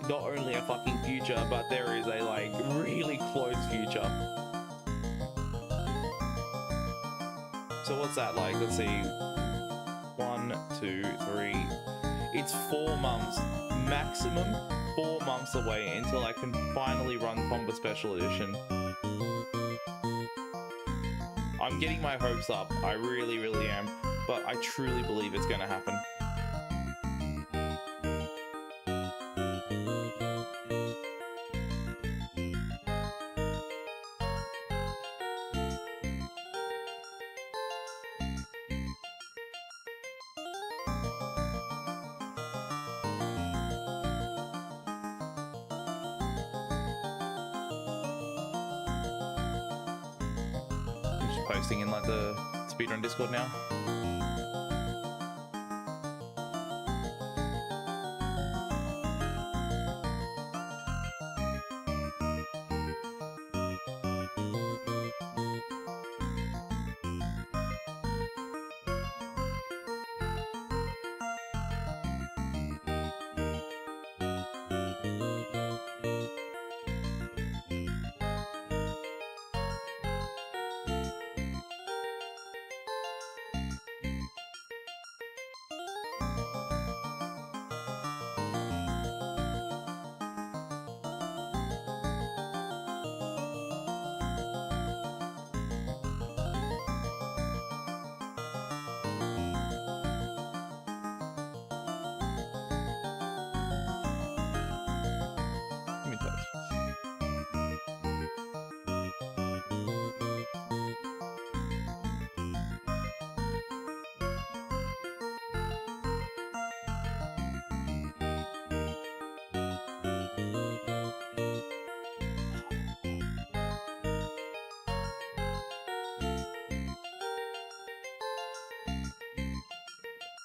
not only a fucking future, but there is a like really close future. So what's that like? Let's see. 1, 2, 3. It's 4 months, maximum 4 months away until I can finally run Combat Special Edition. I'm getting my hopes up. I really, really am. But I truly believe it's gonna happen. Posting in like the Speedrun Discord now.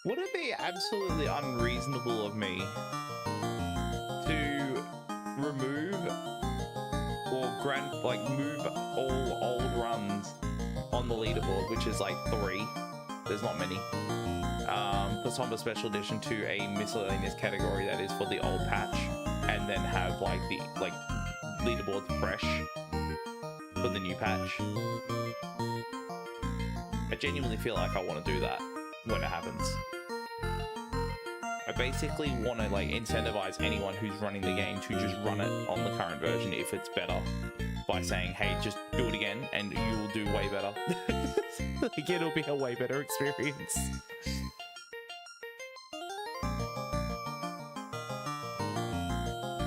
Would it be absolutely unreasonable of me to remove or move all old runs on the leaderboard, which is like 3? There's not many. Put some of a special edition to a miscellaneous category that is for the old patch, and then have like the leaderboards fresh for the new patch. I genuinely feel like I want to do that when it happens. I basically want to like incentivize anyone who's running the game to just run it on the current version if it's better, by saying, hey, just do it again and you will do way better. Like, it'll be a way better experience.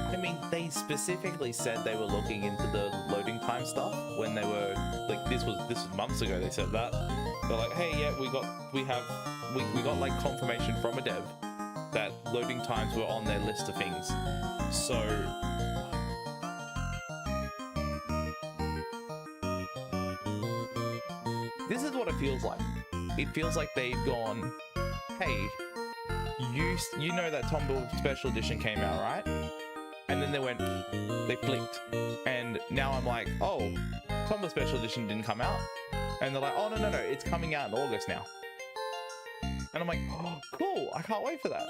I mean, they specifically said they were looking into the loading time stuff when they were like, this was months ago. They said that they're like, hey, yeah, we got like confirmation from a dev that loading times were on their list of things. So this is what it feels like. It feels like they've gone, hey, you know that Tombow Special Edition came out, right? And then they flipped. And now I'm like, oh, Tombow Special Edition didn't come out. And they're like, oh, no, it's coming out in August now. And I'm like, oh, cool, I can't wait for that.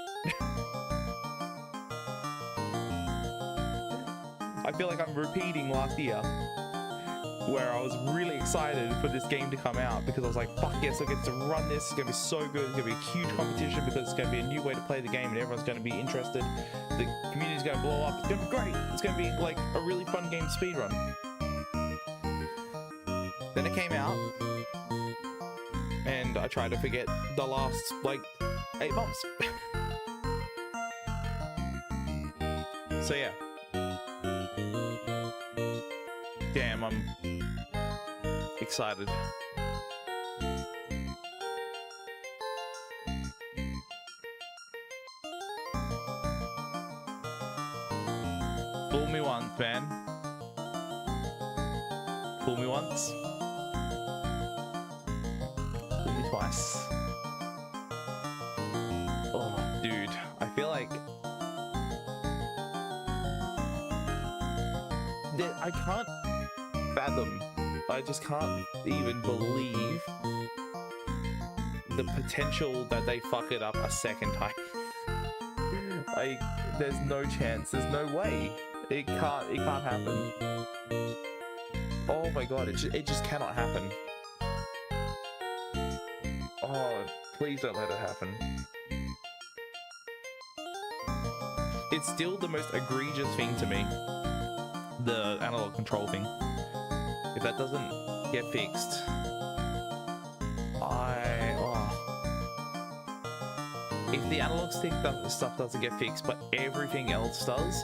I feel like I'm repeating last year, where I was really excited for this game to come out because I was like, fuck yes, I get to run this. It's going to be so good. It's going to be a huge competition because it's going to be a new way to play the game and everyone's going to be interested. The community's going to blow up. It's going to be great. It's going to be like a really fun game to speedrun. Then it came out and I tried to forget the last like 8 months. So yeah. Damn, I'm excited. Fool me once, man. Fool me once. Fool me twice. Oh, dude, I feel like I can't fathom. I just can't even believe the potential that they fuck it up a second time. Like, there's no chance. There's no way. It can't happen. Oh my god, it just cannot happen. Oh, please don't let it happen. It's still the most egregious thing to me. The analog control thing. If that doesn't get fixed, if the analog stick stuff doesn't get fixed, but everything else does,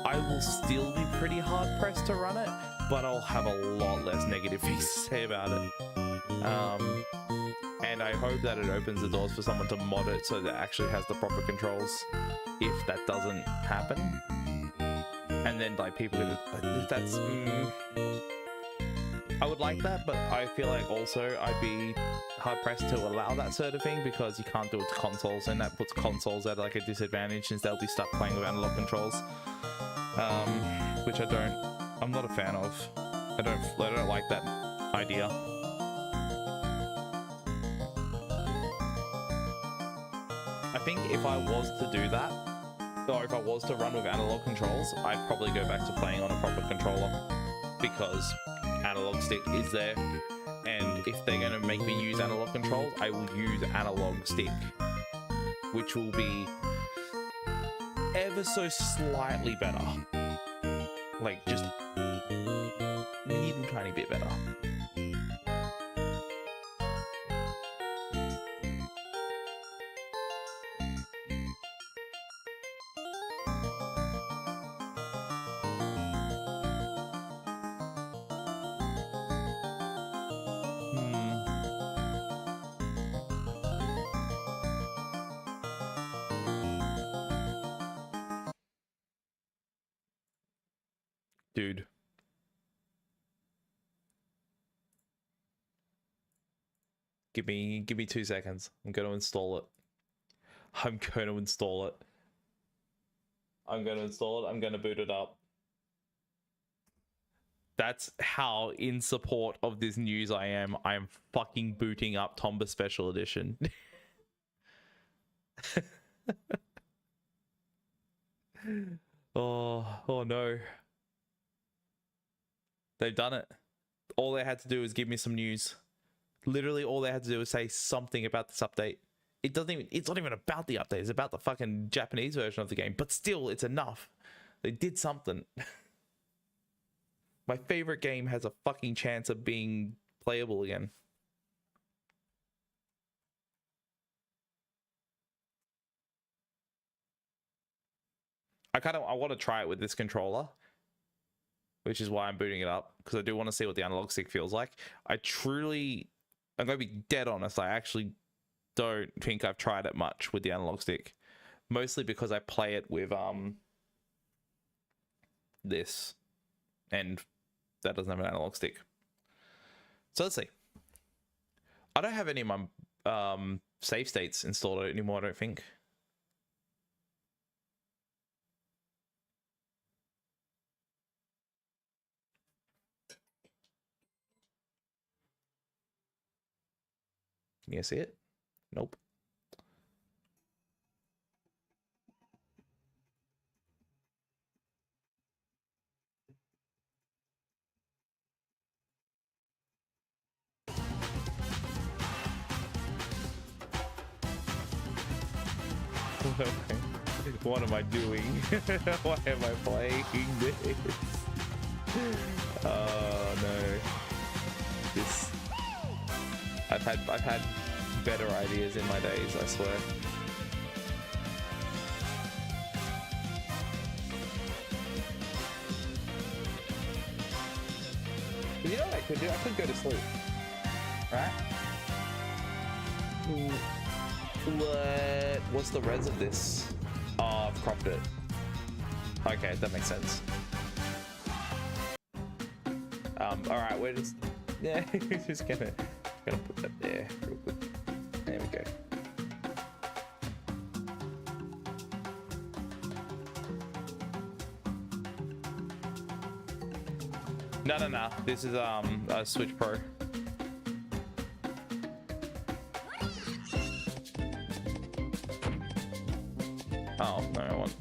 I will still be pretty hard pressed to run it, but I'll have a lot less negative things to say about it. And I hope that it opens the doors for someone to mod it so that it actually has the proper controls if that doesn't happen. And then like people that's I would like that, but I feel like also I'd be hard pressed to allow that sort of thing because you can't do it to consoles, and that puts consoles at like a disadvantage since they'll be stuck playing with analog controls, which I'm not a fan of. I don't like that idea. I think if I was to do that, or if I was to run with analog controls, I'd probably go back to playing on a proper controller because analog stick is there, and if they're going to make me use analog controls, I will use analog stick, which will be ever so slightly better, like just a little tiny bit better. Dude. Give me 2 seconds. I'm going to install it. I'm going to install it. I'm going to install it. I'm going to boot it up. That's how in support of this news I am. I am fucking booting up Tomba Special Edition. Oh no. They've done it. All they had to do was give me some news. Literally all they had to do was say something about this update. It's not even about the update, it's about the fucking Japanese version of the game, but still it's enough. They did something. My favorite game has a fucking chance of being playable again. I want to try it with this controller, which is why I'm booting it up, because I do want to see what the analog stick feels like. I'm going to be dead honest, I actually don't think I've tried it much with the analog stick, mostly because I play it with this, and that doesn't have an analog stick. So let's see. I don't have any of my save states installed anymore, I don't think. Can you see it? Nope. What am I doing? Why am I playing this? Oh no. This I've had better ideas in my days, I swear. You know what I could do? I could go to sleep. Right? What's the res of this? Oh, I've cropped it. Okay, that makes sense. Alright, we're just just gonna put that there real quick. There we go. No. This is a Switch Pro. Oh, no, I want...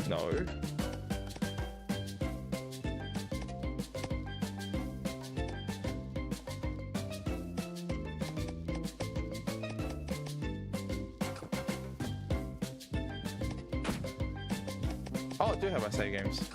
No. Oh, I do have my save games.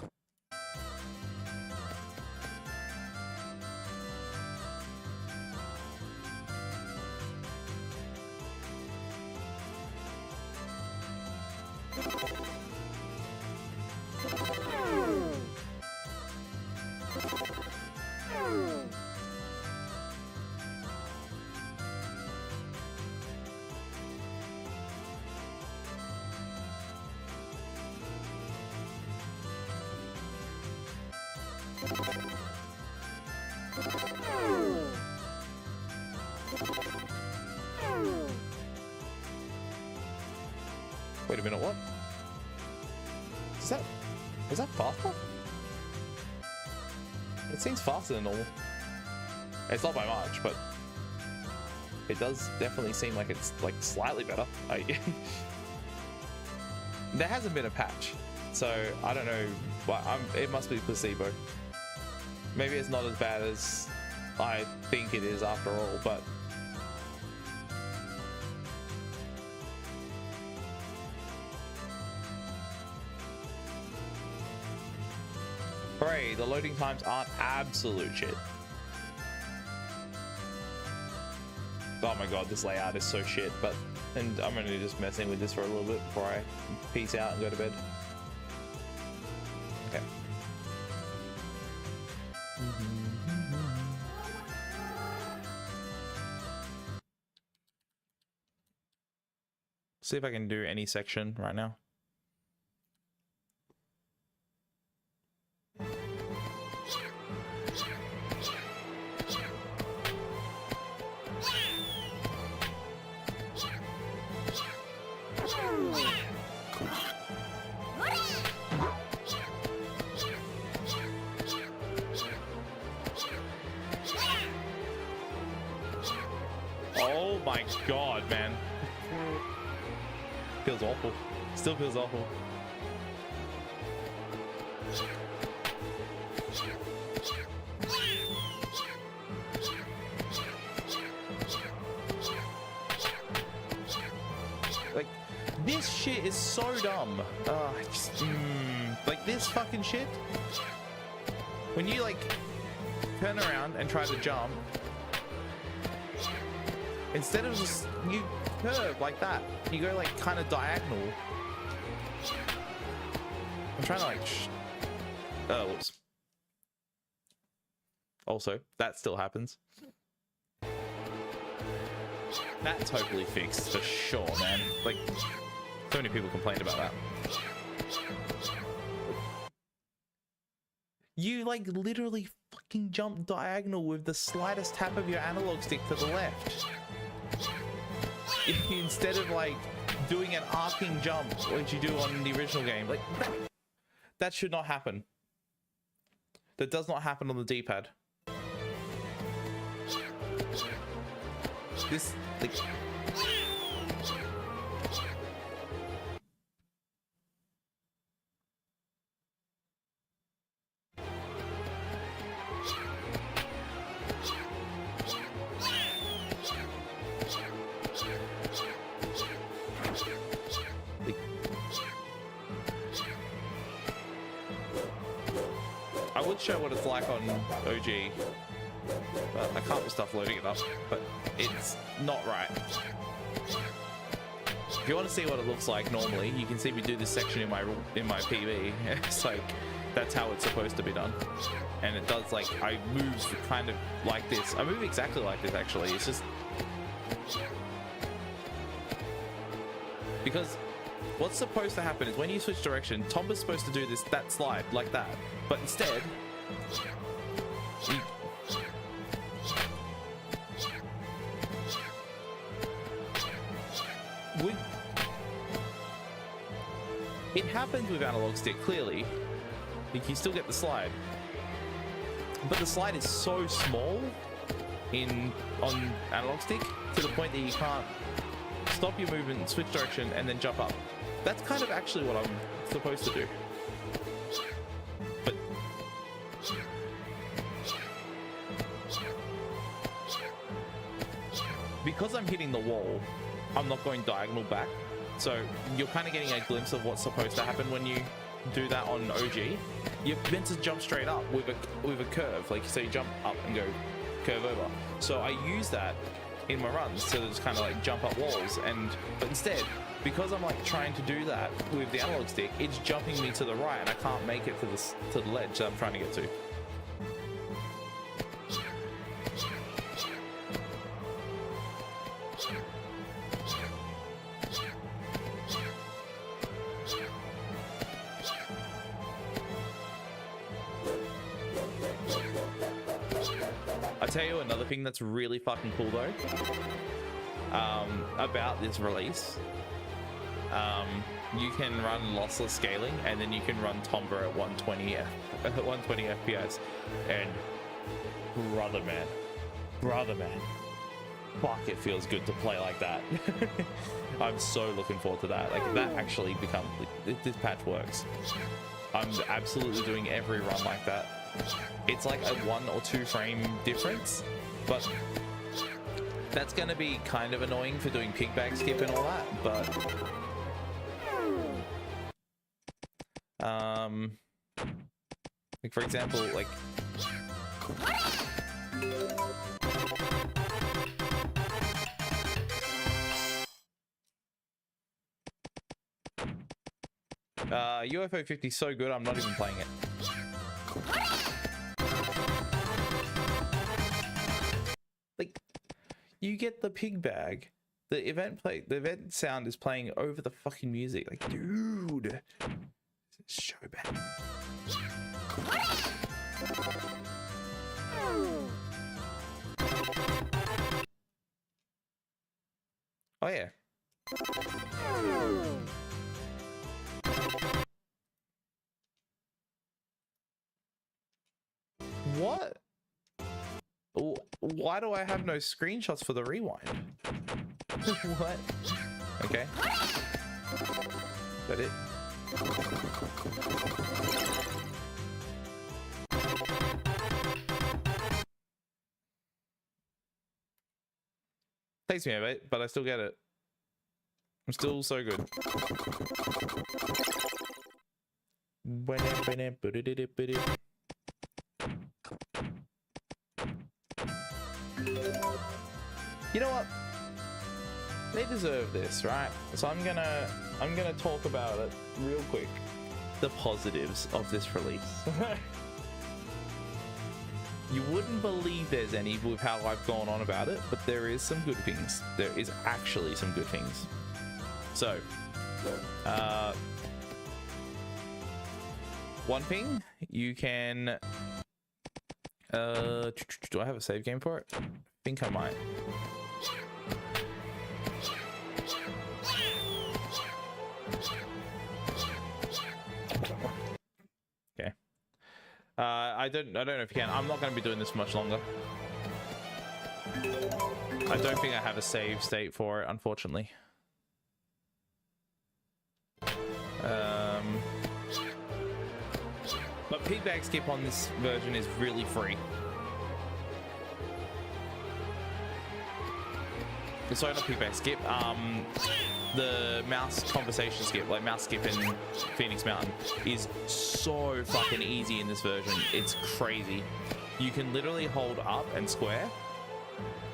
Wait a minute, what? Is that faster? It seems faster than normal. It's not by much, but it does definitely seem like it's like slightly better. There hasn't been a patch, so I don't know. But it must be placebo. Maybe it's not as bad as I think it is after all, but. Hooray, the loading times aren't absolute shit. Oh my god, this layout is so shit, and I'm only just messing with this for a little bit before I peace out and go to bed. Okay. See if I can do any section right now. God, man. Feels awful. Still feels awful. Like, this shit is so dumb. Like, this fucking shit. When you, like, turn around and try to jump, instead of just, you curve like that. You go, like, kind of diagonal. I'm trying to, like, oh, whoops. Also, that still happens. That's hopefully fixed for sure, man. Like, so many people complained about that. You, like, literally fucking jump diagonal with the slightest tap of your analog stick to the left. Instead of, like, doing an arcing jump, which you do on the original game. Like, that should not happen. That does not happen on the D-pad. This, like... I would show what it's like on OG, but I can't stop loading it up, but it's not right. If you want to see what it looks like normally, you can see me do this section in my PB. It's like, that's how it's supposed to be done. And it does, like, I move kind of like this. I move exactly like this, actually. It's just... because what's supposed to happen is when you switch direction, Tom is supposed to do that slide like that. But instead, it happens with analog stick, clearly. Like, you still get the slide. But the slide is so small on analog stick to the point that you can't stop your movement, switch direction, and then jump up. That's kind of actually what I'm supposed to do. But because I'm hitting the wall, I'm not going diagonal back. So you're kind of getting a glimpse of what's supposed to happen when you do that on OG. You're meant to jump straight up with a curve. Like, so you jump up and go curve over. So I use that in my runs to just kind of like jump up walls, but instead, because I'm like trying to do that with the analog stick, it's jumping me to the right and I can't make it to the ledge that I'm trying to get to. I'll tell you another thing that's really fucking cool though, about this release. You can run lossless scaling, and then you can run Tomba at 120 FPS. And brother man, fuck, it feels good to play like that. I'm so looking forward to that. Like, that actually becomes, like, this patch works. I'm absolutely doing every run like that. It's like a 1 or 2 frame difference, but that's going to be kind of annoying for doing pig bag skip and all that. But like, for example, like, UFO 50 is so good, I'm not even playing it. Like, you get the pig bag. The event sound is playing over the fucking music. Like, dude, this is so bad. Oh yeah. What? Why do I have no screenshots for the rewind? What? Okay. Is that it? Takes me a bit, but I still get it. I'm still so good. You know what? They deserve this, right? So I'm gonna talk about it real quick. The positives of this release. You wouldn't believe there's any with how I've gone on about it, but there is some good things. There is actually some good things. So, one thing you can. Do I have a save game for it? I think I might. Okay. I don't know if you can. I'm not going to be doing this much longer. I don't think I have a save state for it, unfortunately. But piggyback skip on this version is really free. Sorry, not piggyback skip. The mouse conversation skip, like mouse skip in Phoenix Mountain, is so fucking easy in this version. It's crazy. You can literally hold up and square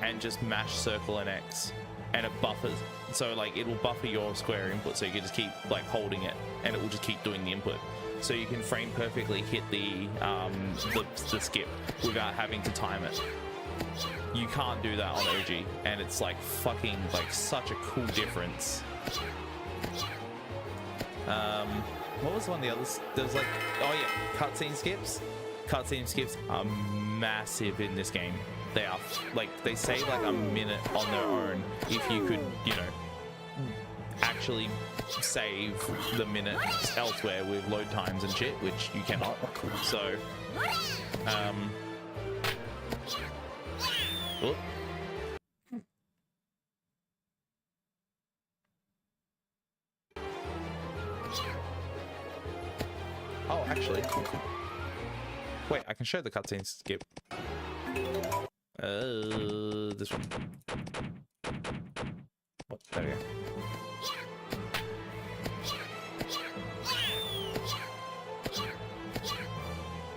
and just mash circle and X, and it buffers. So like it will buffer your square input, so you can just keep like holding it and it will just keep doing the input. So you can frame perfectly hit the skip without having to time it. You can't do that on OG, and it's like fucking like such a cool difference. What was one of the others? There was like, oh yeah, cutscene skips. Cutscene skips are massive in this game. They are like, they save like a minute on their own if you could, you know, actually save the minute elsewhere with load times and shit, which you cannot. So, whoop. Oh, actually, wait, I can show the cutscene skip. This one. What? There we go.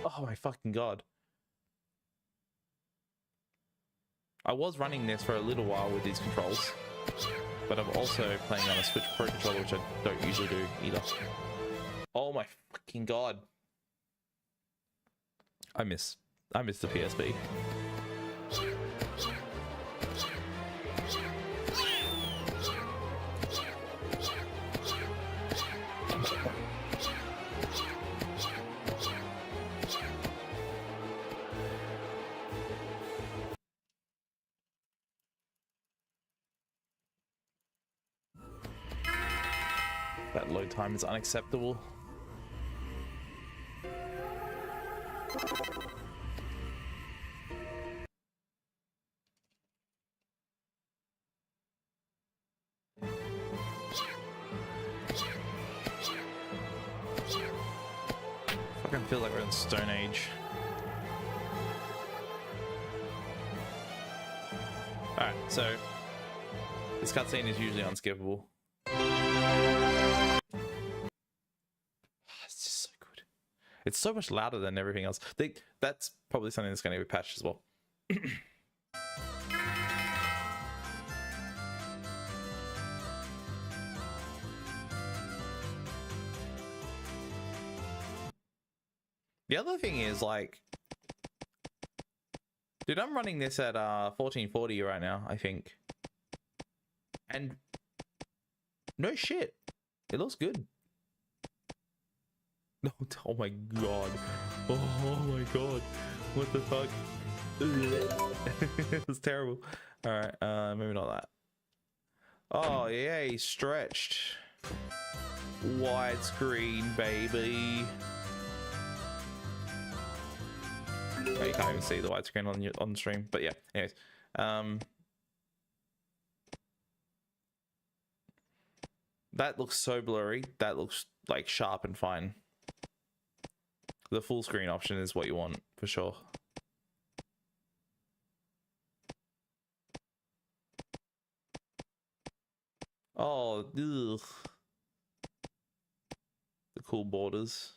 Oh my fucking god. I was running this for a little while with these controls, but I'm also playing on a Switch Pro controller, which I don't usually do either. Oh my fucking god. I miss the PSP. That load time is unacceptable. Fucking feel like we're in Stone Age. Alright, so this cutscene is usually unskippable. It's just so good. It's so much louder than everything else. That's probably something that's going to be patched as well. The other thing is, like, dude, I'm running this at 1440 right now, I think. And no shit, it looks good. No, oh my god. Oh my god. What the fuck? It's terrible. Alright, maybe not that. Oh, yay, stretched. Widescreen, baby. Oh, you can't even see the widescreen on the stream, but yeah. Anyways, That looks so blurry. That looks like sharp and fine. The full screen option is what you want for sure. Oh, ugh. The cool borders,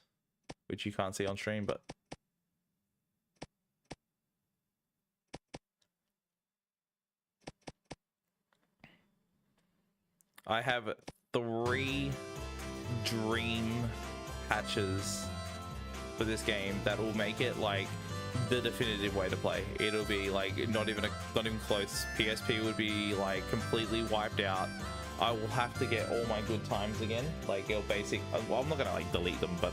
which you can't see on stream, but I have 3 dream patches for this game that will make it like the definitive way to play. It'll be like not even close. PSP would be like completely wiped out. I will have to get all my good times again. Like it'll well, I'm not gonna like delete them, but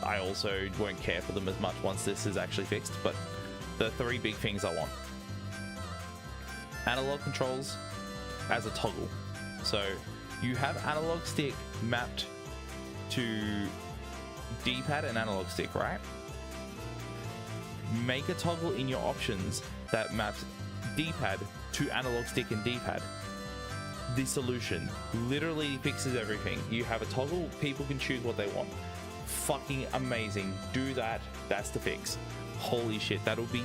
I also won't care for them as much once this is actually fixed. But the 3 big things I want: analog controls as a toggle. So you have analog stick mapped to D-pad and analog stick, right? Make a toggle in your options that maps D-pad to analog stick and D-pad. The solution literally fixes everything. You have a toggle, people can choose what they want. Fucking amazing. Do that. That's the fix. Holy shit, that'll be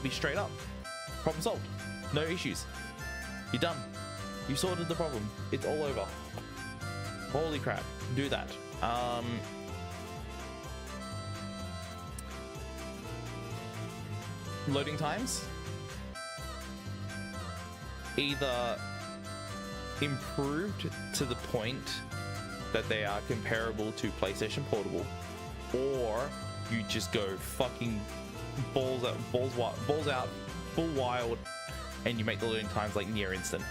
straight up. Problem solved. No issues. You're done. You sorted the problem. It's all over. Holy crap. Do that. Loading times. Either improved to the point that they are comparable to PlayStation Portable, or you just go fucking balls out, full wild, and you make the loading times like near instant.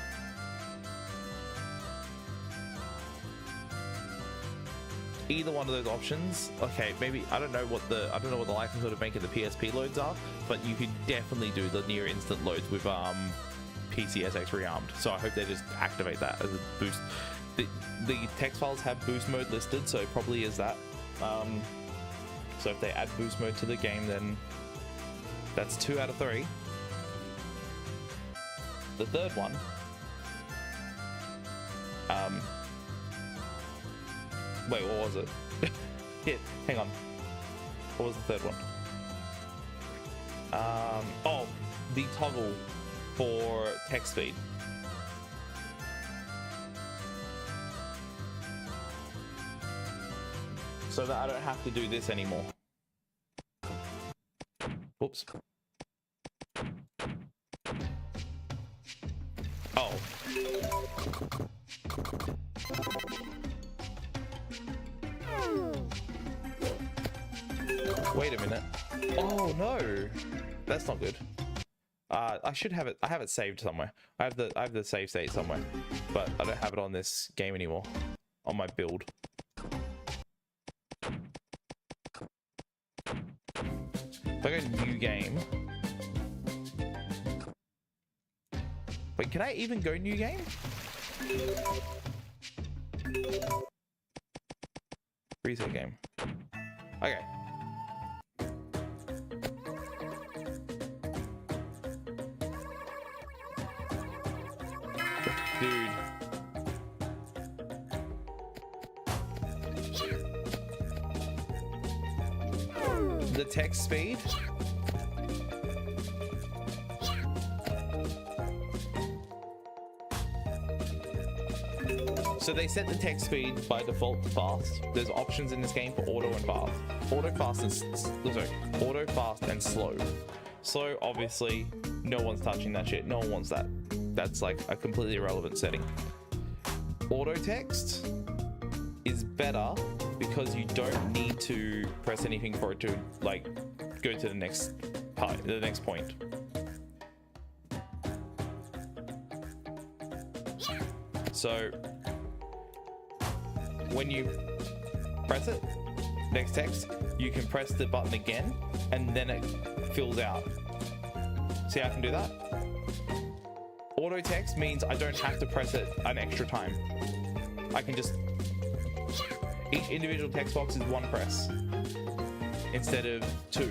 Either one of those options. Okay, maybe I don't know what the likelihood of making the PSP loads are, but you could definitely do the near instant loads with PCSX rearmed. So I hope they just activate that as a boost. The text files have boost mode listed, so it probably is that. So if they add boost mode to the game, then that's 2 out of 3. The third one, wait, what was it? Shit, hang on. What was the third one? Oh, the toggle for text speed. So that I don't have to do this anymore. Whoops. Oh. Wait a minute. Oh no, that's not good. I should have it. I have it saved somewhere. I have the save state somewhere, but I don't have it on this game anymore. On my build. If I go new game. Wait, can I even go new game? Reset game. Okay. Dude. The text speed. So they set the text speed by default to fast. There's options in this game for auto and fast. Auto fast and slow. Slow, obviously, no one's touching that shit. No one wants that. That's like a completely irrelevant setting. Auto text is better because you don't need to press anything for it to like go to the next part, the next point. So when you press it, next text, you can press the button again and then it fills out. See how I can do that? Auto text means I don't have to press it an extra time. I can just, each individual text box is 1 press instead of 2,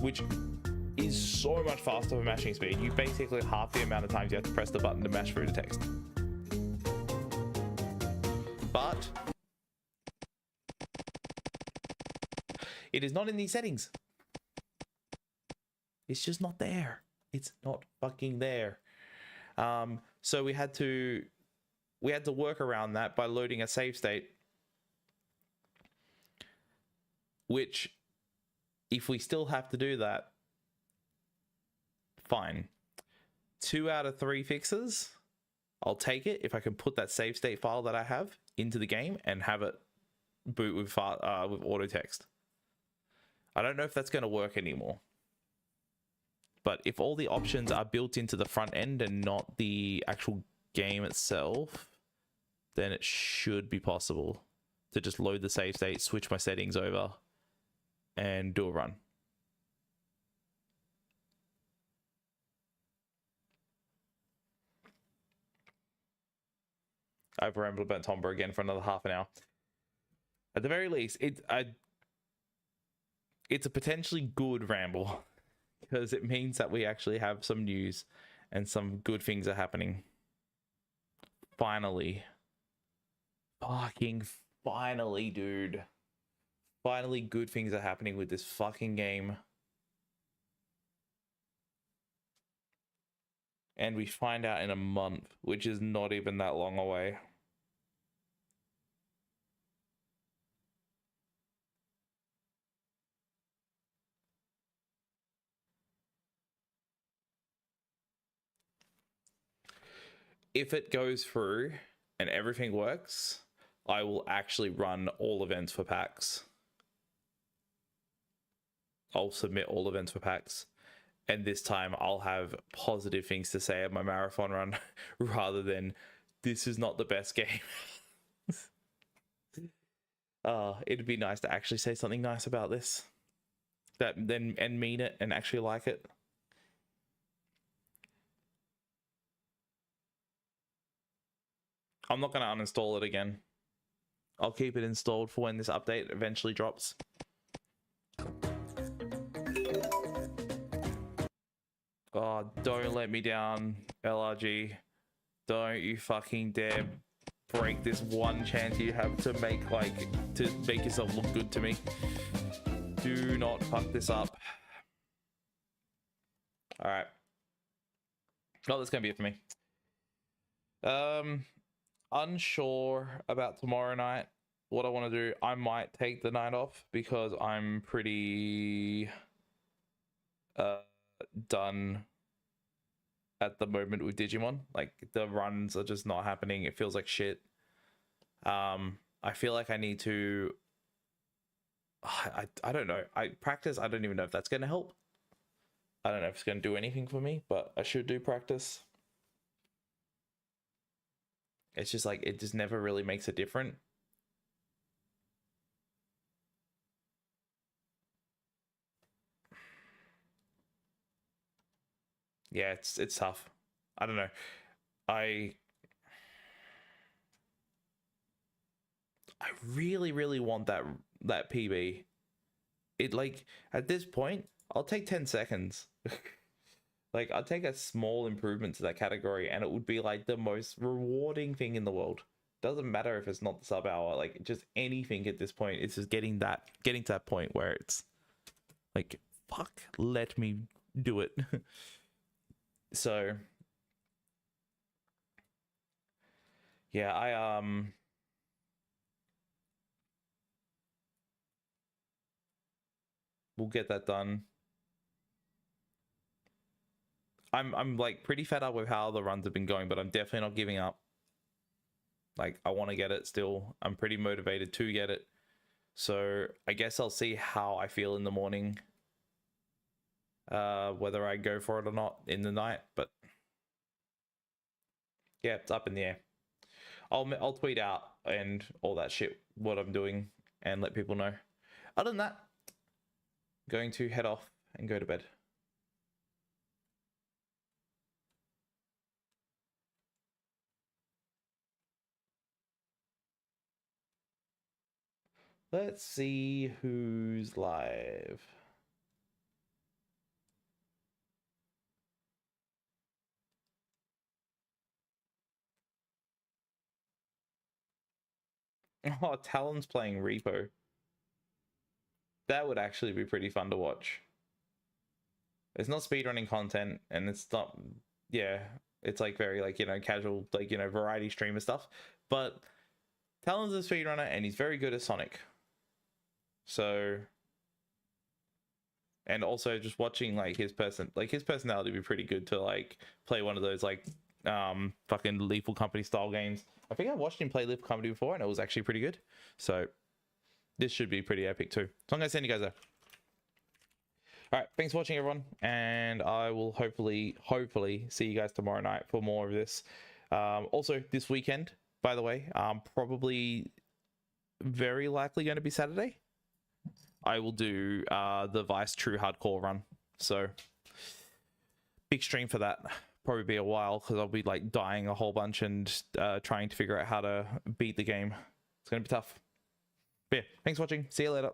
which is so much faster for mashing speed. You basically half the amount of times you have to press the button to mash through the text. But it is not in these settings. It's just not there. It's not fucking there. So we had to work around that by loading a save state, which if we still have to do that, fine. 2 out of 3 fixes, I'll take it if I can put that save state file that I have into the game and have it boot with auto text. I don't know if that's going to work anymore. But if all the options are built into the front end and not the actual game itself, then it should be possible to just load the save state, switch my settings over, and do a run. I've rambled about Tomba again for another half an hour. At the very least, it's a potentially good ramble because it means that we actually have some news and some good things are happening. Finally. Fucking finally, dude. Finally, good things are happening with this fucking game. And we find out in a month, which is not even that long away. If it goes through and everything works, I will actually run all events for packs. I'll submit all events for packs. And this time I'll have positive things to say at my marathon run rather than this is not the best game. It'd be nice to actually say something nice about this. And mean it and actually like it. I'm not going to uninstall it again. I'll keep it installed for when this update eventually drops. Oh, don't let me down, LRG. Don't you fucking dare break this one chance you have to make yourself look good to me. Do not fuck this up. All right. Oh, that's gonna be it for me. Unsure about tomorrow night. What I want to do, I might take the night off because I'm pretty done at the moment with Digimon. Like the runs are just not happening. It feels like shit. I feel like I need to I don't know. I practice. I don't even know if that's going to help. I don't know if it's going to do anything for me, but I should do practice. It's just like it just never really makes a difference. Yeah, it's tough. I don't know. I really want that PB. It like at this point, I'll take 10 seconds. Like I'll take a small improvement to that category and it would be like the most rewarding thing in the world. Doesn't matter if it's not the sub hour, like just anything at this point. It's just getting to that point where it's like, fuck, let me do it. So yeah, we'll get that done. I'm like pretty fed up with how the runs have been going, but I'm definitely not giving up. Like I want to get it still. I'm pretty motivated to get it. So I guess I'll see how I feel in the morning. Whether I go for it or not in the night, but yeah, it's up in the air. I'll tweet out and all that shit what I'm doing and let people know. Other than that, going to head off and go to bed. Let's see who's live. Oh, Talon's playing Repo. That would actually be pretty fun to watch. It's not speedrunning content, and it's not, yeah, it's like very like, you know, casual, like, you know, variety streamer stuff. But Talon's a speedrunner, and he's very good at Sonic. So, and also just watching like his personality would be pretty good to like play one of those like fucking Lethal Company style games. I think I watched him play Lethal Company before, and it was actually pretty good. So this should be pretty epic too. So I'm gonna send you guys there. All right, thanks for watching, everyone, and I will hopefully see you guys tomorrow night for more of this. Also, this weekend, by the way, probably very likely going to be Saturday. I will do the Vice True Hardcore run, so big stream for that. Probably be a while because I'll be like dying a whole bunch and trying to figure out how to beat the game. It's gonna be tough. But yeah, thanks for watching. See you later.